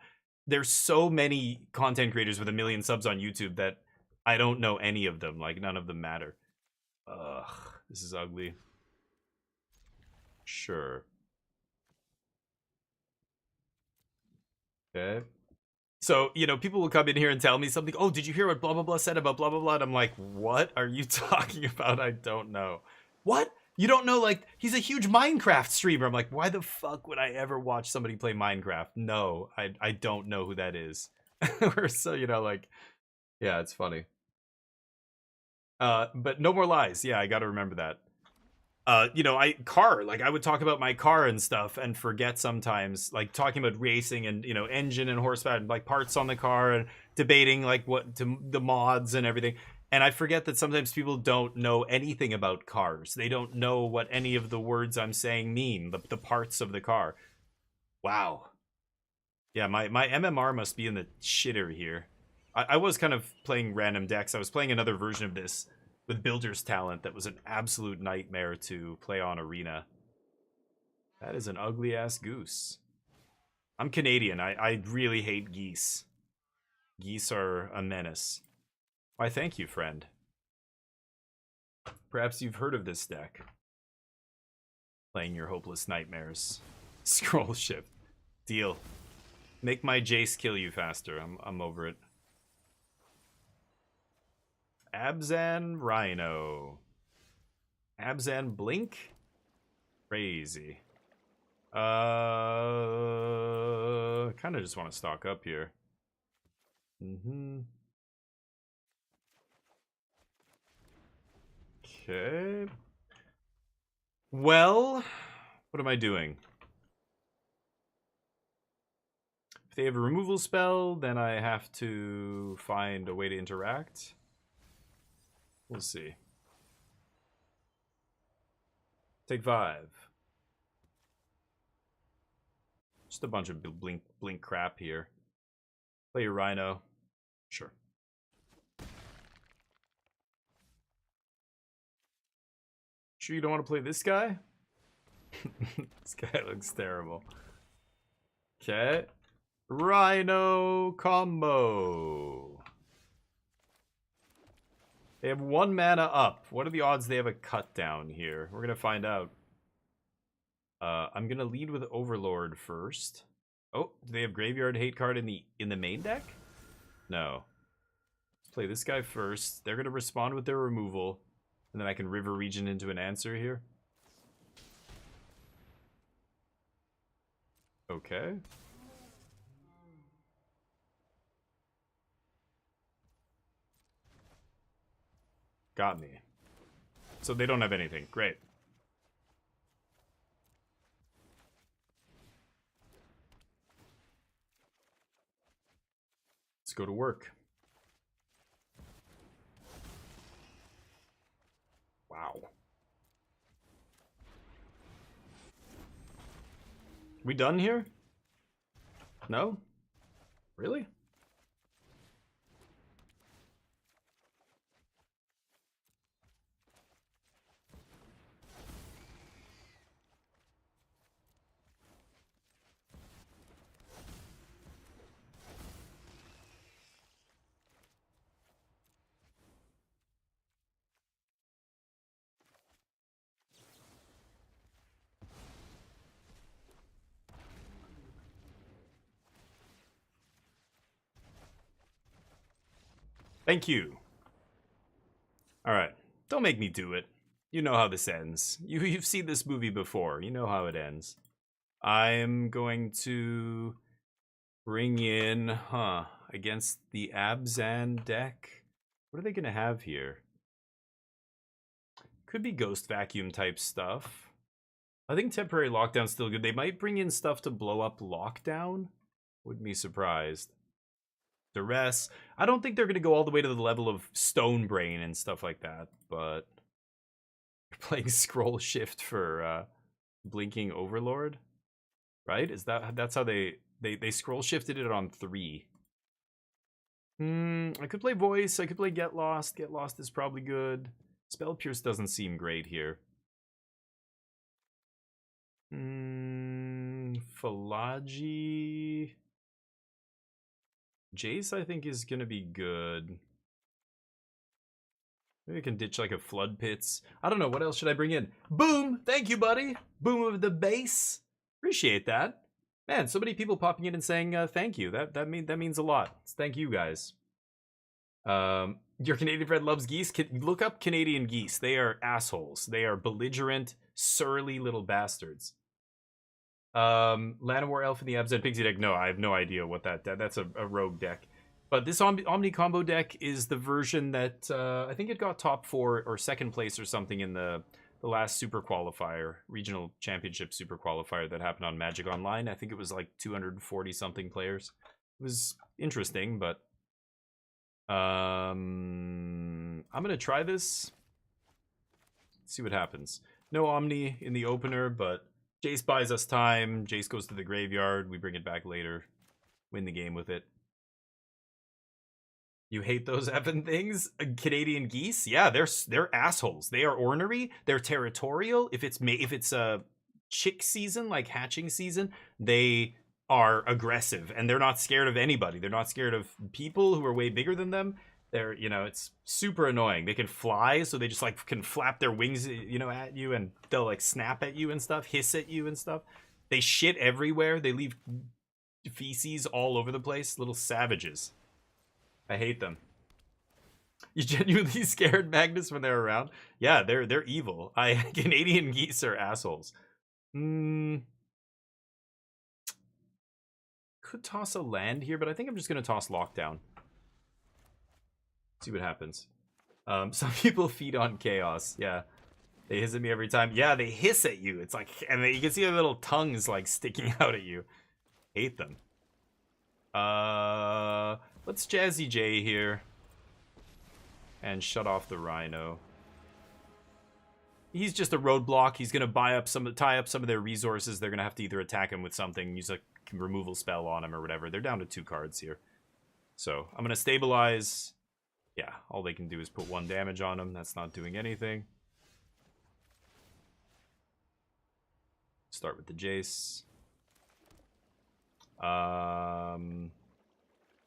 There's so many content creators with 1 million subs on YouTube that I don't know any of them. Like none of them matter. Ugh, this is ugly. Sure. Okay. So, you know, people will come in here and tell me something. Oh, did you hear what blah, blah, blah said about blah, blah, blah? And I'm like, what are you talking about? I don't know. What? You don't know, like, he's a huge Minecraft streamer. I'm like, why the fuck would I ever watch somebody play Minecraft? No, I don't know who that is. Or so, you know, like, yeah, it's funny. But no more lies. Yeah, I gotta remember that. You know, I would talk about my car and stuff and forget sometimes, like talking about racing and, you know, engine and horsepower and like parts on the car and debating like what to the mods and everything. And I forget that sometimes people don't know anything about cars. They don't know what any of the words I'm saying mean, the parts of the car. Wow. Yeah, my MMR must be in the shitter here. I was kind of playing random decks. I was playing another version of this with Builder's Talent that was an absolute nightmare to play on Arena. That is an ugly-ass goose. I'm Canadian. I really hate geese. Geese are a menace. Why, thank you, friend. Perhaps you've heard of this deck. Playing your hopeless nightmares. Scroll shift. Deal. Make my Jace kill you faster. I'm over it. Abzan Rhino. Abzan Blink? Crazy. Kinda just want to stock up here. Okay. Well, what am I doing? If they have a removal spell, then I have to find a way to interact. We'll see. Take 5. Just a bunch of blink crap here. Play your Rhino. Sure. Sure you don't want to play this guy? This guy looks terrible. Okay. Rhino combo. They have 1 mana up. What are the odds they have a cut down here? We're gonna find out. I'm gonna lead with Overlord first. Oh, do they have Graveyard Hate card in the main deck? No. Let's play this guy first. They're gonna respond with their removal, and then I can River Region into an answer here. Okay. Got me. So they don't have anything. Great. Let's go to work. Wow. We done here? No? Really? Thank you. Alright. Don't make me do it. You know how this ends. You've seen this movie before. You know how it ends. I'm going to bring in, against the Abzan deck. What are they going to have here? Could be Ghost Vacuum type stuff. I think Temporary Lockdown's still good. They might bring in stuff to blow up Lockdown. Wouldn't be surprised. Duress. I don't think they're going to go all the way to the level of Stone Brain and stuff like that, but Playing scroll shift for blinking overlord, right? That's how they scroll shifted it on 3. I could play voice. I could play get lost. Get lost is probably good. Spell pierce doesn't seem great here. Philology. Jace, I think, is gonna be good. Maybe I can ditch like a flood pits. I don't know. What else should I bring in? Boom! Thank you, buddy. Boom of the base. Appreciate that. Man, so many people popping in and saying thank you. That means a lot. Thank you guys. Your Canadian friend loves geese. Look up Canadian geese. They are assholes. They are belligerent, surly little bastards. Llanowar Elf in the Abzan Pixie deck. No, I have no idea what that's a rogue deck. But this Omni combo deck is the version that I think it got top 4 or second place or something in the last super qualifier, regional championship super qualifier that happened on Magic Online. I think it was like 240 something players. It was interesting, but I'm gonna try this. See what happens. No Omni in the opener, but Jace buys us time. Jace goes to the graveyard. We bring it back later. Win the game with it. You hate those effing things? Canadian geese? Yeah, they're assholes. They are ornery. They're territorial. If it's a chick season, like hatching season, they are aggressive and they're not scared of anybody. They're not scared of people who are way bigger than them. They're, it's super annoying. They can fly, so they just like can flap their wings, at you, and they'll like snap at you and stuff, hiss at you and stuff. They shit everywhere. They leave feces all over the place. Little savages. I hate them. You genuinely scared Magnus when they're around? Yeah, they're evil. Canadian geese are assholes. Could toss a land here, but I think I'm just gonna toss Lockdown. See what happens. Some people feed on chaos. Yeah, they hiss at me every time. Yeah, they hiss at you. It's like, and you can see their little tongues like sticking out at you. Hate them. Let's Jazzy J here and shut off the Rhino. He's just a roadblock. He's gonna tie up some of their resources. They're gonna have to either attack him with something, use a removal spell on him or whatever. They're down to 2 cards here, so I'm gonna stabilize. Yeah, all they can do is put 1 damage on him. That's not doing anything. Start with the Jace.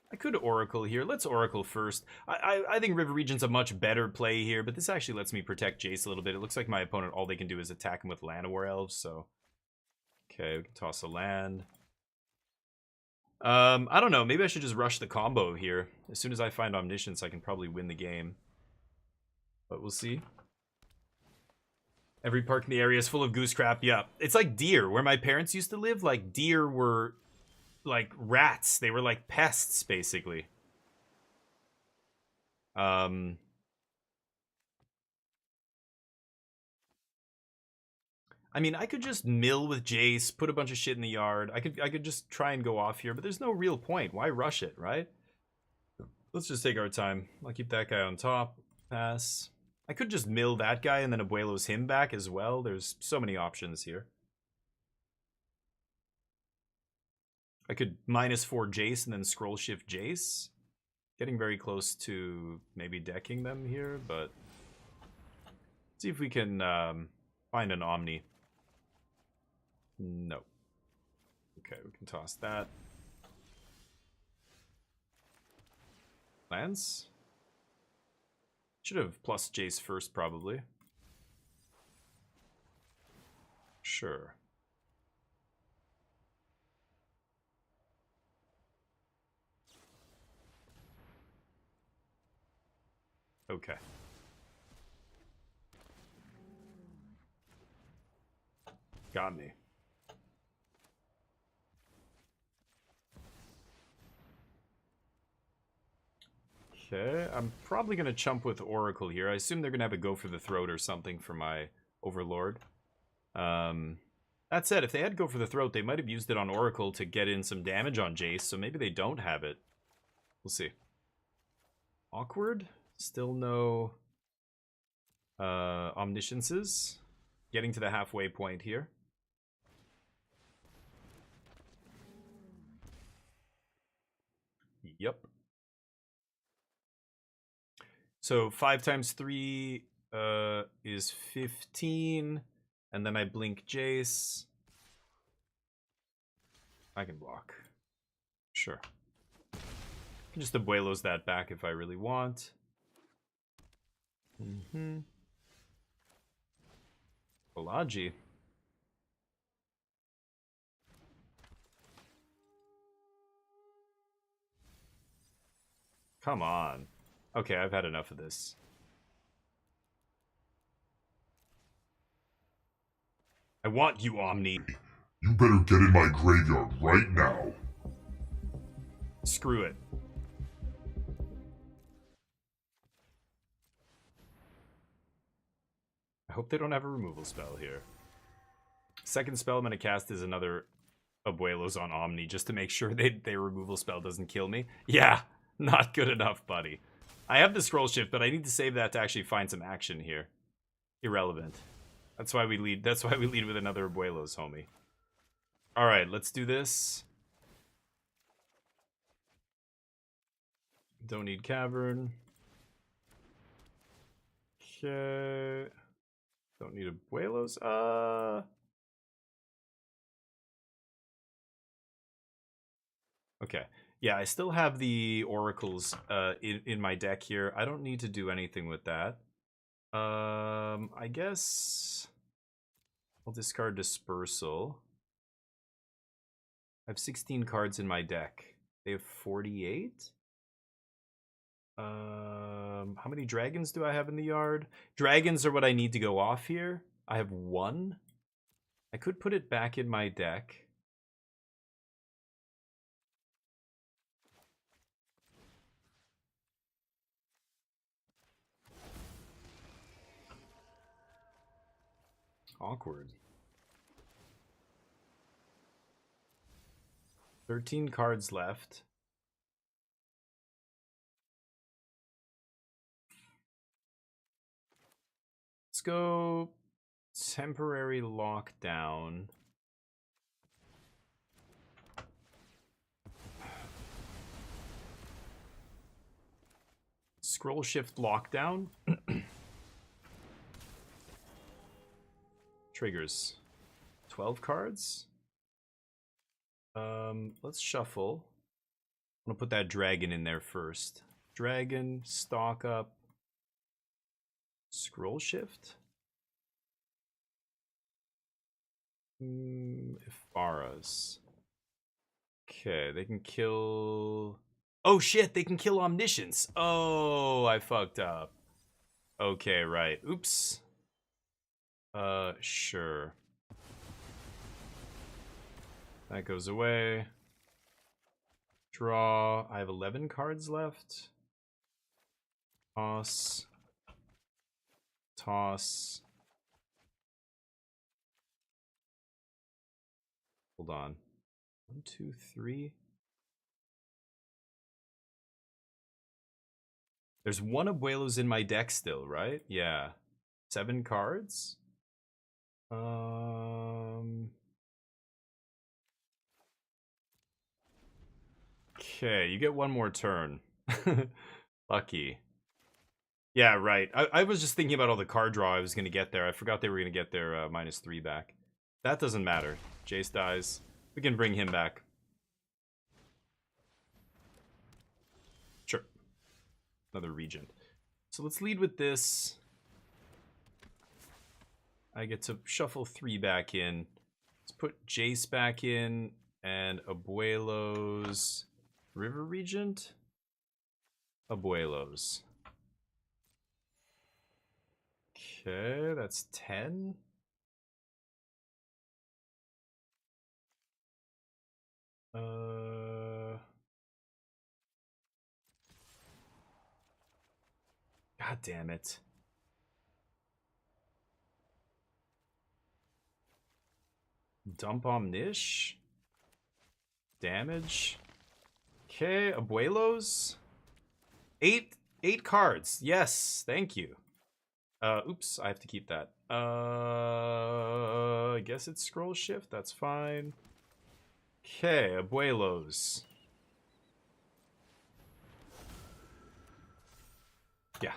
I could Oracle here. Let's Oracle first. I think River Region's a much better play here, but this actually lets me protect Jace a little bit. It looks like my opponent, all they can do is attack him with Llanowar Elves, so... Okay, we can toss a land. I don't know. Maybe I should just rush the combo here. As soon as I find Omniscience, I can probably win the game. But we'll see. Every park in the area is full of goose crap. Yeah, it's like deer. Where my parents used to live, like, deer were... like rats. They were like pests, basically. I mean, I could just mill with Jace, put a bunch of shit in the yard. I could just try and go off here, but there's no real point. Why rush it, right? Let's just take our time. I'll keep that guy on top. Pass. I could just mill that guy and then Abuelo's him back as well. There's so many options here. I could -4 Jace and then scroll shift Jace. Getting very close to maybe decking them here, but... Let's see if we can find an Omni. No. Okay, we can toss that. Lands? Should have plus Jace first, probably. Sure. Okay. Got me. Okay, I'm probably going to chump with Oracle here. I assume they're going to have a go for the throat or something for my Overlord. That said, if they had go for the throat, they might have used it on Oracle to get in some damage on Jace, so maybe they don't have it. We'll see. Awkward? Still no... Omnisciences. Getting to the halfway point here. Yep. So 5 times 3 is 15. And then I blink Jace. I can block. Sure. I can just abuelos that back if I really want. Balaji. Come on. Okay, I've had enough of this. I want you, Omni.
You better get in my graveyard right now.
Screw it. I hope they don't have a removal spell here. Second spell I'm going to cast is another Abuelos on Omni, just to make sure their removal spell doesn't kill me. Yeah, not good enough, buddy. I have the scroll shift, but I need to save that to actually find some action here. Irrelevant. That's why we lead. That's why we lead with another Abuelos, homie. All right, let's do this. Don't need Cavern. Okay. Don't need Abuelos. Okay. Yeah, I still have the Oracles in my deck here. I don't need to do anything with that. I guess I'll discard Dispersal. I have 16 cards in my deck. They have 48? How many dragons do I have in the yard? Dragons are what I need to go off here. I have 1. I could put it back in my deck. Awkward. 13 cards left. Let's go temporary lockdown. Scroll shift lockdown. Triggers 12 cards. Let's shuffle. I'm gonna put that dragon in there first. Dragon, stock up. Scroll shift. Ifaras. Okay, they can kill. Oh shit, they can kill Omniscience. Oh, I fucked up. Okay, right. Oops. Sure. That goes away. Draw. I have 11 cards left. Toss. Toss. Hold on. 1, 2, 3. There's 1 Abuelos in my deck still, right? Yeah. 7 cards? Okay, you get 1 more turn. Lucky. Yeah, right. I was just thinking about all the card draw I was going to get there. I forgot they were going to get their -3 back. That doesn't matter. Jace dies. We can bring him back. Sure. Another Regent. So let's lead with this. I get to shuffle 3 back in. Let's put Jace back in and Abuelos. River Regent? Abuelos. Okay, that's 10. God damn it. Dump Omnish. Damage. Okay, Abuelos. 8 cards. Yes, thank you. Oops, I have to keep that. I guess it's scroll shift. That's fine. Okay, abuelos. Yeah.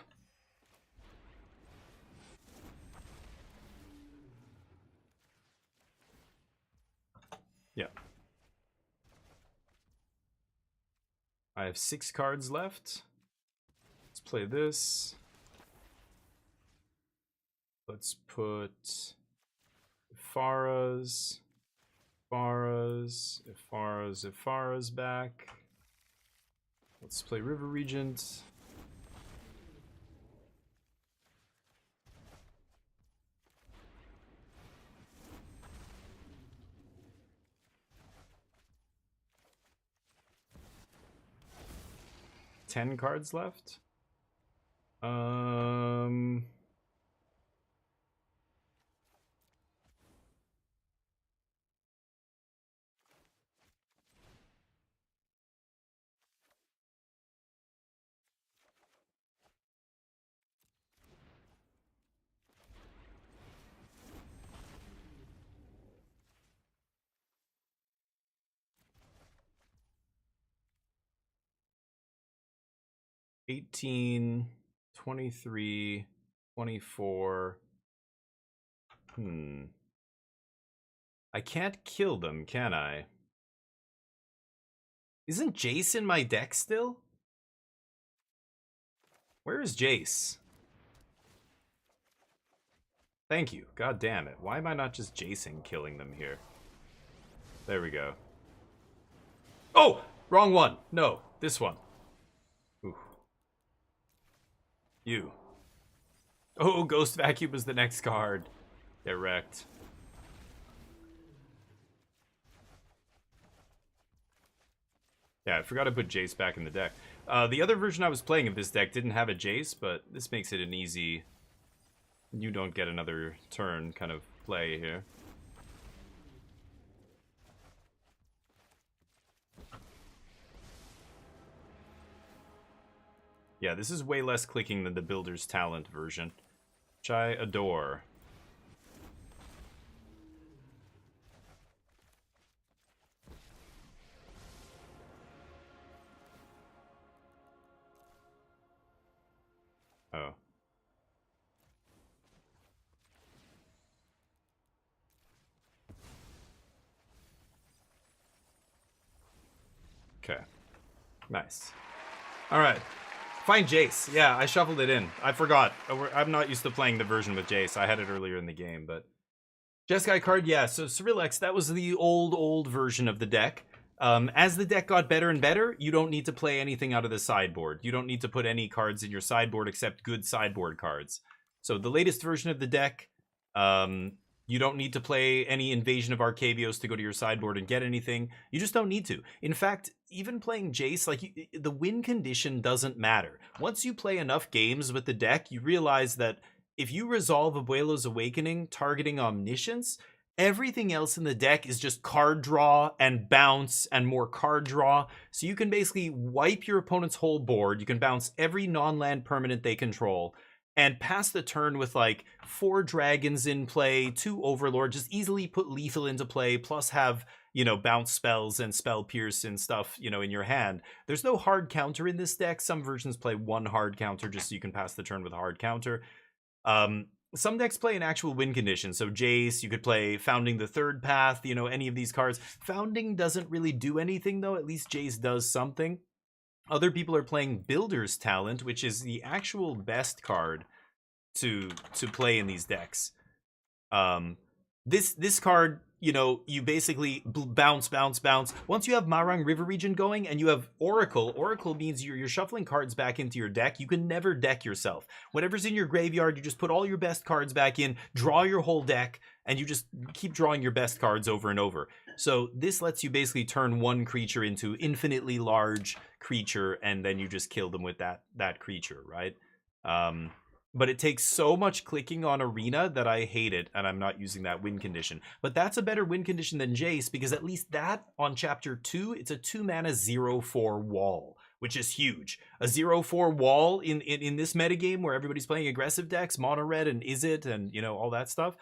Yeah. I have 6 cards left. Let's play this. Let's put Ifara's back. Let's play River Regent. Ten cards left. 18, 23, 24. I can't kill them, can I? Isn't Jace in my deck still? Where is Jace? Thank you. God damn it. Why am I not just Jason killing them here? There we go. Oh! Wrong one. No, this one. Ooh. You. Oh, Ghost Vacuum is the next card. Get wrecked. Yeah, I forgot to put Jace back in the deck. The other version I was playing of this deck didn't have a Jace, but this makes it an easy... You don't get another turn kind of play here. Yeah, this is way less clicking than the Builder's Talent version, which I adore. Oh. Okay. Nice. All right. Find Jace. Yeah, I shuffled it in. I forgot. I'm not used to playing the version with Jace. I had it earlier in the game, but... Jeskai card, yeah. So Cyrilex, that was the old version of the deck. As the deck got better and better, you don't need to play anything out of the sideboard. You don't need to put any cards in your sideboard except good sideboard cards. So the latest version of the deck, you don't need to play any Invasion of Arcavios to go to your sideboard and get anything. You just don't need to. In fact, even playing Jace, like the win condition doesn't matter. Once you play enough games with the deck, you realize that if you resolve Abuelo's Awakening targeting Omniscience, everything else in the deck is just card draw and bounce and more card draw. So you can basically wipe your opponent's whole board. You can bounce every non-land permanent they control and pass the turn with like 4 dragons in play, 2 overlord, just easily put lethal into play, plus have, you know, bounce spells and spell pierce and stuff, you know, in your hand. There's no hard counter in this deck. Some versions play 1 hard counter just so you can pass the turn with a hard counter. Some decks play an actual win condition. So Jace, you could play Founding the Third Path, you know, any of these cards. Founding doesn't really do anything though. At least Jace does something. Other people are playing Builder's Talent, which is the actual best card to play in these decks. This card, you know, you basically bounce. Once you have Marang River Region going and you have Oracle means you're shuffling cards back into your deck. You can never deck yourself. Whatever's in your graveyard, you just put all your best cards back in, draw your whole deck, and you just keep drawing your best cards over and over. So this lets you basically turn one creature into infinitely large creature, and then you just kill them with that creature, right? But it takes so much clicking on Arena that I hate it, and I'm not using that win condition. But that's a better win condition than Jace, because at least that, on Chapter 2, it's a 2-mana 0/4 wall. which is huge. A 0-4 wall in this metagame where everybody's playing aggressive decks, mono red and Is It and, you know, all that stuff.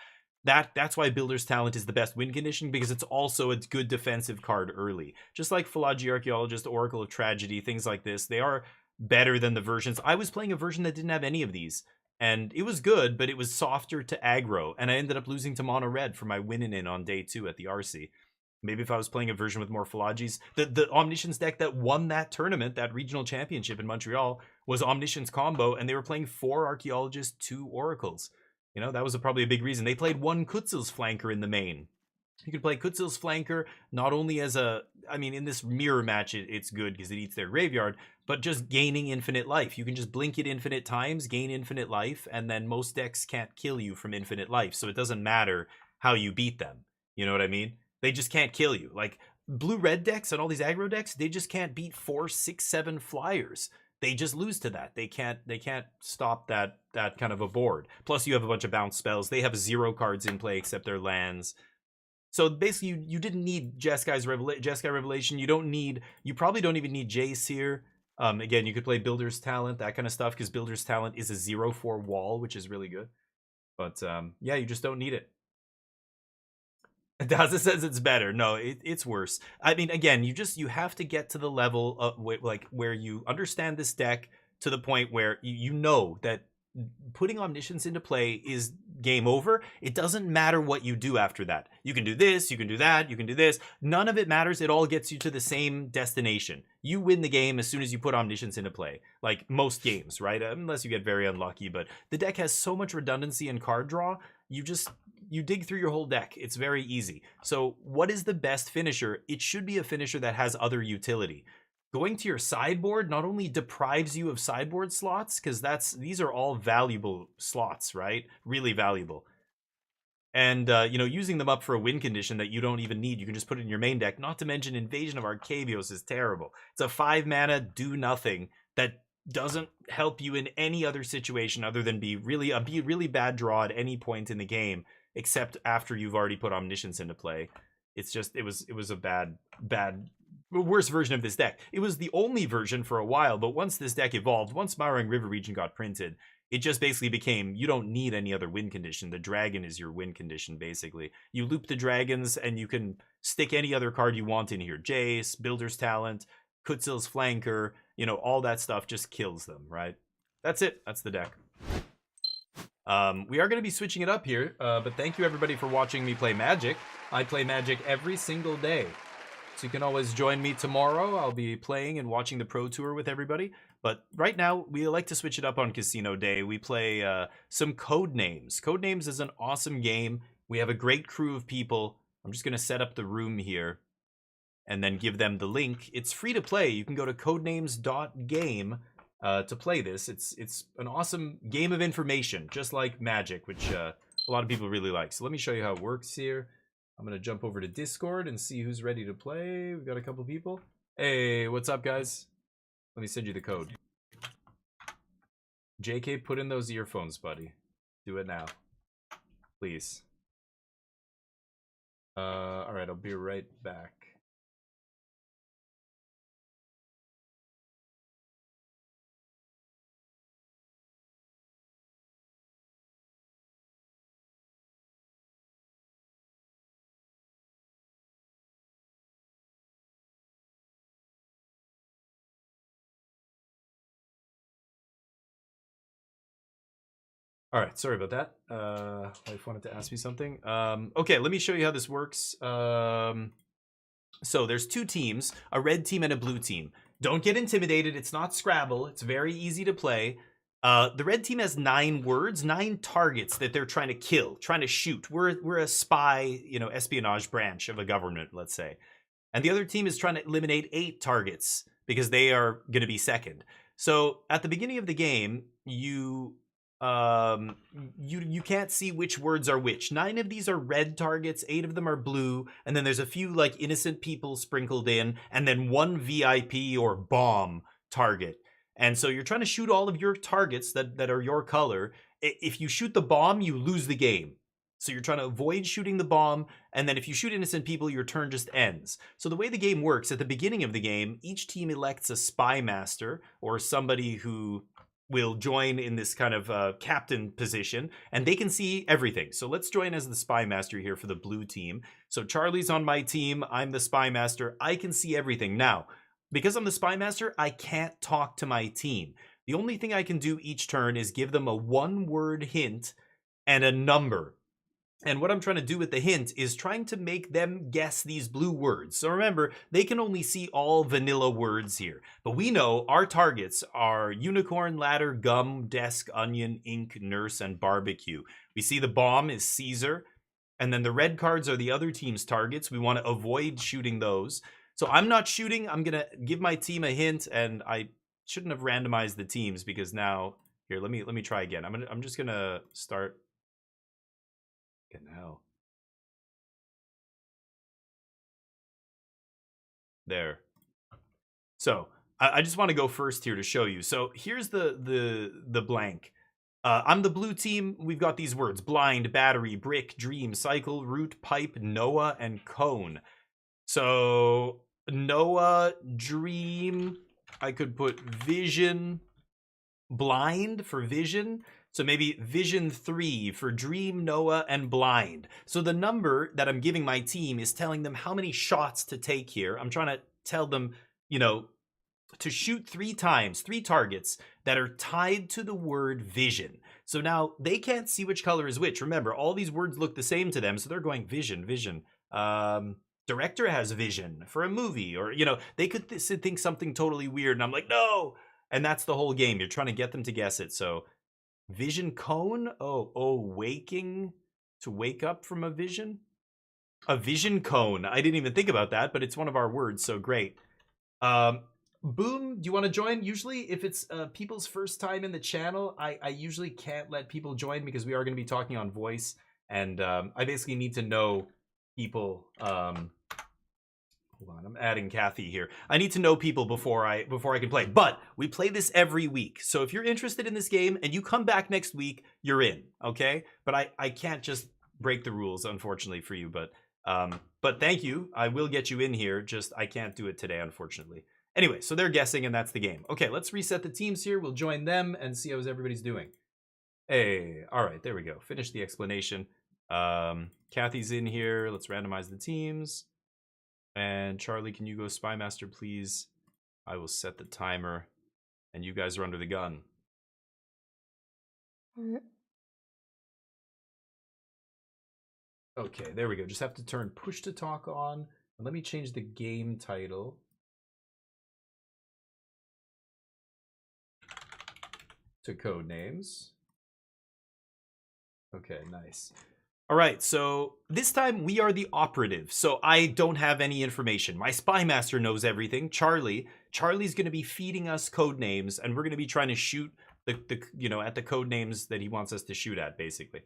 That's why Builder's Talent is the best win condition, because it's also a good defensive card early. Just like Philology Archaeologist, Oracle of Tragedy, things like this, they are better than the versions. I was playing a version that didn't have any of these, and it was good, but it was softer to aggro, and I ended up losing to mono red for my winning in on day 2 at the RC. Maybe if I was playing a version with more Philologies. The Omniscience deck that won that tournament, that regional championship in Montreal, was Omniscience combo, and they were playing 4 Archaeologists, 2 Oracles. You know, that was probably a big reason. They played 1 Kutsil's Flanker in the main. You could play Kutsil's Flanker not only as a... I mean, in this mirror match, it's good because it eats their graveyard, but just gaining infinite life. You can just blink it infinite times, gain infinite life, and then most decks can't kill you from infinite life, so it doesn't matter how you beat them. You know what I mean? They just can't kill you. Like, blue-red decks and all these aggro decks, they just can't beat 4, 6, 7 flyers. They just lose to that. They can't stop that kind of a board. Plus, you have a bunch of bounce spells. They have 0 cards in play except their lands. So basically, you didn't need Jeskai Revelation. You probably don't even need Jace here. Again, you could play Builder's Talent, that kind of stuff, because Builder's Talent is a 0-4 wall, which is really good. But yeah, you just don't need it. Daza says it's better. No, it's worse. I mean, again, you have to get to the level of where you understand this deck to the point where you know that putting Omniscience into play is game over. It doesn't matter what you do after that. You can do this, you can do that, you can do this. None of it matters. It all gets you to the same destination. You win the game as soon as you put Omniscience into play. Like most games, right? Unless you get very unlucky. But the deck has so much redundancy and card draw. You dig through your whole deck. It's very easy. So what is the best finisher? It should be a finisher that has other utility. Going to your sideboard not only deprives you of sideboard slots, because these are all valuable slots, right? Really valuable. And, you know, using them up for a win condition that you don't even need. You can just put it in your main deck. Not to mention Invasion of Arcavios is terrible. It's a 5 mana, do nothing that doesn't help you in any other situation other than be a really bad draw at any point in the game, except after you've already put Omniscience into play. It's just, it was a bad, worse version of this deck. It was the only version for a while, but once this deck evolved, once Marang River Region got printed, it just basically became, you don't need any other win condition. The dragon is your win condition, basically. You loop the dragons, and you can stick any other card you want in here. Jace, Builder's Talent, Kutsil's Flanker, you know, all that stuff just kills them, right? That's it. That's the deck. We are going to be switching it up here, but thank you everybody for watching me play Magic. I play Magic every single day. So you can always join me tomorrow. I'll be playing and watching the Pro Tour with everybody. But right now, we like to switch it up on Casino Day. We play some Codenames. Codenames is an awesome game. We have a great crew of people. I'm just going to set up the room here and then give them the link. It's free to play. You can go to codenames.game to play this. It's an awesome game of information, just like Magic, which a lot of people really like. So let me show you how it works here. I'm going to jump over to Discord and see who's ready to play. We've got a couple people. Hey, what's up, guys? Let me send you the code. JK, put in those earphones, buddy. Do it now. Please. Alright, I'll be right back. All right, sorry about that. Wife wanted to ask me something. Okay, let me show you how this works. So there's 2 teams, a red team and a blue team. Don't get intimidated. It's not Scrabble. It's very easy to play. The red team has 9 words, 9 targets that they're trying to kill, trying to shoot. We're a spy, you know, espionage branch of a government, let's say. And the other team is trying to eliminate 8 targets because they are going to be second. So at the beginning of the game, you can't see which words are which. 9 of these are red targets, 8 of them are blue, and then there's a few like innocent people sprinkled in, and then 1 VIP or bomb target. And so you're trying to shoot all of your targets that are your color. If you shoot the bomb, you lose the game. So you're trying to avoid shooting the bomb, and then if you shoot innocent people, your turn just ends. So the way the game works, at the beginning of the game, each team elects a spy master, or somebody who will join in this kind of captain position, and they can see everything. So let's join as the spy master here for the blue team. So Charlie's on my team, I'm the spy master, I can see everything. Now, because I'm the spy master, I can't talk to my team. The only thing I can do each turn is give them a one-word hint and a number. And what I'm trying to do with the hint is trying to make them guess these blue words. So remember, they can only see all vanilla words here. But we know our targets are unicorn, ladder, gum, desk, onion, ink, nurse, and barbecue. We see the bomb is Caesar. And then the red cards are the other team's targets. We want to avoid shooting those. So I'm not shooting. I'm going to give my team a hint. And I shouldn't have randomized the teams because now... Here, let me try again. I'm just going to start... Fucking hell. There. So I just want to go first here to show you. So here's the blank. I'm the blue team. We've got these words: blind, battery, brick, dream, cycle, root, pipe, Noah, and cone. So Noah, dream. I could put vision, blind for vision. So maybe vision 3 for dream, Noah, and blind. So the number that I'm giving my team is telling them how many shots to take here. I'm trying to tell them, you know, to shoot 3 times, 3 targets that are tied to the word vision. So now they can't see which color is which. Remember, all these words look the same to them. So they're going vision, vision. Director has vision for a movie, or, you know, they could think something totally weird. And I'm like, no. And that's the whole game. You're trying to get them to guess it. So vision cone? Oh, waking, to wake up from a vision? A vision cone. I didn't even think about that, but it's one of our words, so great. Boom, do you want to join? Usually, if it's people's first time in the channel, I usually can't let people join because we are going to be talking on voice, and I basically need to know people. Hold on, I'm adding Kathy here. I need to know people before I can play. But we play this every week. So if you're interested in this game and you come back next week, you're in, okay? But I can't just break the rules, unfortunately, for you. But thank you. I will get you in here. Just I can't do it today, unfortunately. Anyway, so they're guessing and that's the game. Okay, let's reset the teams here. We'll join them and see how everybody's doing. Hey, all right, there we go. Finish the explanation. Kathy's in here. Let's randomize the teams. And Charlie, can you go Spy Master, please? I will set the timer, and you guys are under the gun. Okay, there we go. Just have to turn push to talk on. And let me change the game title. To code names. Okay, nice. All right, so this time we are the operative, so I don't have any information. My spy master knows everything. Charlie's going to be feeding us code names, and we're going to be trying to shoot the at the code names that he wants us to shoot at, basically.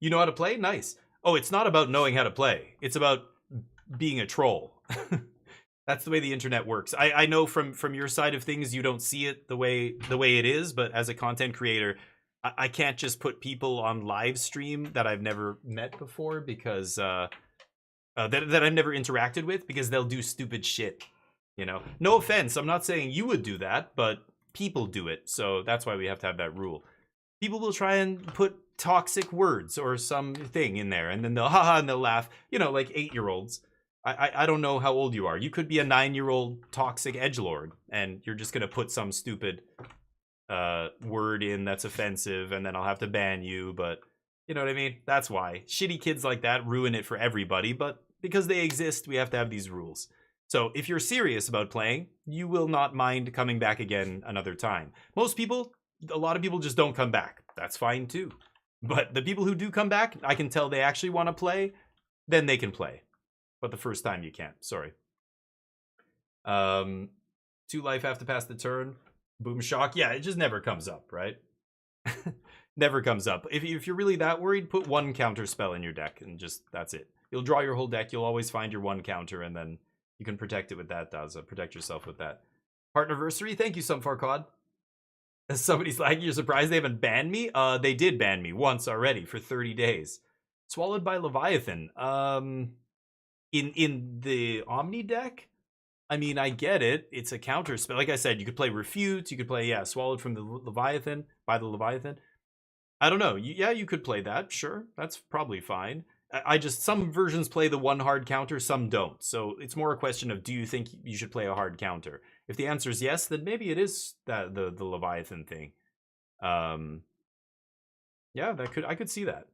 You know how to play? Nice. Oh, it's not about knowing how to play. It's about being a troll. That's the way the internet works. I know from your side of things, you don't see it the way it is, but as a content creator, I can't just put people on live stream that I've never met before because that I've never interacted with, because they'll do stupid shit. You know, no offense, I'm not saying you would do that, but people do it, so that's why we have to have that rule. People will try and put toxic words or something in there, and then they'll haha and they'll laugh. You know, like 8-year-olds. I don't know how old you are. You could be a 9-year-old toxic edgelord, and you're just gonna put some stupid word in that's offensive, and then I'll have to ban you. But you know what I mean? That's why shitty kids like that ruin it for everybody. But because they exist, we have to have these rules. So if you're serious about playing, you will not mind coming back again another time. Most people, a lot of people just don't come back. That's fine too. But the people who do come back, I can tell they actually want to play, then they can play. But the first time you can't. Sorry. 2 life have to pass the turn. Boom shock. Yeah, it just never comes up, right? Never comes up. If you're really that worried, put 1 counter spell in your deck and just that's it. You'll draw your whole deck. You'll always find your 1 counter, and then you can protect it with that. Protect yourself with that. Partnerversary. Thank you, Sumfarcod. Somebody's like, you're surprised they haven't banned me? They did ban me once already for 30 days. Swallowed by Leviathan. In the Omni deck, I mean, I get it. It's a counter spell. Like I said, you could play Refute. You could play, yeah, Swallowed from the Leviathan, by the Leviathan. I don't know. Yeah, you could play that. Sure. That's probably fine. I just, some versions play the one hard counter, some don't. So it's more a question of, do you think you should play a hard counter? If the answer is yes, then maybe it is that the Leviathan thing. Yeah, I could see that.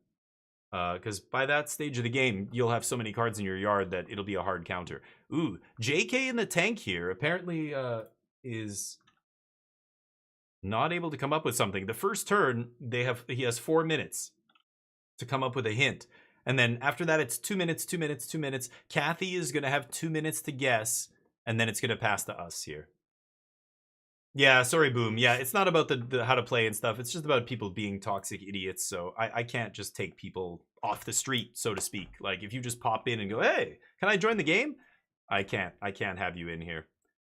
Because by that stage of the game, you'll have so many cards in your yard that it'll be a hard counter. Ooh, JK in the tank here apparently is not able to come up with something. The first turn, he has 4 minutes to come up with a hint. And then after that, it's 2 minutes, 2 minutes, 2 minutes. Kathy is going to have 2 minutes to guess, and then it's going to pass to us here. Yeah, sorry, Boom. Yeah, it's not about the how to play and stuff. It's just about people being toxic idiots. So I can't just take people off the street, so to speak. Like, if you just pop in and go, hey, can I join the game? I can't have you in here.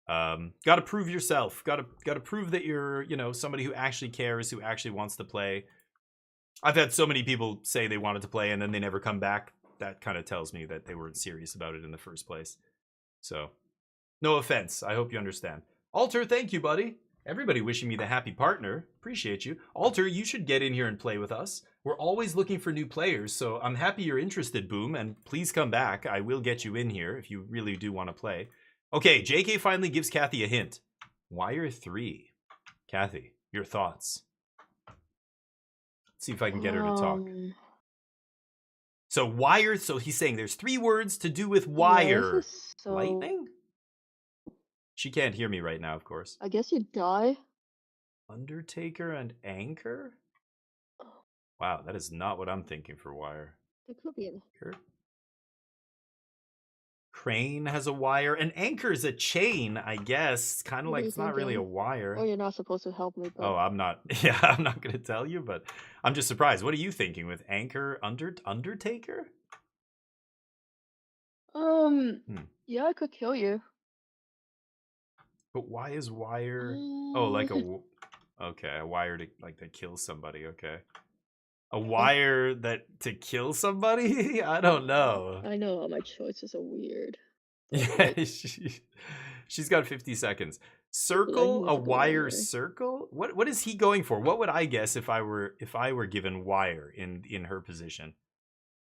Got to prove yourself. Got to prove that you're, somebody who actually cares, who actually wants to play. I've had so many people say they wanted to play and then they never come back. That kind of tells me that they weren't serious about it in the first place. So, no offense. I hope you understand. Alter, thank you, buddy. Everybody wishing me the happy partner. Appreciate you. Alter, you should get in here and play with us. We're always looking for new players, so I'm happy you're interested, Boom, and please come back. I will get you in here if you really do want to play. Okay, JK finally gives Kathy a hint. Wire 3. Kathy, your thoughts. Let's see if I can get her to talk. So wire, so he's saying there's 3 words to do with wire.
Yeah, so...
Lightning? She can't hear me right now, of course.
I guess you die.
Undertaker and Anchor? Wow, that is not what I'm thinking for wire.
There could be an
Anchor. Crane has a wire. An anchor is a chain, I guess. Kind of like, it's not really a wire.
Oh, you're not supposed to help me. But...
Oh, I'm not. Yeah, I'm not going to tell you, but I'm just surprised. What are you thinking with Anchor Undertaker?
Yeah, I could kill you.
But why is wire? Oh, like okay, a wire to kill somebody. Okay, a wire to kill somebody. I don't know.
I know all my choices are weird.
Yeah, she's got 50 seconds. Circle, a wire circle. What is he going for? What would I guess if I were given wire in her position?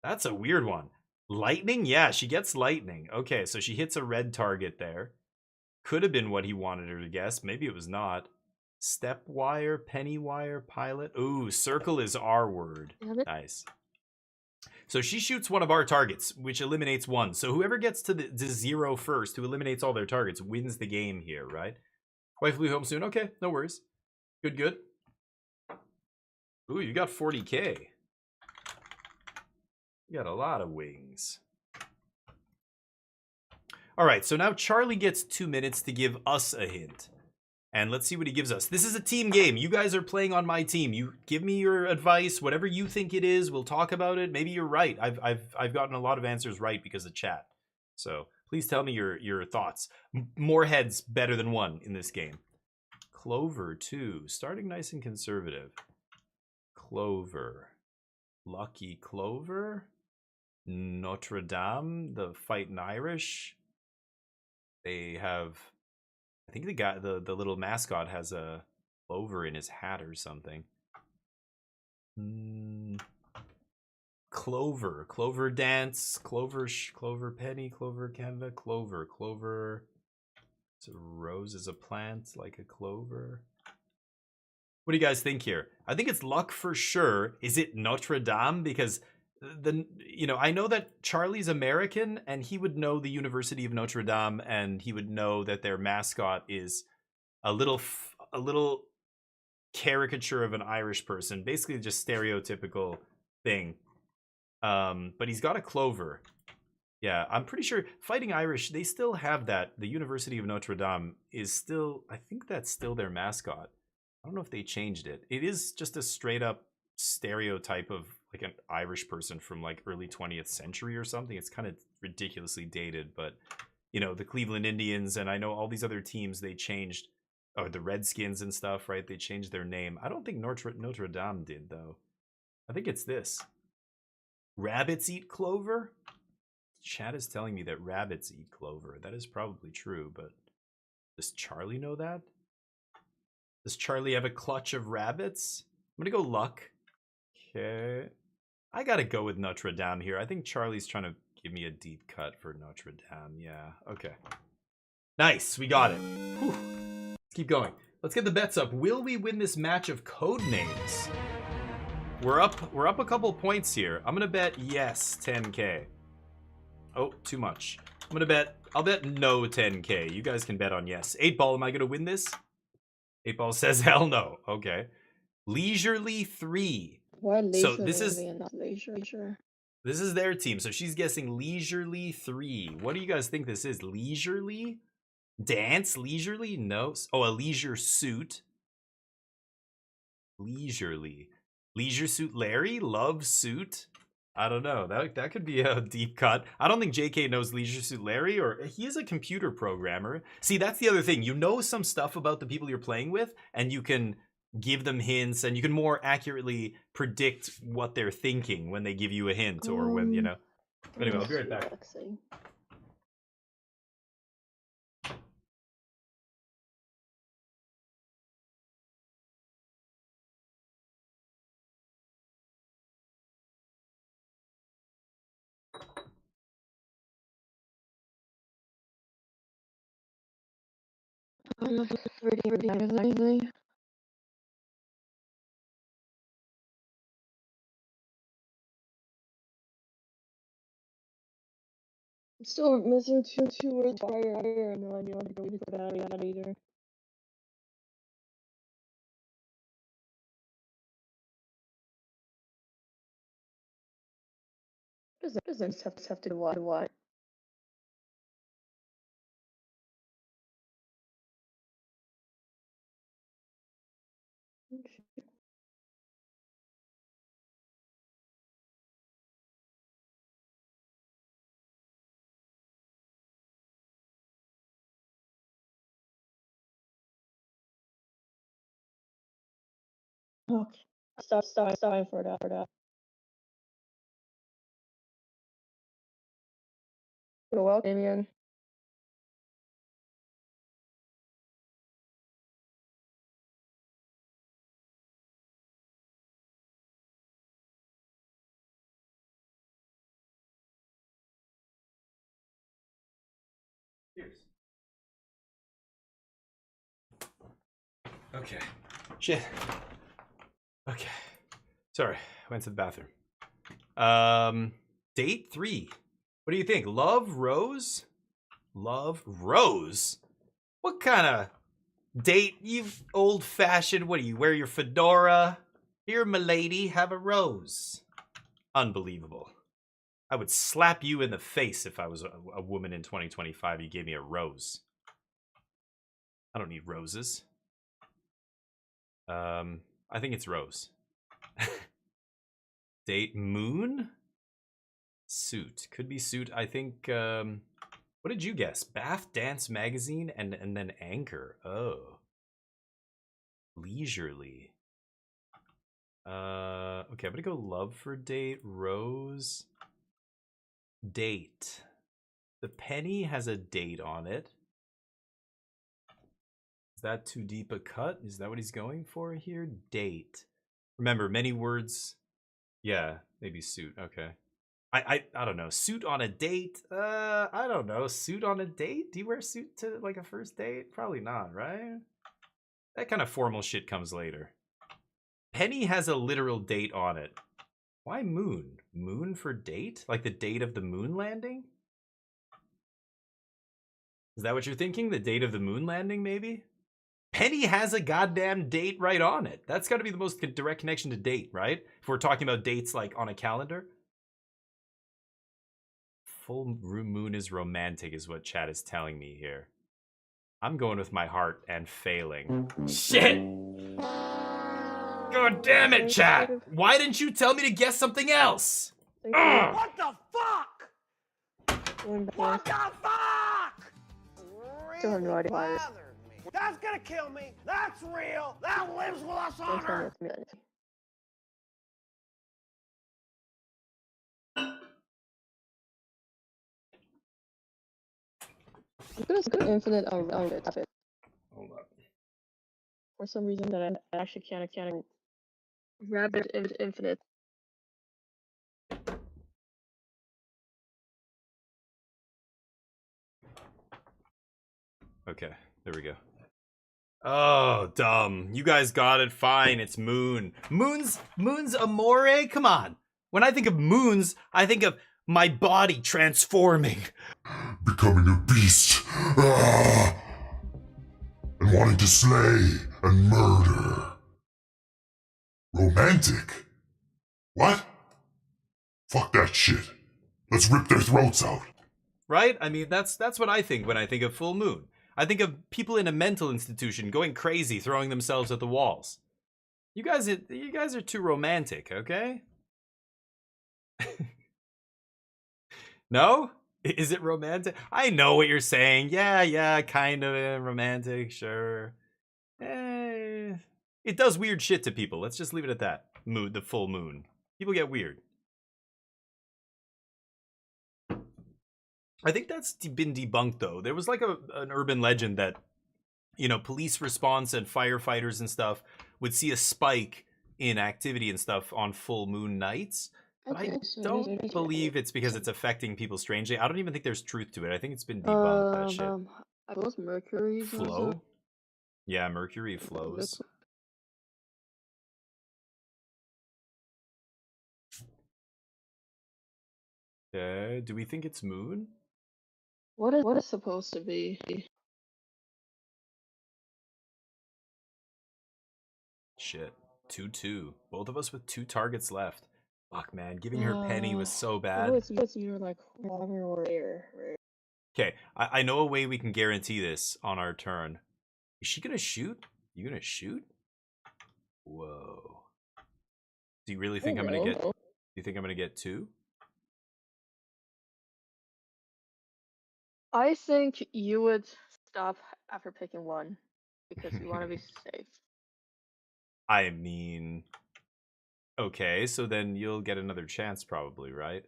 That's a weird one. Lightning? Yeah, she gets lightning. Okay, so she hits a red target there. Could have been what he wanted her to guess. Maybe it was not. Step wire, penny wire, pilot. Ooh, circle is our word. Nice. So she shoots one of our targets, which eliminates one. So whoever gets to the 0 first, who eliminates all their targets, wins the game here, right? Wife will be home soon. Okay, no worries. Good. Ooh, you got 40K. You got a lot of wings. All right, so now Charlie gets 2 minutes to give us a hint. And let's see what he gives us. This is a team game. You guys are playing on my team. You give me your advice, whatever you think it is. We'll talk about it. Maybe you're right. I've gotten a lot of answers right because of chat. So please tell me your thoughts. More heads better than one in this game. Clover 2, starting nice and conservative. Clover, Lucky Clover, Notre Dame, the Fighting Irish. They have, I think the guy, the little mascot has a clover in his hat or something. Clover dance, Clover penny, Clover Canada, Clover. So rose is a plant like a clover. What do you guys think here? I think it's luck for sure. Is it Notre Dame? Because I know that Charlie's American and he would know the University of Notre Dame and he would know that their mascot is a little caricature of an Irish person, basically just stereotypical thing. But he's got a clover. Yeah, I'm pretty sure Fighting Irish, they still have that. The University of Notre Dame is still, I think that's still their mascot. I don't know if they changed it. It is just a straight up stereotype of like an Irish person from like early 20th century or something. It's kind of ridiculously dated, but the Cleveland Indians and I know all these other teams, they changed, or the Redskins and stuff, right? They changed their name. I don't think Notre Dame did though. I think it's this. Rabbits eat clover? Chat is telling me that rabbits eat clover. That is probably true, but does Charlie know that? Does Charlie have a clutch of rabbits? I'm gonna go luck. Okay. I gotta go with Notre Dame here. I think Charlie's trying to give me a deep cut for Notre Dame. Yeah, okay. Nice, we got it. Whew. Let's keep going. Let's get the bets up. Will we win this match of code names? We're up a couple points here. I'm gonna bet yes, 10K. Oh, too much. I'll bet no 10K. You guys can bet on yes. 8-Ball, am I gonna win this? 8-Ball says hell no. Okay. Leisurely 3.
Why
So
leisure
this is
and not leisure?
this is their team. So she's guessing Leisurely 3. What do you guys think this is? Leisurely? Dance? Leisurely? No. Oh, a leisure suit. Leisurely. Leisure suit Larry? Love suit? I don't know. That could be a deep cut. I don't think JK knows Leisure Suit Larry, or he is a computer programmer. See, that's the other thing. You know some stuff about the people you're playing with, and you can give them hints, and you can more accurately predict what they're thinking when they give you a hint, or when, you know. Anyway, I'll be right back.
Relaxing. I'm not really. I'm still missing two words prior. I have no idea what to go with that either. What does this have to do with what? Okay. Sorry for that. You're welcome, Ian.
Cheers. Okay. Shit. Okay. Sorry, went to the bathroom. Date 3. What do you think? Love Rose? Love Rose? What kind of date? You old-fashioned. What do you wear? Your fedora? Here, milady, have a rose. Unbelievable. I would slap you in the face if I was a woman in 2025. You gave me a rose. I don't need roses. I think it's Rose. Date Moon? Suit. Could be suit. I think, what did you guess? Bath Dance Magazine and then Anchor. Oh. Leisurely. Okay, I'm gonna go love for date. Rose. Date. The penny has a date on it. Is that too deep a cut? Is that what he's going for here? Date. Remember, many words. Yeah, maybe suit. Okay. I don't know. Suit on a date? I don't know. Suit on a date? Do you wear a suit to like a first date? Probably not, right? That kind of formal shit comes later. Penny has a literal date on it. Why moon? Moon for date? Like the date of the moon landing? Is that what you're thinking? The date of the moon landing, maybe? Penny has a goddamn date right on it. That's got to be the most direct connection to date, right? If we're talking about dates like on a calendar. Full moon is romantic is what chat is telling me here. I'm going with my heart and failing. Shit! God damn it, chat! Why didn't you tell me to guess something else?
What the fuck? What the fuck?
Still have no idea why.
That's gonna kill me. That's real. That lives with us on Earth.
I'm gonna infinite rabbit.
Hold up.
For some reason that I actually can't rabbit infinite.
Okay, there we go. Oh, dumb. You guys got it. Fine, it's Moon. Moon's amore? Come on. When I think of moons, I think of my body transforming.
Becoming a beast. Ah! And wanting to slay and murder. Romantic? What? Fuck that shit. Let's rip their throats out.
Right? I mean, that's what I think when I think of full moon. I think of people in a mental institution going crazy, throwing themselves at the walls. You guys are too romantic, okay? No? Is it romantic? I know what you're saying. Yeah, kind of romantic, sure. It does weird shit to people. Let's just leave it at that. Moon, the full moon. People get weird. I think that's been debunked, though. There was like an urban legend that, you know, police response and firefighters and stuff would see a spike in activity and stuff on full moon nights. But I don't believe it's because it's affecting people strangely. I don't even think there's truth to it. I think it's been debunked, that shit.
I suppose Mercury
Flow? Yeah, Mercury flows. Okay, do we think it's moon?
What is supposed to be?
Shit. 2-2. Both of us with 2 targets left. Fuck, man. Giving her Penny was so bad.
It's either like water or air.
Okay, I know a way we can guarantee this on our turn. Is she gonna shoot? You gonna shoot? Whoa. Do you really think I'm gonna get... Do you think I'm gonna get 2?
I think you would stop after picking 1 because you want to be safe.
I mean... Okay, so then you'll get another chance probably, right?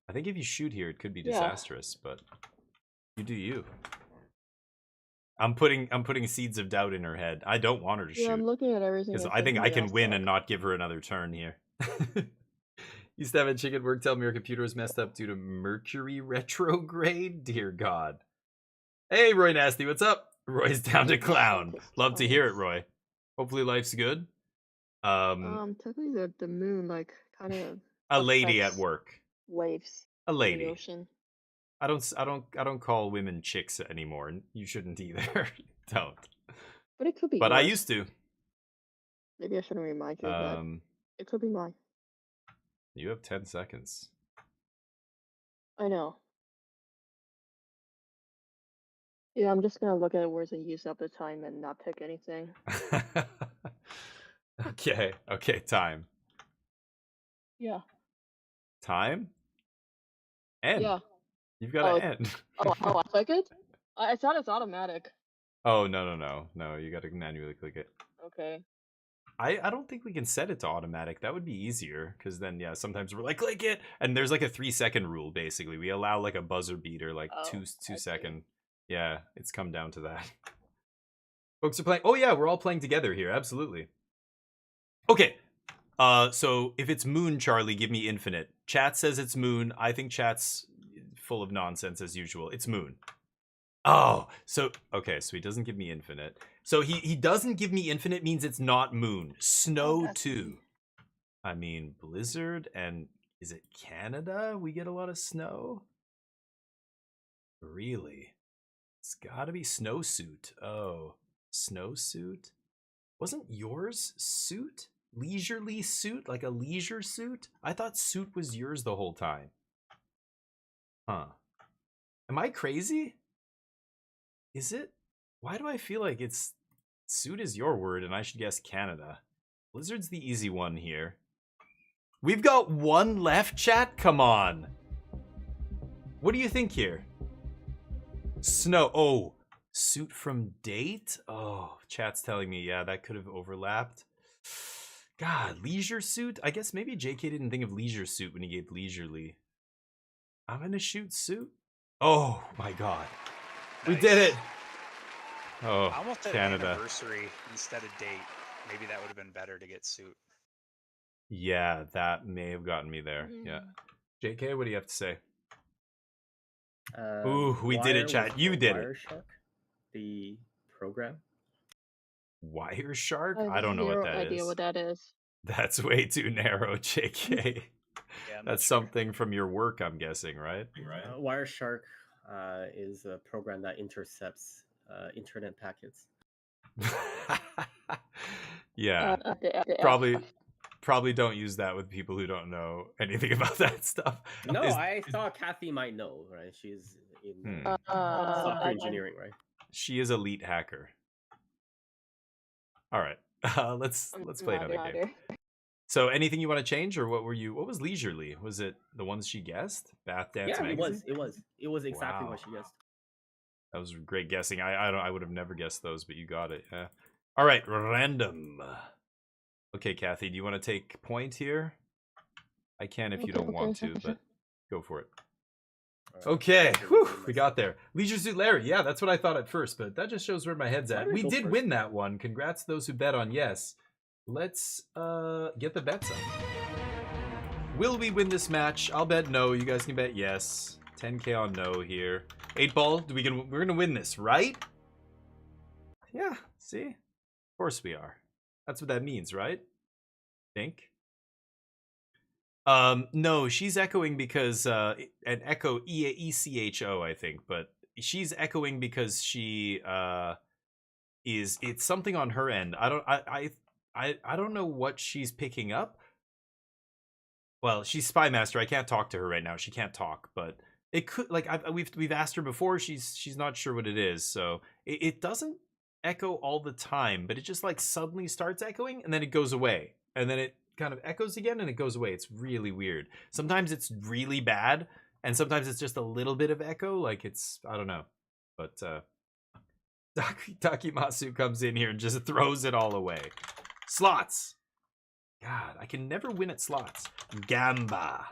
I think if you shoot here, it could be disastrous, but you do you. I'm putting seeds of doubt in her head. I don't want her to shoot.
Yeah, I'm looking at everything.
Because I think I can win and not give her another turn here. Used to have a chicken work tell me her computer was messed up due to Mercury retrograde. Dear God. Hey, Roy Nasty, what's up? Roy's down to clown. Love to hear it, Roy. Hopefully life's good.
Technically the moon like kind of
a lady at work.
Waves.
A lady.
In the ocean.
I don't call women chicks anymore. You shouldn't either. Don't.
But it could be.
But yours. I used to.
Maybe I shouldn't remind you of that. It could be mine.
You have 10 seconds.
I know. Yeah, I'm just gonna look at words and use up the time and not pick anything.
Okay, time.
Yeah.
Time? End.
Yeah.
You've got to end.
I click it? I thought it's automatic.
Oh, no. You got to manually click it.
Okay.
I don't think we can set it to automatic. That would be easier, because then, yeah, sometimes we're like, click it! And there's like a 3-second rule, basically. We allow like a buzzer beater, like two second. Yeah, it's come down to that. Folks are playing. Oh, yeah, we're all playing together here. Absolutely. Okay. So if it's moon, Charlie, give me infinite. Chat says it's moon. I think chat's full of nonsense as usual. It's moon. Oh, so okay, so he doesn't give me infinite. So he doesn't give me infinite means it's not moon. Snow too. I mean, blizzard, and is it Canada? We get a lot of snow? Really? It's gotta be snowsuit. Oh, snowsuit? Wasn't yours suit? Leisurely suit? Like a leisure suit? I thought suit was yours the whole time. Huh. Am I crazy? Is it? Why do I feel like it's... Suit is your word and I should guess Canada. Blizzard's the easy one here. We've got 1 left, chat? Come on. What do you think here? Snow. Oh, suit from date? Oh, chat's telling me, yeah, that could have overlapped. God, leisure suit? I guess maybe JK didn't think of leisure suit when he gave leisurely. I'm gonna shoot suit. Oh my God. We did it. Oh,
I almost said
Canada.
anniversary instead of date. Maybe that would have been better to get suit.
Yeah, that may have gotten me there. Yeah. JK, what do you have to say? Ooh, we did it, chat. You did it.
Wireshark, the program.
Wireshark?
I have
I don't know what
zero
that
idea
is.
what that is.
That's way too narrow, JK.
Yeah, I'm not
That's
sure.
something from your work, I'm guessing, right?
Wireshark is a program that intercepts internet packets.
Yeah. Probably don't use that with people who don't know anything about that stuff.
No, I thought Kathy might know, right? She's in software engineering, right?
She is a elite hacker. All right. Let's play another game. So anything you want to change, or what was Leisurely? Was it the ones she guessed? Bath Dance Magazine?
It was exactly what
Wow.
she guessed.
That was great guessing. I would have never guessed those, but you got it. Yeah. All right, random. Okay, Kathy, do you want to take point here? I can if you don't want to, but go for it. Right. Okay, whew, we got there. Leisure Suit Larry, yeah, that's what I thought at first, but that just shows where my head's at. We did win that one. Congrats to those who bet on yes. Let's get the bets up. Will we win this match? I'll bet no. You guys can bet yes. 10K on no here. 8-ball, we're gonna win this, right? Yeah, see? Of course we are. That's what that means, right? Think. No, she's echoing because an echo ECHO, I think, but she's echoing because she it's something on her end. I don't know what she's picking up. Well, she's Spy Master. I can't talk to her right now. She can't talk, but it could, like, we've asked her before. She's not sure what it is, so it doesn't echo all the time, but it just like suddenly starts echoing and then it goes away, and then it kind of echoes again and it goes away. It's really weird. Sometimes it's really bad, and sometimes it's just a little bit of echo. Like it's, I don't know, but Takimasu comes in here and just throws it all away. Slots. God, I can never win at slots. Gamba.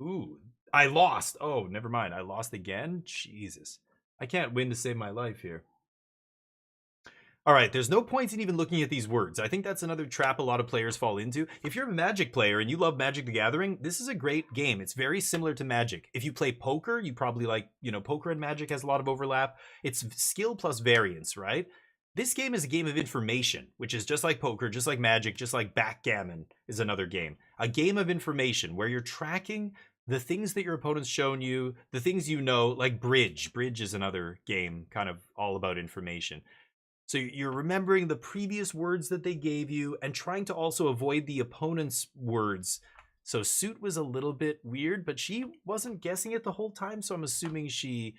Ooh, I lost. Oh, never mind. I lost again? Jesus. I can't win to save my life here. All right, there's no point in even looking at these words. I think that's another trap a lot of players fall into. If you're a Magic player and you love Magic the Gathering, this is a great game. It's very similar to Magic. If you play poker, you probably like, poker and Magic has a lot of overlap. It's skill plus variance, right? This game is a game of information, which is just like poker, just like Magic, just like backgammon is another game. A game of information where you're tracking the things that your opponent's shown you, the things you know, like Bridge. Bridge is another game kind of all about information. So you're remembering the previous words that they gave you and trying to also avoid the opponent's words. So Suit was a little bit weird, but she wasn't guessing it the whole time, so I'm assuming she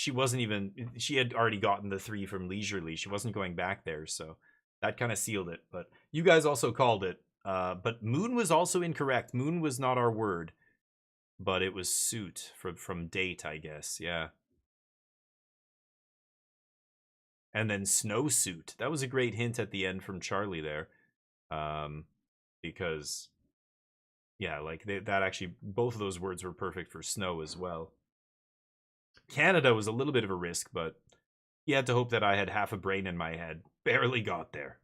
wasn't even, she had already gotten the 3 from Leisurely. She wasn't going back there, so that kind of sealed it. But you guys also called it. But Moon was also incorrect. Moon was not our word, but it was Suit from date, I guess. Yeah. And then Snowsuit. That was a great hint at the end from Charlie there. Because, yeah, like that actually, both of those words were perfect for snow as well. Canada was a little bit of a risk, but you had to hope that I had half a brain in my head. Barely got there.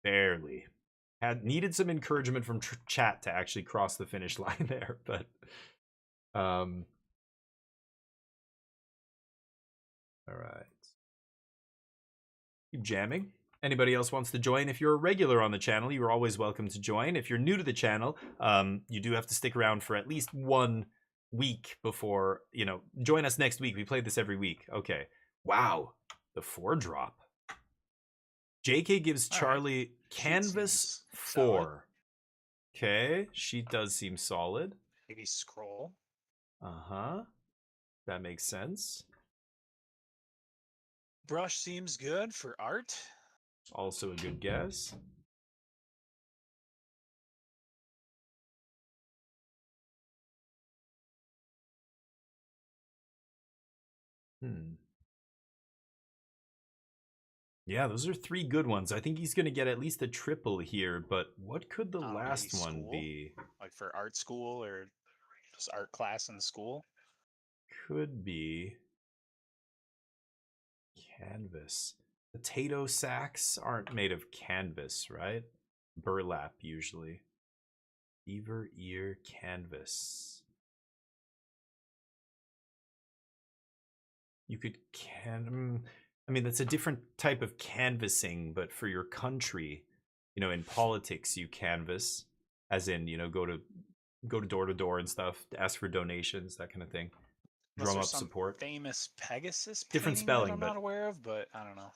Barely. Needed some encouragement from chat to actually cross the finish line there, but... All right. Keep jamming. Anybody else wants to join? If you're a regular on the channel, you're always welcome to join. If you're new to the channel, you do have to stick around for at least 1 week before, join us next week. We play this every week. Okay. Wow. The 4-drop. JK gives Charlie Canvas 4. Okay. Sheet does seem solid.
Maybe Scroll.
Uh-huh. That makes sense.
Brush seems good for art.
Also a good guess. Yeah, those are 3 good ones. I think he's going to get at least a triple here, but what could the last one be?
Like for art school or just art class in school?
Could be. Canvas. Potato sacks aren't made of canvas, right? Burlap, usually. Beaver ear canvas. You could I mean, that's a different type of canvassing, but for your country, you know, in politics, you canvass, as in, you know, go to door to door and stuff, to ask for donations, that kind of thing.
Unless
Drum up
there's some
support.
famous Pegasus
Different
painting
spelling,
that I'm
but
not aware of, but I don't know.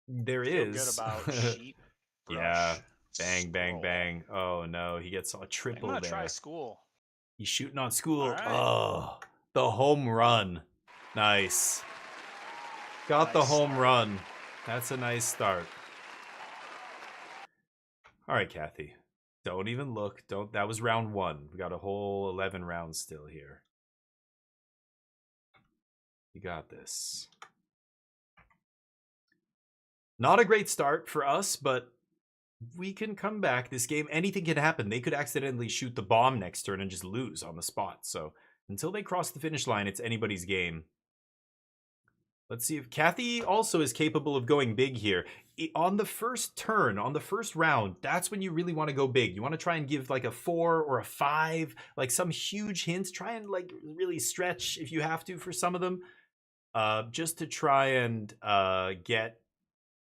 there
Feel
is.
good about sheep.
Yeah.
Brush,
Bang, bang,
scroll.
bang. Oh no, he gets a
I'm
triple
gonna
there.
try school.
He's shooting on school.
All right.
Oh, the home run. Nice. Got the
Nice
home
start.
run. That's a nice start. All right, Kathy. Don't even look. Don't. That was round 1. We got a whole 11 rounds still here. You got this. Not a great start for us, but we can come back. This game, anything can happen. They could accidentally shoot the bomb next turn and just lose on the spot. So until they cross the finish line, it's anybody's game. Let's see if Kathy also is capable of going big here. On the first turn, on the first round, that's when you really want to go big. You want to try and give like a 4 or a 5, like some huge hints. Try and like really stretch if you have to for some of them, just to try and get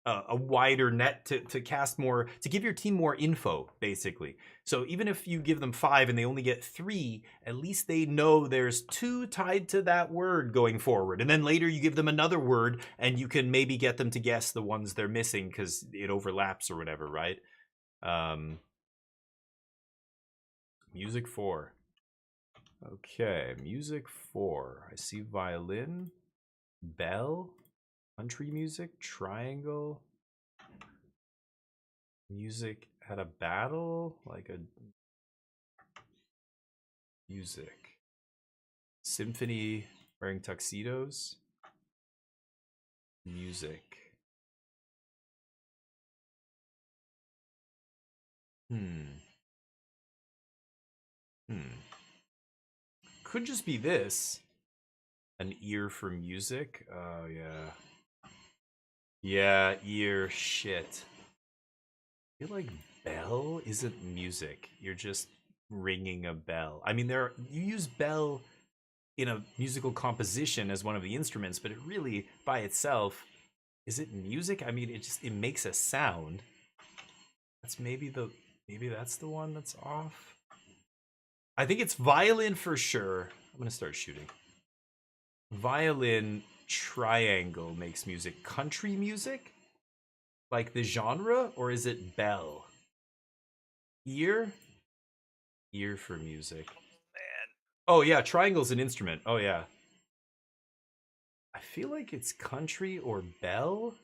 a wider net to cast more, to give your team more info, basically. So even if you give them 5 and they only get 3, at least they know there's 2 tied to that word going forward. And then later you give them another word and you can maybe get them to guess the ones they're missing because it overlaps or whatever, right? Music 4. Okay, music 4. I see violin, bell, country music, triangle, music at a battle, like a music, symphony wearing tuxedos, music. Could just be this. An ear for music. Oh yeah. Yeah, ear. Shit. I feel like bell isn't music. You're just ringing a bell. I mean, you use bell in a musical composition as one of the instruments, but it really, by itself, is it music? I mean, it makes a sound. That's maybe that's the one that's off. I think it's violin for sure. I'm gonna start shooting. Violin, triangle makes music. Country music? Like the genre? Or is it bell? Ear? Ear for music.
Man.
Oh yeah, triangle's an instrument. Oh yeah. I feel like it's country or bell,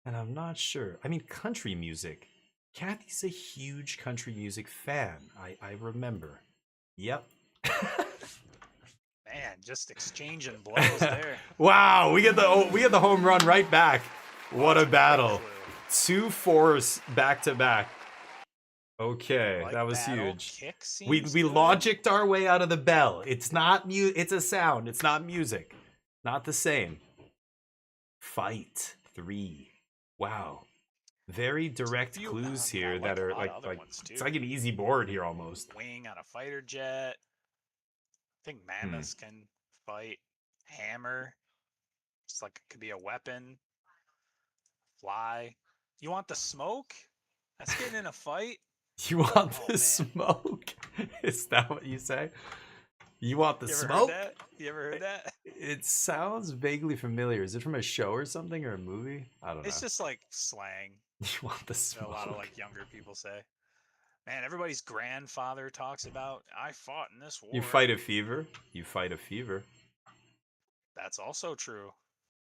and I'm not sure. I mean, country music. Kathy's a huge country music fan. I remember. Yep.
Man, just exchanging blows there.
Wow, we get the home run right back. What a battle. 2 4s back to back. Okay,
Like
that was
battle
huge.
kick
We
seems good.
logicked our way out of the bell. It's not it's a sound. It's not music. Not the same. Fight 3. Wow. Very direct
Few-
clues
I mean, I
here
like
that
a
are
lot of other
like
ones,
it's
too.
like an easy board here almost.
Wing on a fighter jet. I think mammoths can fight. Hammer. It's like it could be a weapon. Fly. You want the smoke? That's getting in a fight.
You want
Oh,
the
man.
smoke? Is that what you say? You want the
You ever
smoke?
heard that? You ever heard that?
It sounds vaguely familiar. Is it from a show or something or a movie? I don't
It's
know.
just like slang.
You want the
That
smoke?
a lot of like younger people say. Man, everybody's grandfather talks about. I fought in this war.
You fight a fever. You fight a fever.
That's also true.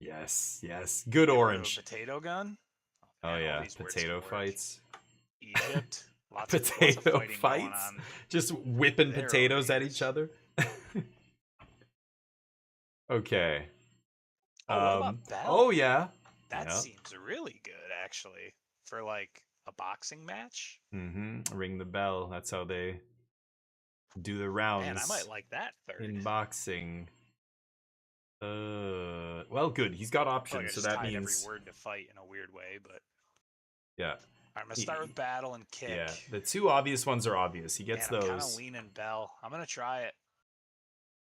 Yes, yes. Good
You ever heard of a
orange.
potato gun.
Oh
Man, all
yeah,
these words
potato
can work.
fights.
Egypt. Lots of
Potato
fighting going
fights.
on.
Just whipping
There
potatoes at
already
each
is.
other. Okay.
Oh, what about Bell?
Oh yeah.
That
Yeah.
seems really good, actually, for like a boxing match.
Ring the bell. That's how they do the rounds
Man, I might like that 3rd.
in boxing. Well, good. He's got
I feel like I
options, so
just
that
tied every
means
word to fight in a weird way, but
yeah.
alright, I'm gonna start with battle and kick.
Yeah, the two obvious ones are obvious. He gets
Man, I'm kind of
those.
leaning Bell. I'm gonna try it.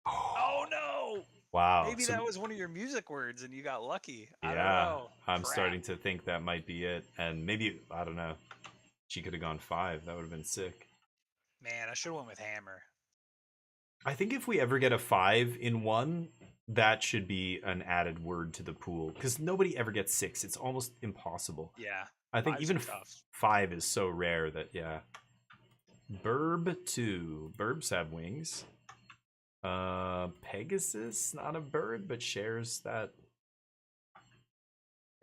Oh no!
Wow.
Maybe
So,
that was one of your music words and you got lucky. I don't
yeah,
know.
I'm
Crap.
starting to think that might be it. And maybe, I don't know. She could have gone 5. That would have been sick.
Man, I should have went with hammer.
I think if we ever get a 5 in one, that should be an added word to the pool. Because nobody ever gets 6. It's almost impossible.
Yeah.
I think
5s
even
are tough.
5 is so rare that, yeah. Burb 2. Burbs have wings. Pegasus, not a bird, but shares that.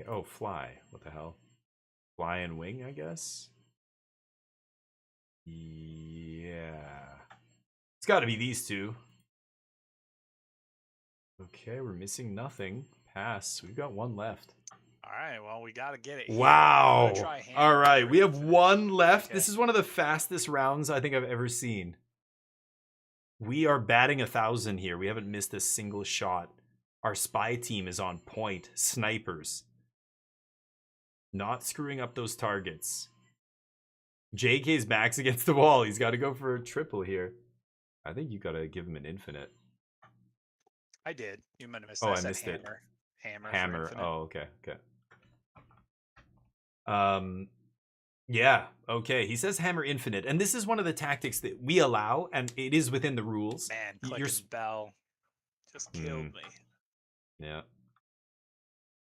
Oh, fly. What the hell? Fly and wing, I guess? Yeah. It's got to be these two. Okay, we're missing nothing. Pass. We've got one left.
Alright, well, we gotta get it.
Wow.
I'm gonna try hammer
All right,
for
we have
infinite.
one left.
Okay.
This is one of the fastest rounds I think I've ever seen. We are batting 1,000 here. We haven't missed a single shot. Our spy team is on point. Snipers. Not screwing up those targets. JK's back's against the wall. He's got to go for a triple here. I think you got to give him an infinite.
I did. You might have missed
Oh,
that.
I
said
missed it.
hammer. Hammer. For
Hammer.
infinite.
Oh, okay. Okay. Yeah. Okay. He says hammer infinite, and this is one of the tactics that we allow, and it is within the rules.
Man,
You're
clicking bell just killed me.
Yeah.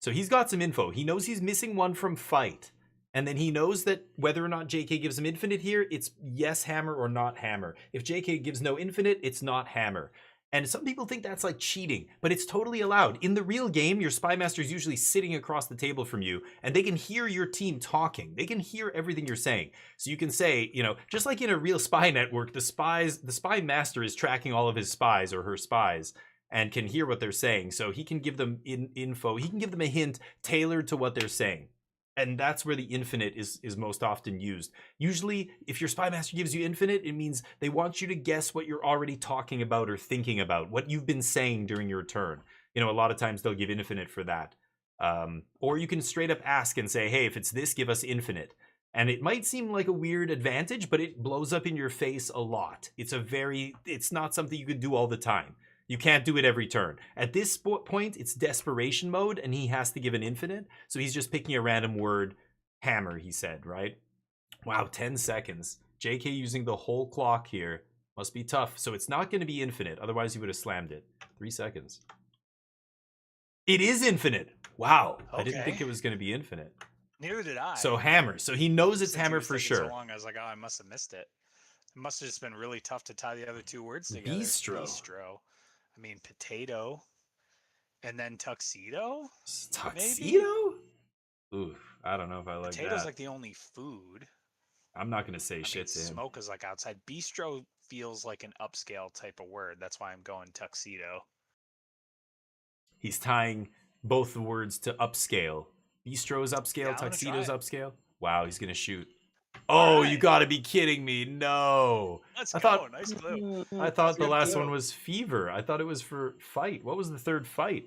So he's got some info. He knows he's missing one from fight. And then he knows that whether or not JK gives him infinite here, it's yes hammer or not hammer. If JK gives no infinite, it's not hammer. And some people think that's like cheating, but it's totally allowed. In the real game, your spy master is usually sitting across the table from you, and they can hear your team talking. They can hear everything you're saying. So you can say, you know, just like in a real spy network, the spy master is tracking all of his spies or her spies and can hear what they're saying. So he can give them info. He can give them a hint tailored to what they're saying. And that's where the infinite is most often used. Usually, if your spy master gives you infinite, it means they want you to guess what you're already talking about or thinking about, what you've been saying during your turn. You know, a lot of times they'll give infinite for that. Or you can straight up ask and say, hey, if it's this, give us infinite. And it might seem like a weird advantage, but it blows up in your face a lot. It's not something you could do all the time. You can't do it every turn. At this point, it's desperation mode, and he has to give an infinite. So he's just picking a random word. Hammer, he said, right? Wow, 10 seconds. JK using the whole clock here. Must be tough. So it's not going to be infinite. Otherwise, he would have slammed it. 3 seconds. It is infinite. Wow.
Okay.
I didn't think it was going to be infinite.
Neither did I.
So hammer. So he knows it's
Since he
hammer
was
for
taking
sure.
So long, I was like, oh, I must have missed it. It must have just been really tough to tie the other two words together.
Bistro.
I mean, potato, and then tuxedo.
Tuxedo? Ooh, I don't know if I like
Potato's
that.
like the only food.
I'm not gonna say shit to him.
Smoke is like outside. Bistro feels like an upscale type of word. That's why I'm going tuxedo.
He's tying both the words to upscale. Bistro's upscale, tuxedo's upscale. Wow, he's gonna shoot. Oh, you gotta be kidding me. No.
Let's
I
go.
thought
Nice clue.
I thought the
Good
last
clue.
one was fever. I thought it was for fight. What was the third fight?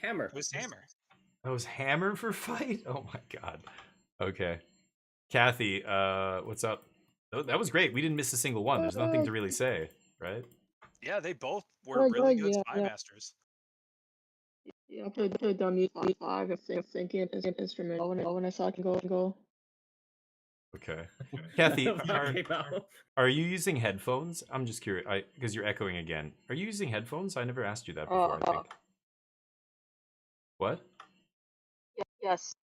Hammer.
It was hammer.
That was hammer for fight? Oh my god. Okay. Kathy, what's up? Oh, that was great. We didn't miss a single one. There's nothing to really say, right?
Yeah, they both were really good
yeah,
spy
yeah.
masters.
Yeah, I could have done these 5 if thinking as an instrument when I saw it go.
Okay. Kathy,
Okay, well.
are you using headphones? I'm just curious, because you're echoing again. Are you using headphones? I never asked you that before, I think. What?
Yes.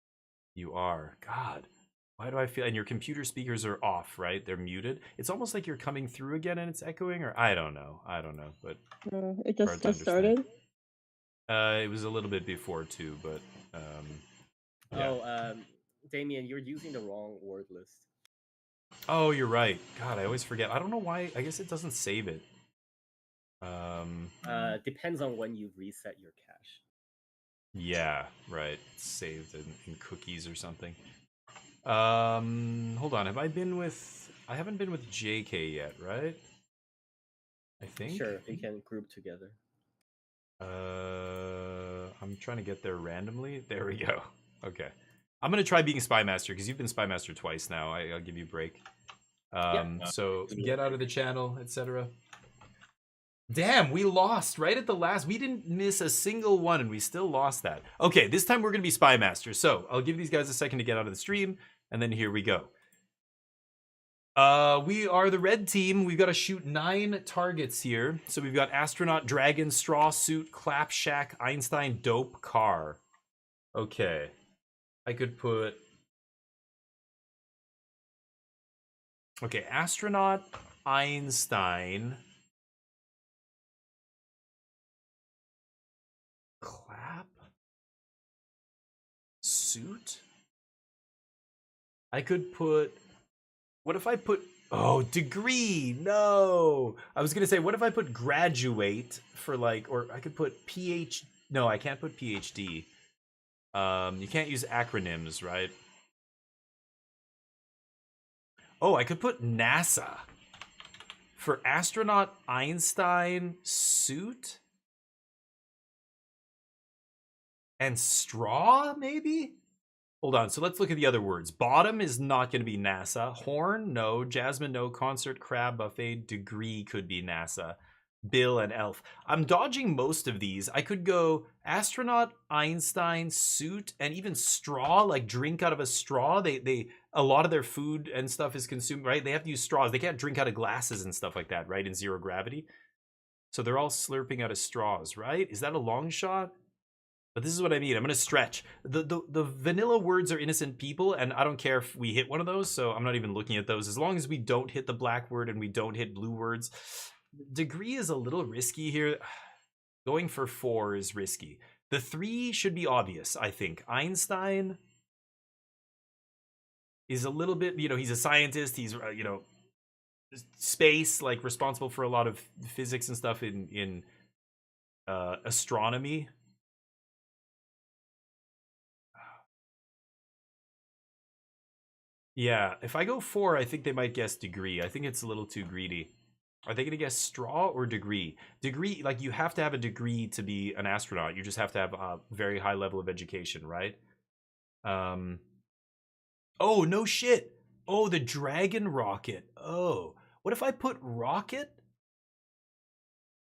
You are. God. Why do I feel... And your computer speakers are off, right? They're muted. It's almost like you're coming through again and it's echoing, or... I don't know, but...
It
hard to
just started?
It was a little bit before, too, but... yeah.
Oh, Damien, you're using the wrong word list.
Oh, you're right. God, I always forget. I don't know why. I guess it doesn't save it.
Depends on when you reset your cache.
Yeah, right. It's saved in cookies or something. Hold on. Have I been with... I haven't been with JK yet, right? I think?
Sure, we can group together.
I'm trying to get there randomly. There we go. Okay. I'm going to try being Spy Master because you've been Spy Master twice now. I'll give you a break. So get out of the channel, etc. Damn, we lost right at the last. We didn't miss a single one and we still lost that. Okay, this time we're going to be Spy Master. So I'll give these guys a second to get out of the stream and then here we go. We are the red team. We've got to shoot 9 targets here. So we've got astronaut, dragon, straw suit, clap shack, Einstein, dope, car. Okay. I could put... Okay, astronaut, Einstein, clap, suit. I could put... What if I put... Oh, degree! No! I was going to say, what if I put graduate for like... Or I could put PhD... No, I can't put PhD. You can't use acronyms, right? Oh, I could put NASA. For astronaut Einstein suit? And straw, maybe? Hold on, so let's look at the other words. Bottom is not going to be NASA. Horn, no. Jasmine, no. Concert, crab, buffet, degree could be NASA. Bill and elf. I'm dodging most of these. I could go astronaut, Einstein, suit, and even straw, like drink out of a straw. They a lot of their food and stuff is consumed, right? They have to use straws. They can't drink out of glasses and stuff like that, right? In zero gravity. So they're all slurping out of straws, right? Is that a long shot? But this is what I mean. I'm going to stretch. The vanilla words are innocent people, and I don't care if we hit one of those, so I'm not even looking at those. As long as we don't hit the black word and we don't hit blue words. Degree is a little risky here. Going for 4 is risky. The 3 should be obvious, I think. Einstein is a little bit, you know, he's a scientist. He's, you know, space, like responsible for a lot of physics and stuff in astronomy. Yeah, if I go 4, I think they might guess degree. I think it's a little too greedy. Are they going to guess straw or degree? Degree, like you have to have a degree to be an astronaut. You just have to have a very high level of education, right? Oh, no shit. Oh, the dragon rocket. Oh, what if I put rocket?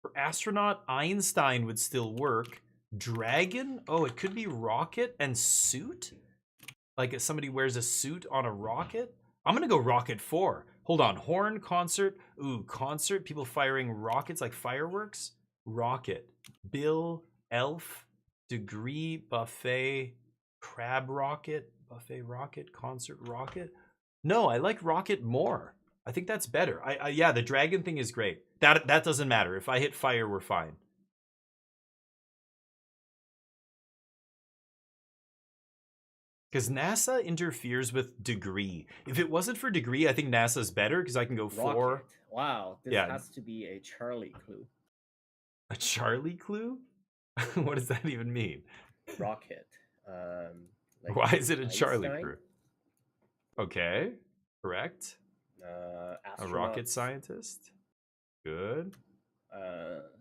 For astronaut, Einstein would still work. Dragon? Oh, it could be rocket and suit? Like if somebody wears a suit on a rocket? I'm going to go rocket 4. Hold on. Horn, concert. Ooh, concert. People firing rockets like fireworks. Rocket. Bill, elf, degree, buffet, crab rocket, buffet rocket, concert rocket. No, I like rocket more. I think that's better. Yeah, the dragon thing is great. That doesn't matter. If I hit fire, we're fine. Because NASA interferes with degree. If it wasn't for degree, I think NASA's better because I can go 4.
Rocket. Wow, this has to be a Charlie clue.
A Charlie clue? What does that even mean?
Rocket. Like
why is it a
Einstein?
Charlie clue? Okay, correct. A rocket scientist. Good.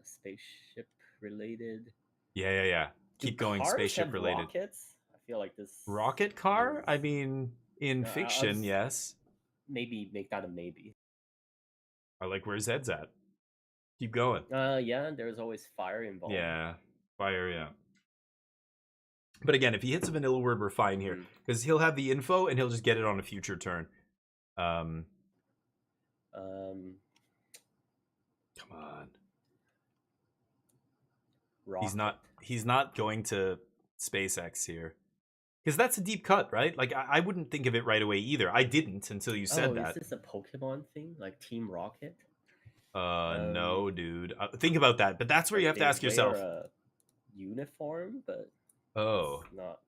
Spaceship related.
Yeah. Keep going, spaceship related.
Rockets? I feel like this.
Rocket car? I mean, in fiction, yes.
Maybe make that a maybe.
I like where Zed's at. Keep going.
Yeah, there's always fire involved.
Yeah, fire, yeah. But again, if he hits a vanilla word, we're fine here. Because he'll have the info and he'll just get it on a future turn. Come on.
Rocket.
He's not going to SpaceX here. Because that's a deep cut, right? Like, I wouldn't think of it right away either. I didn't until you said that.
Is this a Pokemon thing? Like Team Rocket?
No, dude. Think about that. But that's where you have to ask yourself.
A uniform, but not.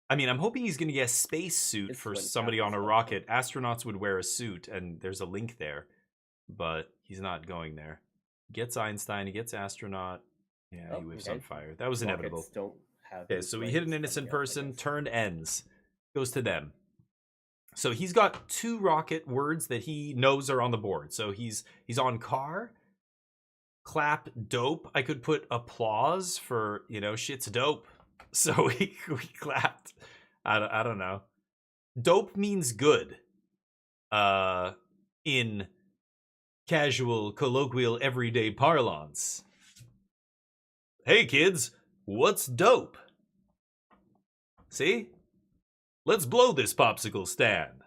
I mean, I'm hoping he's going to get a space suit for somebody on a rocket. Astronauts would wear a suit, and there's a link there. But he's not going there. He gets Einstein, he gets astronaut. Yeah, he whiffs on fire. That was inevitable.
Don't have
okay, so we hit an innocent person. Turn ends. Goes to them. So he's got 2 rocket words that he knows are on the board. So he's on car. clap dope. I could put applause for, you know, shit's dope. So we clapped. I don't know. Dope means good. In casual, colloquial, everyday parlance. Hey kids, what's dope? See? Let's blow this popsicle stand.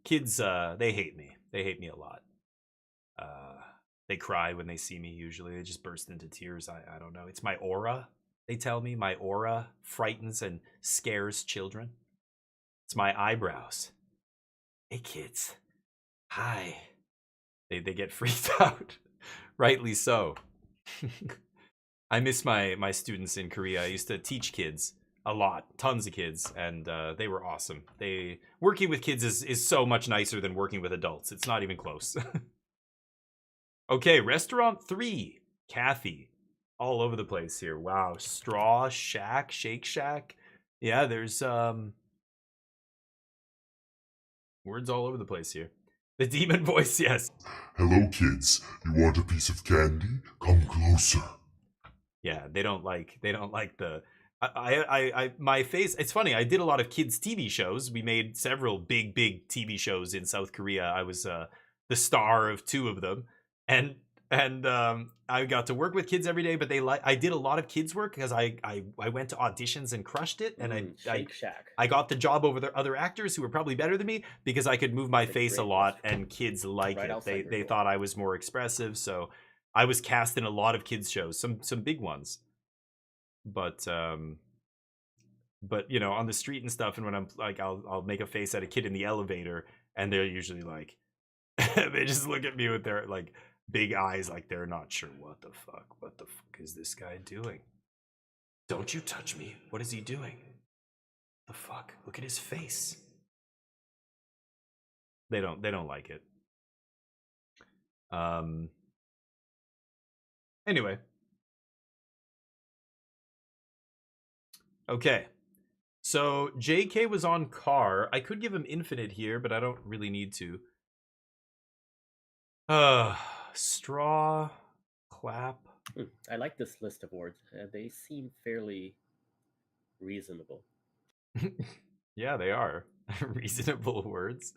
Kids, they hate me. They hate me a lot. They cry when they see me usually. They just burst into tears. I don't know. It's my aura. They tell me my aura frightens and scares children. It's my eyebrows. Hey kids. Hi. They get freaked out. Rightly so. I miss my students in Korea. I used to teach kids a lot, tons of kids, and they were awesome. Working with kids is so much nicer than working with adults. It's not even close. Okay, restaurant 3, Kathy. All over the place here. Wow, Straw Shack, Shake Shack. Yeah, there's words all over the place here. The demon voice, yes.
Hello, kids. You want a piece of candy? Come closer.
Yeah, they don't like the my face. It's funny. I did a lot of kids TV shows. We made several big TV shows in South Korea. I was the star of 2 of them, and I got to work with kids every day. But I did a lot of kids work because I went to auditions and crushed it, and
Shake Shack.
I got the job over the other actors who were probably better than me because I could move my face a lot, and kids like it. They thought I was more expressive, so I was cast in a lot of kids shows, some big ones. But you know, on the street and stuff, and when I'm like, I'll make a face at a kid in the elevator, and they're usually like, they just look at me with their like big eyes, like they're not sure what the fuck is this guy doing? Don't you touch me! What is he doing? The fuck! Look at his face. They don't like it. Anyway. Okay. So JK was on car. I could give him infinite here, but I don't really need to. Straw, clap.
I like this list of words. They seem fairly reasonable.
Yeah, they are. Reasonable words.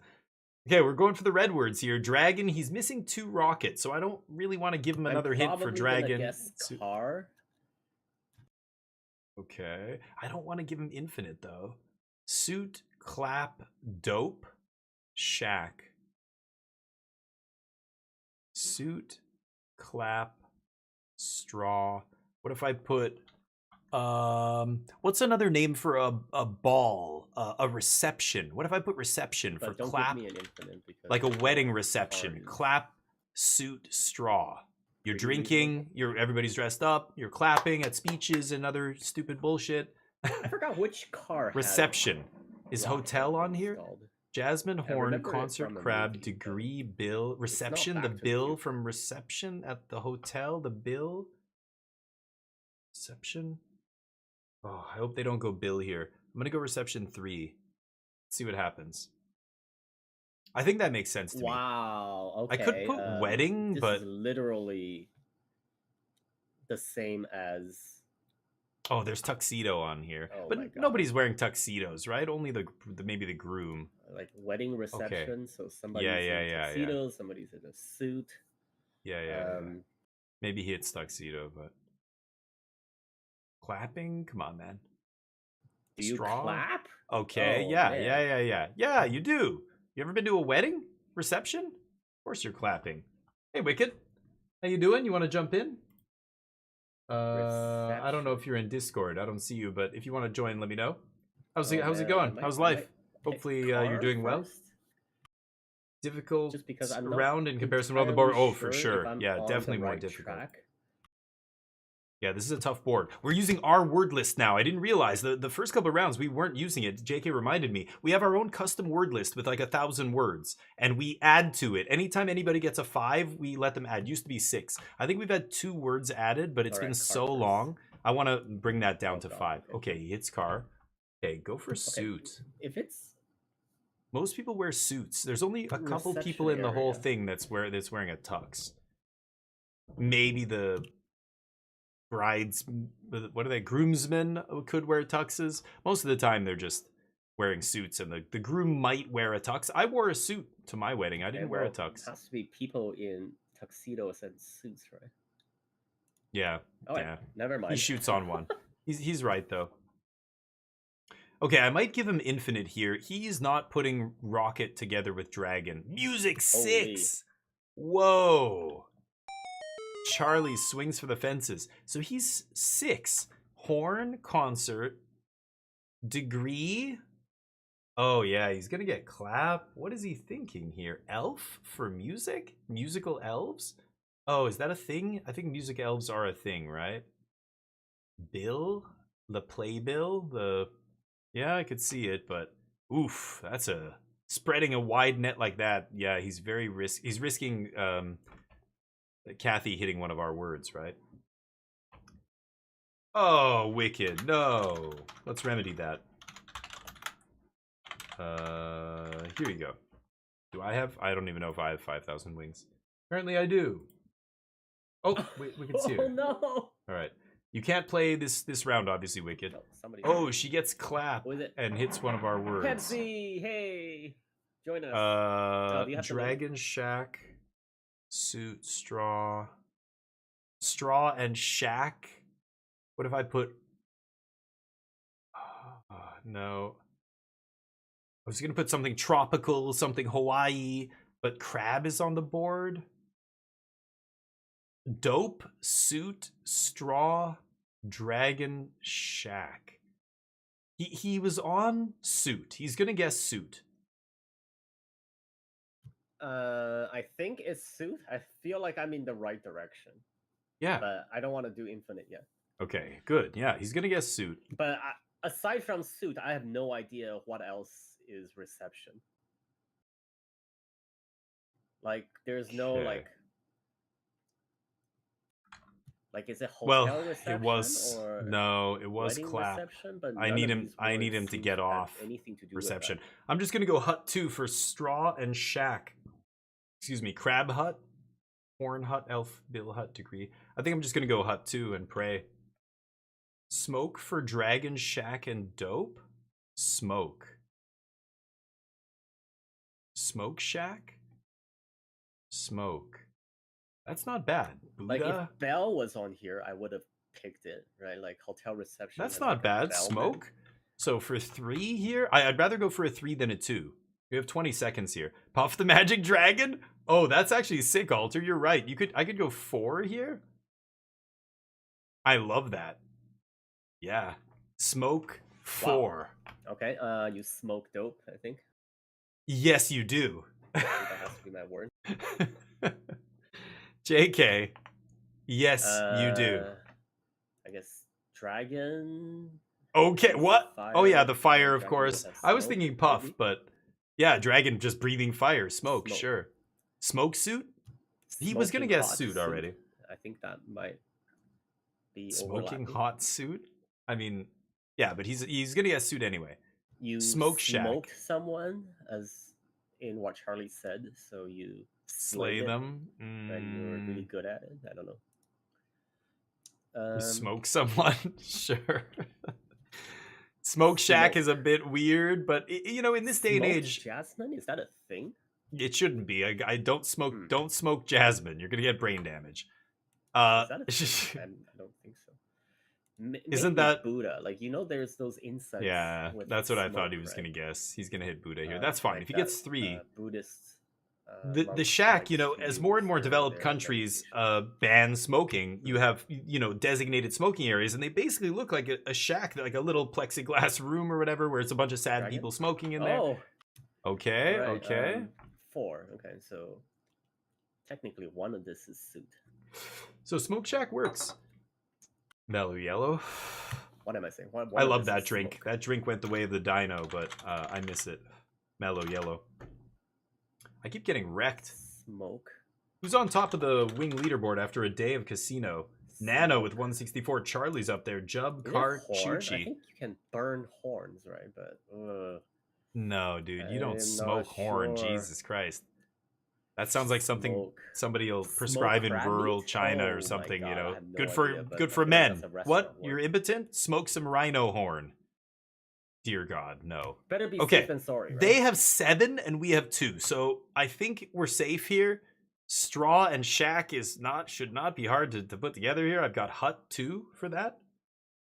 Okay, we're going for the red words here. Dragon, he's missing 2 rockets, so I don't really want to give him another hint for dragon.
Guess car.
Okay. I don't want to give him infinite, though. Suit, clap, dope, shack. Suit, clap, straw. What if I put... what's another name for a ball? A reception. What if I put reception for
don't
clap?
Give me an infinite
like a wedding reception. Clap, suit, straw. You're drinking, everybody's dressed up, you're clapping at speeches and other stupid bullshit.
I forgot which car.
Reception. Is hotel on here?
Installed.
Jasmine Horn, concert crab, degree, bill, reception, the bill from reception at the hotel, the bill. Reception. Oh, I hope they don't go bill here. I'm gonna go reception 3. See what happens. I think that makes sense to me.
Wow. Okay.
I could put wedding,
this
but
is literally the same as.
Oh, there's tuxedo on here,
Oh
but nobody's wearing tuxedos, right? Only the maybe the groom.
Like wedding reception, so somebody's
Yeah,
in a tuxedo, somebody's in a suit.
Yeah. Maybe he hits tuxedo, but clapping. Come on, man.
Do you clap?
Okay.
Oh,
yeah,
man.
Yeah, you do. You ever been to a wedding reception? Of course you're clapping. Hey, Wicked. How you doing? You want to jump in? I don't know if you're in Discord. I don't see you, but if you want to join, let me know. How's it going? How's life? Hopefully you're doing well. Difficult
just because I'm
round in comparison to other board. Oh, for
sure.
sure. Yeah, definitely more difficult.
Track.
Yeah, this is a tough board. We're using our word list now. I didn't realize the first couple of rounds we weren't using it. JK reminded me. We have our own custom word list with like 1,000 words, and we add to it. Anytime anybody gets a 5, we let them add. Used to be 6. I think we've had 2 words added, but it's been so long. I want to bring that down to 5. Okay, he hits car. Okay, go for suit.
If it's
Most people wear suits. There's only a couple people in the whole thing that's wearing a tux. Maybe the brides, what are they? Groomsmen could wear tuxes. Most of the time, they're just wearing suits, and the groom might wear a tux. I wore a suit to my wedding. I didn't wear a tux.
It has to be people in tuxedos and suits, right?
Yeah.
Oh,
yeah.
Never mind.
He shoots on one. He's right though. Okay, I might give him infinite here. He's not putting Rocket together with Dragon. Music 6. Whoa. Charlie swings for the fences. So he's 6. Horn, concert, degree. Oh yeah, he's gonna get clap. What is he thinking here? Elf for music? Musical elves? Oh, is that a thing? I think music elves are a thing, right? Bill? The playbill? Yeah, I could see it, but oof, that's spreading a wide net like that. Yeah, he's he's risking Kathy hitting one of our words, right? Oh, wicked. No. Let's remedy that. Here we go. Do I have? I don't even know if I have 5,000 wings. Apparently I do. Oh, we can see her.
Oh no!
All right. You can't play this round, obviously, Wicked. Oh, she gets clap and hits one of our words.
Pepsi, hey, join us.
Dragon Shack, suit, straw and shack. What if I put? No. I was gonna put something tropical, something Hawaii, but crab is on the board. Dope, suit, straw, dragon, shack. He was on suit. He's gonna guess suit.
I think it's suit. I feel like I'm in the right direction.
Yeah.
But I don't want to do infinite yet.
Okay, good. Yeah, he's gonna guess suit.
But aside from suit, I have no idea what else is reception. Like, there's no like, is it hotel reception?
It was
or
it was clap.
But
I need him to get off
anything to do
reception.
With that.
I'm just gonna go hut 2 for straw and shack. Excuse me, crab hut, horn hut, elf, bill hut, degree. I think I'm just gonna go hut 2 and pray. Smoke for dragon, shack, and dope. Smoke shack. Smoke. That's not bad. Buddha?
Like, if Bell was on here, I would have picked it, right? Like, hotel reception.
That's not bad. Smoke. So for 3 here, I'd rather go for a 3 than a 2. We have 20 seconds here. Puff the Magic Dragon. Oh, that's actually sick, Alter. You're right. I could go 4 here. I love that. Yeah. Smoke 4.
Wow. Okay. You smoke dope, I think.
Yes, you do.
I think that has to be my word.
JK. Yes, you do.
I guess dragon.
Okay, what?
Fire.
Oh yeah, the fire, of
Dragon
course.
with
I was
smoke,
thinking puff,
maybe?
but yeah, dragon just breathing fire. Smoke. Sure. Smoke suit? He was gonna guess suit already.
I think that might be
smoking
overlapping.
hot suit. I mean, yeah, but he's gonna guess suit anyway.
You
smoke shack.
Smoked someone, as in what Charlie said, so you
slay them,
and you were really good at it. I don't know.
Smoke someone, sure. Smoke shack is a bit weird, but in this day and age,
jasmine, is that a thing?
It shouldn't be. I don't smoke. Don't smoke jasmine. You're gonna get brain damage.
Is that a thing? I don't think so.
Isn't that
Buddha? Like, there's those insects.
Yeah, that's what I thought he was gonna guess. He's gonna hit Buddha here. That's fine. Like if he gets 3,
Buddhist.
The shack, as more and more developed countries ban smoking, you have designated smoking areas, and they basically look like a shack, like a little plexiglass room or whatever, where it's a bunch of sad people smoking in there. Okay, right, okay.
4. Okay, so technically one of this is suit.
So smoke shack works. Mellow yellow.
What am I saying?
I love that drink. Smoke. That drink went the way of the dino, but I miss it. Mellow yellow. I keep getting wrecked.
Smoke.
Who's on top of the wing leaderboard after a day of casino? Smoke. Nano with 164. Charlie's up there. Jub, Cart, Chi-Chi.
I think you can burn horns, right? But
No, dude, you don't
I'm
smoke
not
horn.
sure.
Jesus Christ. That sounds like something
Smoke.
somebody will
Smoke
prescribe in
crab
rural
meat?
China
Oh
or
my
something, you
God, I
know.
have no
Good for
idea, but
good
I
for
feel like
men.
that's a
What?
restaurant
You're
word.
impotent? Smoke some rhino horn. Dear God, no.
Better be
Okay,
safe than sorry, right?
They have 7 and we have 2. So I think we're safe here. Straw and shack should not be hard to put together here. I've got hut 2 for that.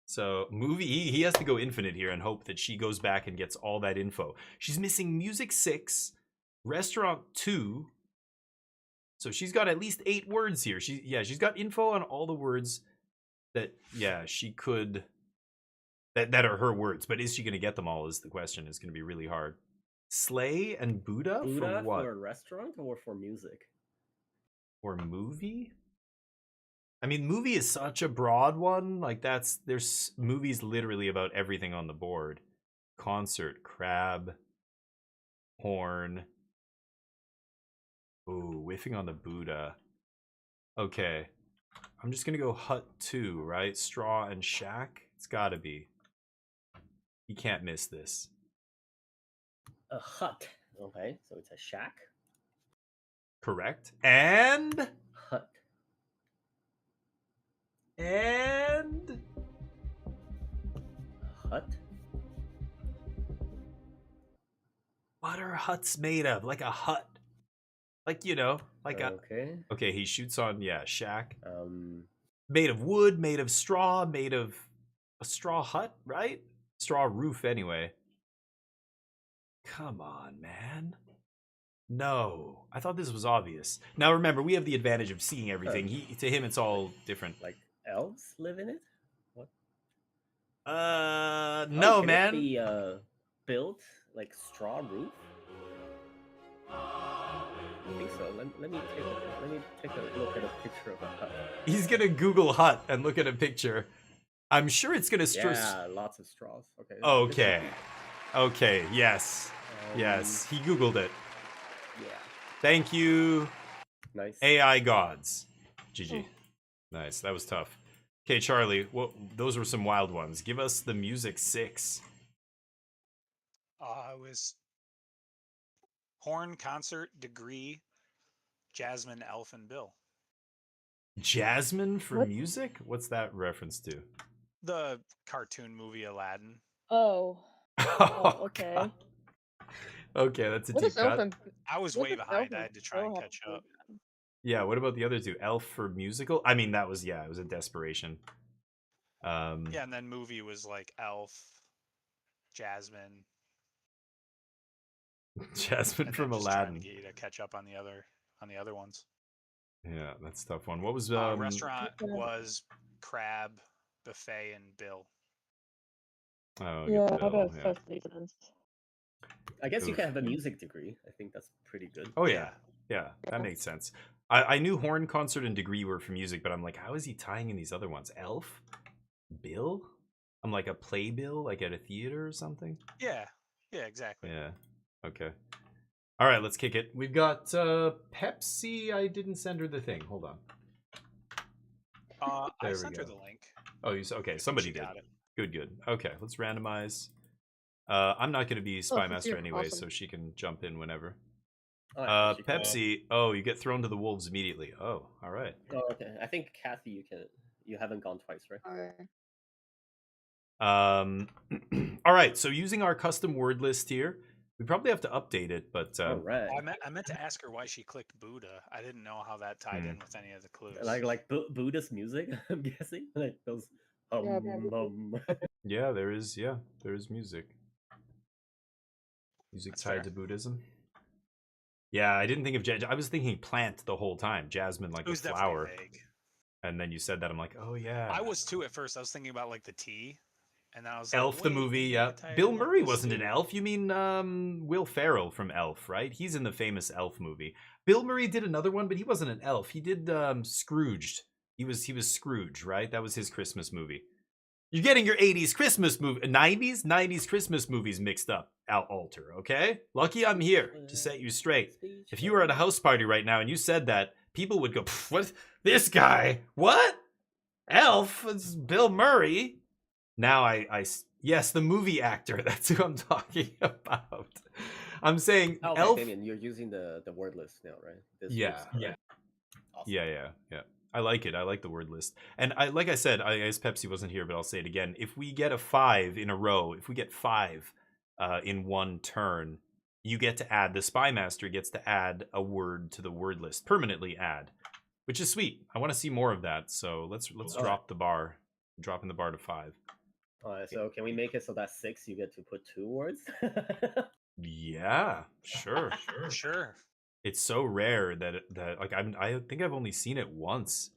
So movie, he has to go infinite here and hope that she goes back and gets all that info. She's missing music 6, restaurant 2. So she's got at least 8 words here. She's got info on all the words that she could that are her words. But is she going to get them all? Is the question. It's going to be really hard. Sleigh and Buddha for what?
For a restaurant or for music?
Or movie? I mean, movie is such a broad one. Like there's movies literally about everything on the board. Concert, crab, horn. Ooh, whiffing on the Buddha. Okay. I'm just gonna go hut 2, right? Straw and shack. It's gotta be. You can't miss this.
A hut. Okay, so it's a shack.
Correct. And
Hut. Hut.
What are huts made of? Like a hut. Like, you know, like
Okay.
Okay, he shoots on, shack.
Um.
Made of wood, made of straw, made of a straw hut, right? Straw roof, anyway. Come on, man. No. I thought this was obvious. Now, remember, we have the advantage of seeing everything. To him, it's all different.
Like elves live in it? What?
No,
can
man.
It be built like straw roof? I think so. Let me take a look at a picture of a hut.
He's gonna Google hut and look at a picture. I'm sure it's gonna.
Yeah, lots of straws. Okay.
Okay. Okay. Yes. Yes. He Googled it.
Yeah.
Thank you.
Nice.
AI gods. GG. Nice. That was tough. Okay, Charlie. Those were some wild ones. Give us the music 6.
It was horn, concert, degree, Jasmine, Elf, and Bill.
Jasmine for
What?
music? What's that reference to?
The cartoon movie Aladdin.
Oh.
Oh,
Okay.
God. Okay, that's a
What
deep
is
cut.
Elfin?
I was
What
way
does
behind. I
Elfin
had to try and
Bill
catch
have to
up.
do?
Yeah, what about the other 2? Elf for musical? I mean, that was, it was a desperation.
Yeah, and then movie was like Elf, Jasmine.
Jasmine
And
from
then just trying
Aladdin.
to get you to catch up on the other ones.
Yeah, that's a tough one. What was
Restaurant was crab, buffet, and Bill.
Oh,
Yeah,
Bill,
that
yeah.
makes sense.
I guess you
Oof.
can have a music degree. I think that's pretty good.
Oh yeah, that makes sense. I knew horn, concert, and degree were for music, but I'm like, how is he tying in these other ones? Elf, Bill. I'm like a playbill, like at a theater or something.
Yeah, exactly.
Yeah. Okay. All right, let's kick it. We've got Pepsi. I didn't send her the thing. Hold on.
I
There we
sent her
go.
the link.
Oh, okay. Somebody
She
did.
got it.
Good. Okay, let's randomize. I'm not going to be Spy
Oh,
Master
you're
anyway,
awesome.
so she can jump in whenever.
Oh, yeah, she can-
Pepsi. Oh, you get thrown to the wolves immediately. Oh, all right.
Oh, okay. I think Kathy, you haven't gone twice, right?
Alright.
All right. So using our custom word list here, we probably have to update it, but
All right.
I meant to ask her why she clicked Buddha. I didn't know how that tied in with any of the clues.
Like Buddhist music, I'm guessing. Like those.
Yeah,
yeah, there is music. Music
That's
tied
fair.
to Buddhism. Yeah, I didn't think of I was thinking plant the whole time, jasmine like
It was
a flower.
definitely vague.
And then you said that, I'm like, oh yeah.
I was too at first. I was thinking about like the tea, and then I was like,
Elf the
wait,
movie,
maybe
yeah.
they tied
Bill
in like
Murray
this
wasn't an
too.
elf. You mean Will Ferrell from Elf, right? He's in the famous Elf movie. Bill Murray did another one, but he wasn't an elf. He did Scrooged. He was Scrooge, right? That was his Christmas movie. You're getting your 80s Christmas movie, 90s Christmas movies mixed up, Alter, okay? Lucky I'm here to set you straight. If you were at a house party right now and you said that, people would go, what? This guy? What? Elf? It's Bill Murray. Now Yes, the movie actor. That's who I'm talking about. I'm saying
Oh,
Elf.
Damien, you're using the word list now, right? This
Yeah,
week's
yeah.
Awesome.
Yeah. I like it. I like the word list. And like I said, I guess Pepsi wasn't here, but I'll say it again. If we get a 5 in a row, if we get 5 in one turn, you get to add, the Spy Master gets to add a word to the word list, permanently add, which is sweet. I want to see more of that. So let's drop the bar, dropping the bar to 5.
So can we make it so that 6 you get to put 2 words?
Yeah, sure.
Sure.
It's so rare that like I think I've only seen it once.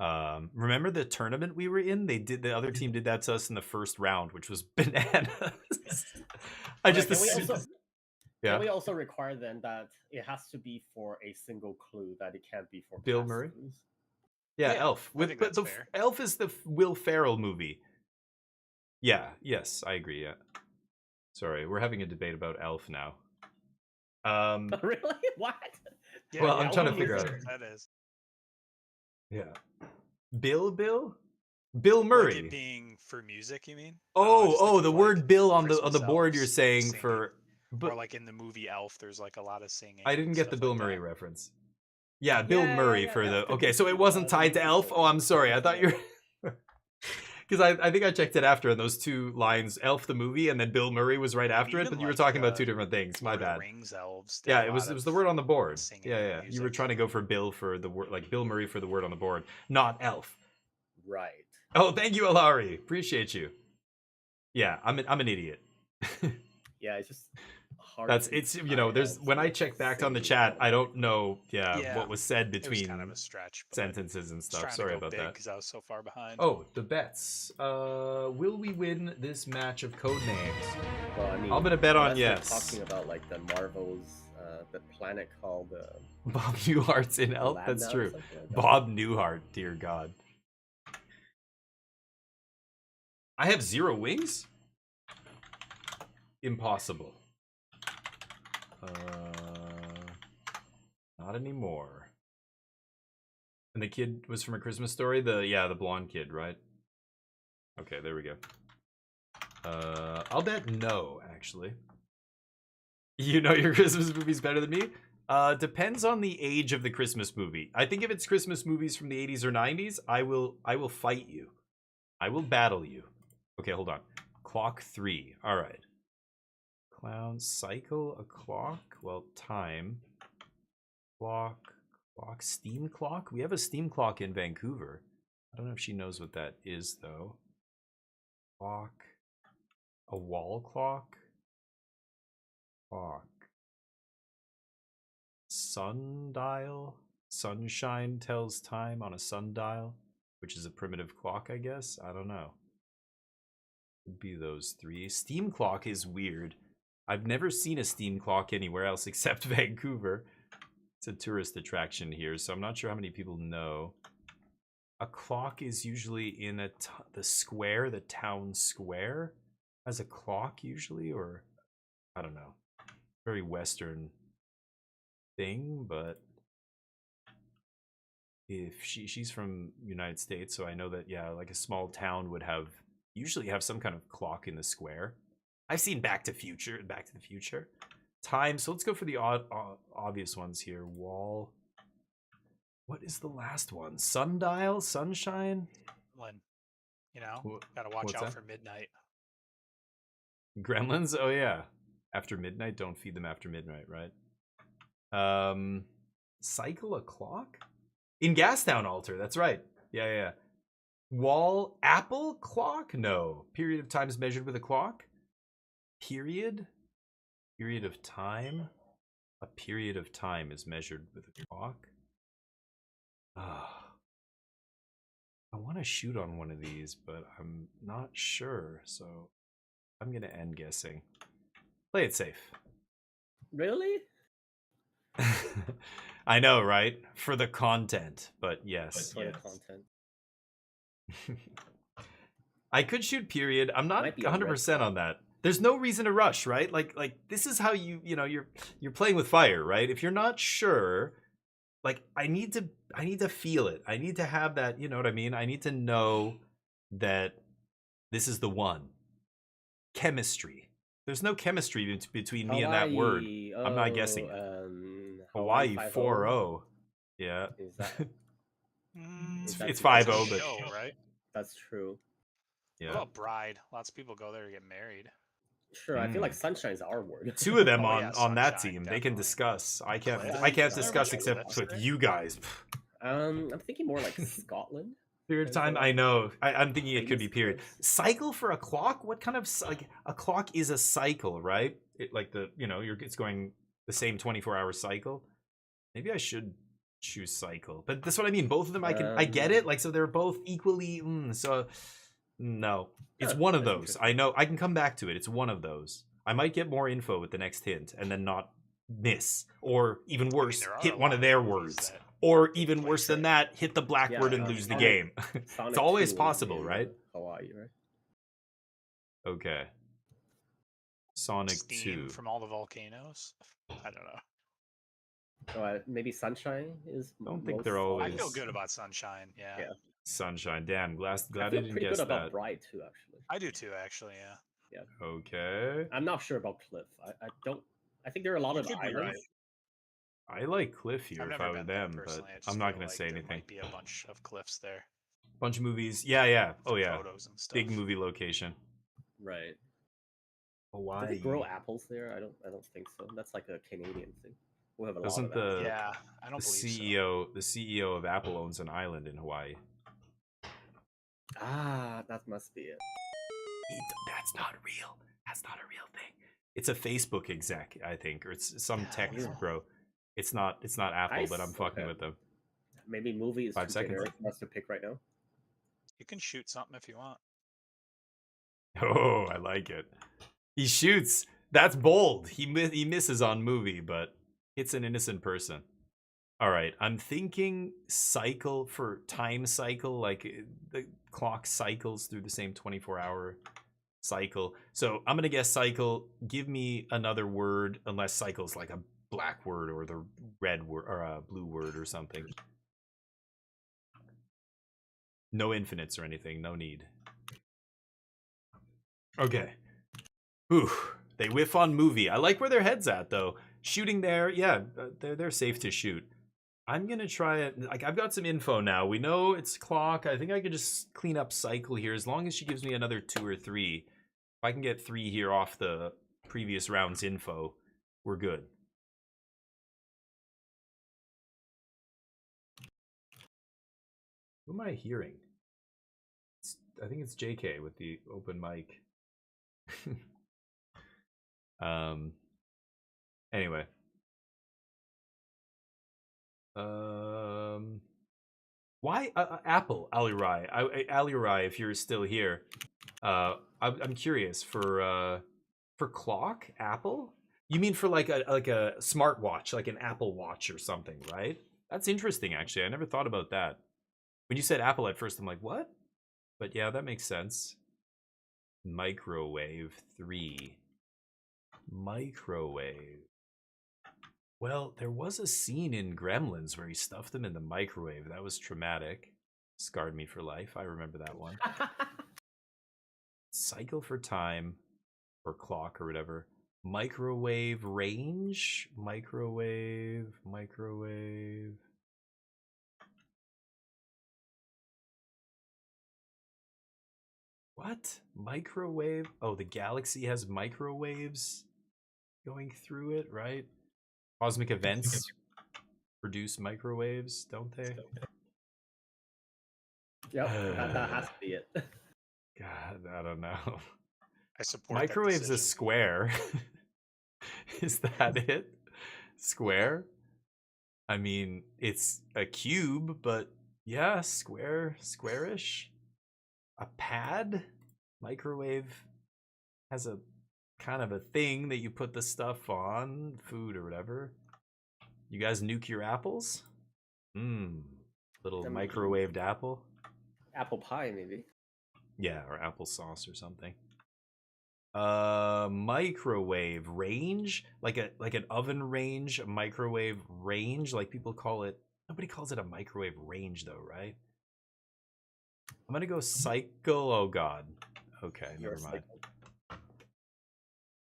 Remember the tournament we were in? The other team did that to us in the first round, which was bananas. I just assumed.
Can we also require then that it has to be for a single clue, that it can't be for
Bill
past
Murray?
clues?
Yeah, Elf.
I think that's
the
fair.
Elf is the Will Ferrell movie. Yeah, yes, I agree. Yeah. Sorry, we're having a debate about Elf now.
Really? What?
Yeah,
Well, I'm trying to
what
figure
music
out.
that is.
Yeah. Bill
Like
Murray.
it being for music, you mean?
Oh, the
like
word Bill on the
Christmas
board. You're
elves
saying
singing.
for, but
Or like in the movie Elf, there's like a lot of singing.
I didn't get the
stuff
Bill
like
Murray
that.
reference. Yeah, Bill Murray for the.
That's
Okay, so it wasn't tied to Elf. Oh, I'm sorry. I thought you were. Because I think I checked it after, and those two lines, Elf the movie, and then Bill Murray was right after it,
Even
but you were
like
talking about
the
two different things. My
Lord of the
bad.
Rings elves. did
Yeah,
a
it
lot
was the
of
word on the board.
singing
Yeah,
and
yeah. You were
music.
trying to go for Bill for the word, like Bill Murray for the word on the board, not Elf.
Right.
Oh, thank you, Alari. Appreciate you. Yeah, I'm an idiot.
Yeah, it's just hard.
It's there's when I check back on the chat, I don't know what was said
It was
between
kind of a stretch. But
sentences and
I was
stuff.
trying to
Sorry
go
about
big
that.
because I was so far behind.
Oh, the bets. Will we win this match of code names?
Well, I mean,
I'm gonna bet on
unless we're
yes.
Talking about like the Marvels, the planet called
Bob Newhart's in Elf.
Lab
That's
Now or
true.
something like that.
Bob Newhart, dear God. I have 0 wings? Impossible. Not anymore. And the kid was from A Christmas Story? The blonde kid, right? Okay, there we go. I'll bet no, actually. You know your Christmas movies better than me? Depends on the age of the Christmas movie. I think if it's Christmas movies from the 80s or 90s, I will fight you. I will battle you. Okay, hold on. Clock 3. All right. Clown cycle a clock. Well, time. Clock. Steam clock. We have a steam clock in Vancouver. I don't know if she knows what that is though. Clock. A wall clock. Clock. Sundial. Sunshine tells time on a sundial, which is a primitive clock, I guess. I don't know. Would be those 3. Steam clock is weird. I've never seen a steam clock anywhere else except Vancouver. It's a tourist attraction here, so I'm not sure how many people know. A clock is usually in the square, the town square, has a clock usually, or I don't know. Very Western thing, but if she's from United States, so I know that like a small town would usually have some kind of clock in the square. I've seen Back to the Future. Time, so let's go for the obvious ones here. Wall. What is the last one? Sundial? Sunshine?
When, gotta watch out for midnight.
Gremlins? Oh yeah. After midnight, don't feed them after midnight, right? Cycle a clock? In Gastown Altar, that's right. Yeah. Wall apple clock? No. Period of time is measured with a clock? Period of time? A period of time is measured with a clock? I want to shoot on one of these, but I'm not sure, so I'm going to end guessing. Play it safe.
Really?
I know, right? For the content, but yes.
For the content.
I could shoot period. I'm not
Might be a
100% on that. There's no reason to rush, right? Like this is how you're playing with fire, right? If you're not sure, like I need to feel it. I need to have that, you know what I mean? I need to know that this is the one. chemistry. There's no chemistry between me and that word. I'm not guessing it. Hawaii 4-0. Yeah.
Is that?
It's
That's a
5-0, but
show, right?
That's true.
yeah.
What about Bride? Lots of people go there to get married.
Sure, I feel like Sunshine's our word.
Two of them
Oh,
on
yeah,
on that
Sunshine,
team. They can
definitely.
discuss. I can't.
Cliff?
I can't
Is there a
discuss
bunch of
except
cliffs
with
there?
you guys.
I'm thinking more like Scotland.
Period of
Is
time.
there
I know. I'm thinking it could be
famous
period.
cliffs?
Cycle for a clock. What kind of like a clock is a cycle, right? It like the it's going the same 24-hour cycle. Maybe I should choose cycle, but that's what I mean. Both of them, I get it. Like so, they're both equally. So no, it's
Huh,
one of
that's
those.
interesting.
I know. I can come back to it. It's one of those. I might get more info with the next hint and then not miss, or even worse,
there are
hit
a
one
lot
of
of
their
movies
words,
that
or even
play
worse than
fair.
that, hit the black
Yeah,
word and lose the
Sonic-
game.
Sonic
It's always
2
possible,
in,
right?
Hawaii, right?
Okay. Sonic
Steam
2.
from all the volcanoes. I don't know.
So maybe Sunshine is.
Don't think
most
they're
I
always-
feel good about Sunshine. Yeah,
Yeah.
Sunshine. Damn, glad
I
I
feel
didn't
pretty
guess
good about
that.
Bride too, actually.
I do too. Actually, yeah.
Okay.
I'm not sure about Cliff. I don't. I think there are a lot
You
of
could be
islands.
right.
I like Cliff here
I've
if
never
I were
been there
them, but
personally. I just
I'm not
feel
gonna
like
say
there
anything.
might be a bunch of cliffs there.
Bunch of movies. Yeah. Oh
for
yeah.
Photos and stuff.
Big movie location.
Right. Do
Hawaii.
they grow apples there? I don't think so. That's like a Canadian thing. We have a
Doesn't
lot of apples.
Yeah, I don't
the
believe
CEO the CEO of Apple owns an island in Hawaii.
Ah, that must be it.
That's not real. That's not a real thing. It's a Facebook exec, I think, or it's some
Yeah,
tech
yeah.
bro. It's not Apple, but I'm
Nice,
fucking
okay.
with them.
Maybe movie is
5
too
seconds.
generic for us to pick right now.
so. You can shoot something if you want.
Oh, I like it. He shoots. That's bold. He misses on movie, but it's an innocent person. All right, I'm thinking cycle for time cycle, like the clock cycles through the same 24-hour cycle. So I'm gonna guess cycle. Give me another word, unless cycle's like a black word or the red word or a blue word or something. No infinites or anything. No need. Okay. Whew. They whiff on movie. I like where their head's at though. Shooting there, yeah, they're safe to shoot. I'm gonna try it. Like I've got some info now. We know it's clock. I think I could just clean up cycle here as long as she gives me another 2 or 3. If I can get 3 here off the previous round's info, we're good. Who am I hearing? I think it's JK with the open mic. Anyway. Why Apple Alirai? Alirai, if you're still here, I'm curious for clock Apple. You mean for like a smartwatch, like an Apple Watch or something, right? That's interesting, actually. I never thought about that. When you said Apple at first, I'm like, what? But yeah, that makes sense. Microwave 3. Microwave. Well, there was a scene in Gremlins where he stuffed them in the microwave. That was traumatic. Scarred me for life. I remember that one. Cycle for time or clock or whatever. Microwave range? Microwave. What? Microwave? Oh, the galaxy has microwaves going through it, right? Cosmic events produce microwaves, don't they?
Yep, that has to be it.
God, I don't know.
I support that
Microwave's a
decision.
square. Is that it? Square? I mean, it's a cube, but yeah, squarish. A pad? Microwave has a kind of a thing that you put the stuff on, food or whatever. You guys nuke your apples? Little microwaved apple?
Apple pie, maybe.
Yeah, or applesauce or something. Microwave range? Like an oven range, a microwave range? Like people call it, nobody calls it a microwave range though, right? I'm gonna go cycle. Oh god. Okay, never mind.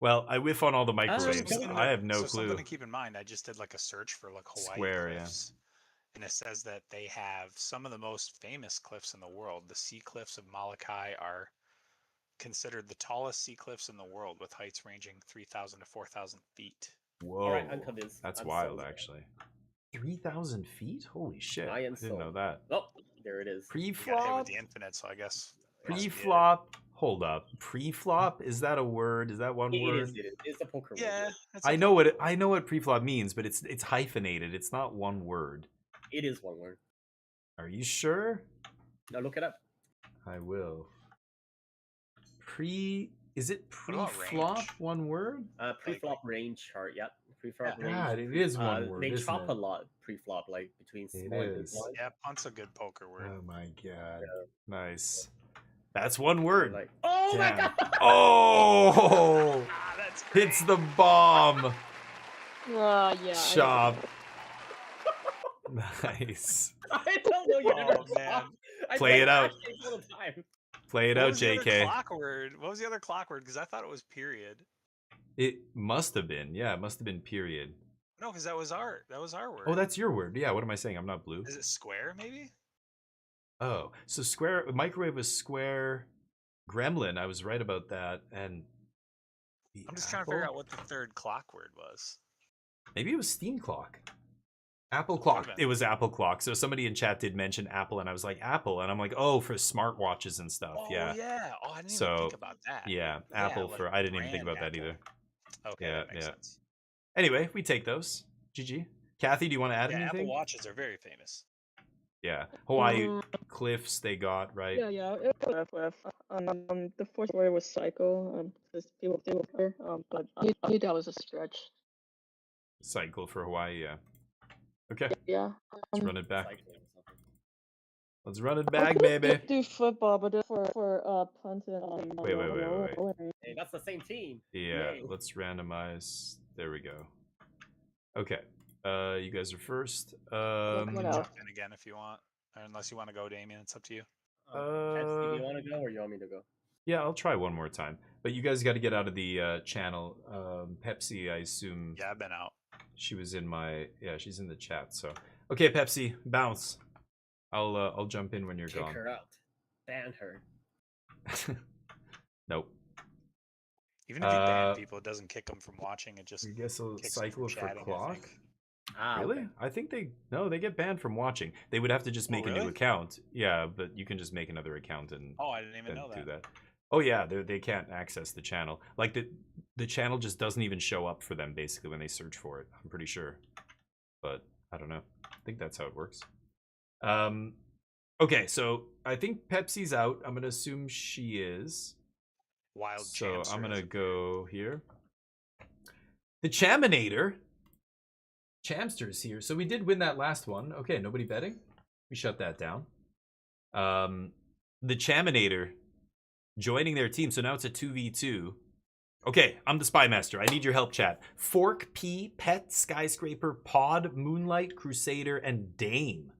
Well, I whiff on all the microwaves.
Something
I have no
so
clue.
something to keep in mind. I just did like a search for like Hawaii
Square, yeah.
cliffs, and it says that they have some of the most famous cliffs in the world. The sea cliffs of Molokai are considered the tallest sea cliffs in the world, with heights ranging 3,000 to 4,000 feet.
Whoa.
All right, I'm convinced.
That's
I'm
wild,
sold.
actually. 3,000 feet? Holy shit.
I am
didn't know
sold.
that.
Oh, there it is.
You got hit with
Pre-flop?
the infinite, so I guess it must be it.
Pre-flop? Hold up. Pre-flop? Is that a word? Is that one
It
word?
is. It is. It's a poker
Yeah,
word.
it's a
I know
poker
what
word.
pre-flop means, but it's hyphenated. It's not one word.
It is one word.
Are you sure?
Now look it up.
I will. Is it
What about
pre-flop
range?
one word?
Pre-flop range chart. Yep. Pre-flop range.
God, it is one word,
They
isn't
chop
it?
a lot pre-flop, like between
It
small and big
is.
blind.
Yeah, punt's a good poker word.
Oh my god. Nice. That's one word.
Like, oh my
Damn.
god!
Oh!
Ah, that's great.
It's the bomb.
Yeah.
Chop. Nice.
I don't know you
Oh man.
Play it out.
All the time.
Play it
What
out,
was the other
JK.
clock word? What was the other clock word? Because I thought it was period.
It must have been. Yeah, it must have been period.
No, because that was our word.
Oh, that's your word. Yeah, what am I saying? I'm not blue.
Is it square maybe?
Oh, so square microwave was square. Gremlin, I was right about that. And the
I'm just trying to figure
apple?
out what the third clock word was.
Maybe it was steam clock. Apple clock.
Could've been.
It was Apple clock. So somebody in chat did mention Apple, and I was like, Apple, and I'm like, oh, for smartwatches and stuff.
Oh
yeah.
yeah. Oh, I didn't
So,
even think about that.
Yeah,
Yeah,
Apple
like
for. I didn't even think
brand
about that
Apple.
either.
Okay,
Yeah,
that makes
yeah.
sense.
Anyway, we take those. GG. Kathy, do you want to add
Yeah, Apple
anything?
watches are very famous.
Yeah. Hawaii cliffs they got, right?
Yeah. It was with the fourth word was cycle. Because people but I knew that was a stretch.
Cycle for Hawaii, yeah. Okay,
Yeah.
let's run it back.
Cycling or something.
Let's run it
I
back,
could
baby.
do football, but just for punting.
Wait.
Hey, that's the same team.
Yeah,
Yay.
let's randomize. There we go. Okay. You guys are first.
What else?
Jump in again if you want, or unless you want to go, Damien. It's up to you.
Petsy, do you want to go or you want me to go?
Yeah, I'll try one more time. But you guys got to get out of the channel. Pepsi, I assume.
Yeah, I've been out.
She was in my. Yeah, she's in the chat. So okay, Pepsi, bounce. I'll jump in when you're
Kick
gone.
her out. Ban her.
Nope.
Even if you ban people, it doesn't kick them from watching. It just
I guess a
kicks them
cycle
from
for
chatting, I
clock.
think.
Ah,
Really?
okay.
I think they get banned from watching. They would have to just
Oh,
make a new
really?
account. Yeah, but you can just make another account and
Oh, I didn't even
then
know
do
that.
that. Oh yeah, they can't access the channel. Like the channel just doesn't even show up for them basically when they search for it. I'm pretty sure, but I don't know. I think that's how it works. Okay, so I think Pepsi's out. I'm gonna assume she is.
Wild
So
Chancellor
I'm
has
gonna
appeared.
go here. The Chaminator. Chamster's here. So we did win that last one. Okay, nobody betting. We shut that down. The Chaminator joining their team. So now it's a 2v2. Okay, I'm the Spy Master. I need your help, chat. Fork, P, Pet, Skyscraper, Pod, Moonlight, Crusader, and Dame.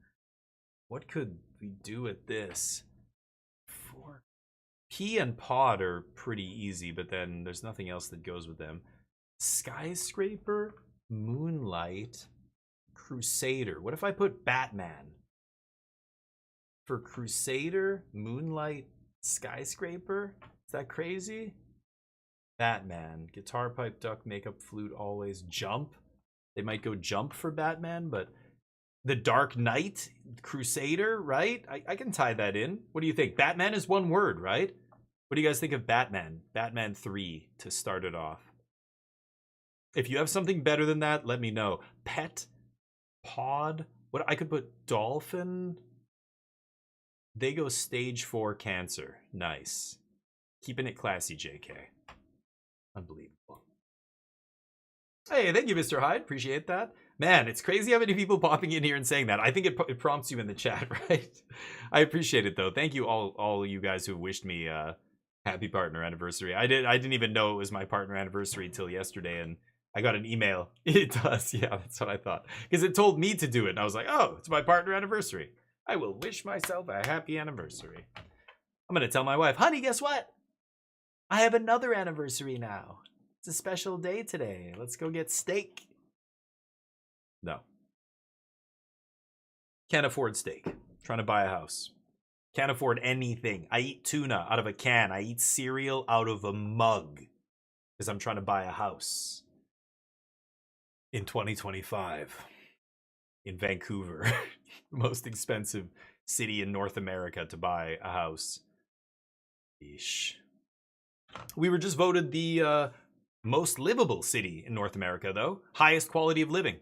What could we do with this? Fork. P and Pod are pretty easy, but then there's nothing else that goes with them. Skyscraper, Moonlight, Crusader. What if I put Batman? For Crusader, Moonlight, Skyscraper? Is that crazy? Batman. Guitar, pipe, duck, makeup, flute, always. Jump. They might go jump for Batman, but the Dark Knight, Crusader, right? I can tie that in. What do you think? Batman is one word, right? What do you guys think of Batman? Batman 3 to start it off. If you have something better than that, let me know. Pet, Pod. What I could put Dolphin. They go stage 4 cancer. Nice. Keeping it classy, JK. Unbelievable. Hey, thank you, Mr. Hyde. Appreciate that. Man, it's crazy how many people popping in here and saying that. I think it prompts you in the chat, right? I appreciate it, though. Thank you all you guys who wished me happy partner anniversary. I didn't even know it was my partner anniversary till yesterday, and I got an email. It does, yeah, that's what I thought. Because it told me to do it, and I was like, oh, it's my partner anniversary. I will wish myself a happy anniversary. I'm going to tell my wife, honey, guess what? I have another anniversary now. It's a special day today. Let's go get steak. No. Can't afford steak. Trying to buy a house. Can't afford anything. I eat tuna out of a can. I eat cereal out of a mug. Because I'm trying to buy a house. In 2025. In Vancouver. Most expensive city in North America to buy a house. Yeesh. We were just voted the most livable city in North America, though. Highest quality of living.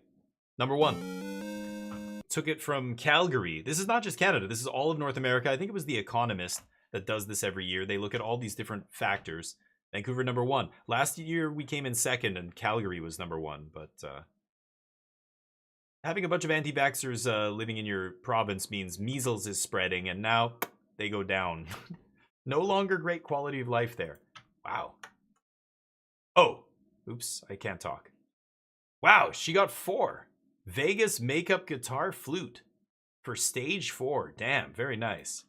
Number 1. Took it from Calgary. This is not just Canada. This is all of North America. I think it was The Economist that does this every year. They look at all these different factors. Vancouver, number 1. Last year, we came in second, and Calgary was number 1. But having a bunch of anti-vaxxers living in your province means measles is spreading, and now they go down. No longer great quality of life there. Wow. Oh, oops, I can't talk. Wow, she got 4. Vegas makeup guitar flute for stage 4. Damn, very nice.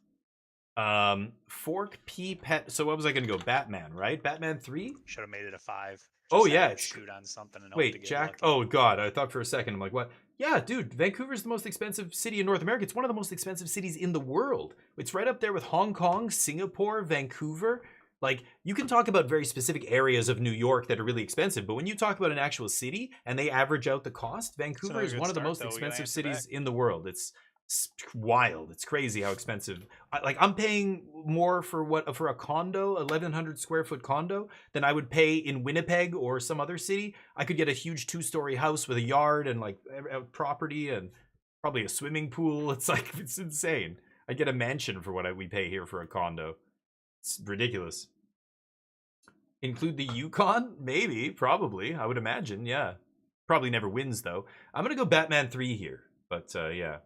Fork P pet. So what was I gonna go? Batman, right? Batman 3?
Should have made it a 5.
Oh
Just
yeah,
have it
it's
shoot on something and hope to
wait,
get
Jack.
lucky.
Oh god, I thought for a second. I'm like, what? Yeah, dude, Vancouver's the most expensive city in North America. It's one of the most expensive cities in the world. It's right up there with Hong Kong, Singapore, Vancouver. Like, you can talk about very specific areas of New York that are really expensive, but when you talk about an actual city and they average out the cost, Vancouver
another
is
good
one of the
start,
most
though. We gotta
expensive
answer
cities
back.
in the world. It's wild. It's crazy how expensive. I'm paying more for a condo, 1,100 square foot condo, than I would pay in Winnipeg or some other city. I could get a huge 2-story house with a yard and like property and probably a swimming pool. It's like, it's insane. I get a mansion for what we pay here for a condo. It's ridiculous. Include the Yukon? Maybe, probably. I would imagine, yeah. Probably never wins though. I'm gonna go Batman 3 here, but yeah.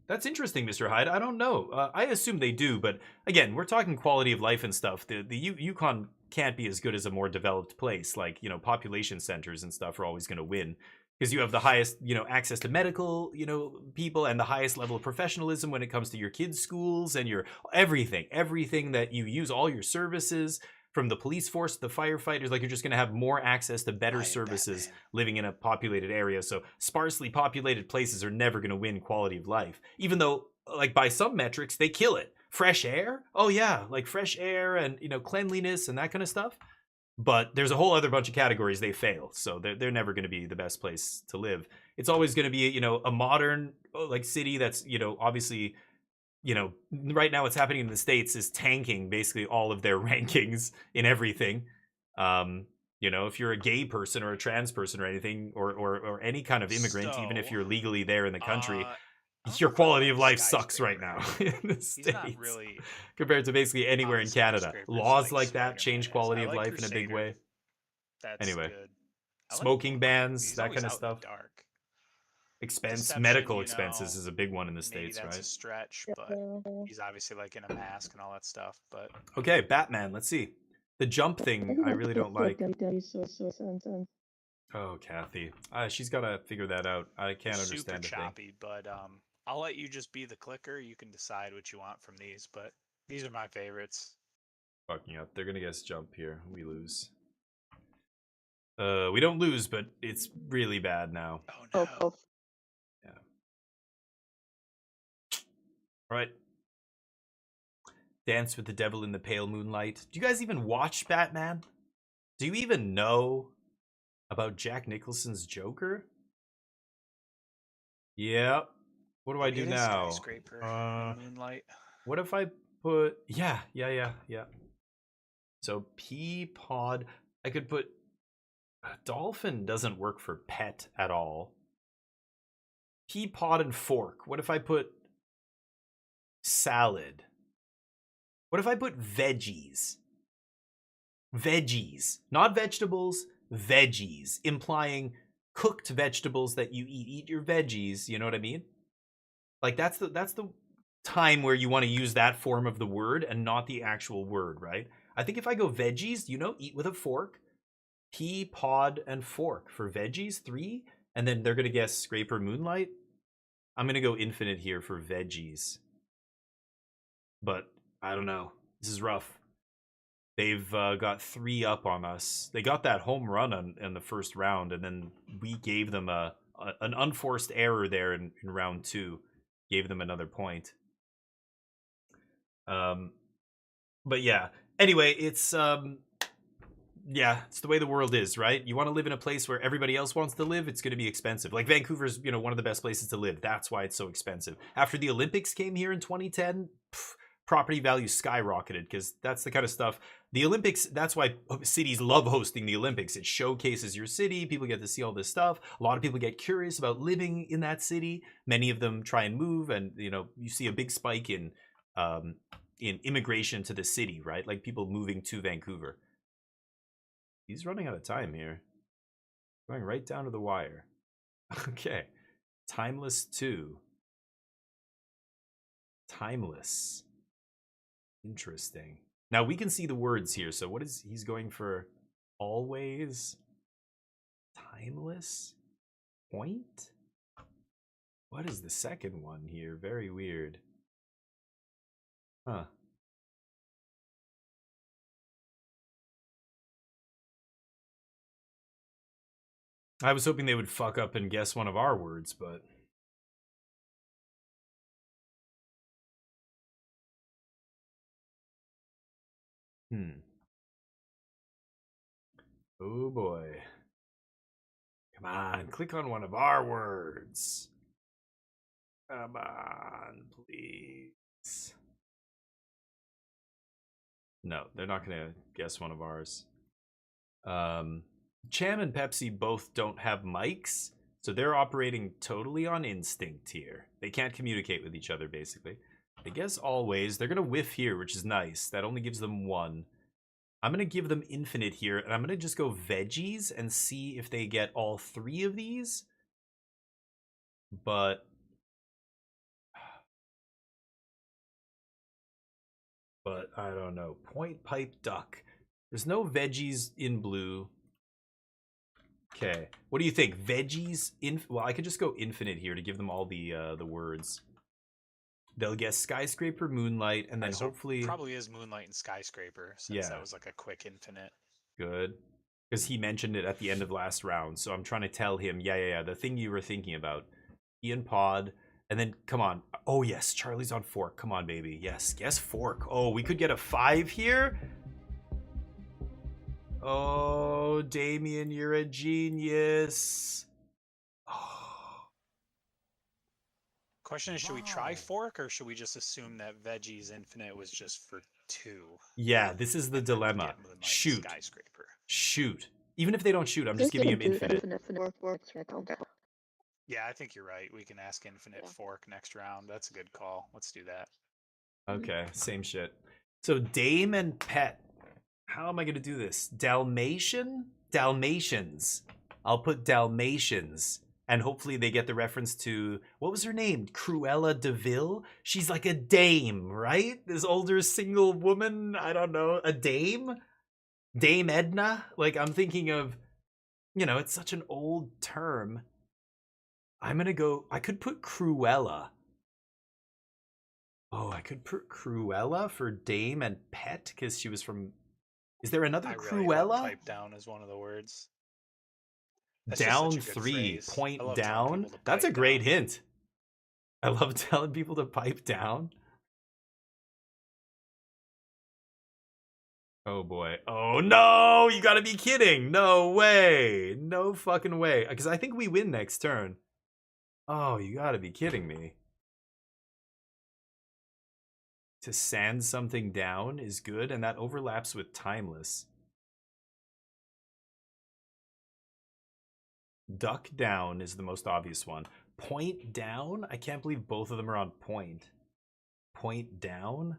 That's interesting, Mr. Hyde. I don't know. I assume they do, but again, we're talking quality of life and stuff. The Yukon can't be as good as a more developed place. Like, you know, population centers and stuff are always going to win because you have the highest, you know, access to medical, you know, people and the highest level of professionalism when it comes to your kids' schools and your everything that you use, all your services. From the police force to the firefighters, like you're just going to have more access to better services living in a populated area. So sparsely populated places are never going to win quality of life, even though, like, by some metrics, they kill it. Fresh air? Oh yeah, like fresh air and, you know, cleanliness and that kind of stuff. But there's a whole other bunch of categories they fail. So they're never going to be the best place to live. It's always going to be, you know, a modern, like, city that's, you know, obviously, you know, right now what's happening in the States is tanking basically all of their rankings in everything. You know, if you're a gay person or a trans person or anything, or any kind of immigrant, even if
So,
you're legally there in the country,
I don't
your
know if I
quality
like
of life sucks right
skyscraper.
now in the
He's
States
not really
compared to basically anywhere
on
in
the
Canada.
skyscrapers
Laws
like
like that
Spider-Man
change
is.
quality
I
of
like
life in a big
Crusader.
way.
That's
Anyway,
good. I like
smoking bans,
he's
that
always
kind of
out in
stuff.
the dark.
Expense,
Deception,
medical
you
expenses
know,
is a big one in the
maybe
States,
that's a
right?
stretch, but he's obviously like in a mask and all that stuff. But
Okay, Batman, let's see. The jump thing, I really don't like. Oh, Kathy. She's got to figure that out. I can't
super
understand a thing.
choppy. But I'll let you just be the clicker. You can decide what you want from these. But these are my favorites.
Fucking up. They're going to guess jump here. We lose. We don't lose, but it's really bad now.
Oh no.
Yeah. All right. Dance with the Devil in the Pale Moonlight. Do you guys even watch Batman? Do you even know about Jack Nicholson's Joker? Yeah. What do I do
It is
now?
Skyscraper, Moonlight.
What if I put... Yeah. So P-Pod... I could put... Dolphin doesn't work for pet at all. P-Pod and fork. What if I put... Salad? What if I put veggies? Veggies. Not vegetables, veggies. Implying cooked vegetables that you eat. Eat your veggies, you know what I mean? Like, that's the time where you want to use that form of the word and not the actual word, right? I think if I go veggies, you know, eat with a fork. Pea, pod, and fork for veggies, 3. And then they're going to guess scraper moonlight. I'm going to go infinite here for veggies. But I don't know. This is rough. They've got 3 up on us. They got that home run in the first round, and then we gave them an unforced error there in round 2. Gave them another point. But yeah. Anyway, it's it's the way the world is, right? You want to live in a place where everybody else wants to live, it's going to be expensive. Like Vancouver's, one of the best places to live. That's why it's so expensive. After the Olympics came here in 2010, property values skyrocketed because that's the kind of stuff. The Olympics, that's why cities love hosting the Olympics. It showcases your city. People get to see all this stuff. A lot of people get curious about living in that city. Many of them try and move, and you see a big spike in immigration to the city, right? Like people moving to Vancouver. He's running out of time here. Going right down to the wire. Okay. Timeless 2. Timeless. Interesting. Now we can see the words here. So what is he's going for? Always. Timeless. Point. What is the second one here? Very weird. Huh. I was hoping they would fuck up and guess one of our words, but... Oh boy. Come on, click on one of our words. Come on, please. No, they're not going to guess one of ours. Cham and Pepsi both don't have mics, so they're operating totally on instinct here. They can't communicate with each other, basically. I guess always. They're going to whiff here, which is nice. That only gives them 1. I'm going to give them infinite here, and I'm going to just go veggies and see if they get all 3 of these. But I don't know. Point, pipe, duck. There's no veggies in blue. Okay. What do you think? Veggies? Well, I could just go infinite here to give them all the words. They'll guess skyscraper, moonlight, and then hopefully...
Probably is moonlight and skyscraper, since that was like a quick infinite.
Good. Because he mentioned it at the end of last round, so I'm trying to tell him, yeah, the thing you were thinking about. Ian Pod, and then, come on. Oh, yes, Charlie's on fork. Come on, baby. Yes, guess fork. Oh, we could get a 5 here? Oh, Damien, you're a genius. Oh.
Question is, should we try fork, or should we just assume that veggies infinite was just for 2?
Yeah, this is the dilemma. Shoot.
Skyscraper.
Shoot. Even if they don't shoot, I'm just giving him infinite.
Yeah, I think you're right. We can ask infinite fork next round. That's a good call. Let's do that.
Okay, same shit. So Dame and Pet. How am I going to do this? Dalmatian? Dalmatians. I'll put Dalmatians. And hopefully they get the reference to, what was her name? Cruella de Vil? She's like a dame, right? This older single woman, I don't know, a dame? Dame Edna? Like, I'm thinking of, it's such an old term. I'm going to go, I could put Cruella. Oh, I could put Cruella for Dame and Pet, because she was from... Is there another Cruella?
Pipe down is one of the words. That's
down 3,
phrase.
point down. That's a great hint. I love telling people to pipe down. Oh boy. Oh no, you gotta be kidding. No way. No fucking way. Because I think we win next turn. Oh, you gotta be kidding me. To sand something down is good, and that overlaps with timeless. Duck down is the most obvious one. Point down? I can't believe both of them are on point. Point down?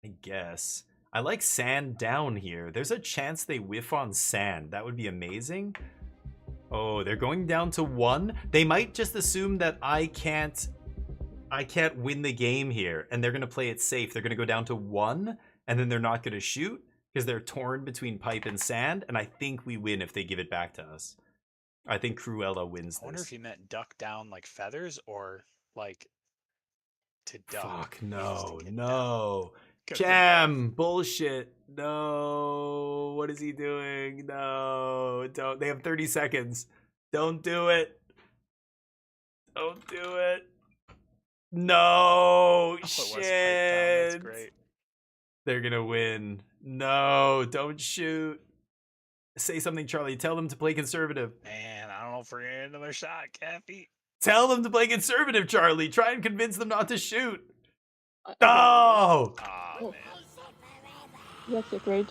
I guess. I like sand down here. There's a chance they whiff on sand. That would be amazing. Oh, they're going down to 1. They might just assume that I can't win the game here, and they're going to play it safe. They're going to go down to 1, and then they're not going to shoot because they're torn between pipe and sand, and I think we win if they give it back to us. I think Cruella wins this.
I wonder if you meant duck down like feathers or like to duck.
Fuck, no. Cham, bullshit. No, what is he doing? No, don't. They have 30 seconds. Don't do it. Don't do it. No,
It was typed down,
shit.
that's great.
They're gonna win. No, don't shoot. Say something, Charlie. Tell them to play conservative.
Man, I don't know if we're gonna get another shot, Kathy.
Tell them to play conservative, Charlie. Try and convince them not to shoot. No!
Oh,
Oh.
man.
That's a great.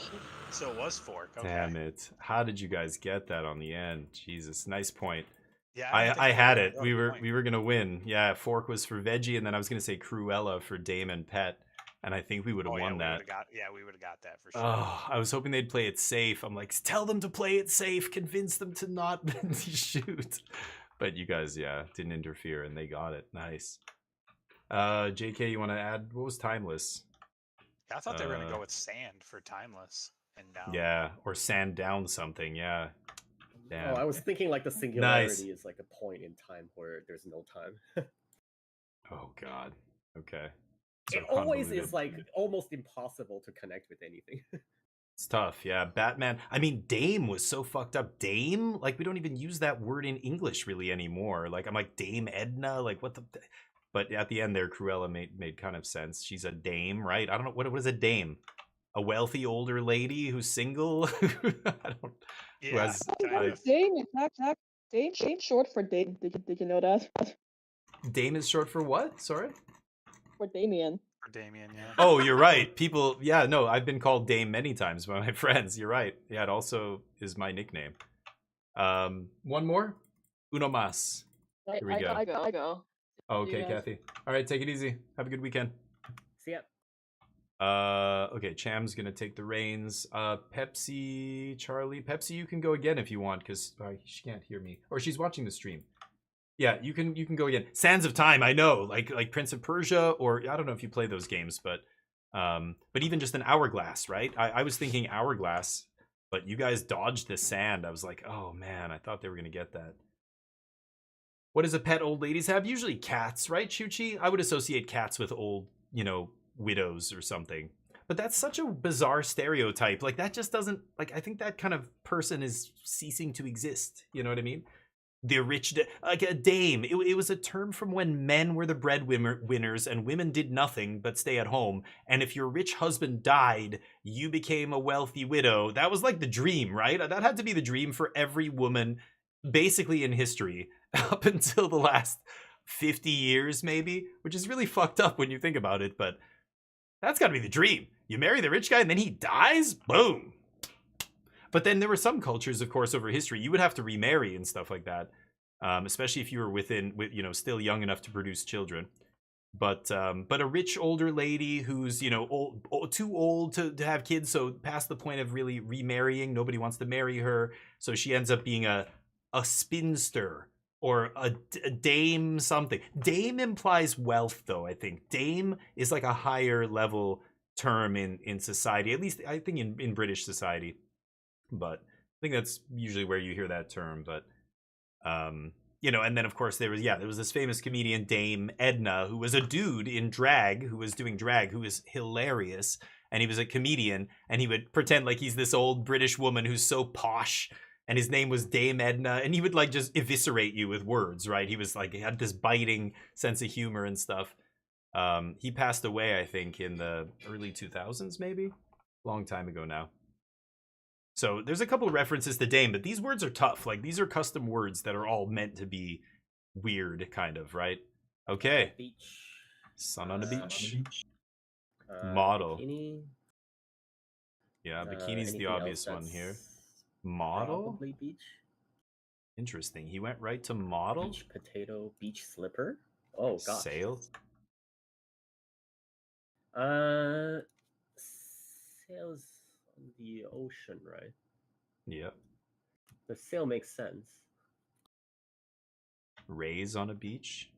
So it was fork. Okay.
Damn it. How did you guys get that on the end? Jesus, nice point.
Yeah,
I had it.
We
We were gonna win. Yeah, fork was for veggie, and then I was gonna say Cruella for Dame and Pet, and I think we would have won that.
We would have got that for sure.
Oh, I was hoping they'd play it safe. I'm like, tell them to play it safe, convince them to not shoot. But you guys, yeah, didn't interfere, and they got it. Nice. JK, you want to add? What was timeless?
Yeah, I thought they were gonna go with sand for timeless and down.
Yeah, or sand down something. Yeah. Damn.
Oh, I was thinking like the singularity is like a point in time where there's no time.
Oh God. Okay.
It
So
always
convoluted.
is like almost impossible to connect with anything.
It's tough, yeah. Batman. I mean, Dame was so fucked up. Dame, like we don't even use that word in English really anymore. Like I'm like Dame Edna, like what the. But at the end there, Cruella made kind of sense. She's a dame, right? I don't know what is a dame. A wealthy older lady who's single. I don't. Who
Yeah,
has,
kind of.
Dame, exact. Dame short for Dame. Did you know that?
Dame is short for what? Sorry.
For Damien.
For Damien, yeah.
Oh, you're right. People, yeah, no, I've been called Dame many times by my friends. You're right. Yeah, it also is my nickname. One more. Uno más. Here we go.
I go.
Okay,
Yeah.
Kathy. All right, take it easy. Have a good weekend.
See ya.
Okay, Cham's gonna take the reins. Pepsi, Charlie, Pepsi, you can go again if you want, because she can't hear me, or she's watching the stream. Yeah, you can go again. Sands of Time, I know, like Prince of Persia, or I don't know if you play those games, but even just an Hourglass, right? I was thinking Hourglass, but you guys dodged the sand. I was like, oh man, I thought they were gonna get that. What does a pet old ladies have? Usually cats, right, Chuchi? I would associate cats with old, widows or something. But that's such a bizarre stereotype. Like that just doesn't, like, I think that kind of person is ceasing to exist. You know what I mean? The rich, like a dame. It was a term from when men were the breadwinners and women did nothing but stay at home. And if your rich husband died, you became a wealthy widow. That was like the dream, right? That had to be the dream for every woman, basically in history, up until the last 50 years, maybe, which is really fucked up when you think about it. But that's got to be the dream. You marry the rich guy and then he dies? Boom. But then there were some cultures, of course, over history, you would have to remarry and stuff like that, especially if you were still young enough to produce children. But a rich older lady who's, too old to have kids, so past the point of really remarrying, nobody wants to marry her, so she ends up being a spinster or a dame something. Dame implies wealth, though, I think. Dame is like a higher level term in society, at least I think in British society. But I think that's usually where you hear that term. But and then of course there was this famous comedian Dame Edna, who was a dude in drag, who was doing drag, who was hilarious, and he was a comedian, and he would pretend like he's this old British woman who's so posh, and his name was Dame Edna, and he would like just eviscerate you with words, right? He was like, he had this biting sense of humor and stuff. He passed away, I think, in the early 2000s, maybe, long time ago now. So there's a couple of references to Dame, but these words are tough. Like, these are custom words that are all meant to be weird, kind of, right? Okay.
Beach.
Sun on the beach. Model.
Bikini.
Yeah, bikini's the obvious one here. Model?
Probably beach.
Interesting. He went right to model?
Beach potato, beach slipper. Oh, gosh.
Sail?
Sails on the ocean, right?
Yep.
The sail makes sense.
Rays on a beach?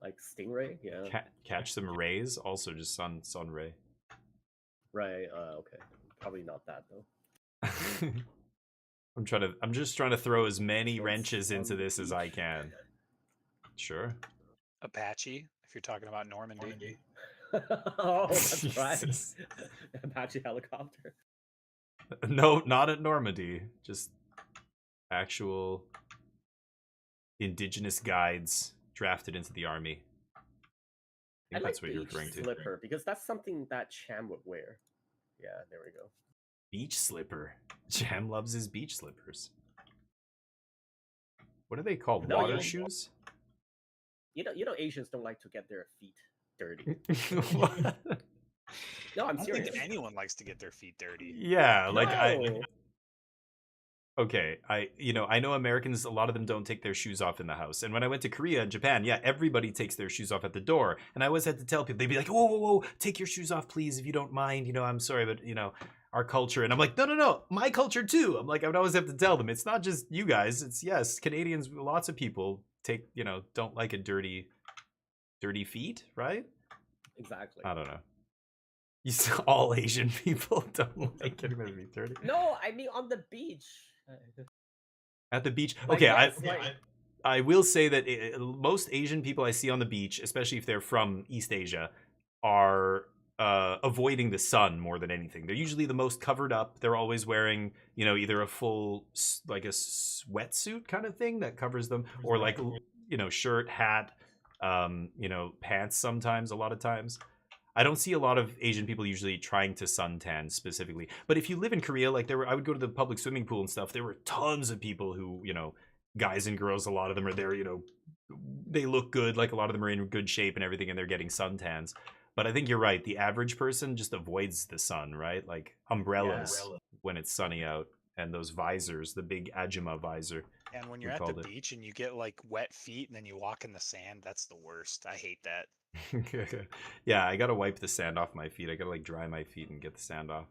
Like stingray, yeah.
Catch some rays? Also just sun ray.
Right, okay. Probably not that, though.
I'm just trying to throw as many wrenches into this as I can. Sure.
Apache, if you're talking about Normandy.
Oh, that's right.
Jesus.
Apache helicopter.
No, not at Normandy. Just actual indigenous guides drafted into the army. I think that's what you're
beach
referring to.
slipper because that's something that Cham would wear. Yeah, there we go.
Beach slipper. Jam loves his beach slippers. What are they called?
No,
Water
you-
shoes?
You know, Asians don't like to get their feet dirty.
What?
No, I'm
I don't
serious.
think anyone likes to get their feet dirty.
Yeah, like
No.
okay, I know Americans, a lot of them don't take their shoes off in the house. And when I went to Korea and Japan, yeah, everybody takes their shoes off at the door. And I always had to tell people, they'd be like, whoa, whoa, whoa, take your shoes off, please, if you don't mind. I'm sorry, but, our culture. And I'm like, no, my culture too. I'm like, I would always have to tell them, it's not just you guys. It's, yes, Canadians, lots of people don't like a dirty feet, right?
Exactly.
I don't know. All Asian people don't like getting their feet dirty.
No, I mean on the beach.
At the beach.
Like,
Okay,
yes, like-
I will say that most Asian people I see on the beach, especially if they're from East Asia, are avoiding the sun more than anything. They're usually the most covered up. They're always wearing, either a full, like a sweatsuit kind of thing that covers them, or like, shirt, hat, pants sometimes, a lot of times. I don't see a lot of Asian people usually trying to suntan specifically. But if you live in Korea, like I would go to the public swimming pool and stuff. There were tons of people who, guys and girls, a lot of them are there, they look good. Like a lot of them are in good shape and everything, and they're getting suntans. But I think you're right. The average person just avoids the sun, right? Like umbrellas when it's sunny out, and those visors, the big Ajima visor.
And when you're at the beach and you get like wet feet and then you walk in the sand, that's the worst. I hate that.
Yeah, I gotta wipe the sand off my feet. I gotta like dry my feet and get the sand off.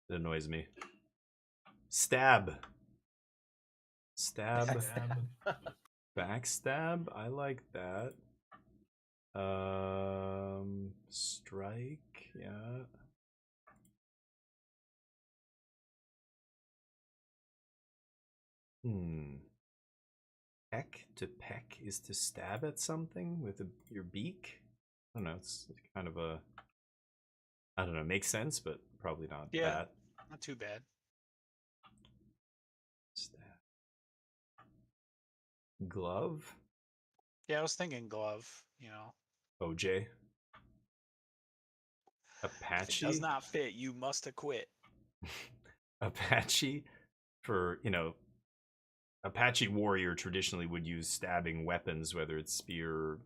It annoys me. Stab. Backstab. I like that. Strike. Yeah. Peck. To peck is to stab at something with your beak. I don't know. It's kind of a. I don't know. Makes sense, but probably not.
Yeah,
that.
not too bad.
Stab. Glove.
Yeah, I was thinking glove.
OJ.
If
Apache.
it does not fit, you must acquit.
Apache for, Apache warrior traditionally would use stabbing weapons, whether it's spear or,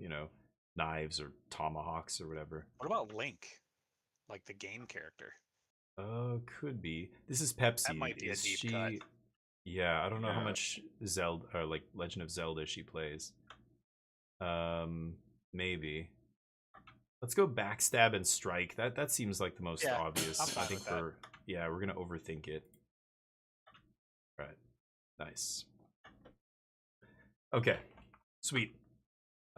knives or tomahawks or whatever.
What about Link? Like the game character.
Could be. This is Pepsi.
That might be a
Is
deep
she...
cut.
Yeah, I don't know how much Zelda or like Legend of Zelda she plays. Maybe. Let's go backstab and strike. That seems like the most obvious.
I'm fine
I think
with that.
we're gonna overthink it. Right. Nice. Okay. Sweet.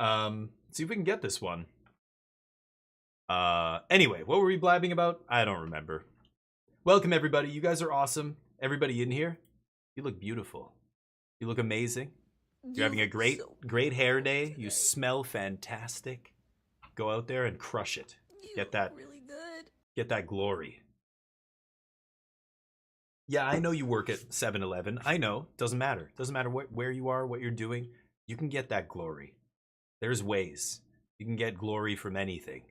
See if we can get this one. Anyway, what were we blabbing about? I don't remember. Welcome everybody. You guys are awesome. Everybody in here, you look beautiful. You look amazing. You're having a great hair day. You smell fantastic. Go out there and crush it. Get that
really good.
Get that glory. Yeah, I know you work at 7-Eleven. I know. Doesn't matter. Doesn't matter where you are, what you're doing. You can get that glory. There's ways. You can get glory from anything.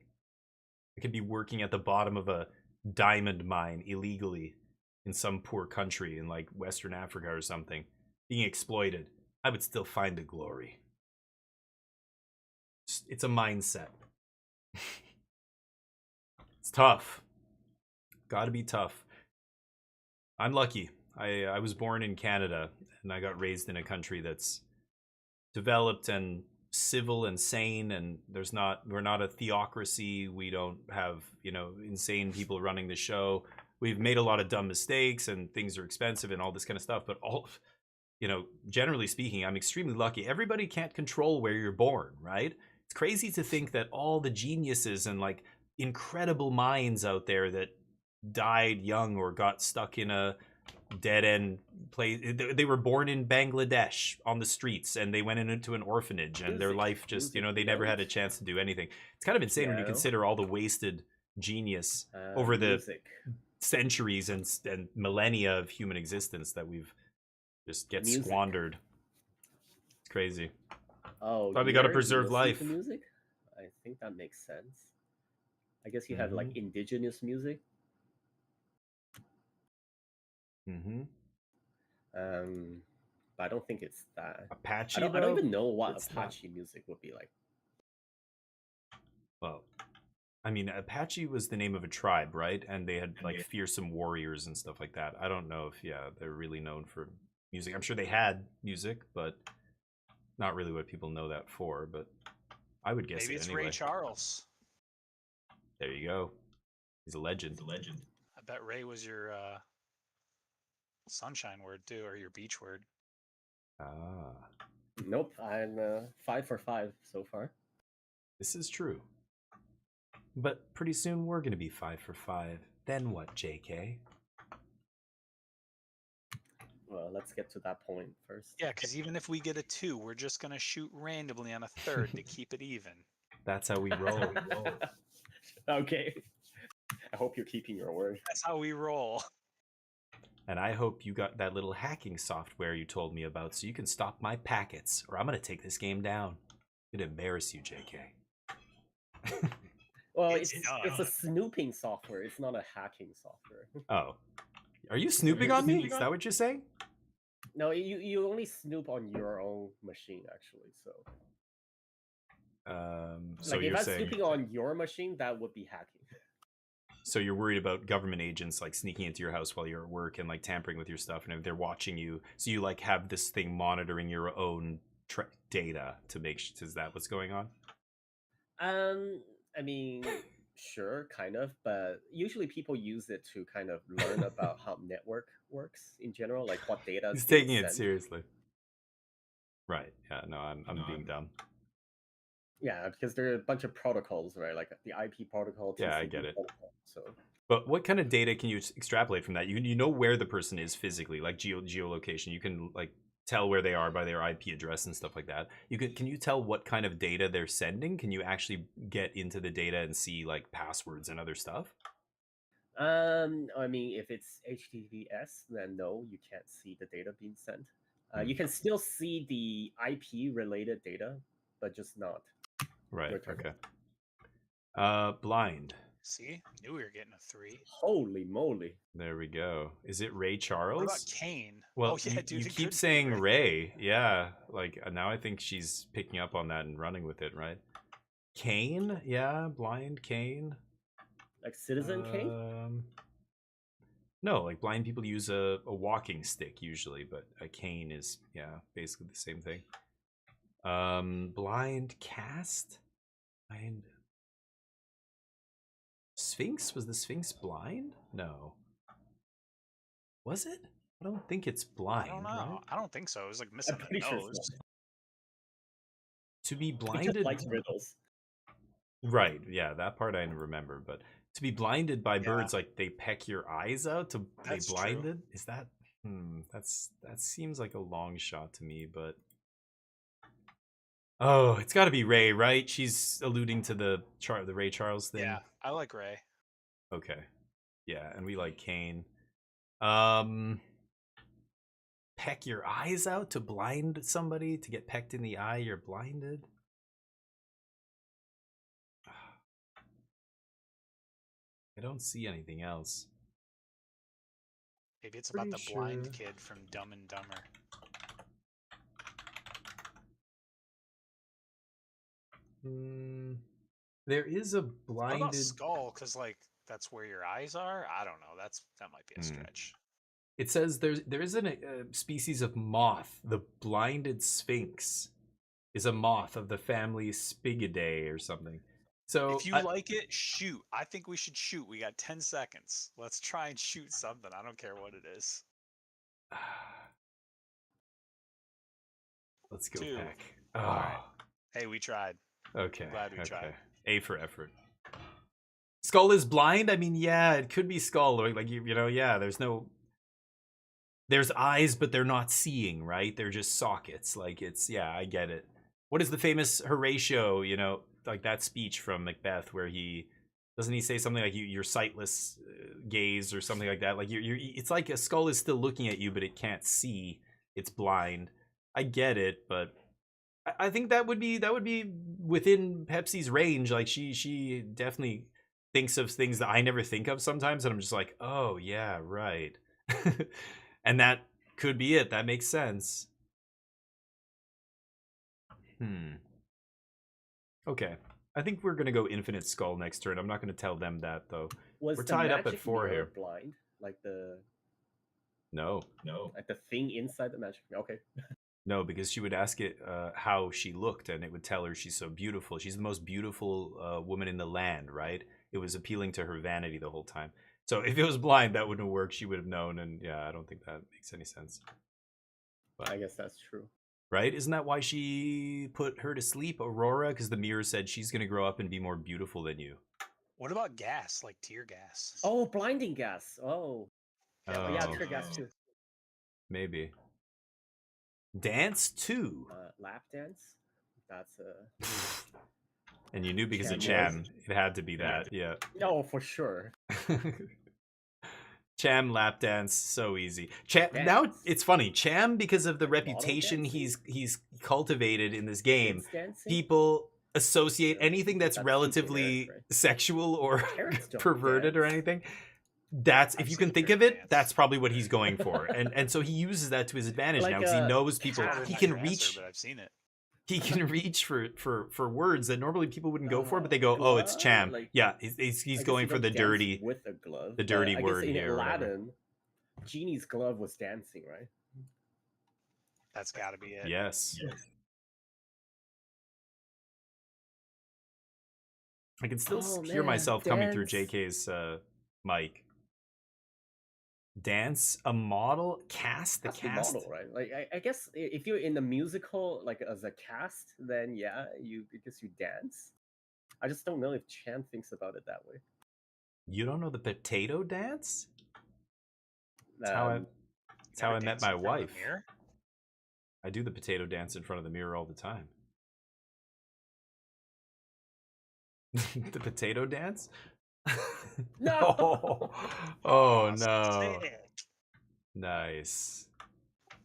You could be working at the bottom of a diamond mine illegally in some poor country in like Western Africa or something, being exploited. I would still find the glory. It's a mindset. It's tough. Gotta be tough. I'm lucky. I was born in Canada and I got raised in a country that's developed and civil and sane, and we're not a theocracy. We don't have, insane people running the show. We've made a lot of dumb mistakes and things are expensive and all this kind of stuff, but generally speaking, I'm extremely lucky. Everybody can't control where you're born, right? It's crazy to think that all the geniuses and like incredible minds out there that died young or got stuck in a dead end place. They were born in Bangladesh on the streets, and they went into an orphanage, and their life just, they never had a chance to do anything. It's kind of insane when you consider all the wasted genius over the centuries and millennia of human existence that we've just squandered. It's crazy.
Oh,
why we got to preserve life.
Music? I think that makes sense. I guess you have like indigenous music. But I don't think it's that.
Apache.
I don't even know what Apache music would be like.
Well, I mean, Apache was the name of a tribe, right? And they had like fearsome warriors and stuff like that. I don't know if they're really known for music. I'm sure they had music, but not really what people know that for. But I would guess
maybe it's
anyway.
Ray Charles.
There you go. He's a legend.
I bet Ray was your sunshine word too, or your beach word.
Nope, I'm 5 for 5 so far.
This is true. But pretty soon we're going to be 5 for 5. Then what, JK?
Well, let's get to that point first.
Yeah, because even if we get a 2, we're just going to shoot randomly on a 3rd to keep it even.
That's how we roll.
Okay. I hope you're keeping your word.
That's how we roll.
And I hope you got that little hacking software you told me about so you can stop my packets, or I'm going to take this game down. It'd embarrass you, JK.
Well, it's a snooping software. It's not a hacking software.
Oh. Are you snooping on me? Is that what you're saying?
No, you only snoop on your own machine, actually. So
you're
if I'm
saying
snooping on your machine, that would be hacking.
So you're worried about government agents like sneaking into your house while you're at work and like tampering with your stuff, and if they're watching you, so you like have this thing monitoring your own data to make sure. Is that what's going on?
I mean, sure, kind of, but usually people use it to kind of learn about how network works in general, like what data.
He's taking it seriously. Right. Yeah. No, I'm being dumb.
Yeah, because there are a bunch of protocols, right? Like the IP protocol.
Yeah, I get it.
Protocol, so.
But what kind of data can you extrapolate from that? You know where the person is physically, like geolocation. You can like tell where they are by their IP address and stuff like that. Can you tell what kind of data they're sending? Can you actually get into the data and see like passwords and other stuff?
I mean, if it's HTTPS, then no, you can't see the data being sent. You can still see the IP related data, but just not.
Right. Okay. Blind.
See, knew we were getting a 3.
Holy moly!
There we go. Is it Ray Charles?
What about Kane?
Well,
oh, yeah, dude,
you keep saying Ray. Yeah, like now I think she's picking up on that and running with it, right? Kane, yeah, blind Kane.
Like Citizen Kane?
No, like blind people use a walking stick usually, but a cane is basically the same thing. Blind cast. Blind. Sphinx? Was the Sphinx blind? No. Was it? I don't think it's blind.
I don't know.
Right?
I don't think so. It was like missing the nose.
Sure so.
To be blinded.
Like riddles.
Right. Yeah, that part I remember. But to be blinded by birds, like they peck your eyes out to be blinded. True. Is that? That seems like a long shot to me, but. Oh, it's got to be Ray, right? She's alluding to the Ray Charles thing.
Yeah, I like Ray.
Okay. Yeah, and we like Kane. Peck your eyes out to blind somebody, to get pecked in the eye, you're blinded. I don't see anything else.
Maybe it's about the blind kid from Dumb and Dumber.
There is a blinded.
What about skull? Because like that's where your eyes are. I don't know. That might be a stretch.
It says there is a species of moth. The blinded sphinx is a moth of the family Spigidae or something. So
if you like it, shoot. I think we should shoot. We got 10 seconds. Let's try and shoot something. I don't care what it is.
Let's go
2.
back.
All right. Hey, we tried.
Okay.
Glad we tried.
A for effort. Skull is blind? I mean, yeah, it could be Skull. Like you know, yeah, there's no there's eyes, but they're not seeing, right? They're just sockets. Like it's, yeah, I get it. What is the famous Horatio, you know, like that speech from Macbeth where he, doesn't he say something like you're sightless gaze or something like that? Like it's like a skull is still looking at you, but it can't see. It's blind. I get it, but I think that would be within Pepsi's range. Like she definitely thinks of things that I never think of sometimes, and I'm just like, oh yeah, right. And that could be it. That makes sense. Okay. I think we're gonna go Infinite Skull next turn. I'm not gonna tell them that though.
Was
We're
the
tied up at
magic
4
mirror
here.
blind? Like the
No.
like the thing inside the magic mirror. Okay.
No, because she would ask it how she looked, and it would tell her she's so beautiful. She's the most beautiful woman in the land, right? It was appealing to her vanity the whole time. So if it was blind, that wouldn't have worked. She would have known, and yeah, I don't think that makes any sense. But,
I guess that's true.
right? Isn't that why she put her to sleep, Aurora? Because the mirror said she's going to grow up and be more beautiful than you.
What about gas, like tear gas?
Oh, blinding gas. Oh. Yeah,
Oh.
tear gas too.
Maybe. Dance 2.
Lap dance. That's
And you knew because of
Cham
Cham. It had to be that. Yeah.
no, for sure.
Cham lap dance, so easy. Cham
Dance.
now it's funny. Cham, because of the
Model
reputation
dancing?
he's cultivated in this game,
Kids dancing?
people associate
Yeah,
anything that's
that's
relatively
super nerd, right?
sexual or
Parents don't
perverted or
dance.
anything. That's
I've
if you can
seen
think
her
of it,
dance.
that's probably what he's going for, and so he uses that to his advantage
Like,
now because he knows people.
It's
He
not
can
your answer,
reach.
but I've seen it.
He can reach for words that normally people wouldn't go for, but they go,
glove?
"Oh, it's Cham."
Like,
Yeah, he's
I guess
going
you
for
don't
the
dance
dirty.
with a glove.
the dirty
but I
word
guess in
here or whatever.
Aladdin, Genie's glove was dancing, right?
That's got to be it.
Yes. I can still
Oh,
hear
man,
myself coming through
dance.
JK's mic. Dance a model, cast the
That's
cast.
the model, right? Like I guess if you're in the musical, like as a cast, then yeah, I guess you dance. I just don't know if Chan thinks about it that way.
You don't know the potato dance? That's how
Um,
that's how I
Never
met
danced
my
in front of the
wife.
mirror?
I do the potato dance in front of the mirror all the time. The potato dance?
No!
Oh no.
Sick.
Nice.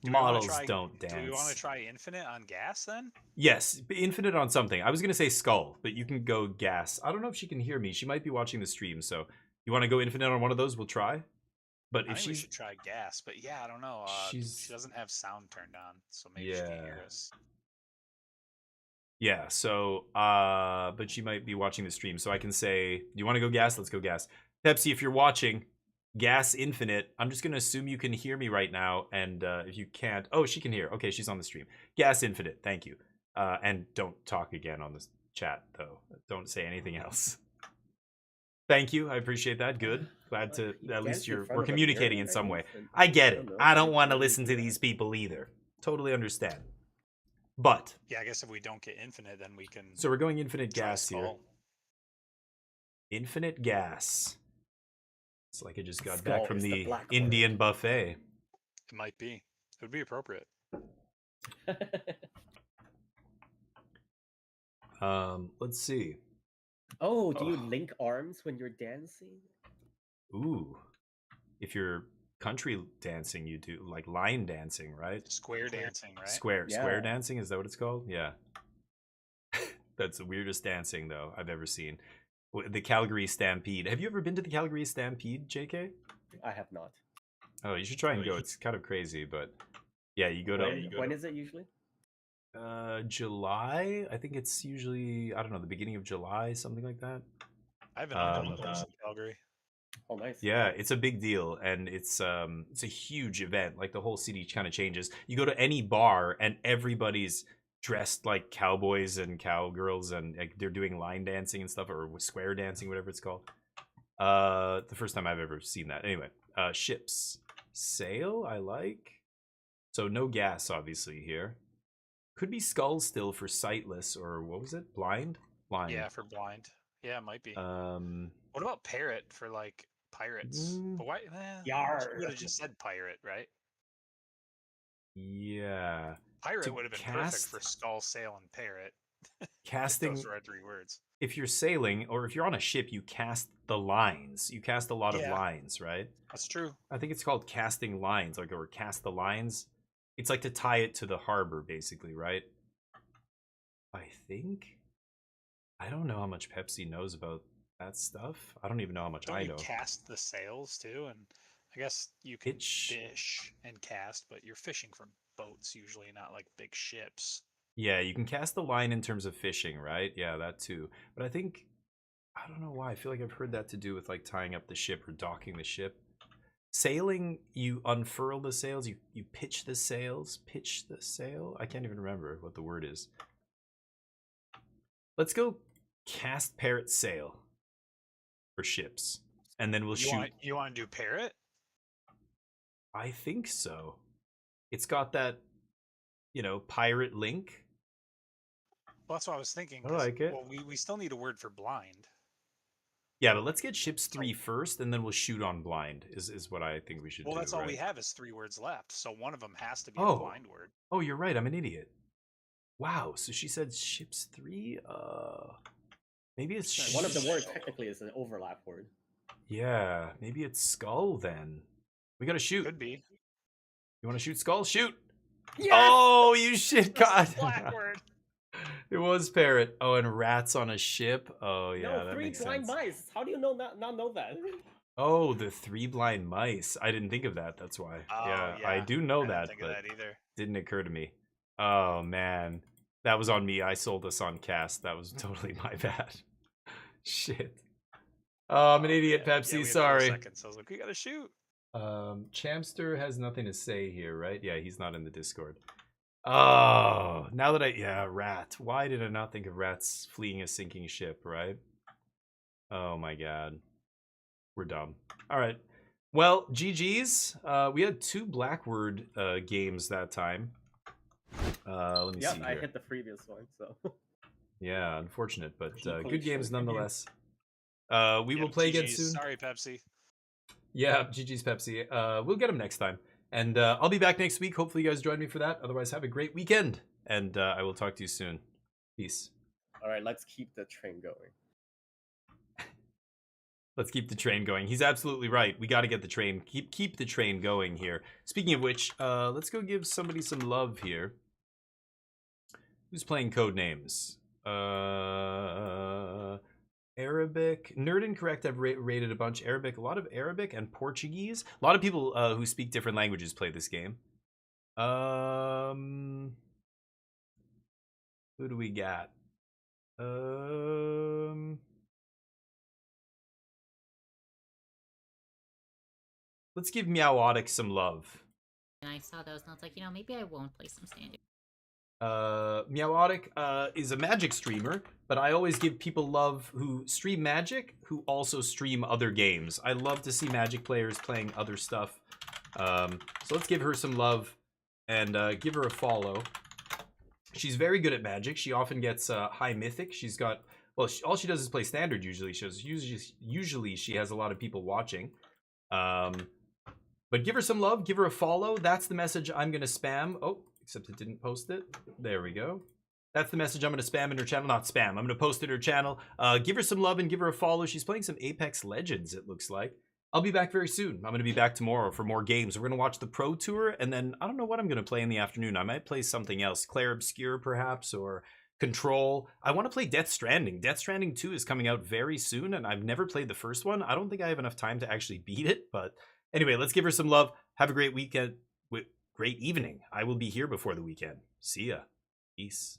Do we wanna
Models
try-
don't
Do we want to
dance.
try infinite on gas then?
Yes, infinite on something. I was gonna say skull, but you can go gas. I don't know if she can hear me. She might be watching the stream, so you want to go infinite on one of those? We'll try. But
I
if
think we
she's
should try gas, but yeah, I don't know.
she's-
She doesn't have sound turned on, so maybe she can't hear
Yeah.
us.
yeah, so but she might be watching the stream, so I can say, do you want to go gas? Let's go gas. Pepsi, if you're watching, gas infinite. I'm just gonna assume you can hear me right now, and if you can't, oh, she can hear. Okay, she's on the stream. Gas infinite. Thank you. And don't talk again on this chat though. Don't say anything else. Thank you. I appreciate that. Good. Glad to at least we're communicating in some way. I get it. I don't want to listen to these people either. Totally understand. But
Yeah, I guess if we don't get infinite, then we can.
so we're going infinite
try
gas here.
skull.
Infinite gas. It's like I just got
Skull
back from
is the
the
black
Indian buffet.
It might be. It would be appropriate.
Let's see.
Oh, do you
Ugh.
link arms when you're dancing?
Ooh. If you're country dancing, you do like line dancing, right?
Square dancing, right?
Square
Yeah.
dancing, is that what it's called? Yeah. That's the weirdest dancing though I've ever seen. The Calgary Stampede. Have you ever been to the Calgary Stampede, JK?
I have not.
Oh, you should try and go. It's kind of crazy, but yeah, you go to
When is it usually?
July. I think it's usually, I don't know, the beginning of July, something like that.
I have an uncle that lives
uh,
in Calgary.
Oh, nice.
Yeah, it's a big deal, and it's a huge event. Like the whole city kind of changes. You go to any bar, and everybody's dressed like cowboys and cowgirls, and like they're doing line dancing and stuff, or square dancing, whatever it's called. The first time I've ever seen that. Anyway, ships sail. I like. So no gas, obviously here. Could be skull still for sightless, or what was it? Blind. Blind.
Yeah, for blind. Yeah, it might be.
Um.
What about parrot for like pirates?
Mm.
But why?
Yar.
You would have just said pirate, right?
Yeah.
Pirate
To
would have been perfect
cast-
for skull, sail, and parrot. If
Casting.
those were our 3 words.
If you're sailing or if you're on a ship, you cast the lines. You cast a lot of
Yeah.
lines, right?
That's true.
I think it's called casting lines, like, or cast the lines. It's like to tie it to the harbor, basically, right? I think. I don't know how much Pepsi knows about that stuff. I don't even know how much
Don't
I
you
know.
cast the sails too? And I guess you can
Pitch.
fish and cast, but you're fishing from boats usually, not like big ships.
Yeah, you can cast the line in terms of fishing, right? Yeah, that too. But I think, I don't know why. I feel like I've heard that to do with like tying up the ship or docking the ship. Sailing, you unfurl the sails, you pitch the sails. Pitch the sail? I can't even remember what the word is. Let's go cast parrot sail for ships. And then we'll shoot.
You want to do parrot?
I think so. It's got that, pirate link.
Well, that's what I was thinking.
I like it.
Well, we still need a word for blind.
Yeah, but let's get ships 3 first, and then we'll shoot on blind, is what I think we should do.
Well, that's all
right?
we have is 3 words left. So one of them has to be a
Oh.
blind word.
Oh, you're right. I'm an idiot. Wow. So she said ships 3. Maybe it's
One of the words technically is an overlap word.
Yeah, maybe it's skull then. We gotta shoot.
Could be.
You want to shoot skull? Shoot.
Yes!
Oh, you shit, God.
Black word.
It was parrot. Oh, and rats on a ship. Oh, yeah,
no,
that
3
makes
blind
sense.
mice. How do you not know that?
Oh, the 3 blind mice. I didn't think of that. That's why.
Oh,
I
yeah.
do know
I didn't
that,
think
but
of that either.
didn't occur to me. Oh man, that was on me. I sold us on cast. That was totally my bad. Shit. Oh, I'm an idiot,
Yeah,
Pepsi.
we had 4
Sorry.
seconds. I was like, we gotta shoot.
Champster has nothing to say here, right? Yeah, he's not in the Discord. Oh, now that rat. Why did I not think of rats fleeing a sinking ship, right? Oh my god. We're dumb. All right. Well, GG's. We had 2 Blackword games that time. Let me see
I
here.
hit the previous one, so.
Yeah, unfortunate, but
Equally
good games
short from you.
nonetheless. We will
Yeah,
play again
GGs.
soon.
Sorry, Pepsi.
Yeah, GG's Pepsi. We'll get him next time. And I'll be back next week. Hopefully you guys join me for that. Otherwise, have a great weekend. And I will talk to you soon. Peace.
All right, let's keep the train going.
Let's keep the train going. He's absolutely right. We got to get the train. Keep the train going here. Speaking of which, let's go give somebody some love here. Who's playing Codenames? Arabic. Nerd Incorrect, I've rated a bunch. Arabic, a lot of Arabic and Portuguese. A lot of people who speak different languages play this game. Who do we got? Let's give Meowotic some love.
And I saw those and I was like, maybe I won't play some standard.
Meowotic is a Magic streamer, but I always give people love who stream Magic, who also stream other games. I love to see Magic players playing other stuff. So let's give her some love and give her a follow. She's very good at Magic. She often gets high Mythic. She's got, well, all she does is play Standard usually. Usually she has a lot of people watching. But give her some love. Give her a follow. That's the message I'm going to spam. Oh, except it didn't post it. There we go. That's the message I'm going to spam in her channel. Not spam. I'm going to post it in her channel. Give her some love and give her a follow. She's playing some Apex Legends, it looks like. I'll be back very soon. I'm going to be back tomorrow for more games. We're going to watch the Pro Tour, and then I don't know what I'm going to play in the afternoon. I might play something else. Claire Obscure, perhaps, or Control. I want to play Death Stranding. Death Stranding 2 is coming out very soon, and I've never played the first one. I don't think I have enough time to actually beat it, but anyway, let's give her some love. Have a great weekend. Great evening. I will be here before the weekend. See ya. Peace.